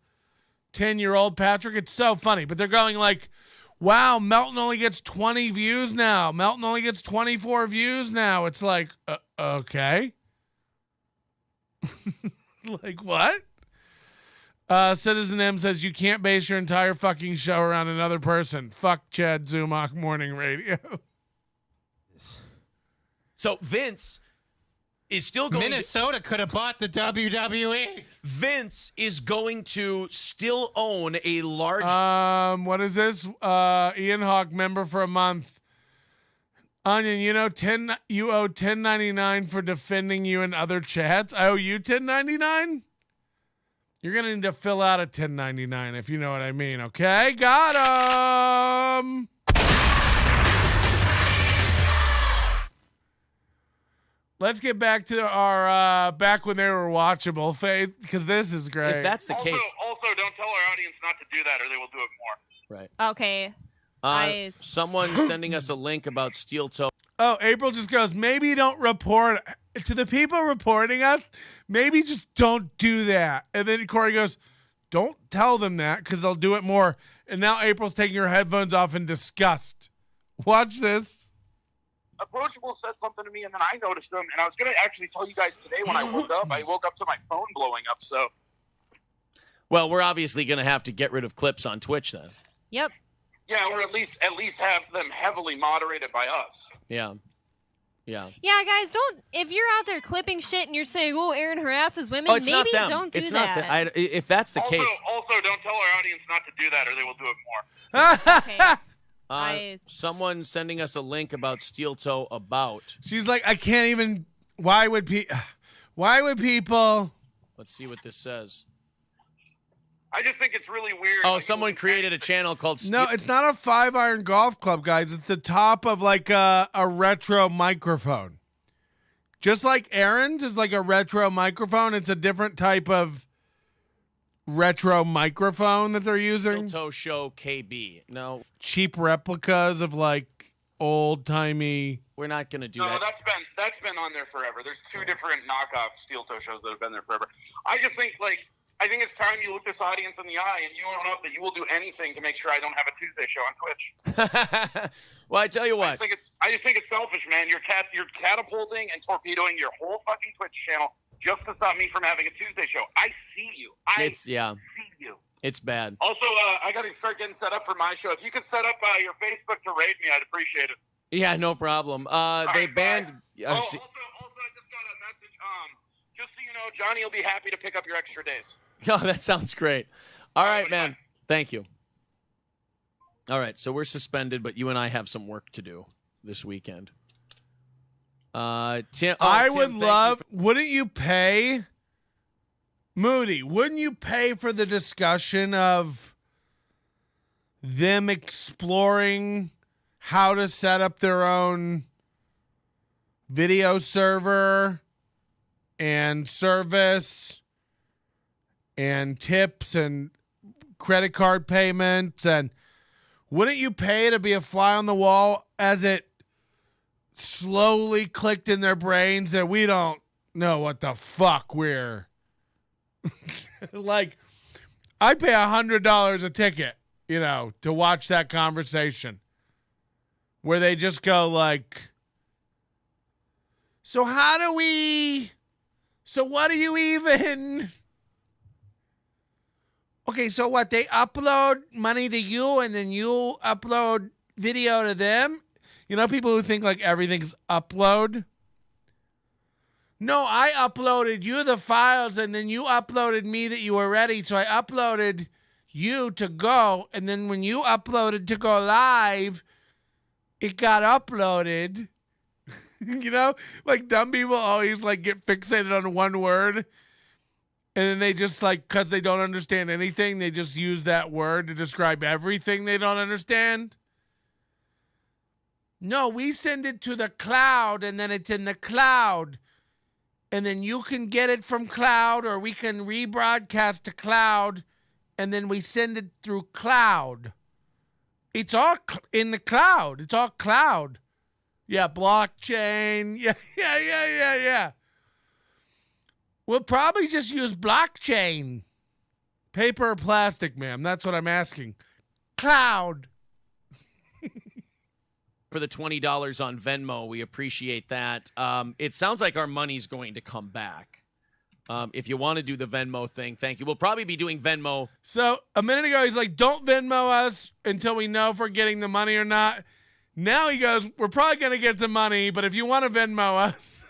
10-year-old Patrick. It's so funny. But they're going like, wow, Melton only gets 20 views now. Melton only gets 24 views now. It's like, okay. Like, what? Citizen M says, you can't base your entire fucking show around another person. Fuck Chad Zumach Morning Radio. So Vince is still going Minnesota could have bought the WWE. Vince is going to still own a large... What is this? Ian Hawk, member for a month. Onion, you owe $10.99 for defending you in other chats. I owe you $10.99? You're going to need to fill out a $10.99 if you know what I mean, okay? Got him! Let's get back to our back when they were watchable phase, because this is great. If that's the case. Also, don't tell our audience not to do that or they will do it more. Right. Okay. Someone sending us a link about SteelToe. Oh, April just goes, maybe don't report. To the people reporting us, maybe just don't do that. And then Corey goes, don't tell them that because they'll do it more. And now April's taking her headphones off in disgust. Watch this. Approachable said something to me, and then I noticed him, and I was going to actually tell you guys today when I woke up. I woke up to my phone blowing up, so. Well, we're obviously going to have to get rid of clips on Twitch then. Yep. Yeah, or at least have them heavily moderated by us. Yeah. Yeah, guys, don't. If you're out there clipping shit and you're saying, "Oh, Aaron harasses women," it's maybe not them. don't do it's that. Not if that's the case. Also, don't tell our audience not to do that, or they will do it more. Okay. Someone sending us a link about SteelToe about. She's like, I can't even. Why would people? Let's see what this says. I just think it's really weird. Oh, someone created a channel called No, it's not a 5-iron golf club, guys. It's the top of like a retro microphone. Just like Aaron's is like a retro microphone, it's a different type of retro microphone that they're using. SteelToe Show KB. No. Cheap replicas of like old-timey. We're not going to do no, that. that's been on there forever. There's two different knockoff SteelToe shows that have been there forever. I just think I think it's time you look this audience in the eye and you own up that you will do anything to make sure I don't have a Tuesday show on Twitch. Well, I tell you what. I just think it's selfish, man. You're catapulting and torpedoing your whole fucking Twitch channel just to stop me from having a Tuesday show. I see you. I see you. It's bad. Also, I got to start getting set up for my show. If you could set up your Facebook to raid me, I'd appreciate it. Yeah, no problem. They banned. Also, I just got a message. Just so you know, Johnny will be happy to pick up your extra days. Oh, that sounds great. All right, man. Thank you. All right, so we're suspended, but you and I have some work to do this weekend. Tim, wouldn't you pay, Moody, wouldn't you pay for the discussion of them exploring how to set up their own video server and service and tips and credit card payments and Wouldn't you pay to be a fly on the wall as it slowly clicked in their brains that we don't know what the fuck we're like? I'd pay $100 a ticket, to watch that conversation where they just go like, so what do you even... Okay, so what? They upload money to you and then you upload video to them? People who think like everything's upload. No, I uploaded you the files and then you uploaded me that you were ready. So I uploaded you to go. And then when you uploaded to go live, it got uploaded. Like dumb people always like get fixated on one word. And then they just because they don't understand anything, they just use that word to describe everything they don't understand. No, we send it to the cloud and then it's in the cloud. And then you can get it from cloud or we can rebroadcast to cloud and then we send it through cloud. It's all in the cloud. It's all cloud. Yeah, blockchain. Yeah. We'll probably just use blockchain. Paper or plastic, ma'am? That's what I'm asking. Cloud. For the $20 on Venmo, we appreciate that. It sounds like our money's going to come back. If you want to do the Venmo thing, thank you. We'll probably be doing Venmo. So a minute ago, he's like, don't Venmo us until we know if we're getting the money or not. Now he goes, we're probably going to get the money, but if you want to Venmo us...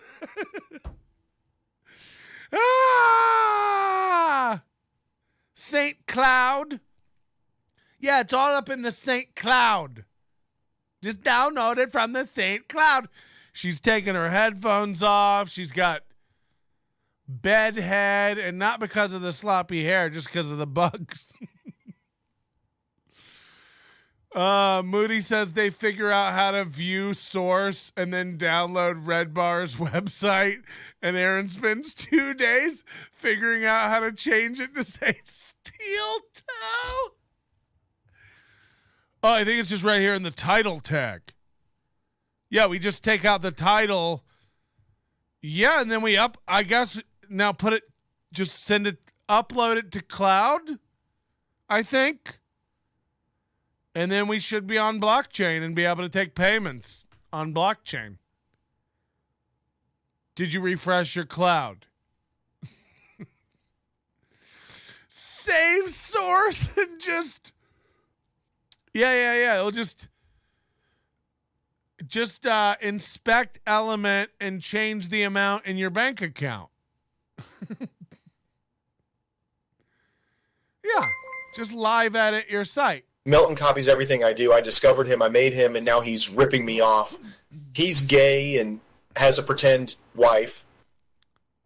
Saint Cloud. Yeah, it's all up in the Saint Cloud. Just download it from the Saint Cloud. She's taking her headphones off. She's got bed head, and not because of the sloppy hair, just because of the bugs. Moody says they figure out how to view source and then download Red Bar's website, and Aaron spends 2 days figuring out how to change it to say SteelToe. Oh, I think it's just right here in the title tag. Yeah, we just take out the title. Yeah, and then we upload it to cloud, I think. And then we should be on blockchain and be able to take payments on blockchain. Did you refresh your cloud? Save source and just... Yeah. It'll just inspect element and change the amount in your bank account. Yeah, just live edit your site. Melton copies everything I do. I discovered him, I made him, and now he's ripping me off. He's gay and has a pretend wife.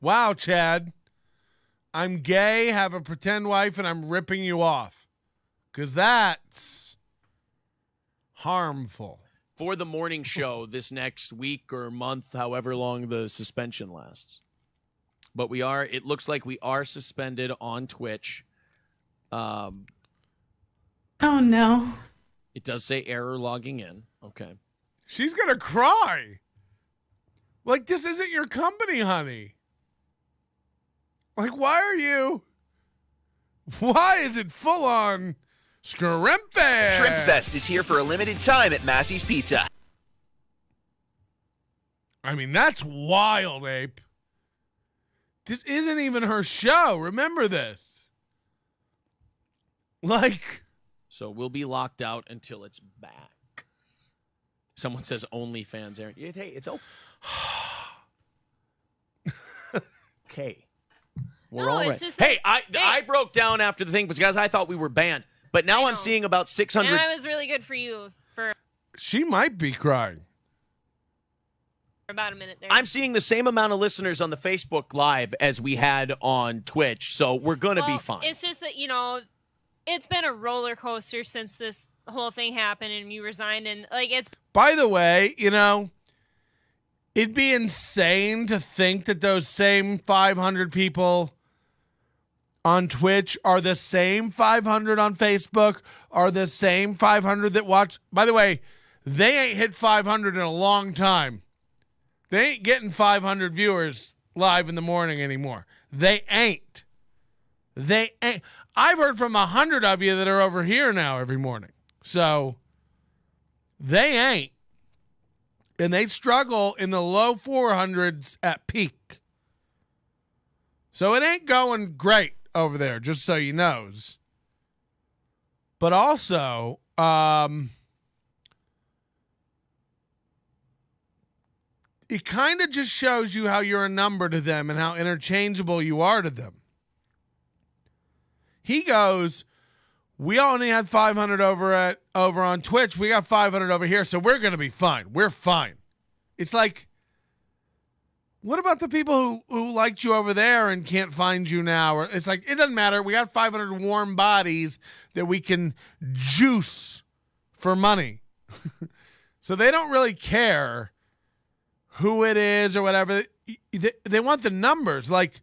Wow, Chad. I'm gay, have a pretend wife, and I'm ripping you off. Because that's harmful. For the morning show this next week or month, however long the suspension lasts. But it looks like we are suspended on Twitch. Oh, no. It does say error logging in. Okay. She's going to cry. Like, this isn't your company, honey. Like, why is it full on Scrimp Fest? Shrimp Fest is here for a limited time at Massey's Pizza. I mean, that's wild, Ape. This isn't even her show. Remember this. Like... So we'll be locked out until it's back. Someone says OnlyFans, Aaron. Hey, it's open. Okay. We're all right. Hey, I broke down after the thing because, guys, I thought we were banned. But now I'm seeing about 600. And that was really good for you for She might be crying. about a minute there. I'm seeing the same amount of listeners on the Facebook Live as we had on Twitch, so we're going to be fine. It's just that, it's been a roller coaster since this whole thing happened and you resigned, and it's... By the way, it'd be insane to think that those same 500 people on Twitch are the same 500 on Facebook, are the same 500 that watch. By the way, they ain't hit 500 in a long time. They ain't getting 500 viewers live in the morning anymore. They ain't. I've heard from 100 of you that are over here now every morning. So they ain't. And they struggle in the low 400s at peak. So it ain't going great over there, just so you knows. But also, it kind of just shows you how you're a number to them and how interchangeable you are to them. He goes, we only had 500 over on Twitch. We got 500 over here, so we're going to be fine. We're fine. It's like, what about the people who liked you over there and can't find you now? Or it's like, it doesn't matter. We got 500 warm bodies that we can juice for money. So they don't really care who it is or whatever. They want the numbers. Like,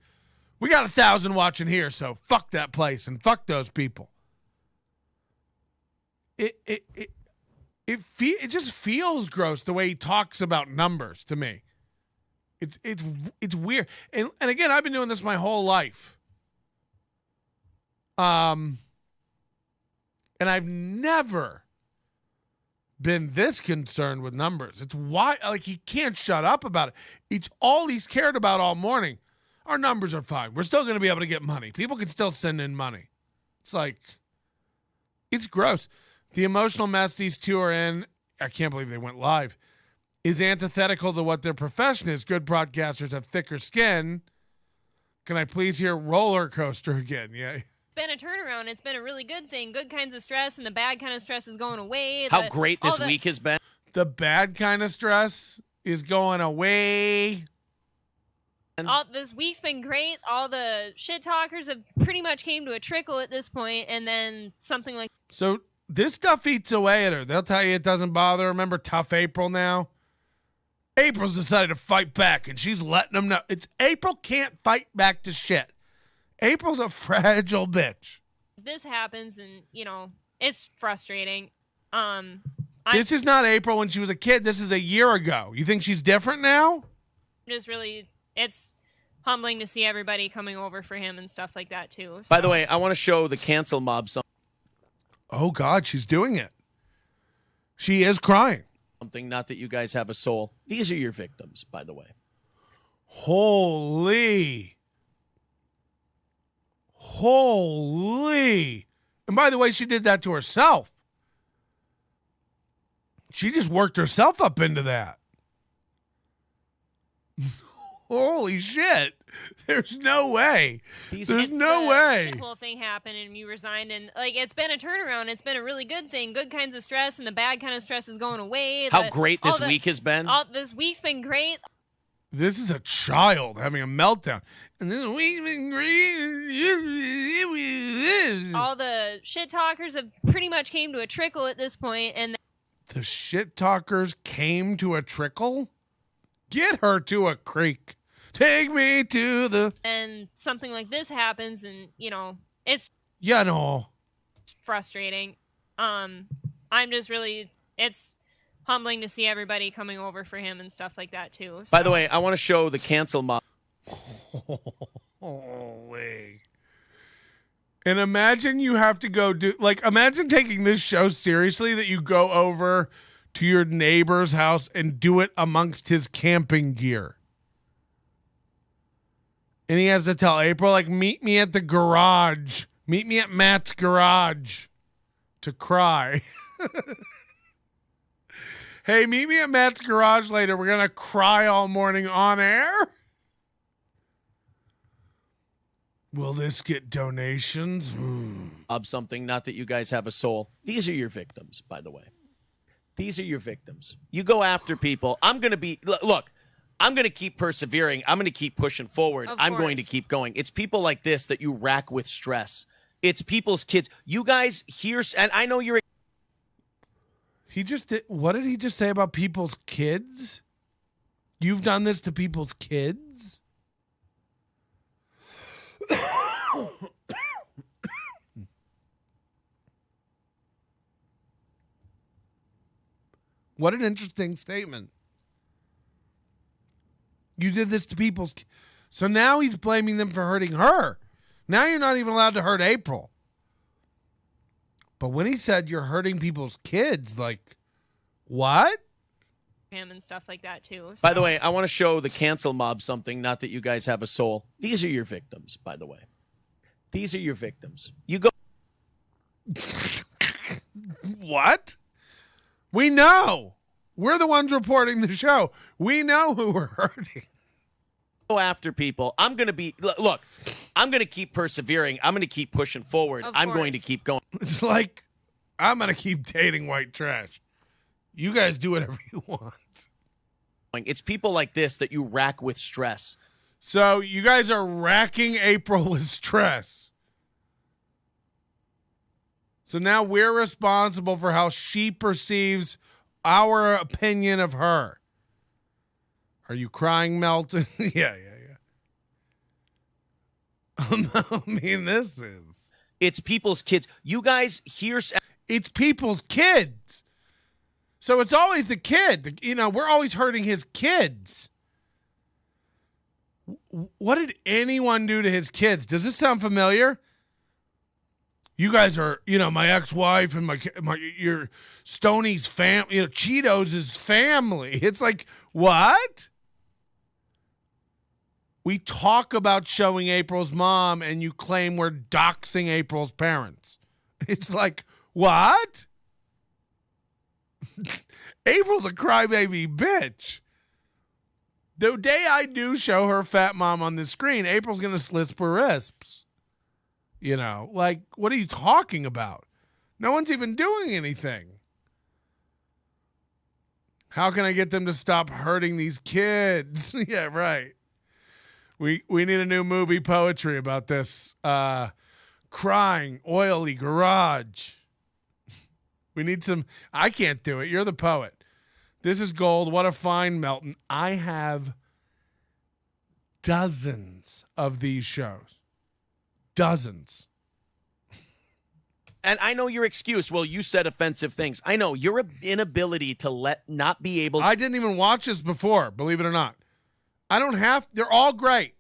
we got 1,000 watching here, so fuck that place and fuck those people. It just feels gross the way he talks about numbers to me. It's weird. And again, I've been doing this my whole life. And I've never been this concerned with numbers. It's why, like, he can't shut up about it. It's all he's cared about all morning. Our numbers are fine. We're still going to be able to get money. People can still send in money. It's like, it's gross. The emotional mess these two are in, I can't believe they went live, is antithetical to what their profession is. Good broadcasters have thicker skin. Can I please hear roller coaster again? Yeah. It's been a turnaround. It's been a really good thing. Good kinds of stress and the bad kind of stress is going away. How great this week has been. The bad kind of stress is going away. This week's been great. All the shit talkers have pretty much came to a trickle at this point, and then something like... So this stuff eats away at her. They'll tell you it doesn't bother. Remember Tough April now? April's decided to fight back, and she's letting them know. It's April can't fight back to shit. April's a fragile bitch. This happens, and, you know, it's frustrating. This is not April when she was a kid. This is a year ago. You think she's different now? Just really... It's humbling to see everybody coming over for him and stuff like that, too. So. By the way, I want to show the cancel mob something. Oh, God, she's doing it. She is crying. Not that you guys have a soul. These are your victims, by the way. Holy. And by the way, she did that to herself. She just worked herself up into that. Holy shit. There's no way. There's no way. The whole thing happened and you resigned, and like, it's been a turnaround. It's been a really good thing. Good kinds of stress and the bad kind of stress is going away. How great this week has been. This week's been great. This is a child having a meltdown. And this week's been great. All the shit talkers have pretty much came to a trickle at this point, and the shit talkers came to a trickle? Get her to a creek. Take me to the... And something like this happens, and, you know, it's... Yeah, no. Frustrating. I'm just really... It's humbling to see everybody coming over for him and stuff like that, too. So. By the way, I want to show the cancel mob. Holy. And imagine you have to go do... Like, imagine taking this show seriously, that you go over to your neighbor's house and do it amongst his camping gear. And he has to tell April, like, meet me at the garage. Meet me at Matt's garage to cry. Hey, meet me at Matt's garage later. We're going to cry all morning on air. Will this get donations? Of something, not that you guys have a soul. These are your victims, by the way. These are your victims. You go after people. I'm going to be... Look. I'm going to keep persevering. I'm going to keep pushing forward. I'm going to keep going. It's people like this that you rack with stress. It's people's kids. You guys hear, and I know you're... He just did... What did he just say about people's kids? You've done this to people's kids? What an interesting statement. You did this to people's... So now he's blaming them for hurting her. Now you're not even allowed to hurt April. But when he said you're hurting people's kids, like, what? Him and stuff like that too. By the way, I want to show the cancel mob something. Not that you guys have a soul. These are your victims, by the way. These are your victims. You go. What? We know. We're the ones reporting the show. We know who we're hurting. Go after people. I'm going to be, look, I'm going to keep persevering. I'm going to keep pushing forward. I'm going to keep going. It's like, I'm going to keep dating white trash. You guys do whatever you want. It's people like this that you rack with stress. So you guys are racking April with stress. So now we're responsible for how she perceives our opinion of her. Are you crying, Melton? Yeah. I mean, this is... It's people's kids. You guys hear... It's people's kids. So it's always the kid. You know, we're always hurting his kids. What did anyone do to his kids? Does this sound familiar? You guys are, you know, my ex-wife and your Stoney's family, you know, Cheetos' family. It's like, what? We talk about showing April's mom and you claim we're doxing April's parents. It's like, what? April's a crybaby bitch. The day I do show her fat mom on the screen, April's going to slit her wrists. You know, like, what are you talking about? No one's even doing anything. How can I get them to stop hurting these kids? Yeah, right. We need a new Mooby poetry about this. Crying, oily garage. We need some. I can't do it. You're the poet. This is gold. What a find, Melton. I have dozens of these shows. Dozens. And I know your excuse. Well, you said offensive things. I know your inability to not be able. I didn't even watch this before, believe it or not. I don't have. They're all great.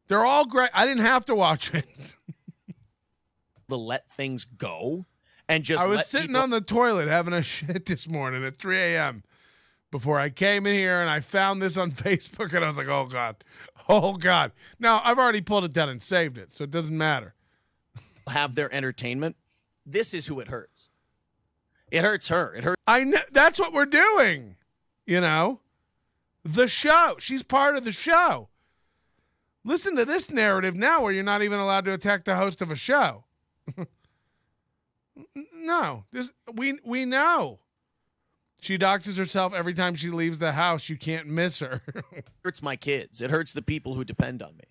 They're all great. I didn't have to watch it. To let things go and just. I was sitting on the toilet having a shit this morning at 3 a.m. before I came in here and I found this on Facebook and I was like, oh God. Oh God. Now I've already pulled it down and saved it, so it doesn't matter. Have their entertainment. This is who it hurts. It hurts her. It hurts. I know that's what we're doing. You know, the show. She's part of the show. Listen to this narrative now, where you're not even allowed to attack the host of a show. No, we know. She doxes herself every time she leaves the house. You can't miss her. It hurts my kids. It hurts the people who depend on me.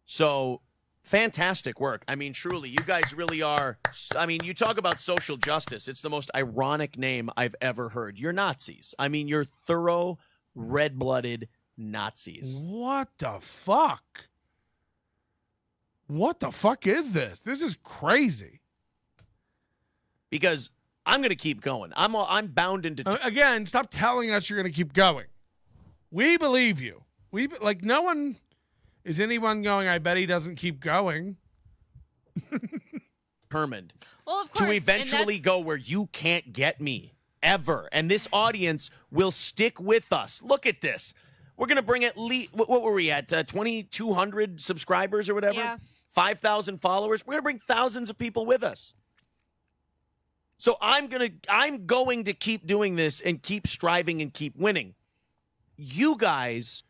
So. Fantastic work. I mean, truly, you guys really are. I mean, you talk about social justice. It's the most ironic name I've ever heard. You're Nazis. I mean, you're thorough, red-blooded Nazis. What the fuck? What the fuck is this? This is crazy. Because I'm going to keep going. I'm bound into... Again, stop telling us you're going to keep going. We believe you. No one... Is anyone going, I bet he doesn't keep going? Determined. Well, of course. To eventually go where you can't get me. Ever. And this audience will stick with us. Look at this. We're going to bring at least, what were we at? 2,200 subscribers or whatever? Yeah. 5,000 followers. We're going to bring thousands of people with us. So I'm going to keep doing this and keep striving and keep winning. You guys...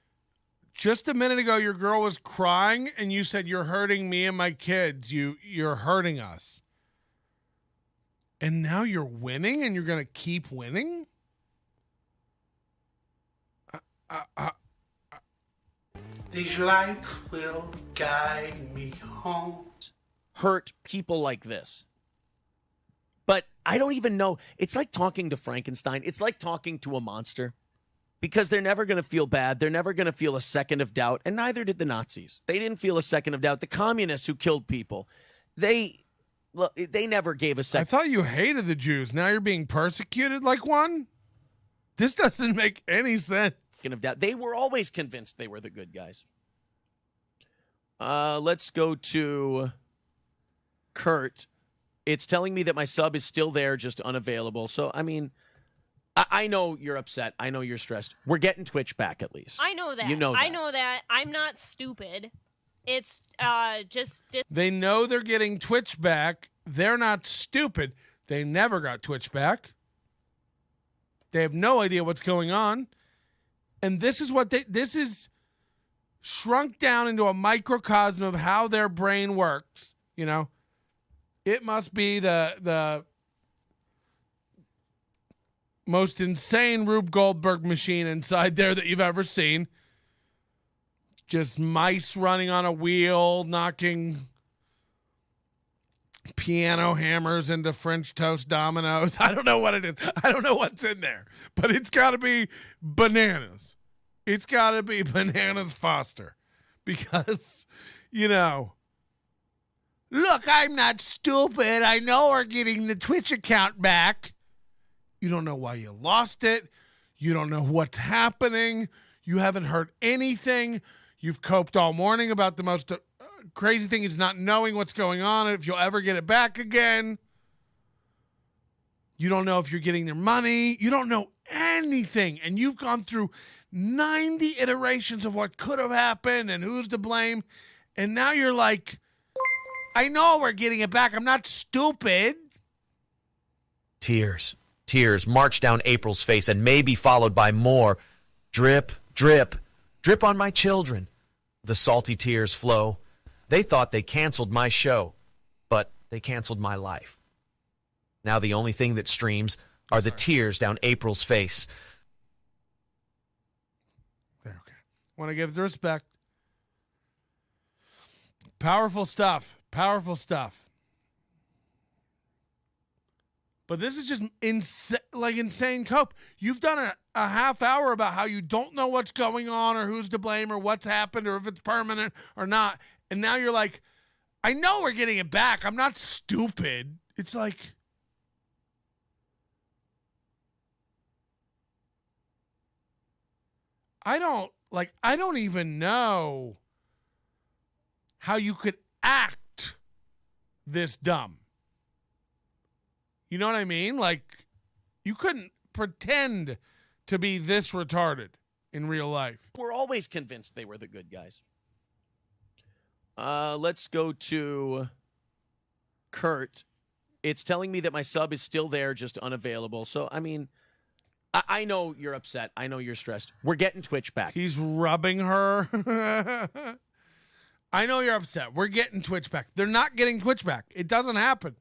Just a minute ago, your girl was crying, and you said, you're hurting me and my kids. You're hurting us. And now you're winning, and you're going to keep winning? These lights will guide me home. Hurt people like this. But I don't even know. It's like talking to Frankenstein. It's like talking to a monster. Because they're never going to feel bad. They're never going to feel a second of doubt. And neither did the Nazis. They didn't feel a second of doubt. The communists who killed people, they never gave a second. I thought you hated the Jews. Now you're being persecuted like one? This doesn't make any sense. Of doubt. They were always convinced they were the good guys. Let's go to Kurt. It's telling me that my sub is still there, just unavailable. So, I mean, I know you're upset. I know you're stressed. We're getting Twitch back at least. I know that. You know that. I know that. I'm not stupid. It's just. They know they're getting Twitch back. They're not stupid. They never got Twitch back. They have no idea what's going on. And this is what this is shrunk down into a microcosm of how their brain works. You know, it must be the most insane Rube Goldberg machine inside there that you've ever seen. Just mice running on a wheel, knocking piano hammers into French toast dominoes. I don't know what it is. I don't know what's in there, but it's got to be bananas. It's got to be bananas Foster because, you know, look, I'm not stupid. I know we're getting the Twitch account back. You don't know why you lost it. You don't know what's happening. You haven't heard anything. You've coped all morning about the most crazy thing is not knowing what's going on and if you'll ever get it back again. You don't know if you're getting their money. You don't know anything. And you've gone through 90 iterations of what could have happened and who's to blame. And now you're like, I know we're getting it back. I'm not stupid. Tears. Tears march down April's face and may be followed by more. Drip, drip, drip on my children. The salty tears flow. They thought they canceled my show, but they canceled my life. Now the only thing that streams are the tears down April's face. Okay. Want to give the respect. Powerful stuff. Powerful stuff. But this is just insane cope. You've done a half hour about how you don't know what's going on or who's to blame or what's happened or if it's permanent or not. And now you're like, I know we're getting it back. I'm not stupid. It's like, I don't even know how you could act this dumb. You know what I mean? Like, you couldn't pretend to be this retarded in real life. We're always convinced they were the good guys. Let's go to Kurt. It's telling me that my sub is still there, just unavailable. So, I mean, I know you're upset. I know you're stressed. We're getting Twitch back. He's rubbing her. I know you're upset. We're getting Twitch back. They're not getting Twitch back. It doesn't happen.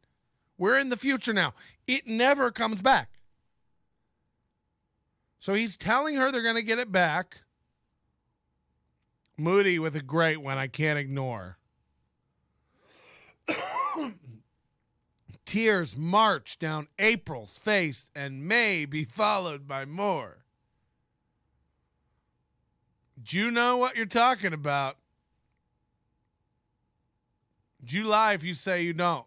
We're in the future now. It never comes back. So he's telling her they're going to get it back. Moody with a great one I can't ignore. Tears march down April's face and may be followed by more. Do you know what you're talking about? Do you lie if you say you don't?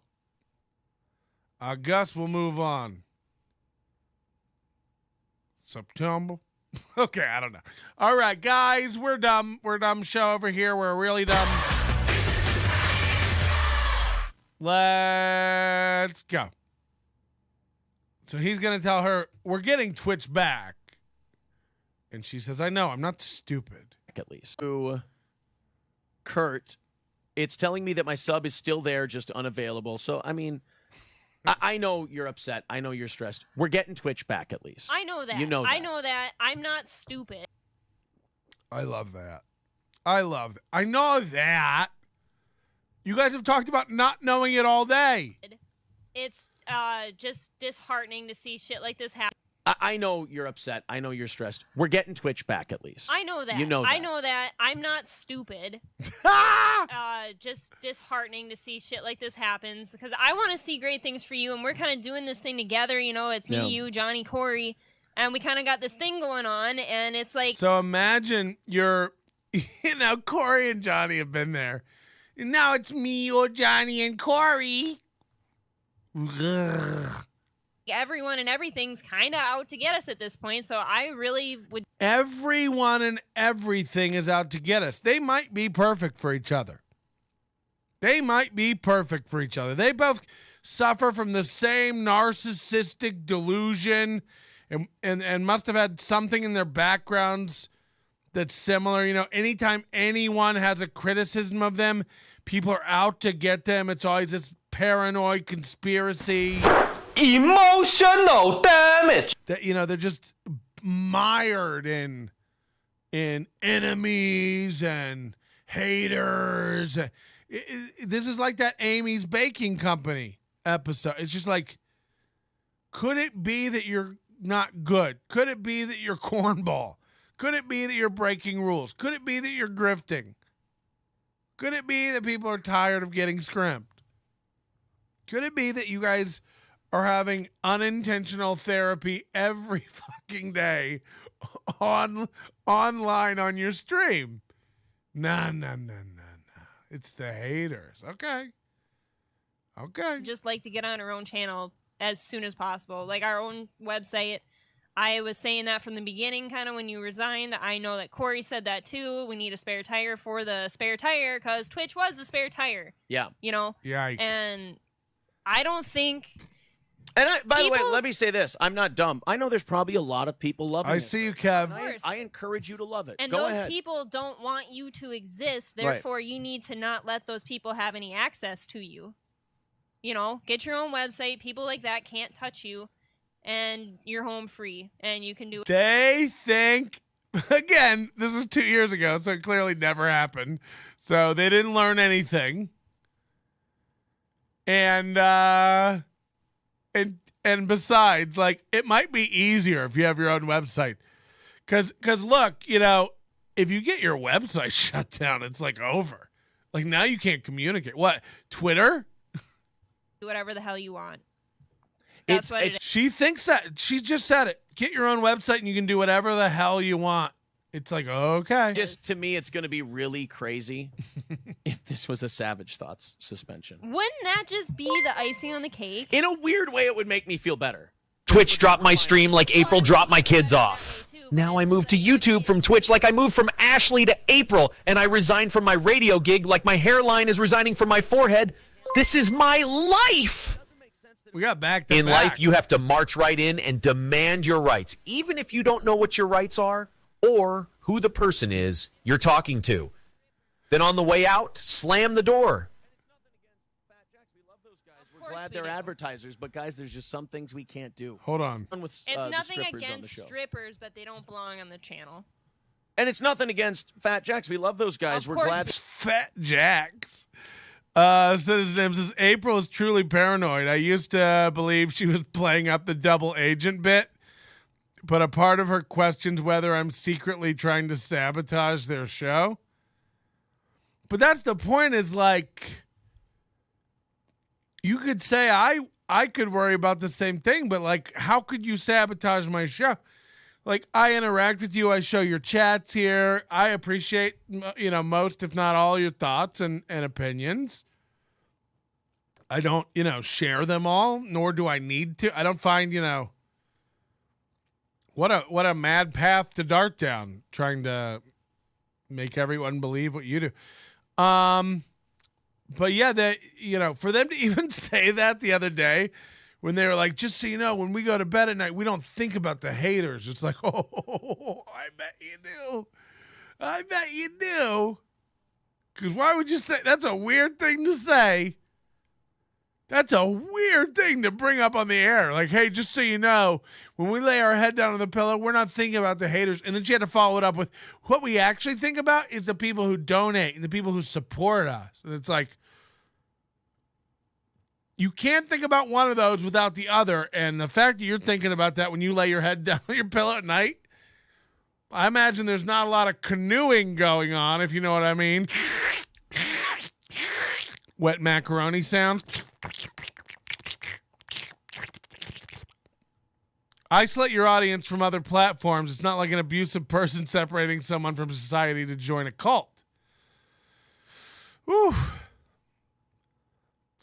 Gus will move on. September. Okay, I don't know. All right, guys, we're dumb. We're a dumb show over here. We're really dumb. Let's go. So he's going to tell her, we're getting Twitch back. And she says, I know, I'm not stupid. At least. To Kurt, it's telling me that my sub is still there, just unavailable. So, I mean, I know you're upset. I know you're stressed. We're getting Twitch back at least. I know that. You know that. I know that. I'm not stupid. I love that. I love that. I know that. You guys have talked about not knowing it all day. It's just disheartening to see shit like this happen. I know you're upset. I know you're stressed. We're getting Twitch back at least. I know that. You know that. I know that. I'm not stupid. Just disheartening to see shit like this happens because I want to see great things for you, and we're kind of doing this thing together. You know, it's me, you, Johnny, Corey, and we kind of got this thing going on, and it's like. So imagine you're, Corey and Johnny have been there. And now it's me, or Johnny, and Corey. Ugh. everyone and everything's kind of out to get us at this point. So I really would. Everyone and everything is out to get us. They might be perfect for each other. They might be perfect for each other. They both suffer from the same narcissistic delusion and must have had something in their backgrounds that's similar. You know, anytime anyone has a criticism of them, people are out to get them. It's always this paranoid conspiracy. Emotional damage. That, you know, they're just mired in enemies and haters. This is like that Amy's Baking Company episode. It's just like, could it be that you're not good? Could it be that you're cornball? Could it be that you're breaking rules? Could it be that you're grifting? Could it be that people are tired of getting scrimped? Could it be that you guys are having unintentional therapy every fucking day online on your stream? No. It's the haters. Okay. Just like to get on our own channel as soon as possible. Like our own website. I was saying that from the beginning, kind of when you resigned. I know that Corey said that too. We need a spare tire for the spare tire because Twitch was the spare tire. Yeah. You know? Yikes. And I don't think... And by the way, let me say this. I'm not dumb. I know there's probably a lot of people loving it. I see you, Kev. I encourage you to love it. And Go those ahead. people don't want you to exist. Therefore, you need to not let those people have any access to you. You know, get your own website. People like that can't touch you. And you're home free. And you can do it. They think, again, this was 2 years ago, so it clearly never happened. So they didn't learn anything. And besides, like, it might be easier if you have your own website. Because look, you know, if you get your website shut down, it's like over. Like, now you can't communicate. What, Twitter? Do whatever the hell you want. That's what it is. She thinks that. She just said it. Get your own website and you can do whatever the hell you want. It's like, okay. Just to me, it's going to be really crazy if this was a Savage Thoughts suspension. Wouldn't that just be the icing on the cake? In a weird way, it would make me feel better. Twitch dropped my stream like April dropped my kids off. Now I moved to YouTube from Twitch like I moved from Ashley to April, and I resigned from my radio gig like my hairline is resigning from my forehead. This is my life. We got back in life, you have to march right in and demand your rights, even if you don't know what your rights are or who the person is you're talking to. Then on the way out, slam the door. We're glad they're advertisers, but guys, there's just some things we can't do. Hold on. It's nothing against strippers, but they don't belong on the channel. And it's nothing against Fat Jacks. We love those guys. We're glad. Fat Jacks. His name says, April is truly paranoid. I used to believe she was playing up the double agent bit, but a part of her questions whether I'm secretly trying to sabotage their show. But that's the point, is like, you could say I could worry about the same thing, but like, how could you sabotage my show? Like, I interact with you. I show your chats here. I appreciate, you know, most, if not all, your thoughts and opinions. I don't, you know, share them all, nor do I need to. I don't find, you know, what a mad path to dart down, trying to make everyone believe what you do. But yeah, you know, for them to even say that the other day, when they were like, just so you know, when we go to bed at night, we don't think about the haters. It's like, oh, I bet you do. I bet you do. Because why would you say, that's a weird thing to say. That's a weird thing to bring up on the air. Like, hey, just so you know, when we lay our head down on the pillow, we're not thinking about the haters. And then she had to follow it up with, what we actually think about is the people who donate and the people who support us. And it's like, you can't think about one of those without the other. And the fact that you're thinking about that when you lay your head down on your pillow at night, I imagine there's not a lot of canoeing going on, if you know what I mean. Wet macaroni sound. Isolate your audience from other platforms. It's not like an abusive person separating someone from society to join a cult. Whew.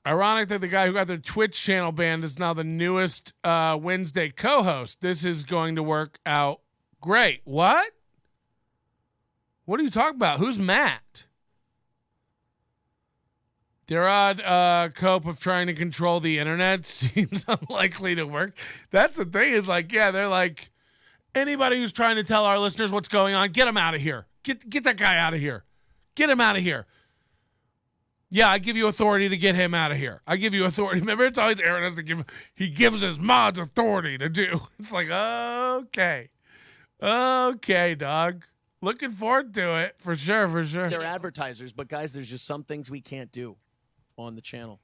Ironic that the guy who got their Twitch channel banned is now the newest Wednesday co-host. This is going to work out great. What? What are you talking about? Who's Matt? Their odd cope of trying to control the internet seems unlikely to work. That's the thing is like, yeah, they're like, anybody who's trying to tell our listeners what's going on, get him out of here. Get that guy out of here. Get him out of here. Yeah, I give you authority to get him out of here. I give you authority. Remember, it's always Aaron has to give. He gives his mods authority to do. It's like, okay, dog. Looking forward to it for sure. They're advertisers, but guys, there's just some things we can't do on the channel.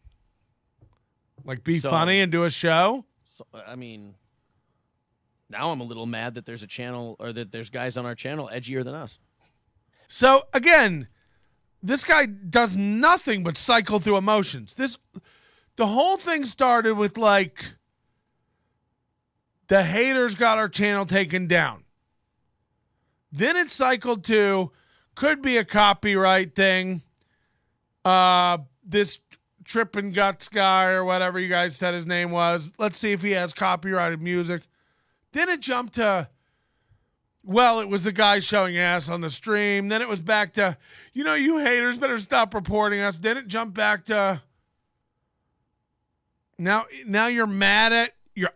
Like be funny and do a show. So, I mean, now I'm a little mad that there's a channel or that there's guys on our channel edgier than us. So again, this guy does nothing but cycle through emotions. The whole thing started with like the haters got our channel taken down. Then it cycled to could be a copyright thing. This Trippin' Guts guy or whatever you guys said his name was. Let's see if he has copyrighted music. Then it jumped to, well, it was the guy showing ass on the stream. Then it was back to, you haters better stop reporting us. Then it jumped back to, now you're mad at,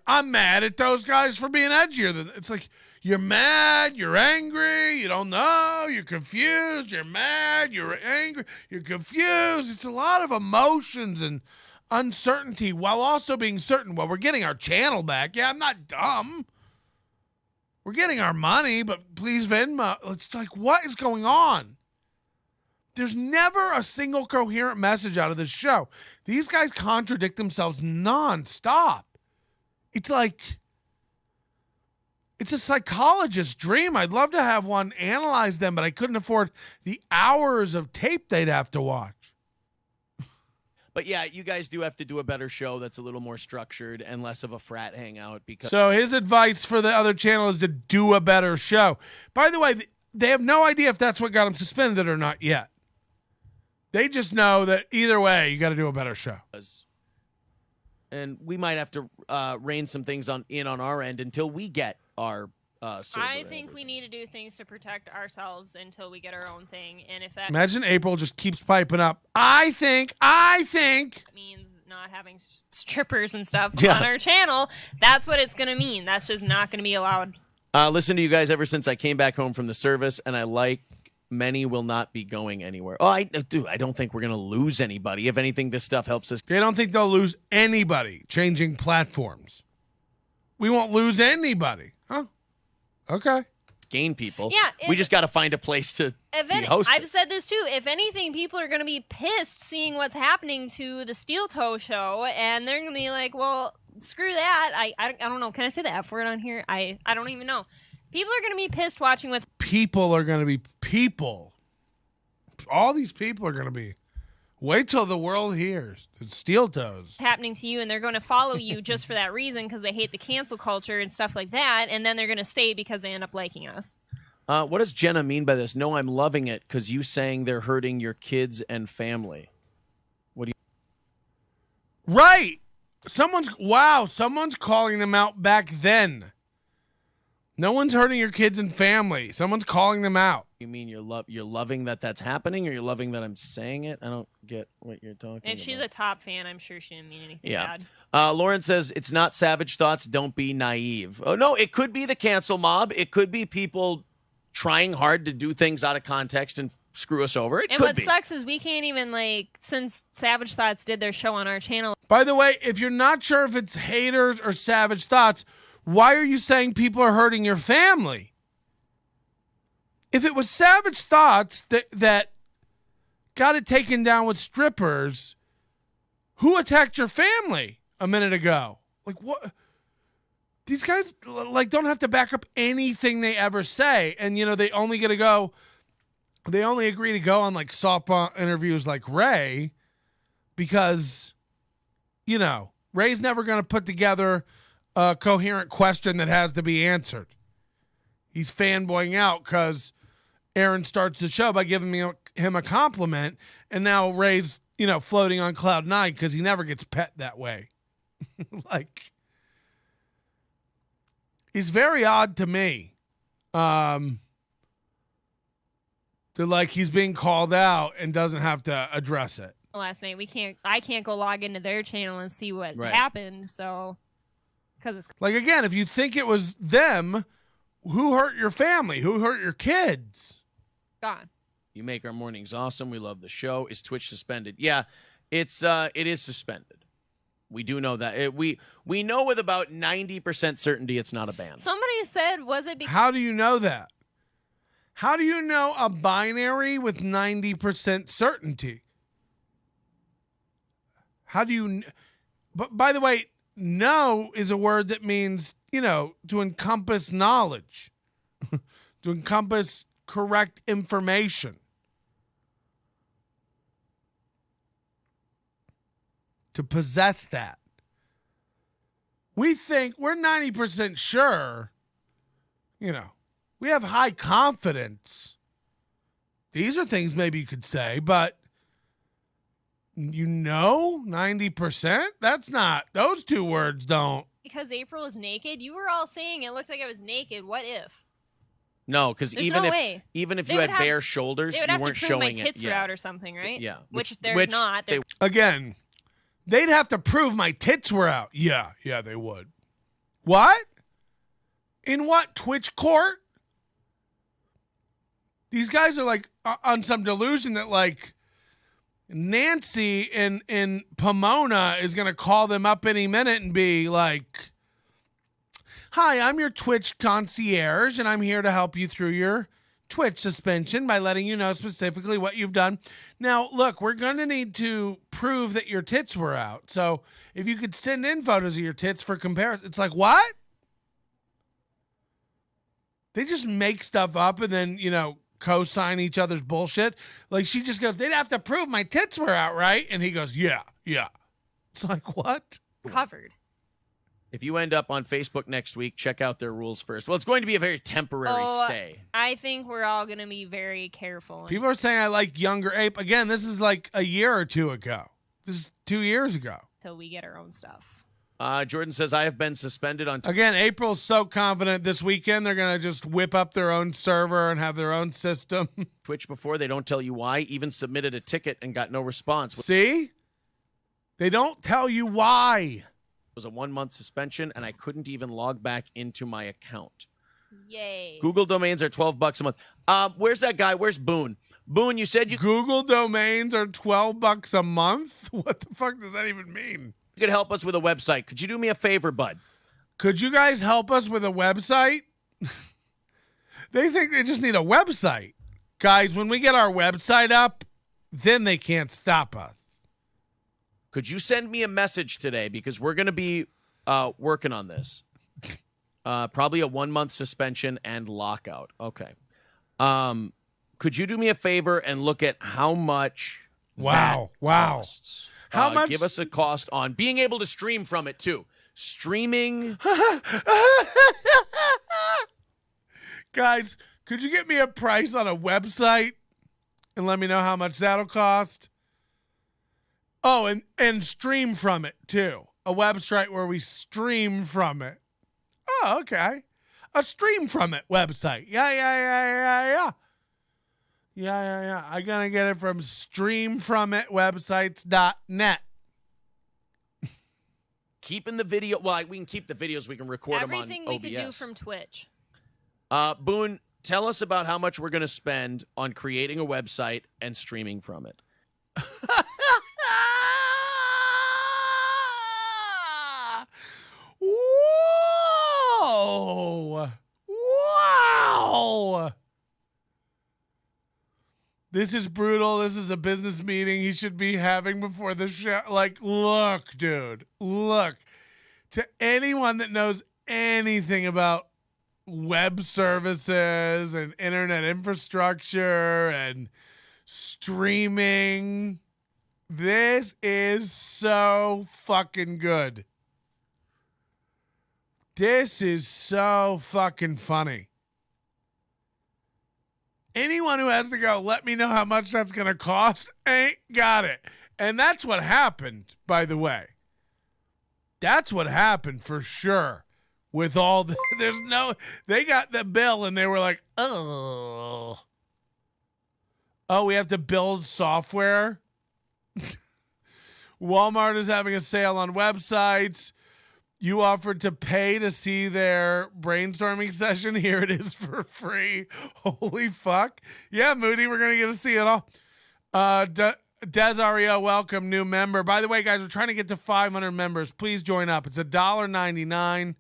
I'm mad at those guys for being edgier. It's like, you're mad, you're angry, you don't know, you're confused, you're mad, you're angry, you're confused. It's a lot of emotions and uncertainty while also being certain. Well, we're getting our channel back. Yeah, I'm not dumb. We're getting our money, but please Venmo. It's like, what is going on? There's never a single coherent message out of this show. These guys contradict themselves nonstop. It's like, it's a psychologist's dream. I'd love to have one analyze them, but I couldn't afford the hours of tape they'd have to watch. But yeah, you guys do have to do a better show that's a little more structured and less of a frat hangout. Because so his advice for the other channel is to do a better show. By the way, they have no idea if that's what got him suspended or not yet. They just know that either way, you got to do a better show. And we might have to rein some things on our end until we get our server. I think we need to do things to protect ourselves until we get our own thing. And if that Imagine April just keeps piping up. I think means not having strippers and stuff on our channel, that's what it's going to mean. That's just not going to be allowed. Listen to you guys ever since I came back home from the service, and I like many will not be going anywhere. Oh, I don't think we're going to lose anybody. If anything, this stuff helps us. They don't think they'll lose anybody changing platforms. We won't lose anybody. Huh? Okay. Gain people. Yeah. We just got to find a place to be hosted. I've said this too. If anything, people are going to be pissed seeing what's happening to the SteelToe show, and they're going to be like, well, screw that. I don't know. Can I say the F word on here? I don't even know. People are going to be pissed watching what's... People are going to be people. All these people are going to be... Wait till the world hears. It's SteelToes. happening to you, and they're going to follow you just for that reason because they hate the cancel culture and stuff like that, and then they're going to stay because they end up liking us. What does Jenna mean by this? No, I'm loving it because you saying they're hurting your kids and family. What do you... Right. Someone's calling them out back then. No one's hurting your kids and family. Someone's calling them out. You mean you're loving that that's happening, or you're loving that I'm saying it? I don't get what you're talking about. If she's a top fan, I'm sure she didn't mean anything bad. Lauren says, it's not savage thoughts. Don't be naive. Oh, no, it could be the cancel mob. It could be people trying hard to do things out of context and screw us over. It and could what be. sucks is we can't even, since Savage Thoughts did their show on our channel. By the way, if you're not sure if it's haters or Savage Thoughts, why are you saying people are hurting your family? If it was Savage Thoughts that got it taken down with strippers, who attacked your family a minute ago? Like, what? These guys, don't have to back up anything they ever say. And, they only agree to go on, softball interviews like Ray because, Ray's never going to put together a coherent question that has to be answered. He's fanboying out because Aaron starts the show by giving him a compliment, and now Ray's, floating on cloud nine because he never gets pet that way. Like, he's very odd to me. He's being called out and doesn't have to address it. Last night I can't go log into their channel and see what Right. happened. So, because it's Like, again, if you think it was them, who hurt your family? Who hurt your kids? gone. You make our mornings awesome. We love the show. Is Twitch suspended? Yeah, it is suspended. We do know that. We know with about 90% certainty it's not a ban. Somebody said, was it because How do you know that? How do you know a binary with 90% certainty? How do you... But by the way, know is a word that means, to encompass knowledge, to encompass correct information, to possess that. We think we're 90% sure, we have high confidence. These are things maybe you could say, but 90%? That's not, those two words don't. because April is naked? You were all saying it looked like I was naked. What if? No, because There's even no if way. even if They you would had bare shoulders, They would you have weren't to prove my showing tits it. were out or something, right? Yeah, Which they're not. They're Again, they'd have to prove my tits were out. Yeah, they would. What? In what Twitch court? These guys are like on some delusion that like Nancy in Pomona is going to call them up any minute and be like, "Hi, I'm your Twitch concierge, and I'm here to help you through your Twitch suspension by letting you know specifically what you've done. Now, look, we're going to need to prove that your tits were out. So if you could send in photos of your tits for comparison." It's like, what? They just make stuff up and then, co-sign each other's bullshit. Like, she just goes, "They'd have to prove my tits were out, right?" And he goes, yeah. It's like, what? covered. If you end up on Facebook next week, check out their rules first. Well, it's going to be a very temporary stay. I think we're all going to be very careful. People are saying I like younger ape. Again, this is like a year or two ago. This is 2 years ago. Until we get our own stuff. Jordan says, I have been suspended on... Again, April's so confident this weekend they're going to just whip up their own server and have their own system. Twitch before. They don't tell you why. Even submitted a ticket and got no response. See? They don't tell you why. It was a 1-month suspension, and I couldn't even log back into my account. Yay. Google domains are $12 a month. Where's that guy? Where's Boone? Boone, you said you... Google domains are $12 a month? What the fuck does that even mean? You could help us with a website. Could you do me a favor, bud? Could you guys help us with a website? They think they just need a website. Guys, when we get our website up, then they can't stop us. Could you send me a message today? Because we're going to be working on this. Probably a 1-month suspension and lockout. Okay. Could you do me a favor and look at how much that costs? How much? Give us a cost on being able to stream from it, too. Streaming. Guys, could you get me a price on a website and let me know how much that'll cost? Oh, and stream from it, too. A website where we stream from it. Oh, okay. A stream from it website. Yeah. I'm going to get it from streamfromitwebsites.net. Keeping the video. Well, we can keep the videos. We can record Everything them on we OBS. could do from Twitch. Boone, tell us about how much we're going to spend on creating a website and streaming from it. Whoa! Wow! This is brutal. This is a business meeting he should be having before the show. Like, look, dude. Look. To anyone that knows anything about web services and internet infrastructure and streaming, this is so fucking good. This is so fucking funny. Anyone who has to go, let me know how much that's going to cost, ain't got it. And that's what happened, by the way. That's what happened for sure. With all the, they got the bill and they were like, oh, we have to build software. Walmart is having a sale on websites. You offered to pay to see their brainstorming session. Here it is for free. Holy fuck. Yeah, Moody, we're going to get to see it all. Desario, welcome, new member. By the way, guys, we're trying to get to 500 members. Please join up. It's $1.99.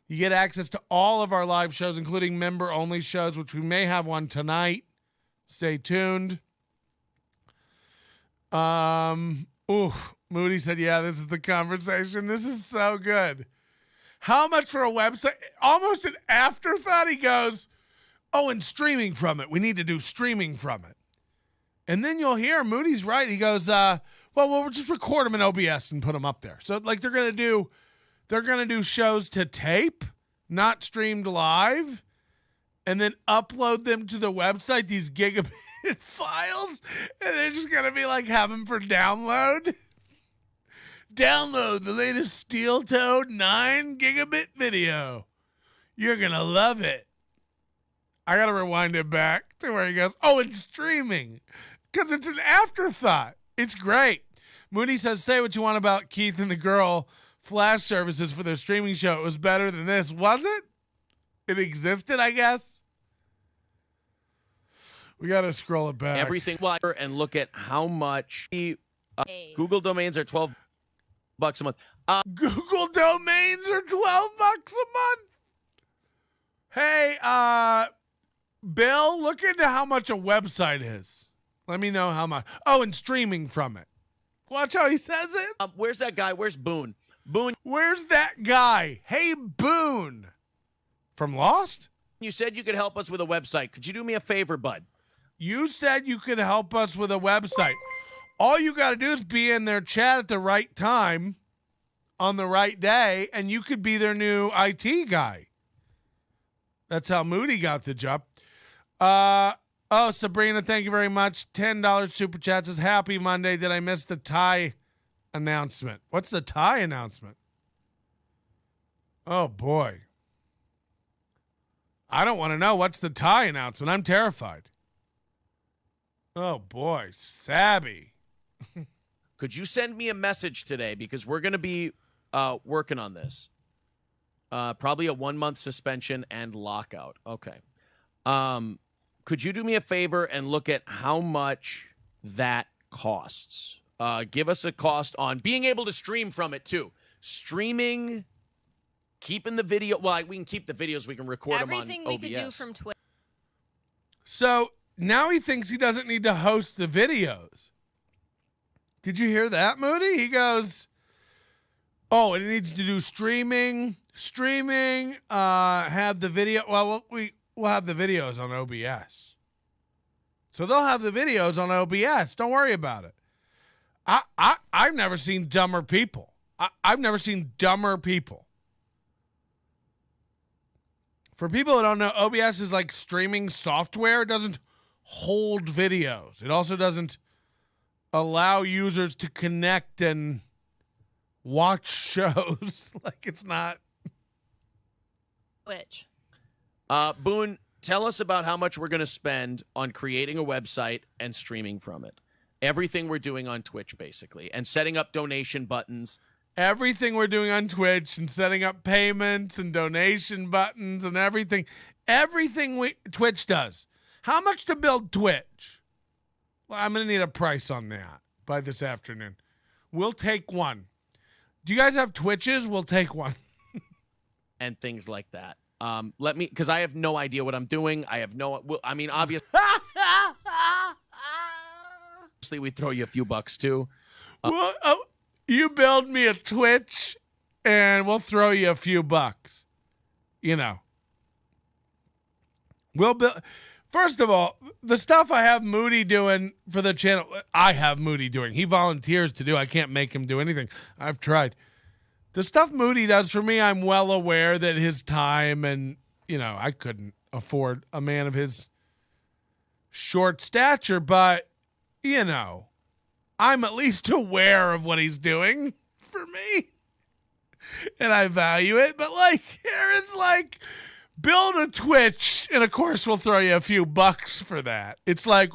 You get access to all of our live shows, including member-only shows, which we may have one tonight. Stay tuned. Moody said, yeah, this is the conversation. This is so good. How much for a website? Almost an afterthought. He goes, and streaming from it. We need to do streaming from it. And then you'll hear Moody's right. He goes, we'll just record them in OBS and put them up there. So like they're going to do shows to tape, not streamed live, and then upload them to the website, these gigabit files, and they're just going to be like, have them for download. Download the latest SteelToe 9 gigabit video. You're going to love it. I got to rewind it back to where he goes, it's streaming. Because it's an afterthought. It's great. Moody says, say what you want about Keith and the girl Flash services for their streaming show. It was better than this. Was it? It existed, I guess. We got to scroll it back. Everything and look at how much Google domains are $12 a month. Google domains are $12 a month. Hey, Bill, look into how much a website is. Let me know how much. And streaming from it. Watch how he says it. Where's that guy? Where's Boone? Boone. Where's that guy? Hey, Boone. From Lost? You said you could help us with a website. Could you do me a favor, bud? You said you could help us with a website. All you got to do is be in their chat at the right time on the right day, and you could be their new IT guy. That's how Moody got the job. Sabrina, thank you very much. $10 super chat says, happy Monday. Did I miss the tie announcement? What's the tie announcement? Oh, boy. I don't want to know. What's the tie announcement? I'm terrified. Oh, boy. Sabby. Could you send me a message today? Because we're going to be working on this. Probably a 1-month suspension and lockout. Okay. Could you do me a favor and look at how much that costs? Give us a cost on being able to stream from it, too. Streaming, keeping the video. Well, we can keep the videos. We can record them on OBS. Everything we could do from Twitch. So now he thinks he doesn't need to host the videos. Did you hear that, Moody? He goes, it needs to do streaming, have the video. Well, we'll have the videos on OBS. So they'll have the videos on OBS. Don't worry about it. I've never seen dumber people. I've never seen dumber people. For people who don't know, OBS is like streaming software. It doesn't hold videos. It also doesn't allow users to connect and watch shows. Like it's not. Twitch. Boone, tell us about how much we're going to spend on creating a website and streaming from it. Everything we're doing on Twitch, basically, and setting up donation buttons. Everything we're doing on Twitch and setting up payments and donation buttons and everything. Everything Twitch does. How much to build Twitch? Well, I'm going to need a price on that by this afternoon. We'll take one. Do you guys have Twitches? We'll take one. And things like that. Because I have no idea what I'm doing. Obviously, we throw you a few bucks too. You build me a Twitch, and we'll throw you a few bucks. We'll build. First of all, the stuff I have Moody doing for the channel, I have Moody doing. He volunteers to do. I can't make him do anything. I've tried. The stuff Moody does for me, I'm well aware that his time and, I couldn't afford a man of his short stature, but, you know, I'm at least aware of what he's doing for me. And I value it. But, like, Aaron's like, build a Twitch, and of course we'll throw you a few bucks for that. It's like,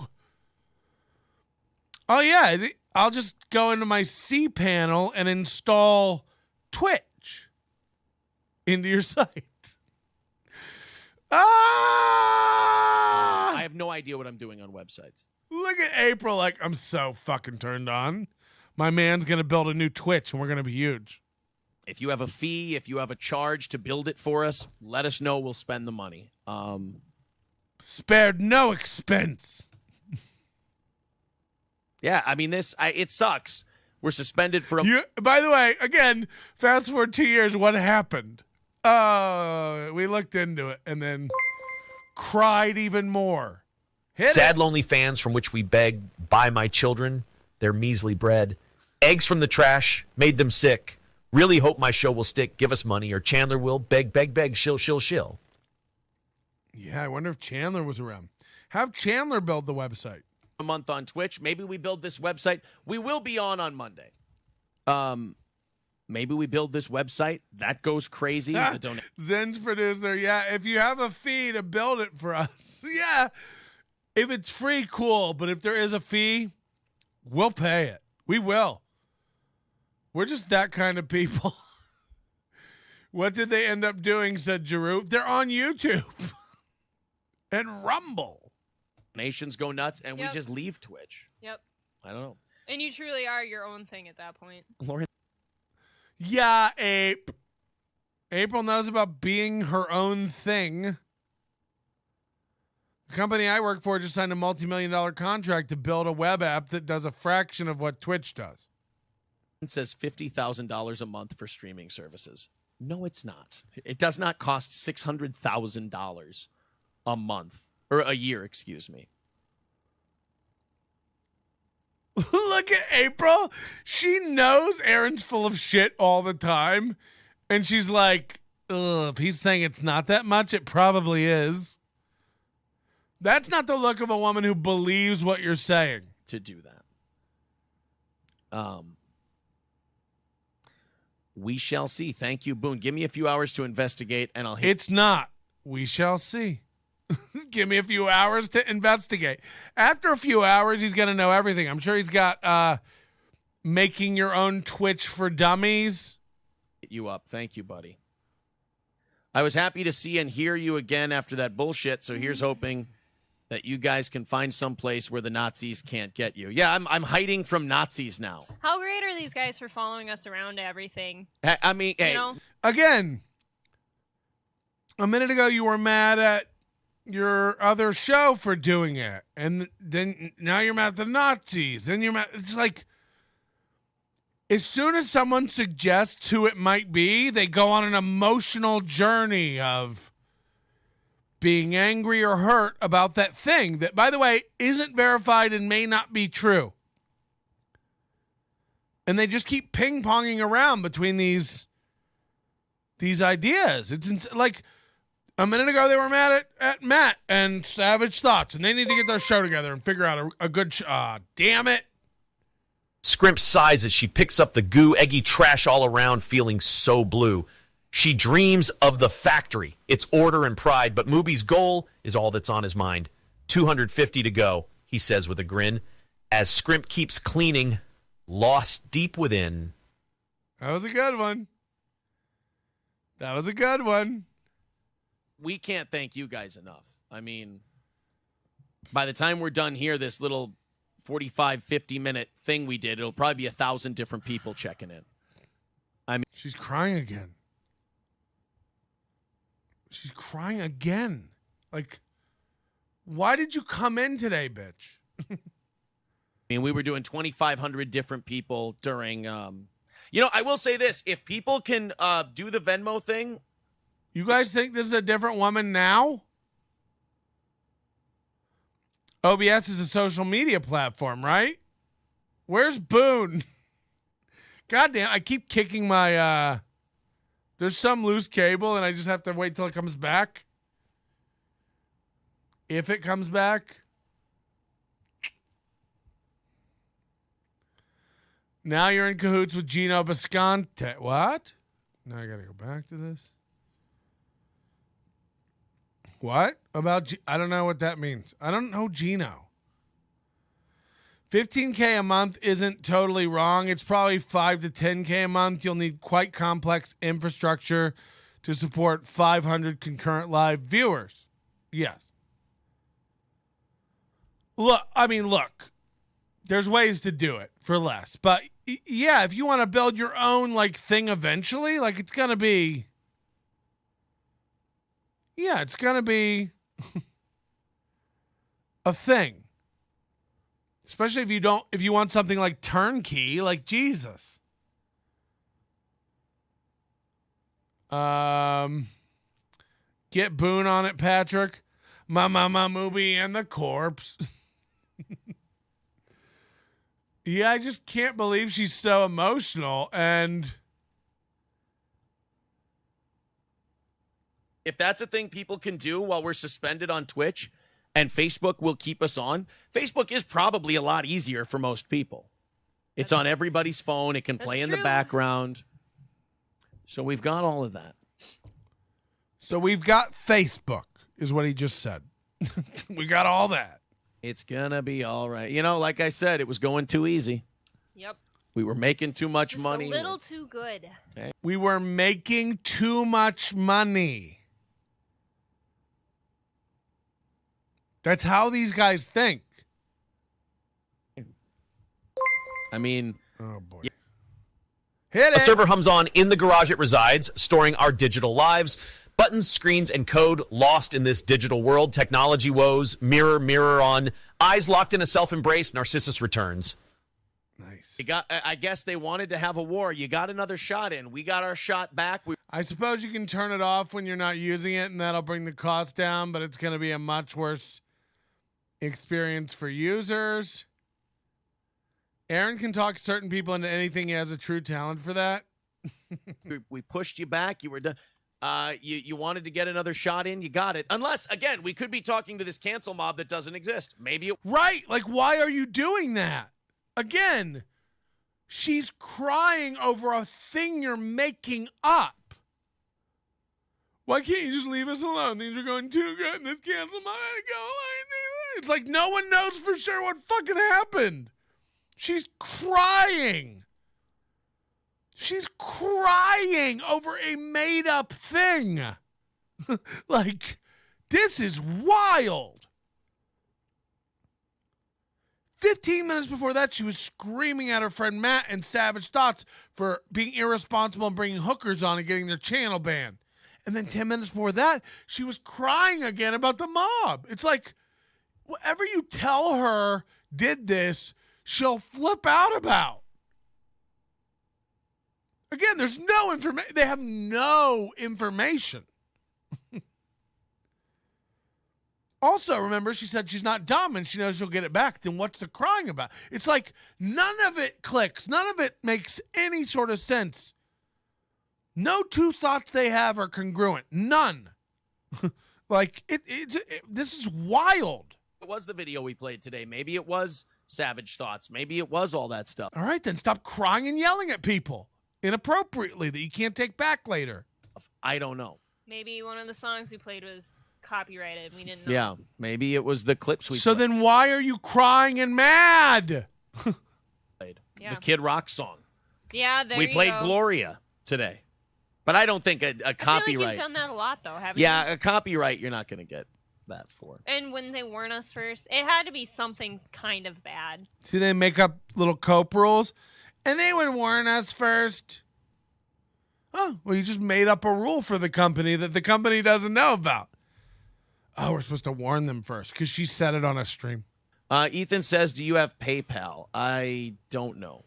oh, yeah, I'll just go into my C panel and install Twitch into your site. I have no idea what I'm doing on websites. Look at April like, I'm so fucking turned on. My man's going to build a new Twitch, and we're going to be huge. If you have a fee, if you have a charge to build it for us, let us know. We'll spend the money. Spared no expense. Yeah, I mean, it sucks. We're suspended for By the way, again, fast forward 2 years, what happened? We looked into it and then cried even more. Sad, lonely fans from which we beg, buy my children their measly bread. Eggs from the trash made them sick. Really hope my show will stick. Give us money, or Chandler will beg, beg, beg, shill, shill, shill. Yeah, I wonder if Chandler was around. Have Chandler build the website. A month on Twitch. Maybe we build this website. We will be on Monday. Maybe we build this website. That goes crazy. Zen's producer, yeah, if you have a fee to build it for us, yeah. If it's free, cool. But if there is a fee, we'll pay it. We will. We're just that kind of people. What did they end up doing, said Giroux? They're on YouTube and Rumble. Nations go nuts, and we Yep. just leave Twitch. Yep. I don't know. And you truly are your own thing at that point. Lauren. Yeah, April knows about being her own thing. The company I work for just signed a multi-million-dollar contract to build a web app that does a fraction of what Twitch does. It says $50,000 a month for streaming services. No, it's not. It does not cost $600,000 a month, or a year, excuse me. Look at April. She knows Aaron's full of shit all the time. And she's like, ugh, if he's saying it's not that much, it probably is. That's not the look of a woman who believes what you're saying. To do that. We shall see. Thank you, Boone. Give me a few hours to investigate, and I'll hit. It's not. We shall see. Give me a few hours to investigate. After a few hours, he's going to know everything. I'm sure he's got making your own Twitch for dummies. Hit you up. Thank you, buddy. I was happy to see and hear you again after that bullshit, so here's hoping that you guys can find some place where the Nazis can't get you. Yeah, I'm hiding from Nazis now. How great are these guys for following us around to everything? I mean, hey. You know? Again, a minute ago you were mad at your other show for doing it, and then now you're mad at the Nazis. Then you're mad. It's like, as soon as someone suggests who it might be, they go on an emotional journey of being angry or hurt about that thing that, by the way, isn't verified and may not be true. And they just keep ping-ponging around between these ideas. It's like, a minute ago they were mad at Matt and Savage Thoughts, and they need to get their show together and figure out a good damn it. Scrimp sighs as she picks up the goo, eggy trash all around, feeling so blue. She dreams of the factory, its order and pride, but Mooby's goal is all that's on his mind. 250 to go, he says with a grin, as Scrimp keeps cleaning, lost deep within. That was a good one. That was a good one. We can't thank you guys enough. I mean, by the time we're done here, this little 45, 50-minute thing we did, it'll probably be 1,000 different people checking in. I mean, she's crying again. She's crying again. Like, why did you come in today, bitch? I mean, we were doing 2,500 different people during, you know, I will say this. If people can do the Venmo thing. You guys think this is a different woman now? OBS is a social media platform, right? Where's Boone? Goddamn, I keep kicking my, there's some loose cable and I just have to wait till it comes back. If it comes back. Now you're in cahoots with Gino Bisconte. What? Now I got to go back to this. What? I don't know what that means. I don't know Gino. $15K a month isn't totally wrong. It's probably $5 to $10K a month. You'll need quite complex infrastructure to support 500 concurrent live viewers. Yes. Look. There's ways to do it for less. But yeah, if you want to build your own thing eventually, it's going to be it's going to be a thing. Especially if you want something like turnkey, Jesus. Get Boone on it, Patrick. My Mooby and the corpse. Yeah, I just can't believe she's so emotional. And if that's a thing people can do while we're suspended on Twitch and Facebook will keep us on, Facebook is probably a lot easier for most people. It's on everybody's phone. It can play in the background. So we've got all of that. So we've got Facebook, is what he just said. We got all that. It's going to be all right. Like I said, it was going too easy. Yep. We were making too much Just money. a little too good. Okay. We were making too much money. That's how these guys think. I mean, oh boy. Yeah. Hit it. A server hums on in the garage it resides, storing our digital lives. Buttons, screens, and code lost in this digital world. Technology woes, mirror on. Eyes locked in a self-embrace. Narcissus returns. Nice. I guess they wanted to have a war. You got another shot in. We got our shot back. I suppose you can turn it off when you're not using it, and that'll bring the cost down, but it's going to be a much worse experience for users. Aaron can talk certain people into anything. He has a true talent for that. We pushed you back. You were done. You wanted to get another shot in. You got it. Unless, again, we could be talking to this cancel mob that doesn't exist. Maybe it. Right. Why are you doing that? Again, she's crying over a thing you're making up. Why can't you just leave us alone? Things are going too good, and this cancel mob had to go. It's like no one knows for sure what fucking happened. She's crying. She's crying over a made-up thing. This is wild. 15 minutes before that, she was screaming at her friend Matt and Savage Thoughts for being irresponsible and bringing hookers on and getting their channel banned. And then 10 minutes before that, she was crying again about the mob. It's like, whatever you tell her did this, she'll flip out about. Again, there's no information. They have no information. Also, remember, she said she's not dumb and she knows she'll get it back. Then what's the crying about? It's like none of it clicks. None of it makes any sort of sense. No two thoughts they have are congruent. None. This is wild. It was the video we played today. Maybe it was Savage Thoughts. Maybe it was all that stuff. All right, then stop crying and yelling at people inappropriately that you can't take back later. I don't know. Maybe one of the songs we played was copyrighted. We didn't know. Yeah, maybe it was the clips we So played. then why are you crying and mad? Yeah. The Kid Rock song. Yeah, there We you played go. Gloria today. But I don't think a I feel like copyright. you've done that a lot, though, haven't you? Yeah, a copyright you're not going to get that for. And when they warn us first, it had to be something kind of bad. See, they make up little cope rules, and they would warn us first. Oh, well, you just made up a rule for the company that the company doesn't know about. Oh, we're supposed to warn them first because she said it on a stream. Ethan says, do you have PayPal? I don't know.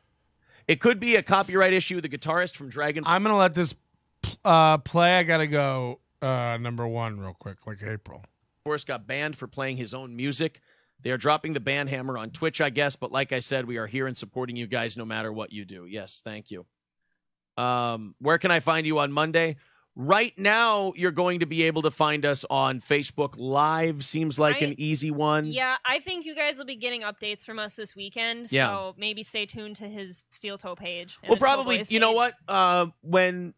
It could be a copyright issue. The guitarist from Dragon. I'm going to let this play. I got to go number one real quick, like April. Forrest got banned for playing his own music. They are dropping the ban hammer on Twitch, I guess. But like I said, we are here and supporting you guys no matter what you do. Yes, thank you. Where can I find you on Monday? Right now, you're going to be able to find us on Facebook Live. Seems like an easy one. Yeah, I think you guys will be getting updates from us this weekend. Yeah. So maybe stay tuned to his SteelToe page. and Well, his Toe probably, Boys you know page. what?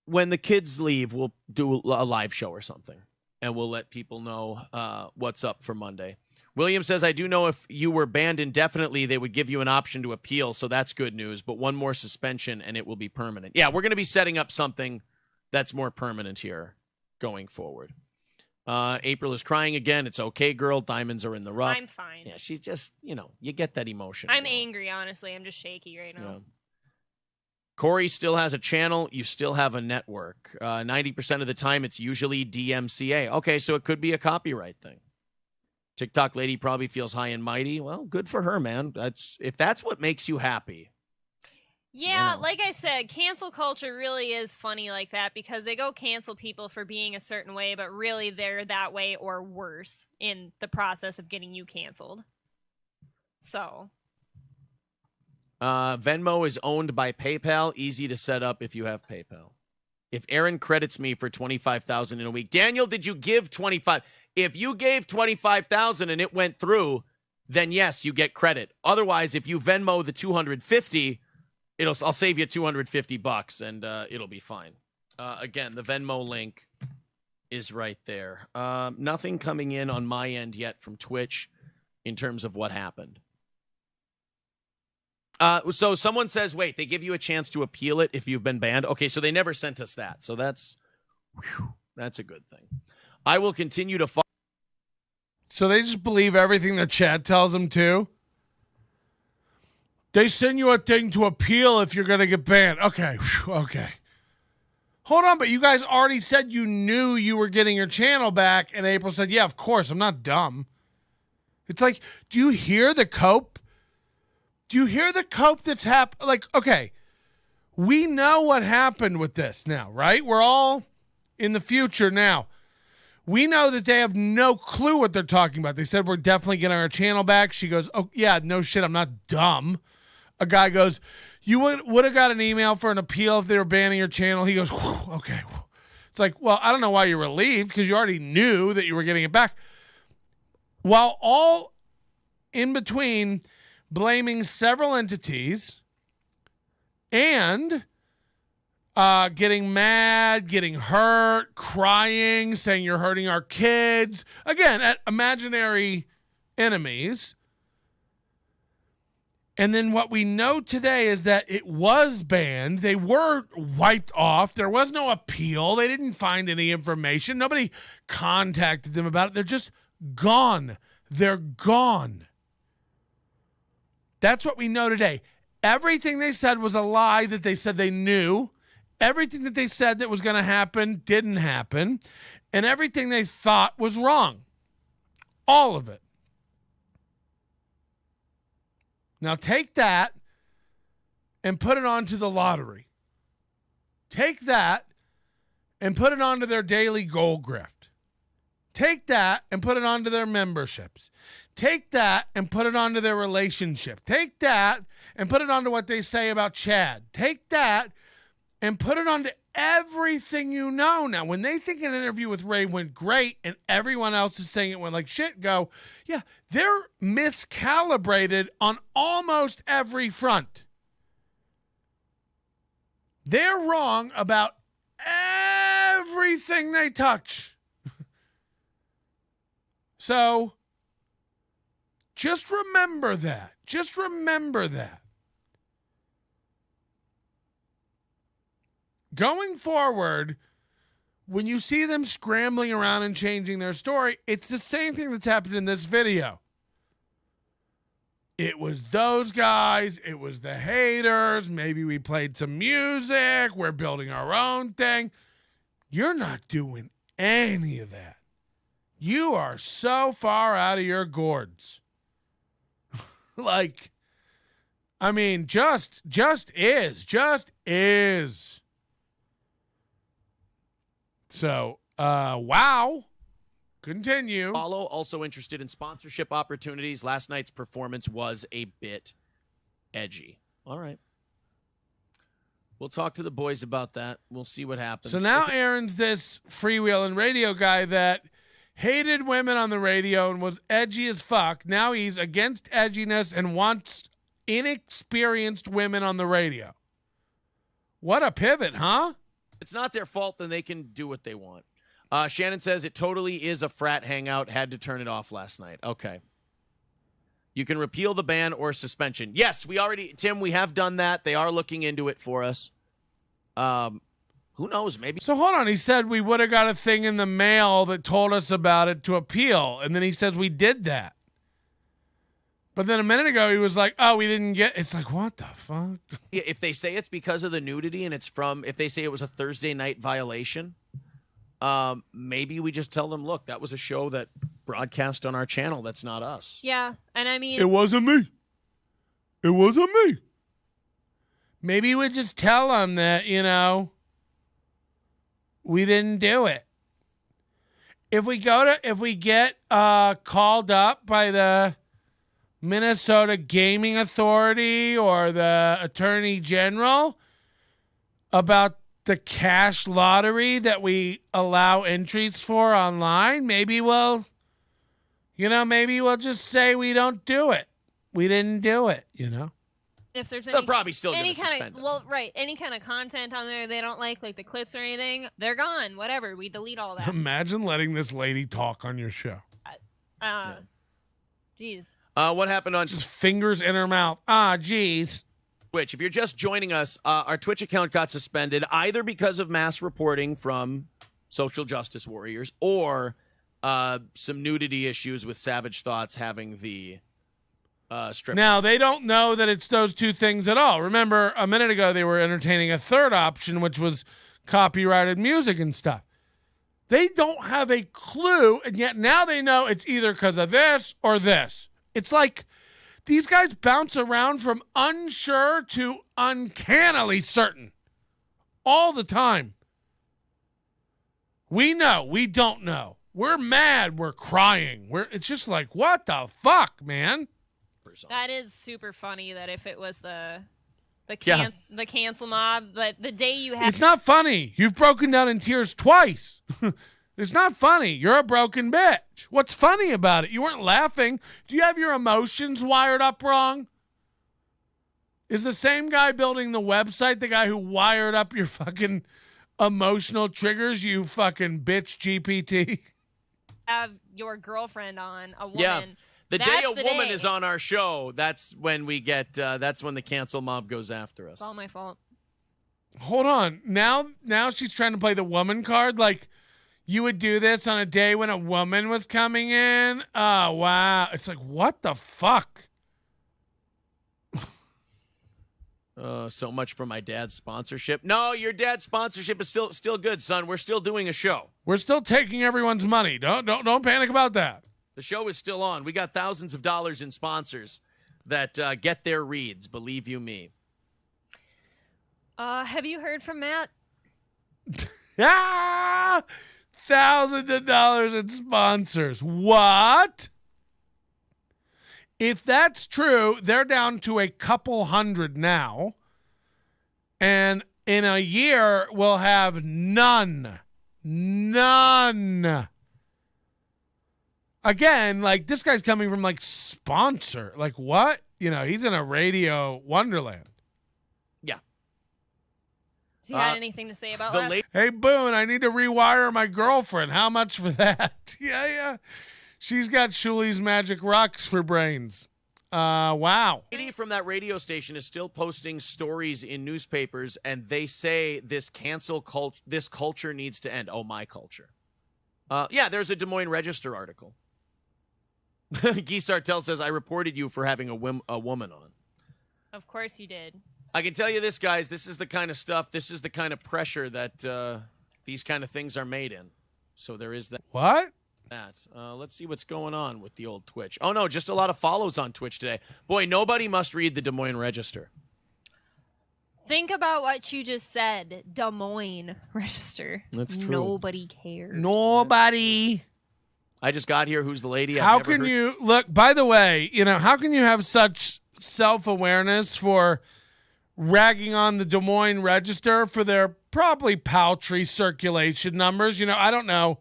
When the kids leave, we'll do a live show or something, and we'll let people know what's up for Monday. William says, I do know if you were banned indefinitely, they would give you an option to appeal, so that's good news, but one more suspension and it will be permanent. Yeah, we're going to be setting up something that's more permanent here going forward. April is crying again. It's okay, girl. Diamonds are in the rough. I'm fine. Yeah, she's just, you get that emotion. I'm angry, honestly. I'm just shaky right now. Yeah. Corey still has a channel. You still have a network. 90% of the time, it's usually DMCA. Okay, so it could be a copyright thing. TikTok lady probably feels high and mighty. Well, good for her, man. If that's what makes you happy. Yeah, like I said, cancel culture really is funny like that because they go cancel people for being a certain way, but really they're that way or worse in the process of getting you canceled. So. Venmo is owned by PayPal. Easy to set up if you have PayPal. If Aaron credits me for $25,000 in a week, Daniel, did you give 25? If you gave 25,000 and it went through, then yes, you get credit. Otherwise, if you Venmo the 250, I'll save you $250 and it'll be fine. Again, the Venmo link is right there. Nothing coming in on my end yet from Twitch in terms of what happened. So someone says, wait, they give you a chance to appeal it if you've been banned. Okay, so they never sent us that. So that's a good thing. I will continue to follow. So they just believe everything the chat tells them to? They send you a thing to appeal if you're going to get banned. Okay, okay. Hold on, but you guys already said you knew you were getting your channel back, and April said, yeah, of course, I'm not dumb. It's like, do you hear the cope? Do you hear the cope that's happened? Like, okay, we know what happened with this now, right? We're all in the future now. We know that they have no clue what they're talking about. They said, we're definitely getting our channel back. She goes, oh, yeah, no shit, I'm not dumb. A guy goes, you would have got an email for an appeal if they were banning your channel. He goes, okay. It's like, well, I don't know why you're relieved because you already knew that you were getting it back. While all in between blaming several entities and getting mad, getting hurt, crying, saying you're hurting our kids. Again, at imaginary enemies. And then what we know today is that it was banned. They were wiped off. There was no appeal. They didn't find any information. Nobody contacted them about it. They're just gone. They're gone. That's what we know today. Everything they said was a lie that they said they knew. Everything that they said that was going to happen didn't happen. And everything they thought was wrong. All of it. Now take that and put it onto the lottery. Take that and put it onto their daily goal grift. Take that and put it onto their memberships. Take that and put it onto their relationship. Take that and put it onto what they say about Chad. Take that and put it onto everything you know. Now, when they think an interview with Ray went great and everyone else is saying it went like shit, go, yeah, they're miscalibrated on almost every front. They're wrong about everything they touch. So, just remember that. Just remember that. Going forward, when you see them scrambling around and changing their story, it's the same thing that's happened in this video. It was those guys. It was the haters. Maybe we played some music. We're building our own thing. You're not doing any of that. You are so far out of your gourds. Like, I mean, just is. So, wow. Continue. Follow, also interested in sponsorship opportunities. Last night's performance was a bit edgy. All right. We'll talk to the boys about that. We'll see what happens. So now Aaron's this freewheeling radio guy that hated women on the radio and was edgy as fuck. Now he's against edginess and wants inexperienced women on the radio. What a pivot, huh? It's not their fault, then they can do what they want. Shannon says it totally is a frat hangout. Had to turn it off last night. Okay. You can repeal the ban or suspension. Yes, Tim, we have done that. They are looking into it for us. Who knows? Maybe. So hold on. He said we would have got a thing in the mail that told us about it to appeal. And then he says we did that. But then a minute ago, he was like, oh, we didn't get. It's like, what the fuck? Yeah, if they say it's because of the nudity and it's if they say it was a Thursday night violation, maybe we just tell them, look, that was a show that broadcast on our channel. That's not us. Yeah. And I mean, it wasn't me. It wasn't me. Maybe we just tell them that, we didn't do it. If we get called up by the Minnesota Gaming Authority or the Attorney General about the cash lottery that we allow entries for online, maybe we'll just say we don't do it. We didn't do it, if there's they'll probably still any gonna suspend us. any kind of content on there they don't like the clips or anything, they're gone. Whatever, we delete all that. Imagine letting this lady talk on your show. Jeez. What happened on just fingers in her mouth? Jeez. Twitch? If you're just joining us, our Twitch account got suspended either because of mass reporting from social justice warriors or some nudity issues with Savage Thoughts having the strip. Now, they don't know that it's those two things at all. Remember, a minute ago, they were entertaining a third option, which was copyrighted music and stuff. They don't have a clue, and yet now they know it's either because of this or this. It's like these guys bounce around from unsure to uncannily certain all the time. We know, we don't know. We're mad, we're crying. It's just like, what the fuck, man? That is super funny that if it was the cancel mob, but the day you have... It's not funny. You've broken down in tears twice. It's not funny. You're a broken bitch. What's funny about it? You weren't laughing. Do you have your emotions wired up wrong? Is the same guy building the website the guy who wired up your fucking emotional triggers, you fucking bitch GPT? Have your girlfriend on, a woman. Yeah. The day That's a the woman day. is on our show, that's when we get, that's when the cancel mob goes after us. It's all my fault. Hold on. Now she's trying to play the woman card. Like, you would do this on a day when a woman was coming in? Oh, wow. It's like, what the fuck? So much for my dad's sponsorship. No, your dad's sponsorship is still good, son. We're still doing a show. We're still taking everyone's money. Don't panic about that. The show is still on. We got thousands of dollars in sponsors that get their reads, believe you me. Have you heard from Matt? Thousands of dollars in sponsors. What? If that's true, they're down to a couple hundred now. And in a year, we'll have none. None. Again, like, this guy's coming from, like, sponsor. Like, what? He's in a radio wonderland. Yeah. Has he had anything to say about that? Hey, Boone, I need to rewire my girlfriend. How much for that? Yeah. She's got Shuli's Magic Rocks for brains. Wow. Lady from that radio station is still posting stories in newspapers, and they say this this culture needs to end. Oh, my culture. Yeah, there's a Des Moines Register article. Guy Sartell says, I reported you for having a woman on. Of course you did. I can tell you this, guys. This is the kind of stuff, this is the kind of pressure that these kind of things are made in. So there is that. What? Let's see what's going on with the old Twitch. Oh, no, just a lot of follows on Twitch today. Boy, nobody must read the Des Moines Register. Think about what you just said. Des Moines Register. That's true. Nobody cares. Nobody. I just got here. Who's the lady? How can you look? By the way, how can you have such self-awareness for ragging on the Des Moines Register for their probably paltry circulation numbers. You know, I don't know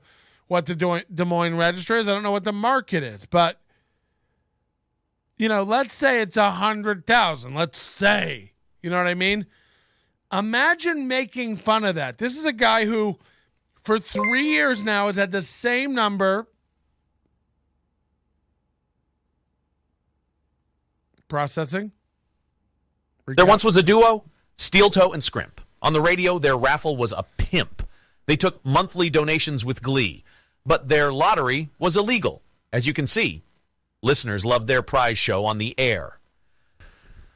what the Des Moines Register is. I don't know what the market is, but you know, let's say it's 100,000. Let's say, you know what I mean? Imagine making fun of that. This is a guy who, for 3 years now, has had the same number. Processing. There once was a duo, SteelToe and Scrimp. On the radio, their raffle was a pimp. They took monthly donations with glee, but their lottery was illegal. As you can see, listeners loved their prize show on the air.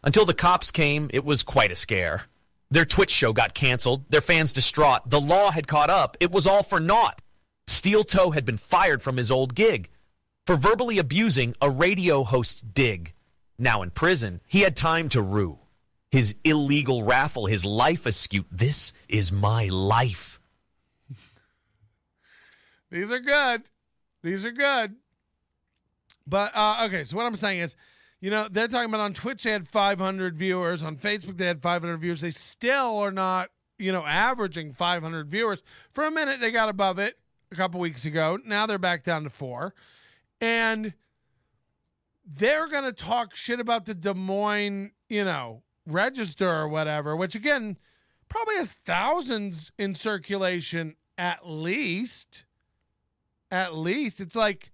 Until the cops came, it was quite a scare. Their Twitch show got canceled, their fans distraught. The law had caught up. It was all for naught. SteelToe had been fired from his old gig for verbally abusing a radio host's dig. Now in prison, he had time to rue. His illegal raffle, his life askew. This is my life. These are good. These are good. But, okay, so what I'm saying is, you know, they're talking about on Twitch they had 500 viewers. On Facebook they had 500 viewers. They still are not, you know, averaging 500 viewers. For a minute they got above it a couple weeks ago. Now they're back down to 4. And they're going to talk shit about the Des Moines, you know, Register or whatever, which again probably has thousands in circulation at least. At least. It's like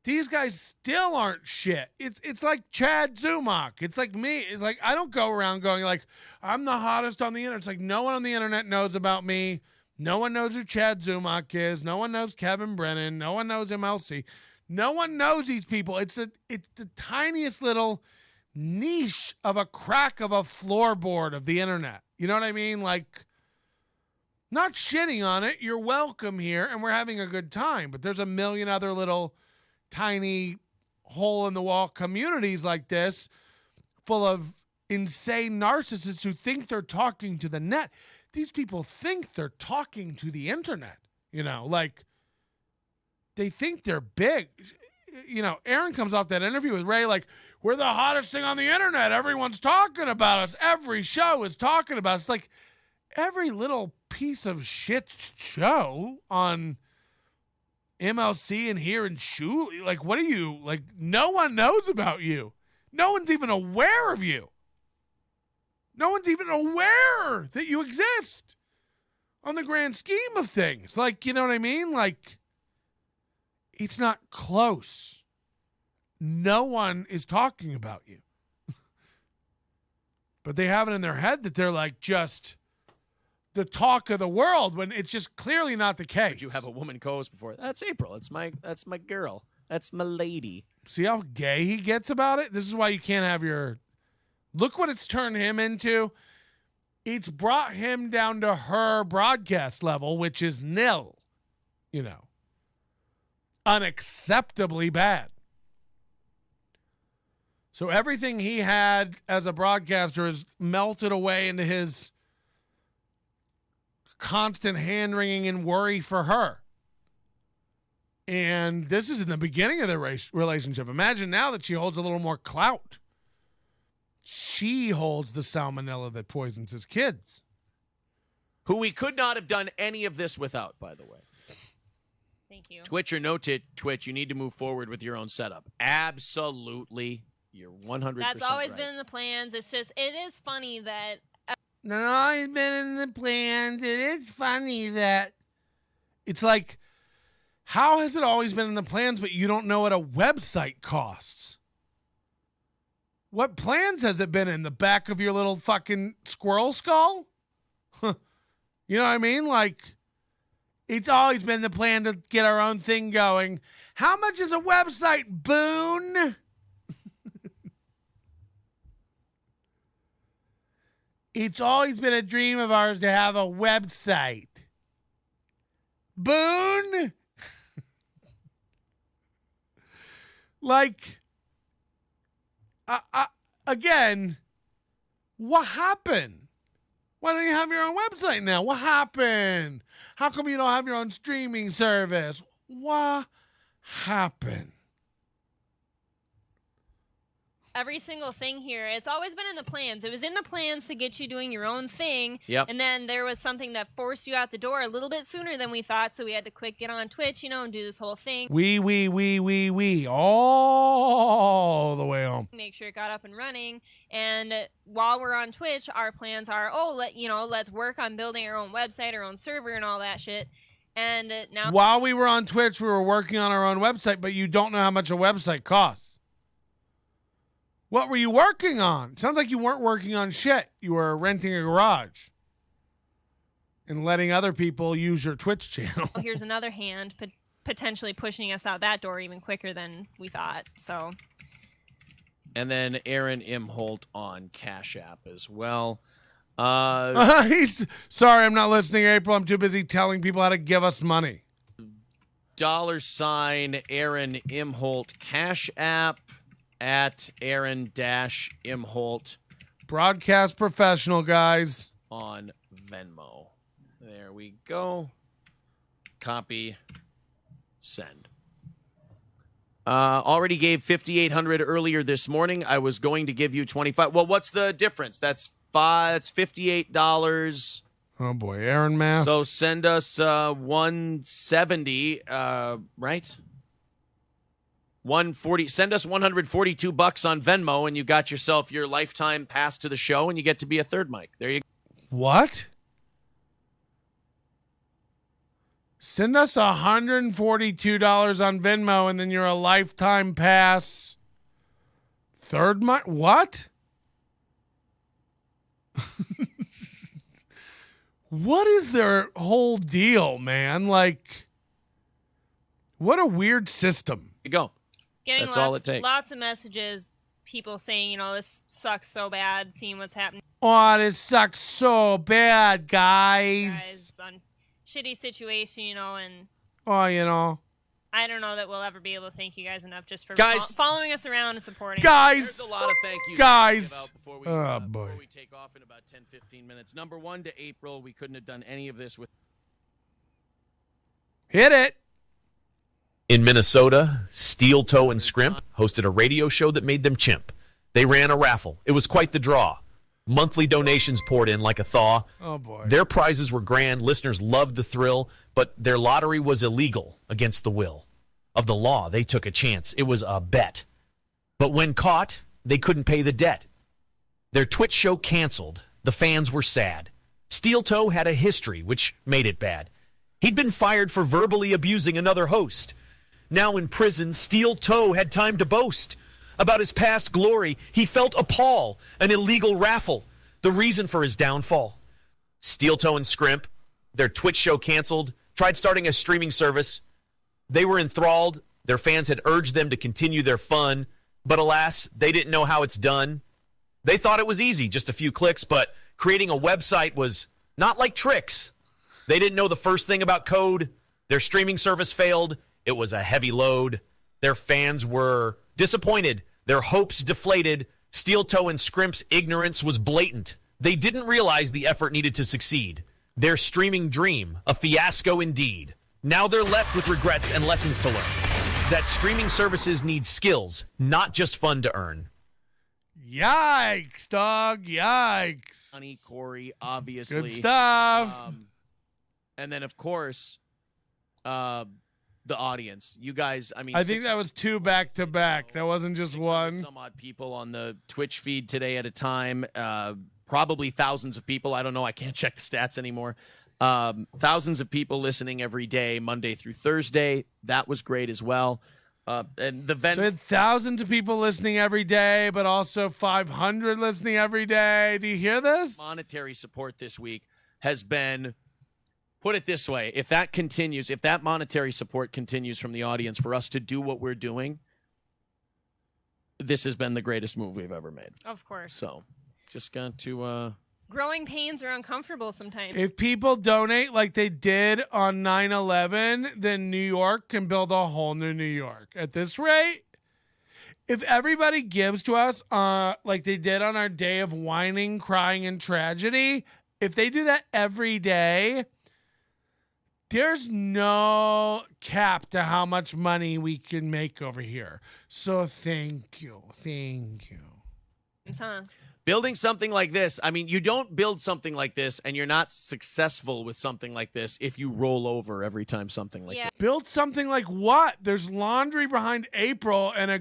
these guys still aren't shit. It's like Chad Zumach. It's like me. It's like I don't go around going like I'm the hottest on the internet. It's like no one on the internet knows about me. No one knows who Chad Zumach is. No one knows Kevin Brennan. No one knows MLC. No one knows these people. It's the tiniest little niche of a crack of a floorboard of the internet. You know what I mean? Like, not shitting on it. You're welcome here, and we're having a good time. But there's a million other little tiny hole-in-the-wall communities like this full of insane narcissists who think they're talking to the net. These people think they're talking to the internet. You know, like, they think they're big. You know, Aaron comes off that interview with Ray like, we're the hottest thing on the internet. Everyone's talking about us. Every show is talking about us. It's like every little piece of shit show on MLC and here in Shuley. Like, what are you? Like, no one knows about you. No one's even aware of you. No one's even aware that you exist on the grand scheme of things. Like, you know what I mean? Like, it's not close. No one is talking about you. But they have it in their head that they're like just the talk of the world when it's just clearly not the case. Did you have a woman co-host before? That's April. That's my girl. That's my lady. See how gay he gets about it? This is why you can't have your... Look what it's turned him into. It's brought him down to her broadcast level, which is nil. You know. Unacceptably bad. So everything he had as a broadcaster is melted away into his constant hand-wringing and worry for her. And this is in the beginning of their relationship. Imagine now that she holds a little more clout. She holds the salmonella that poisons his kids. Who we could not have done any of this without, by the way. Thank you. Twitch or no Twitch, you need to move forward with your own setup. Absolutely. You're 100% That's always right. been in the plans. It's just, it is funny that... No, always been in the plans. It is funny that... It's like, how has it always been in the plans, but you don't know what a website costs? What plans has it been in? The back of your little fucking squirrel skull? You know what I mean? Like... It's always been the plan to get our own thing going. How much is a website, Boone? It's always been a dream of ours to have a website. Boone? Like, again, what happened? Why don't you have your own website now? What happened? How come you don't have your own streaming service? What happened? every single thing here, it's always been in the plans. It was in the plans to get you doing your own thing. Yep. And then there was something that forced you out the door a little bit sooner than we thought, so we had to quick get on Twitch, and do this whole thing. We, all the way home. Make sure it got up and running. And while we're on Twitch, our plans are, let's work on building our own website, our own server, and all that shit. And now, While we were on Twitch, we were working on our own website, but you don't know how much a website costs. What were you working on? Sounds like you weren't working on shit. You were renting a garage and letting other people use your Twitch channel. here's another hand potentially pushing us out that door even quicker than we thought. So, And then Aaron Imholte on Cash App as well. He's sorry, I'm not listening, April. I'm too busy telling people how to give us money. $ Aaron Imholte Cash App at Aaron-Imholte Broadcast professional, guys. on Venmo. There we go. Copy. Send. Already gave 5,800 earlier this morning. I was going to give you 25. Well, what's the difference? That's $58. Oh boy, Aaron math. So send us 170, right? 140. Send us $142 on Venmo, and you got yourself your lifetime pass to the show, and you get to be a third mic. There you go. What? Send us $142 on Venmo, and then you're a lifetime pass. Third mic? What? What is their whole deal, man? Like, what a weird system. There you go. getting That's lots, all it takes. lots of messages, people saying, this sucks so bad, seeing what's happening. Oh, this sucks so bad, guys. Guys, on shitty situation, and Oh, I don't know that we'll ever be able to thank you guys enough just for Guys. following us around and supporting Guys. us. There's a lot of thank yous Guys. to give out before we, Oh, boy. before we take off in about 10, 15 minutes. Number one, to April. We couldn't have done any of this with. Hit it. In Minnesota, SteelToe and Scrimp hosted a radio show that made them chimp. They ran a raffle. It was quite the draw. Monthly donations poured in like a thaw. Oh, boy. Their prizes were grand. Listeners loved the thrill, but their lottery was illegal against the will of the law. They took a chance. It was a bet. But when caught, they couldn't pay the debt. Their Twitch show canceled. The fans were sad. SteelToe had a history, which made it bad. He'd been fired for verbally abusing another host. Now in prison, SteelToe had time to boast. About his past glory, he felt appall, an illegal raffle, the reason for his downfall. SteelToe and Scrimp, their Twitch show canceled, tried starting a streaming service. They were enthralled. Their fans had urged them to continue their fun, but alas, they didn't know how it's done. They thought it was easy, just a few clicks, but creating a website was not like tricks. They didn't know the first thing about code. Their streaming service failed. It was a heavy load. Their fans were disappointed. Their hopes deflated. SteelToe and Scrimp's ignorance was blatant. They didn't realize the effort needed to succeed. Their streaming dream, a fiasco indeed. Now they're left with regrets and lessons to learn. That streaming services need skills, not just fun to earn. Yikes, dog. Yikes. Honey, Corey, obviously. Good stuff. And then, of course, the audience. You guys, I mean, I think that was two back to back. That wasn't just one. Some odd people on the Twitch feed today at a time. Probably thousands of people. I don't know. I can't check the stats anymore. Thousands of people listening every day, Monday through Thursday. That was great as well. And the So had thousands of people listening every day, but also 500 listening every day. Do you hear this? monetary support this week has been, put it this way, if that continues, if that monetary support continues from the audience for us to do what we're doing, this has been the greatest move we've ever made. Of course. So just got to Growing pains are uncomfortable sometimes. If people donate like they did on 9/11, then New York can build a whole new New York. At this rate, if everybody gives to us like they did on our day of whining, crying, and tragedy, if they do that every day, There's no cap to how much money we can make over here. So thank you. Thank you. Huh. Building something like this, I mean, you don't build something like this and you're not successful with something like this if you roll over every time something like this. Build something like what? There's laundry behind April and a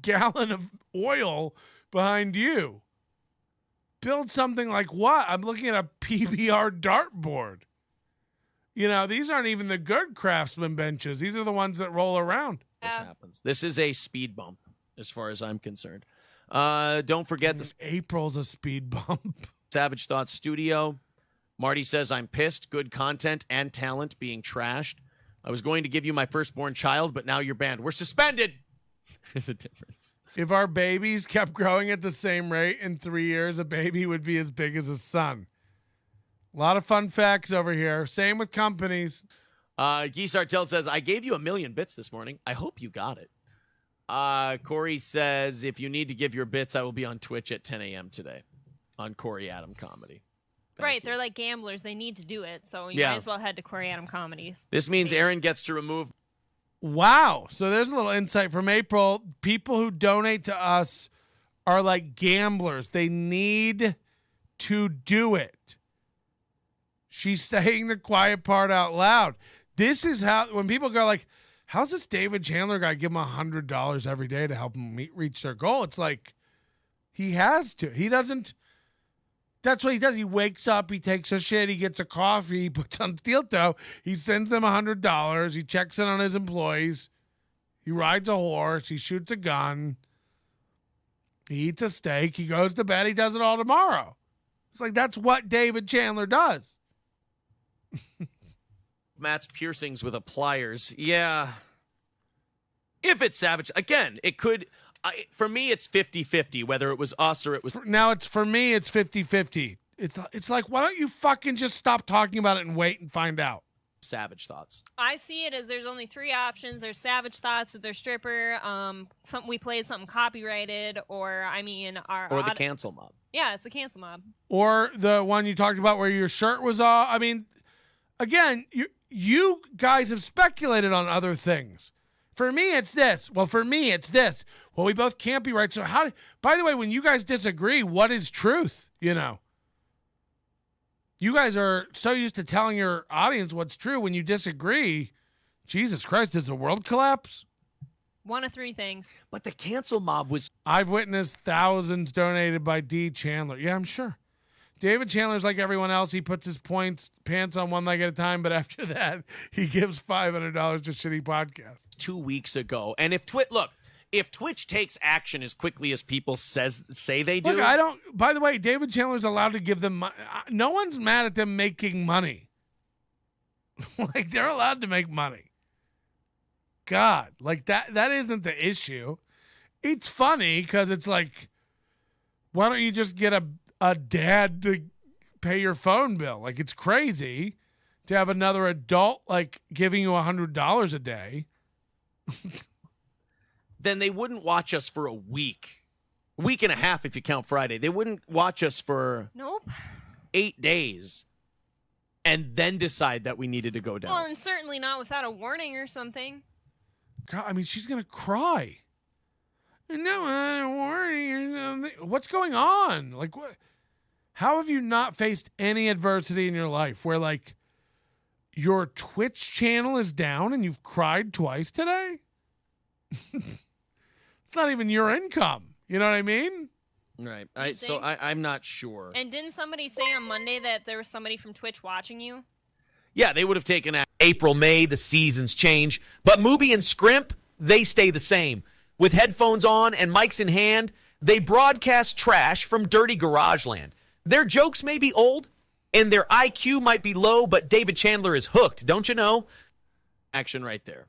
gallon of oil behind you. Build something like what? I'm looking at a PBR dartboard. You know, these aren't even the good Craftsman benches. These are the ones that roll around. This happens. This is a speed bump as far as I'm concerned. Don't forget April's a speed bump. Savage Thoughts Studio. Marty says, I'm pissed. Good content and talent being trashed. I was going to give you my firstborn child, but now you're banned. We're suspended. There's a difference. If our babies kept growing at the same rate in 3 years, a baby would be as big as a son. A lot of fun facts over here. Same with companies. Geese Artel says, I gave you 1 million bits this morning. I hope you got it. Corey says, if you need to give your bits, I will be on Twitch at 10 a.m. today on Corey Adam Comedy. Right, they're like gamblers. They need to do it. So you might as well head to Corey Adam Comedies. This means Aaron gets to remove. Wow. So there's a little insight from April. People who donate to us are like gamblers. They need to do it. She's saying the quiet part out loud. This is how, when people go like, how's this David Chandler guy give him $100 every day to help them reach their goal? It's like, he has to. He doesn't. That's what he does. He wakes up, he takes a shit, he gets a coffee, he puts on SteelToe, he sends them $100, he checks in on his employees, he rides a horse, he shoots a gun, he eats a steak, he goes to bed, he does it all tomorrow. It's like, that's what David Chandler does. Matt's piercings with a pliers. Yeah. If it's Savage, again, it could. For me, it's 50-50, whether it was us or it was. Now, for me, it's 50-50. It's like, why don't you fucking just stop talking about it and wait and find out? Savage Thoughts. I see it as there's only 3 options. There's Savage Thoughts with their stripper. Something we played something copyrighted, or the cancel mob. Yeah, it's the cancel mob. Or the one you talked about where your shirt was off. I mean, again, you guys have speculated on other things. For me, it's this. Well, for me, it's this. Well, we both can't be right. So by the way, when you guys disagree, what is truth? You know, you guys are so used to telling your audience what's true. When you disagree, Jesus Christ, does the world collapse? One of 3 things. But the cancel mob was. I've witnessed thousands donated by D. Chandler. Yeah, I'm sure. David Chandler's like everyone else. He puts his pants on one leg at a time, but after that, he gives $500 to Shitty Podcast. 2 weeks ago. And if Twitch takes action as quickly as people say they do. Look, by the way, David Chandler's allowed to give them money. No one's mad at them making money. Like, they're allowed to make money. God, like that isn't the issue. It's funny because it's like, why don't you just get a dad to pay your phone bill? Like, it's crazy to have another adult like giving you $100 a day. Then they wouldn't watch us for a week and a half if you count Friday. They wouldn't watch us for 8 days and then decide that we needed to go down. Well, and certainly not without a warning or something. God, I mean, she's gonna cry. No, a warning or something. What's going on? Like, what? How have you not faced any adversity in your life where, like, your Twitch channel is down and you've cried twice today? It's not even your income. You know what I mean? Right. I'm not sure. And didn't somebody say on Monday that there was somebody from Twitch watching you? Yeah, they would have taken April, May, the seasons change. But Mooby and Scrimp, they stay the same. With headphones on and mics in hand, they broadcast trash from dirty garage land. Their jokes may be old, and their IQ might be low, but David Chandler is hooked, don't you know? Action right there.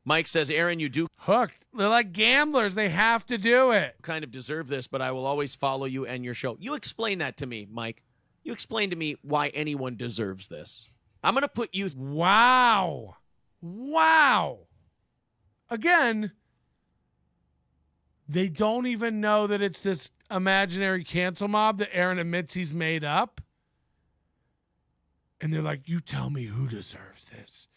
Mike says, Aaron, you do hooked. They're like gamblers. They have to do it. Kind of deserve this, but I will always follow you and your show. You explain that to me, Mike. You explain to me why anyone deserves this. I'm going to put you. Wow. Again, they don't even know that it's this imaginary cancel mob that Aaron admits he's made up. And they're like, you tell me who deserves this.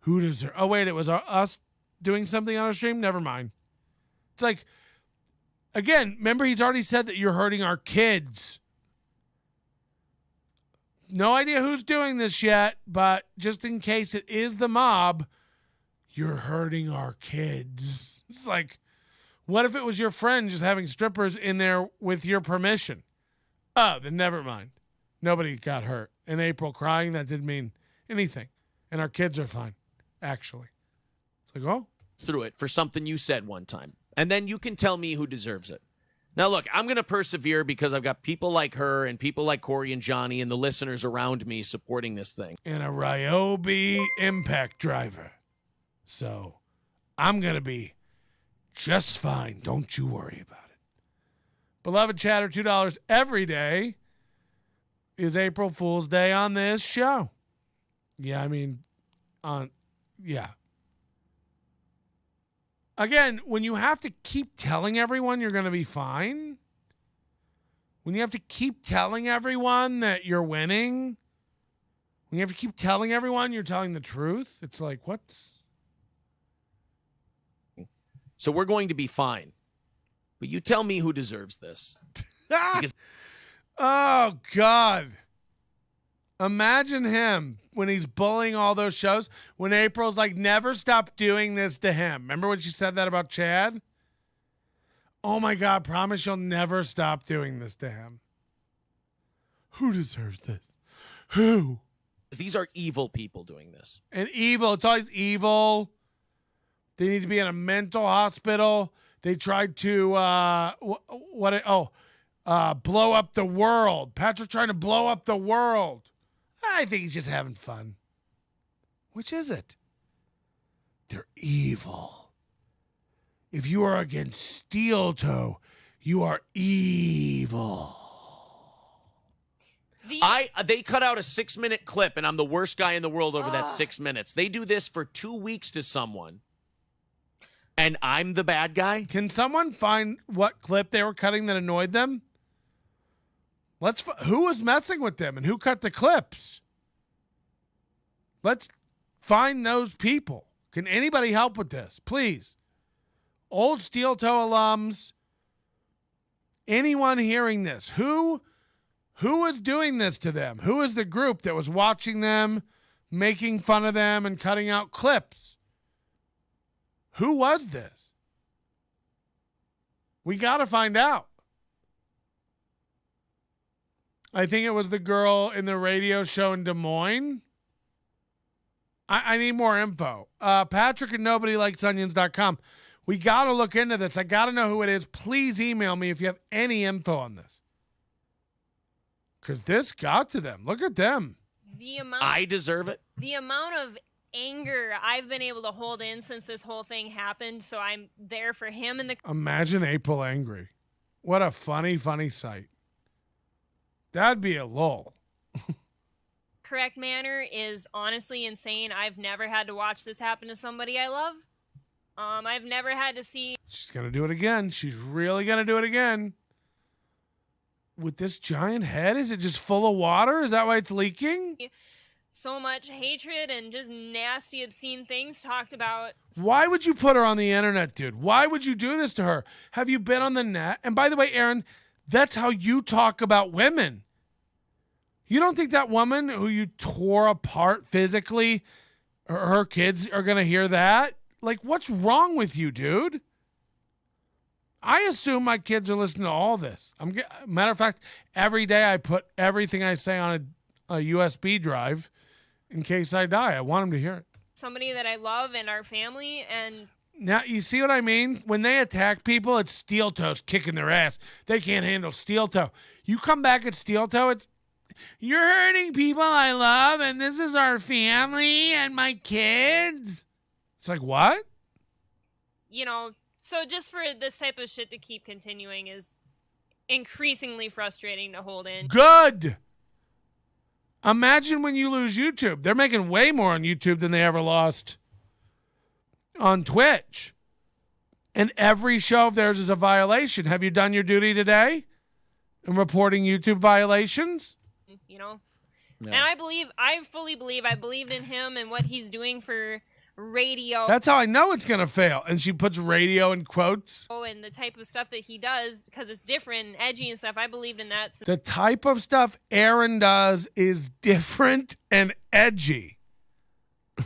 Who deserves... Oh, wait, it was us doing something on our stream? Never mind. It's like, again, remember he's already said that you're hurting our kids. No idea who's doing this yet, but just in case it is the mob, you're hurting our kids. It's like, what if it was your friend just having strippers in there with your permission? Oh, then never mind. Nobody got hurt. In April crying, that didn't mean anything. And our kids are fine, actually. It's like, oh. Through it for something you said one time. And then you can tell me who deserves it. Now, look, I'm going to persevere because I've got people like her and people like Corey and Johnny and the listeners around me supporting this thing. And a Ryobi impact driver. So I'm going to be just fine. Don't you worry about it. Beloved chatter, $2 every day is April Fool's Day on this show. Yeah, I mean, yeah. Again, when you have to keep telling everyone you're going to be fine, when you have to keep telling everyone that you're winning, when you have to keep telling everyone you're telling the truth, it's like, what's... So we're going to be fine. But you tell me who deserves this. Because oh, God. Imagine him when he's bullying all those shows, when April's like, never stop doing this to him. Remember when she said that about Chad? Oh, my God, promise you'll never stop doing this to him. Who deserves this? Who? these are evil people doing this. And evil. It's always evil. They need to be in a mental hospital. They tried to blow up the world. Patrick trying to blow up the world. I think he's just having fun. Which is it? They're evil. If you are against SteelToe, you are evil. They cut out a 6-minute clip, and I'm the worst guy in the world over that 6 minutes. They do this for 2 weeks to someone, and I'm the bad guy? Can someone find what clip they were cutting that annoyed them? Who was messing with them and who cut the clips? Let's find those people. Can anybody help with this? Please. Old SteelToe alums, anyone hearing this, who was doing this to them? Who is the group that was watching them, making fun of them, and cutting out clips? Who was this? We got to find out. I think it was the girl in the radio show in Des Moines. I need more info. Patrick at NobodyLikesOnions.com. We got to look into this. I got to know who it is. Please email me if you have any info on this. Because this got to them. Look at them. I deserve it. The amount of anger I've been able to hold in since this whole thing happened, so I'm there for him and the... Imagine April angry. What a funny, funny sight. That'd be a lull. correct manner is honestly insane. I've never had to watch this happen to somebody I love. I've never had to see... She's going to do it again. She's really going to do it again. With this giant head? Is it just full of water? Is that why it's leaking? So much hatred and just nasty, obscene things talked about. Why would you put her on the internet, dude? Why would you do this to her? Have you been on the net? And by the way, Aaron, that's how you talk about women. You don't think that woman who you tore apart physically, her kids are going to hear that? Like, what's wrong with you, dude? I assume my kids are listening to all this. Matter of fact, every day I put everything I say on a USB drive in case I die. I want them to hear it. Somebody that I love in our family, and... Now, you see what I mean? When they attack people, it's SteelToe's kicking their ass. They can't handle SteelToe. You come back at SteelToe, it's, you're hurting people I love, and this is our family and my kids. It's like, what? You know, so just for this type of shit to keep continuing is increasingly frustrating to hold in. Good. Imagine when you lose YouTube. They're making way more on YouTube than they ever lost on Twitch. And every show of theirs is a violation. Have you done your duty today in reporting YouTube violations? You know, And I believed in him and what he's doing for radio. That's how I know it's going to fail. And she puts radio in quotes. And the type of stuff that he does, because it's different and edgy and stuff. I believed in that The type of stuff Aaron does is different and edgy.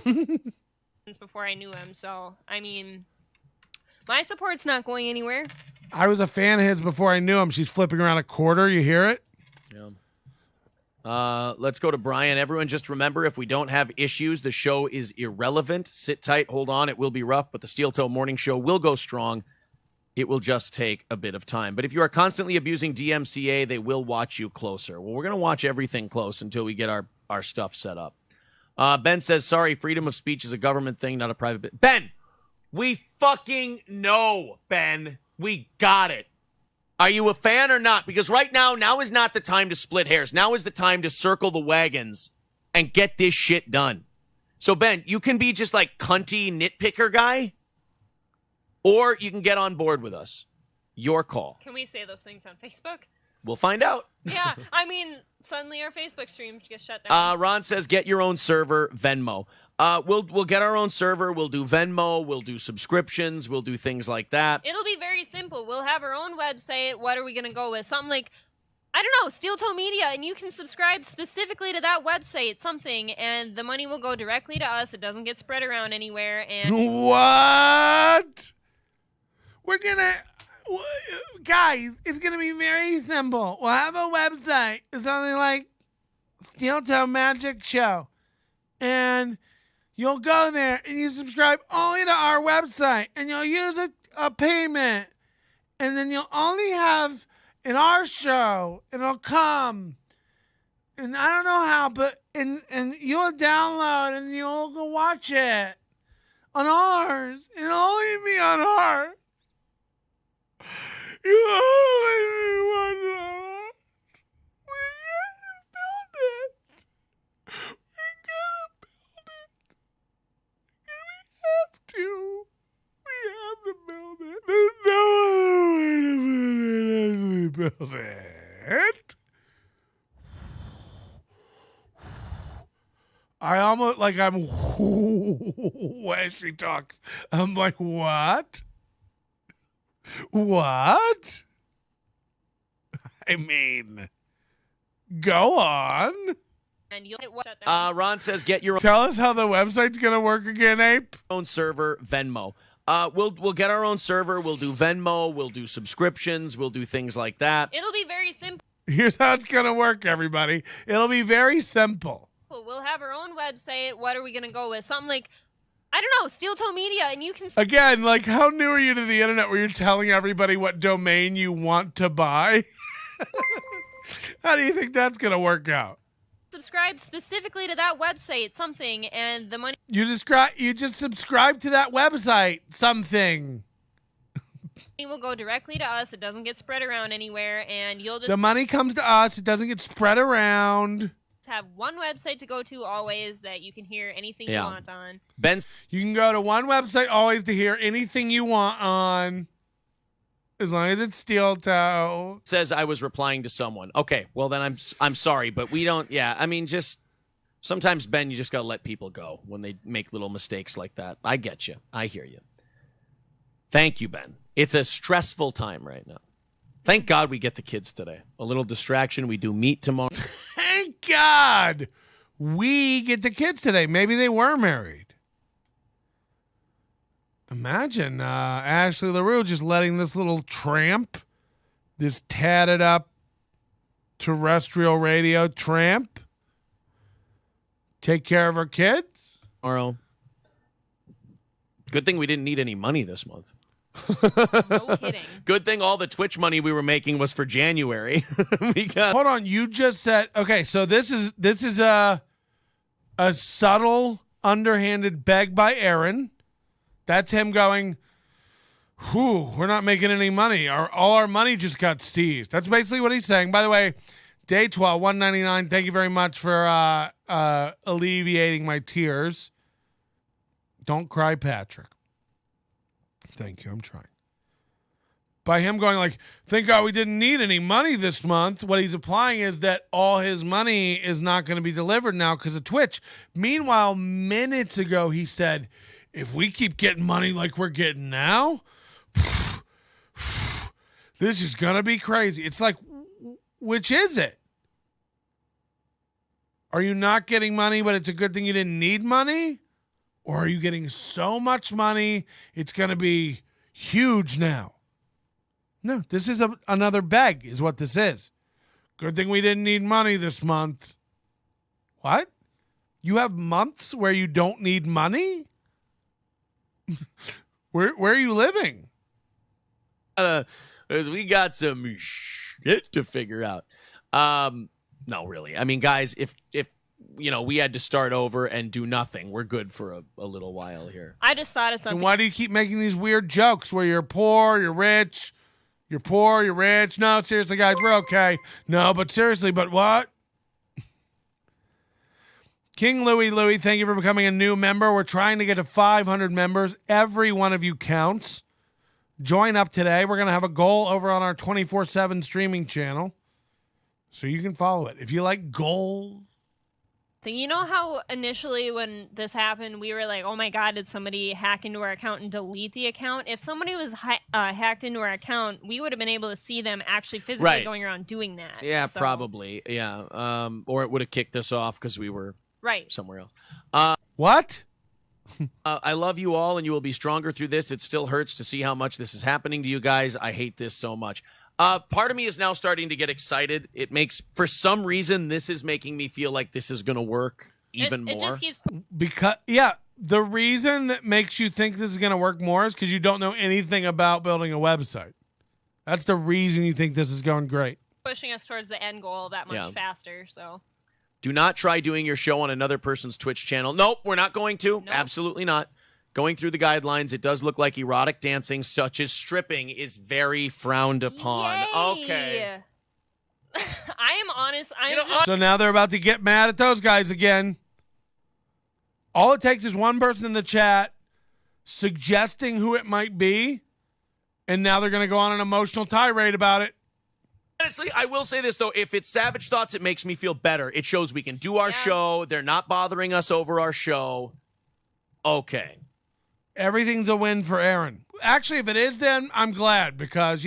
since before I knew him. So, I mean, my support's not going anywhere. I was a fan of his before I knew him. She's flipping around a quarter. You hear it? Yeah. Let's go to Brian. Everyone just remember, if we don't have issues, the show is irrelevant. Sit tight, hold on. It will be rough, but the SteelToe Morning Show will go strong. It will just take a bit of time. But if you are constantly abusing DMCA, they will watch you closer. Well, we're going to watch everything close until we get our stuff set up. Ben says, sorry, freedom of speech is a government thing, not a private bit. Ben, we fucking know, Ben. We got it. Are you a fan or not? Because right now is not the time to split hairs. Now is the time to circle the wagons and get this shit done. So, Ben, you can be just like cunty nitpicker guy, or you can get on board with us. Your call. Can we say those things on Facebook? We'll find out. Yeah, I mean, suddenly our Facebook stream gets shut down. Ron says, get your own server, Venmo. We'll get our own server. We'll do Venmo. We'll do subscriptions. We'll do things like that. It'll be very simple. We'll have our own website. What are we going to go with? Something like, I don't know, SteelToe Media, and you can subscribe specifically to that website, something, and the money will go directly to us. It doesn't get spread around anywhere. And What? We're going to... Guys, it's going to be very simple. We'll have a website. It's something like SteelToe Magic Show. And you'll go there and you subscribe only to our website. And you'll use a payment. And then you'll only have in our show. It'll come. And I don't know how, but and you'll download and you'll go watch it on ours. It'll only be on ours. You only want to. We gotta build it. We gotta build it. We have to. We have to build it. There's no other way to build it as we build it. I almost like I'm when she talks. I'm like, what? What? I mean, go on. And you'll shut down. Ron says, get your Tell us how the website's going to work again, Ape. own server, Venmo. We'll get our own server. We'll do Venmo. We'll do subscriptions. We'll do things like that. It'll be very simple. Here's how it's going to work, everybody. It'll be very simple. We'll have our own website. What are we going to go with? Something like, I don't know, SteelToe Media, and you can... Again, like, how new are you to the internet where you're telling everybody what domain you want to buy? How do you think that's going to work out? subscribe specifically to that website, something, and the money... You just subscribe to that website, something. will go directly to us. It doesn't get spread around anywhere, and you'll just... The money comes to us. It doesn't get spread around. Have one website to go to always that you can hear anything you want on. You can go to one website always to hear anything you want on, as long as it's SteelToe. Says I was replying to someone. Okay, well then I'm sorry, but we don't. Yeah, I mean, just sometimes, Ben, you just gotta let people go when they make little mistakes like that. I get you. I hear you. Thank you, Ben. It's a stressful time right now. Thank God we get the kids today. A little distraction. We do meet tomorrow. Thank God we get the kids today. Maybe they were married. Imagine Ashley LaRue just letting this little tramp, this tatted up terrestrial radio tramp, take care of her kids. Tomorrow. Good thing we didn't need any money this month. No kidding. Good thing all the Twitch money we were making was for January. Hold on, you just said okay. So this is a subtle, underhanded beg by Aaron. That's him going, "Whew, we're not making any money. All our money just got seized." That's basically what he's saying. By the way, day 12, $1.99. Thank you very much for alleviating my tears. Don't cry, Patrick. Thank you. I'm trying. by him going like, thank God we didn't need any money this month. What he's applying is that all his money is not going to be delivered now because of Twitch. Meanwhile, minutes ago, he said, if we keep getting money like we're getting now, this is going to be crazy. It's like, which is it? Are you not getting money, but it's a good thing you didn't need money? Or are you getting so much money, it's going to be huge now? No, this is another beg is what this is. Good thing we didn't need money this month. What? You have months where you don't need money? Where are you living? We got some shit to figure out. No, really. I mean, guys, if we had to start over and do nothing, we're good for a little while here. I just thought of something. And why do you keep making these weird jokes where you're poor, you're rich, you're poor, you're rich? No, seriously, guys, we're okay. No, but seriously, but what? King Louie, thank you for becoming a new member. We're trying to get to 500 members. Every one of you counts. Join up today. We're going to have a goal over on our 24/7 streaming channel, so you can follow it. If you like goals. You know how initially when this happened, we were like, oh my God, did somebody hack into our account and delete the account? If somebody was hacked into our account, we would have been able to see them actually physically going around doing that. Yeah, so. probably. Yeah. Or it would have kicked us off because we were somewhere else. What? I love you all, and you will be stronger through this. It still hurts to see how much this is happening to you guys. I hate this so much. Part of me is now starting to get excited. For some reason, this is making me feel like this is going to work even more. It just keeps... Because, the reason that makes you think this is going to work more is because you don't know anything about building a website. That's the reason you think this is going great. Pushing us towards the end goal that much faster, so... Do not try doing your show on another person's Twitch channel. Nope, we're not going to. Nope. Absolutely not. Going through the guidelines, it does look like erotic dancing, such as stripping, is very frowned upon. Yay. Okay. I am honest. So now they're about to get mad at those guys again. All it takes is one person in the chat suggesting who it might be, and now they're going to go on an emotional tirade about it. Honestly, I will say this, though. If it's Savage Thoughts, it makes me feel better. It shows we can do our show. They're not bothering us over our show. Okay. Everything's a win for Aaron. Actually, if it is, then I'm glad because,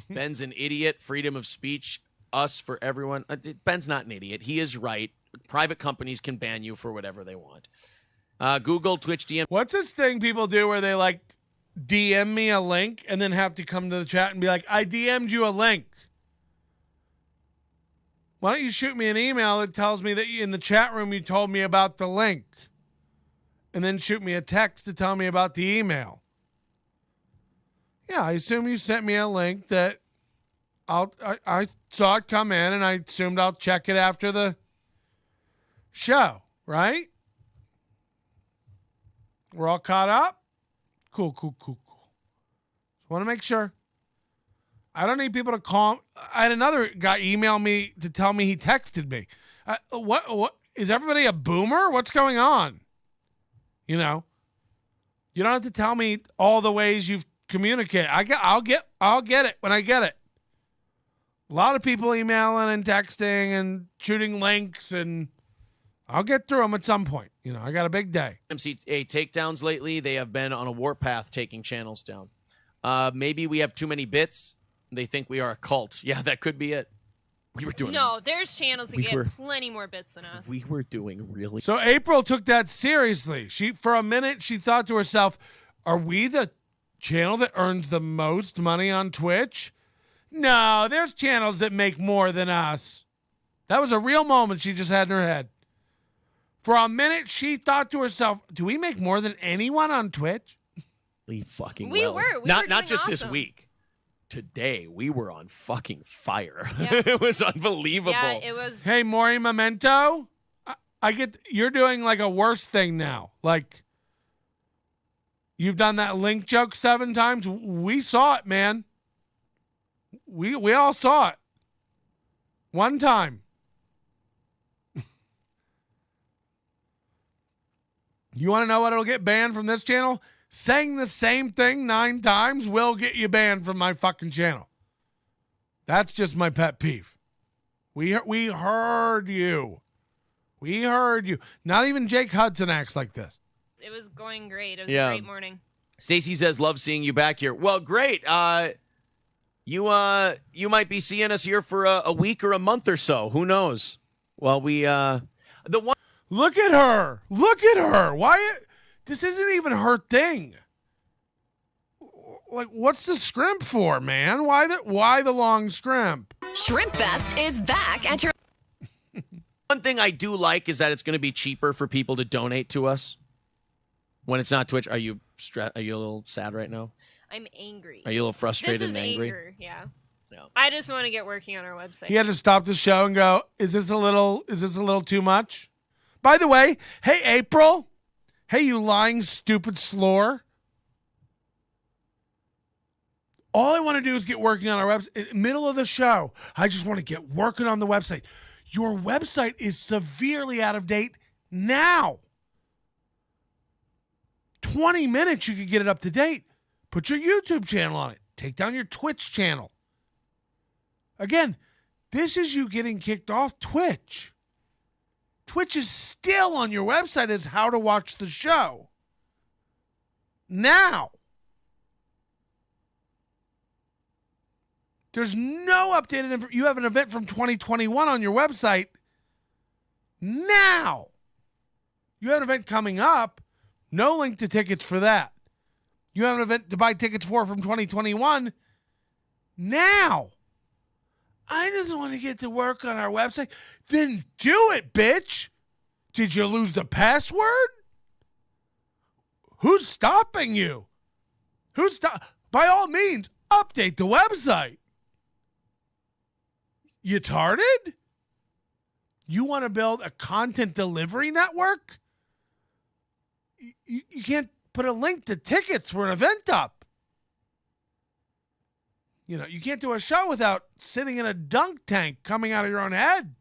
Ben's an idiot. Freedom of speech. Us for everyone. Ben's not an idiot. He is right. Private companies can ban you for whatever they want. Google, Twitch, DM. What's this thing people do where they, DM me a link and then have to come to the chat and be like, I DM'd you a link. Why don't you shoot me an email that tells me that in the chat room you told me about the link? And then shoot me a text to tell me about the email. Yeah, I assume you sent me a link that I saw it come in and I assumed I'll check it after the show, right? We're all caught up? Cool. Just want to make sure. I don't need people to call. I had another guy email me to tell me he texted me. What? Is everybody a boomer? What's going on? You don't have to tell me all the ways you've communicated. I'll get it when I get it. A lot of people emailing and texting and shooting links, and I'll get through them at some point. I got a big day. MCA takedowns lately. They have been on a warpath taking channels down. Maybe we have too many bits. They think we are a cult. Yeah, that could be it. We were doing. No, there's channels that get plenty more bits than us. We were doing really. So April took that seriously. For a minute, she thought to herself, are we the channel that earns the most money on Twitch? No, there's channels that make more than us. That was a real moment she just had in her head. For a minute, she thought to herself, do we make more than anyone on Twitch? We fucking We well. were. We not were not just doing this awesome. week. Today, we were on fucking fire. Yeah. It was unbelievable. Yeah, it was. Hey, Maury Memento, I get you're doing a worse thing now. You've done that link joke 7 times. We saw it, man. We all saw it. One time. You want to know what it'll get banned from this channel? saying the same thing 9 times will get you banned from my fucking channel. That's just my pet peeve. We heard you. We heard you. Not even Jake Hudson acts like this. It was going great. It was a great morning. Stacy says, love seeing you back here. Well, great. You might be seeing us here for a week or a month or so. Who knows? Well, Look at her. Look at her. Why? This isn't even her thing. Like, what's the scrimp for, man? Why the long scrimp? Shrimp Fest is back at your... One thing I do like is that it's going to be cheaper for people to donate to us when it's not Twitch. Are you a little sad right now? I'm angry. Are you a little frustrated and angry? Anger, yeah. I just want to get working on our website. He had to stop the show and go, is this a little too much? By the way, hey, April. Hey, you lying, stupid slore. All I want to do is get working on our website. Middle of the show, I just want to get working on the website. Your website is severely out of date now. 20 minutes, you could get it up to date. Put your YouTube channel on it. Take down your Twitch channel. Again, this is you getting kicked off Twitch. Twitch is still on your website as how to watch the show. Now. There's no updated info. You have an event from 2021 on your website now. You have an event coming up. No link to tickets for that. You have an event to buy tickets for from 2021 now. I just want to get to work on our website. Then do it, bitch. Did you lose the password? Who's stopping you? By all means, update the website. You tarded? You want to build a content delivery network? You can't put a link to tickets for an event up. You know, you can't do a show without sitting in a dunk tank coming out of your own head.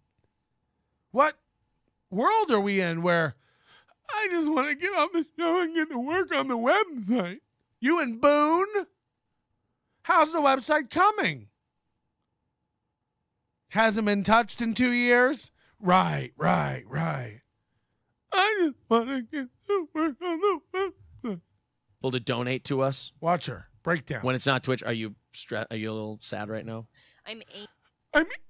What world are we in where I just want to get on the show and get to work on the website? You and Boone? How's the website coming? Hasn't been touched in 2 years? Right. I just want to get to work on the website. Able to donate to us. Watch her. Breakdown. When it's not Twitch, are you a little sad right now? I'm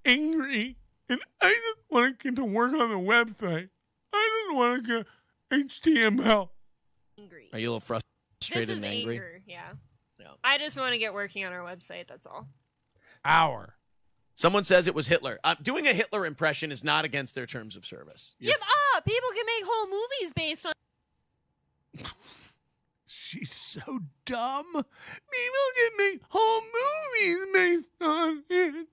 angry, and I just want to get to work on the website. I just want to get HTML. Angry. Are you a little frustrated and angry? Anger, yeah. I just want to get working on our website, that's all. Someone says it was Hitler. Doing a Hitler impression is not against their terms of service. Give up! People can make whole movies based on... She's so dumb. People can make whole movies based on it.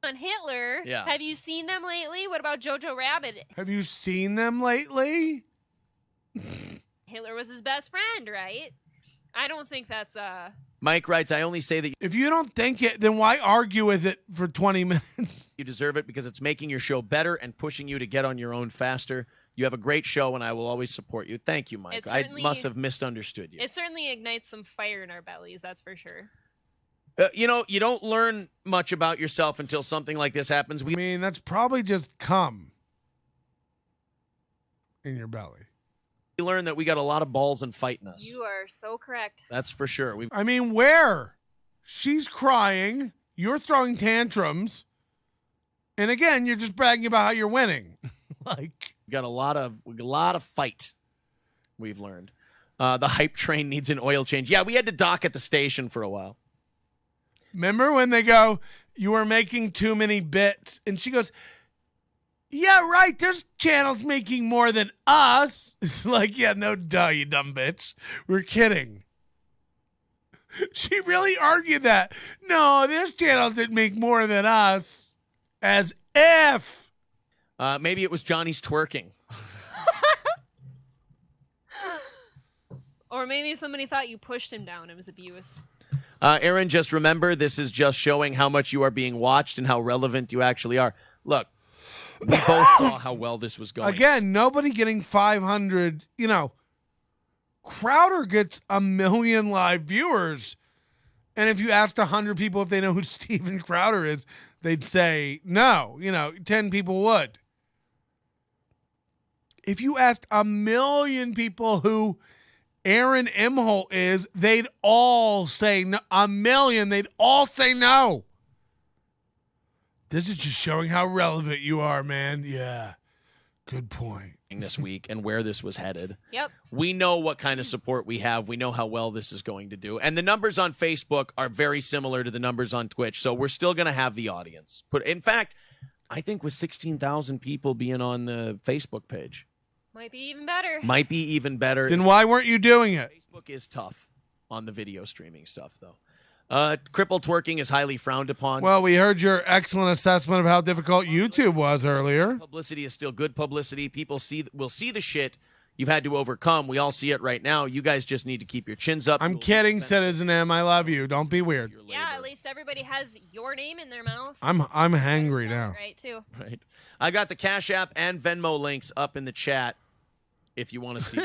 On Hitler? Yeah. Have you seen them lately? What about Jojo Rabbit? Have you seen them lately? Hitler was his best friend, right? I don't think that's Mike writes, I only say that if you don't think it, then why argue with it for 20 minutes? You deserve it because it's making your show better and pushing you to get on your own faster. You have a great show, and I will always support you. Thank you, Mike. I must have misunderstood you. It certainly ignites some fire in our bellies, that's for sure. You know, you don't learn much about yourself until something like this happens. I mean, that's probably just cum in your belly. We learn that we got a lot of balls and fight in us. You are so correct. That's for sure. I mean, where? She's crying. You're throwing tantrums. And again, you're just bragging about how you're winning. Like, we got a lot of fight. We've learned. The hype train needs an oil change. Yeah, we had to dock at the station for a while. Remember when they go, you were making too many bits? And she goes, yeah, right. There's channels making more than us. It's like, yeah, no duh, you dumb bitch. We're kidding. She really argued that. No, there's channels that make more than us. As if. Maybe it was Johnny's twerking. Or maybe somebody thought you pushed him down. It was abuse. Aaron, just remember, this is just showing how much you are being watched and how relevant you actually are. Look, we both saw how well this was going. Again, nobody getting 500, Crowder gets 1 million live viewers. And if you asked 100 people if they know who Steven Crowder is, they'd say no. 10 people would. If you asked 1 million people who Aaron Imholte is, they'd all say no. 1 million, they'd all say no. This is just showing how relevant you are, man. Yeah, good point. This week and where this was headed. Yep. We know what kind of support we have. We know how well this is going to do. And the numbers on Facebook are very similar to the numbers on Twitch, so we're still going to have the audience. In fact, I think with 16,000 people being on the Facebook page. Might be even better. Then why weren't you doing it? Facebook is tough on the video streaming stuff, though. Cripple twerking is highly frowned upon. Well, we heard your excellent assessment of how difficult YouTube was earlier. Publicity is still good publicity. People will see the shit you've had to overcome. We all see it right now. You guys just need to keep your chins up. I'm kidding, Citizen M. I love you. Don't be weird. Yeah, at least everybody has your name in their mouth. I'm hangry now. Right, too. Right. I got the Cash App and Venmo links up in the chat if you want to see.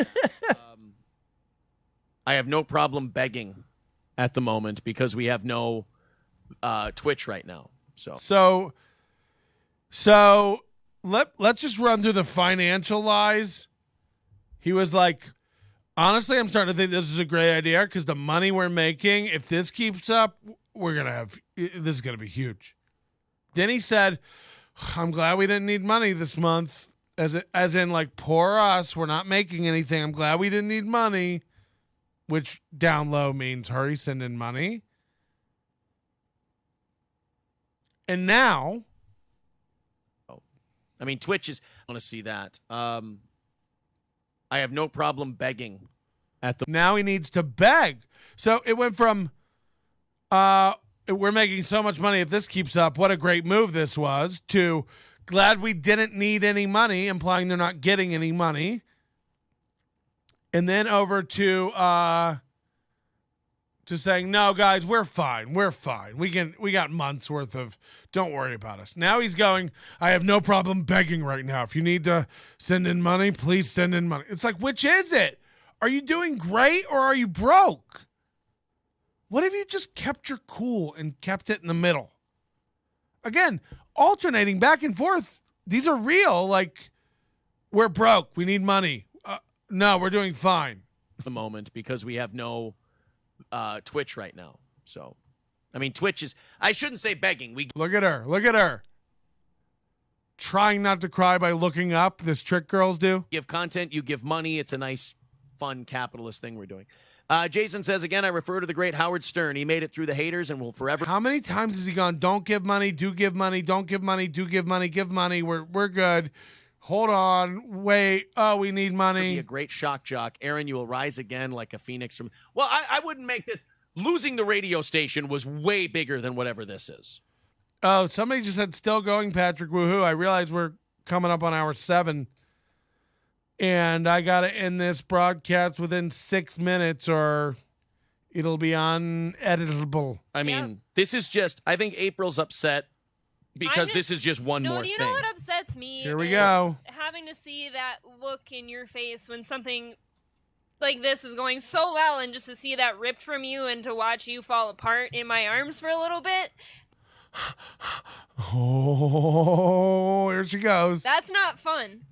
I have no problem begging at the moment because we have no Twitch right now. So let's just run through the financial lies. He was like, honestly, I'm starting to think this is a great idea because the money we're making, if this keeps up, this is going to be huge. Then he said, I'm glad we didn't need money this month. As in like, poor us, we're not making anything. I'm glad we didn't need money. Which down low means hurry, send in money. And now, Twitch is. I want to see that. I have no problem begging. Now he needs to beg. So it went from, we're making so much money if this keeps up. What a great move this was. To glad we didn't need any money, implying they're not getting any money. And then over to saying, no, guys, we're fine. We're fine. We got months worth of, don't worry about us. Now he's going, I have no problem begging right now. If you need to send in money, please send in money. It's like, which is it? Are you doing great or are you broke? What if you just kept your cool and kept it in the middle? Again, alternating back and forth. These are real. Like, we're broke. We need money. No, we're doing fine. At the moment because we have no Twitch right now. So, Twitch is, I shouldn't say begging. Look at her. Trying not to cry by looking up. This trick girls do. Give content, you give money. It's a nice, fun, capitalist thing we're doing. Jason says, again, I refer to the great Howard Stern. He made it through the haters and will forever. How many times has he gone, don't give money, do give money, don't give money, do give money, give money. We're good. Hold on. Wait. Oh, we need money. Be a great shock jock. Aaron, you will rise again like a phoenix from. Well, I wouldn't make this. Losing the radio station was way bigger than whatever this is. Oh, somebody just said still going, Patrick. Woohoo. I realize we're coming up on hour 7. And I got to end this broadcast within 6 minutes or it'll be uneditable. This is just, I think April's upset. Because this is just one more thing. You know what upsets me? Here we go. Having to see that look in your face when something like this is going so well and just to see that ripped from you and to watch you fall apart in my arms for a little bit. Oh, here she goes. That's not fun.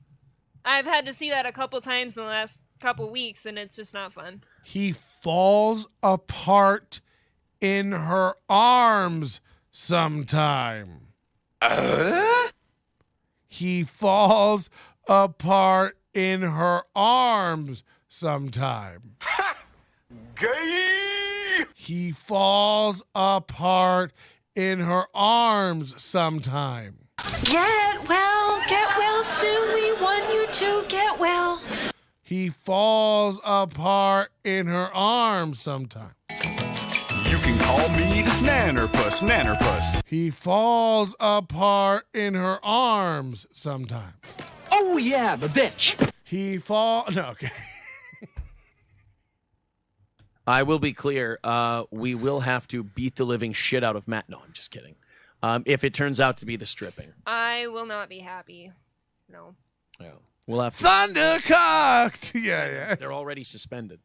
I've had to see that a couple times in the last couple weeks and it's just not fun. He falls apart in her arms sometime. He falls apart in her arms sometime. Gay! He falls apart in her arms sometime. Get well soon. We want you to get well. He falls apart in her arms sometime. You can call me Nannerpuss. He falls apart in her arms sometimes. Oh, yeah, the bitch. Okay. I will be clear. We will have to beat the living shit out of Matt. No, I'm just kidding. If it turns out to be the stripping. I will not be happy. No. Yeah. We'll have to. Thundercocked! Yeah. They're already suspended.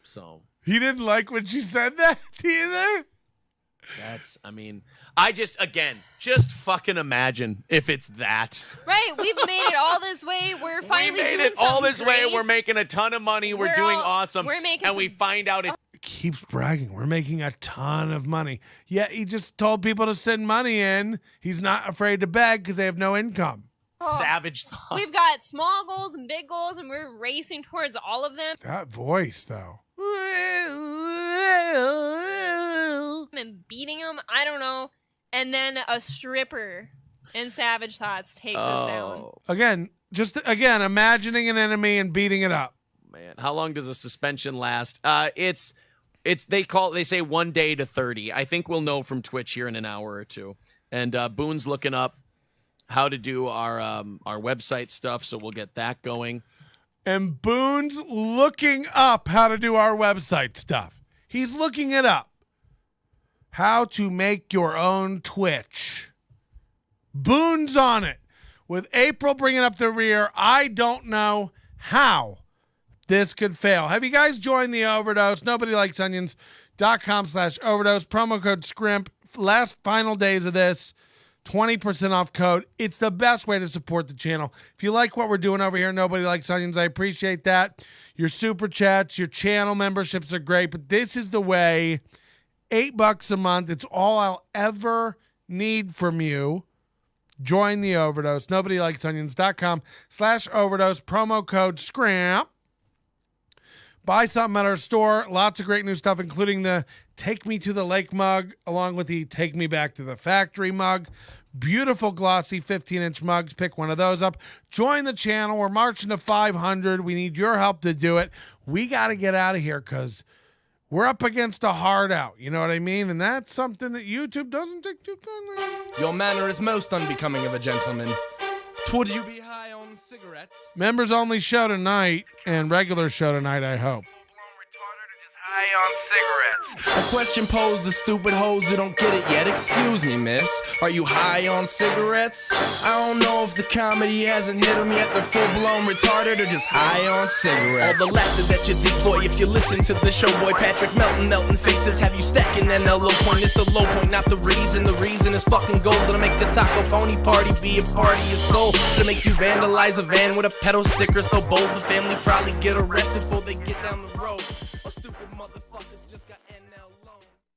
So he didn't like when she said that either. I just fucking imagine if it's that. Right, we've made it all this way. We're finally We made doing it all this something way. great. We're making a ton of money. We're doing awesome. we're making and we find out it. Keeps bragging. We're making a ton of money. Yeah, he just told people to send money in. He's not afraid to beg because they have no income. Savage thoughts. We've got small goals and big goals, and we're racing towards all of them. That voice, though. And beating them, I don't know. And then a stripper in Savage Thoughts takes us down. Again, imagining an enemy and beating it up. Man, how long does a suspension last? They say 1 day to 30. I think we'll know from Twitch here in an hour or two. And Boone's looking up how to do our website stuff, so we'll get that going. And Boone's looking up how to do our website stuff. He's looking it up. How to make your own Twitch. Boone's on it. With April bringing up the rear, I don't know how this could fail. Have you guys joined the Overdose? NobodyLikesOnions.com/overdose. Promo code Scrimp. Last final days of this. 20% off code. It's the best way to support the channel. If you like what we're doing over here, Nobody Likes Onions, I appreciate that. Your super chats, your channel memberships are great, but this is the way. $8 a month. It's all I'll ever need from you. Join the Overdose. NobodyLikesOnions.com/overdose. Promo code Scrimp. Buy something at our store. Lots of great new stuff, including the Take Me to the Lake mug, along with the Take Me Back to the Factory mug. Beautiful, glossy 15-inch mugs. Pick one of those up. Join the channel. We're marching to 500. We need your help to do it. We got to get out of here because we're up against a hard out. You know what I mean? And that's something that YouTube doesn't take too kindly. Your manner is most unbecoming of a gentleman. Would you be high on cigarettes? Members only show tonight and regular show tonight, I hope. High on cigarettes. A question posed to stupid hoes who don't get it yet. Excuse me, miss. Are you high on cigarettes? I don't know if the comedy hasn't hit them yet. They're full-blown retarded or just high on cigarettes. All the laughter that you deploy if you listen to the show, boy. Patrick melting faces have you stacking that low point. It's the low point, not the reason. The reason is fucking gold. Gonna make the taco pony party be a party of soul. Gonna make you vandalize a van with a pedal sticker so bold the family probably get arrested before they get down the road. A stupid motherfucker.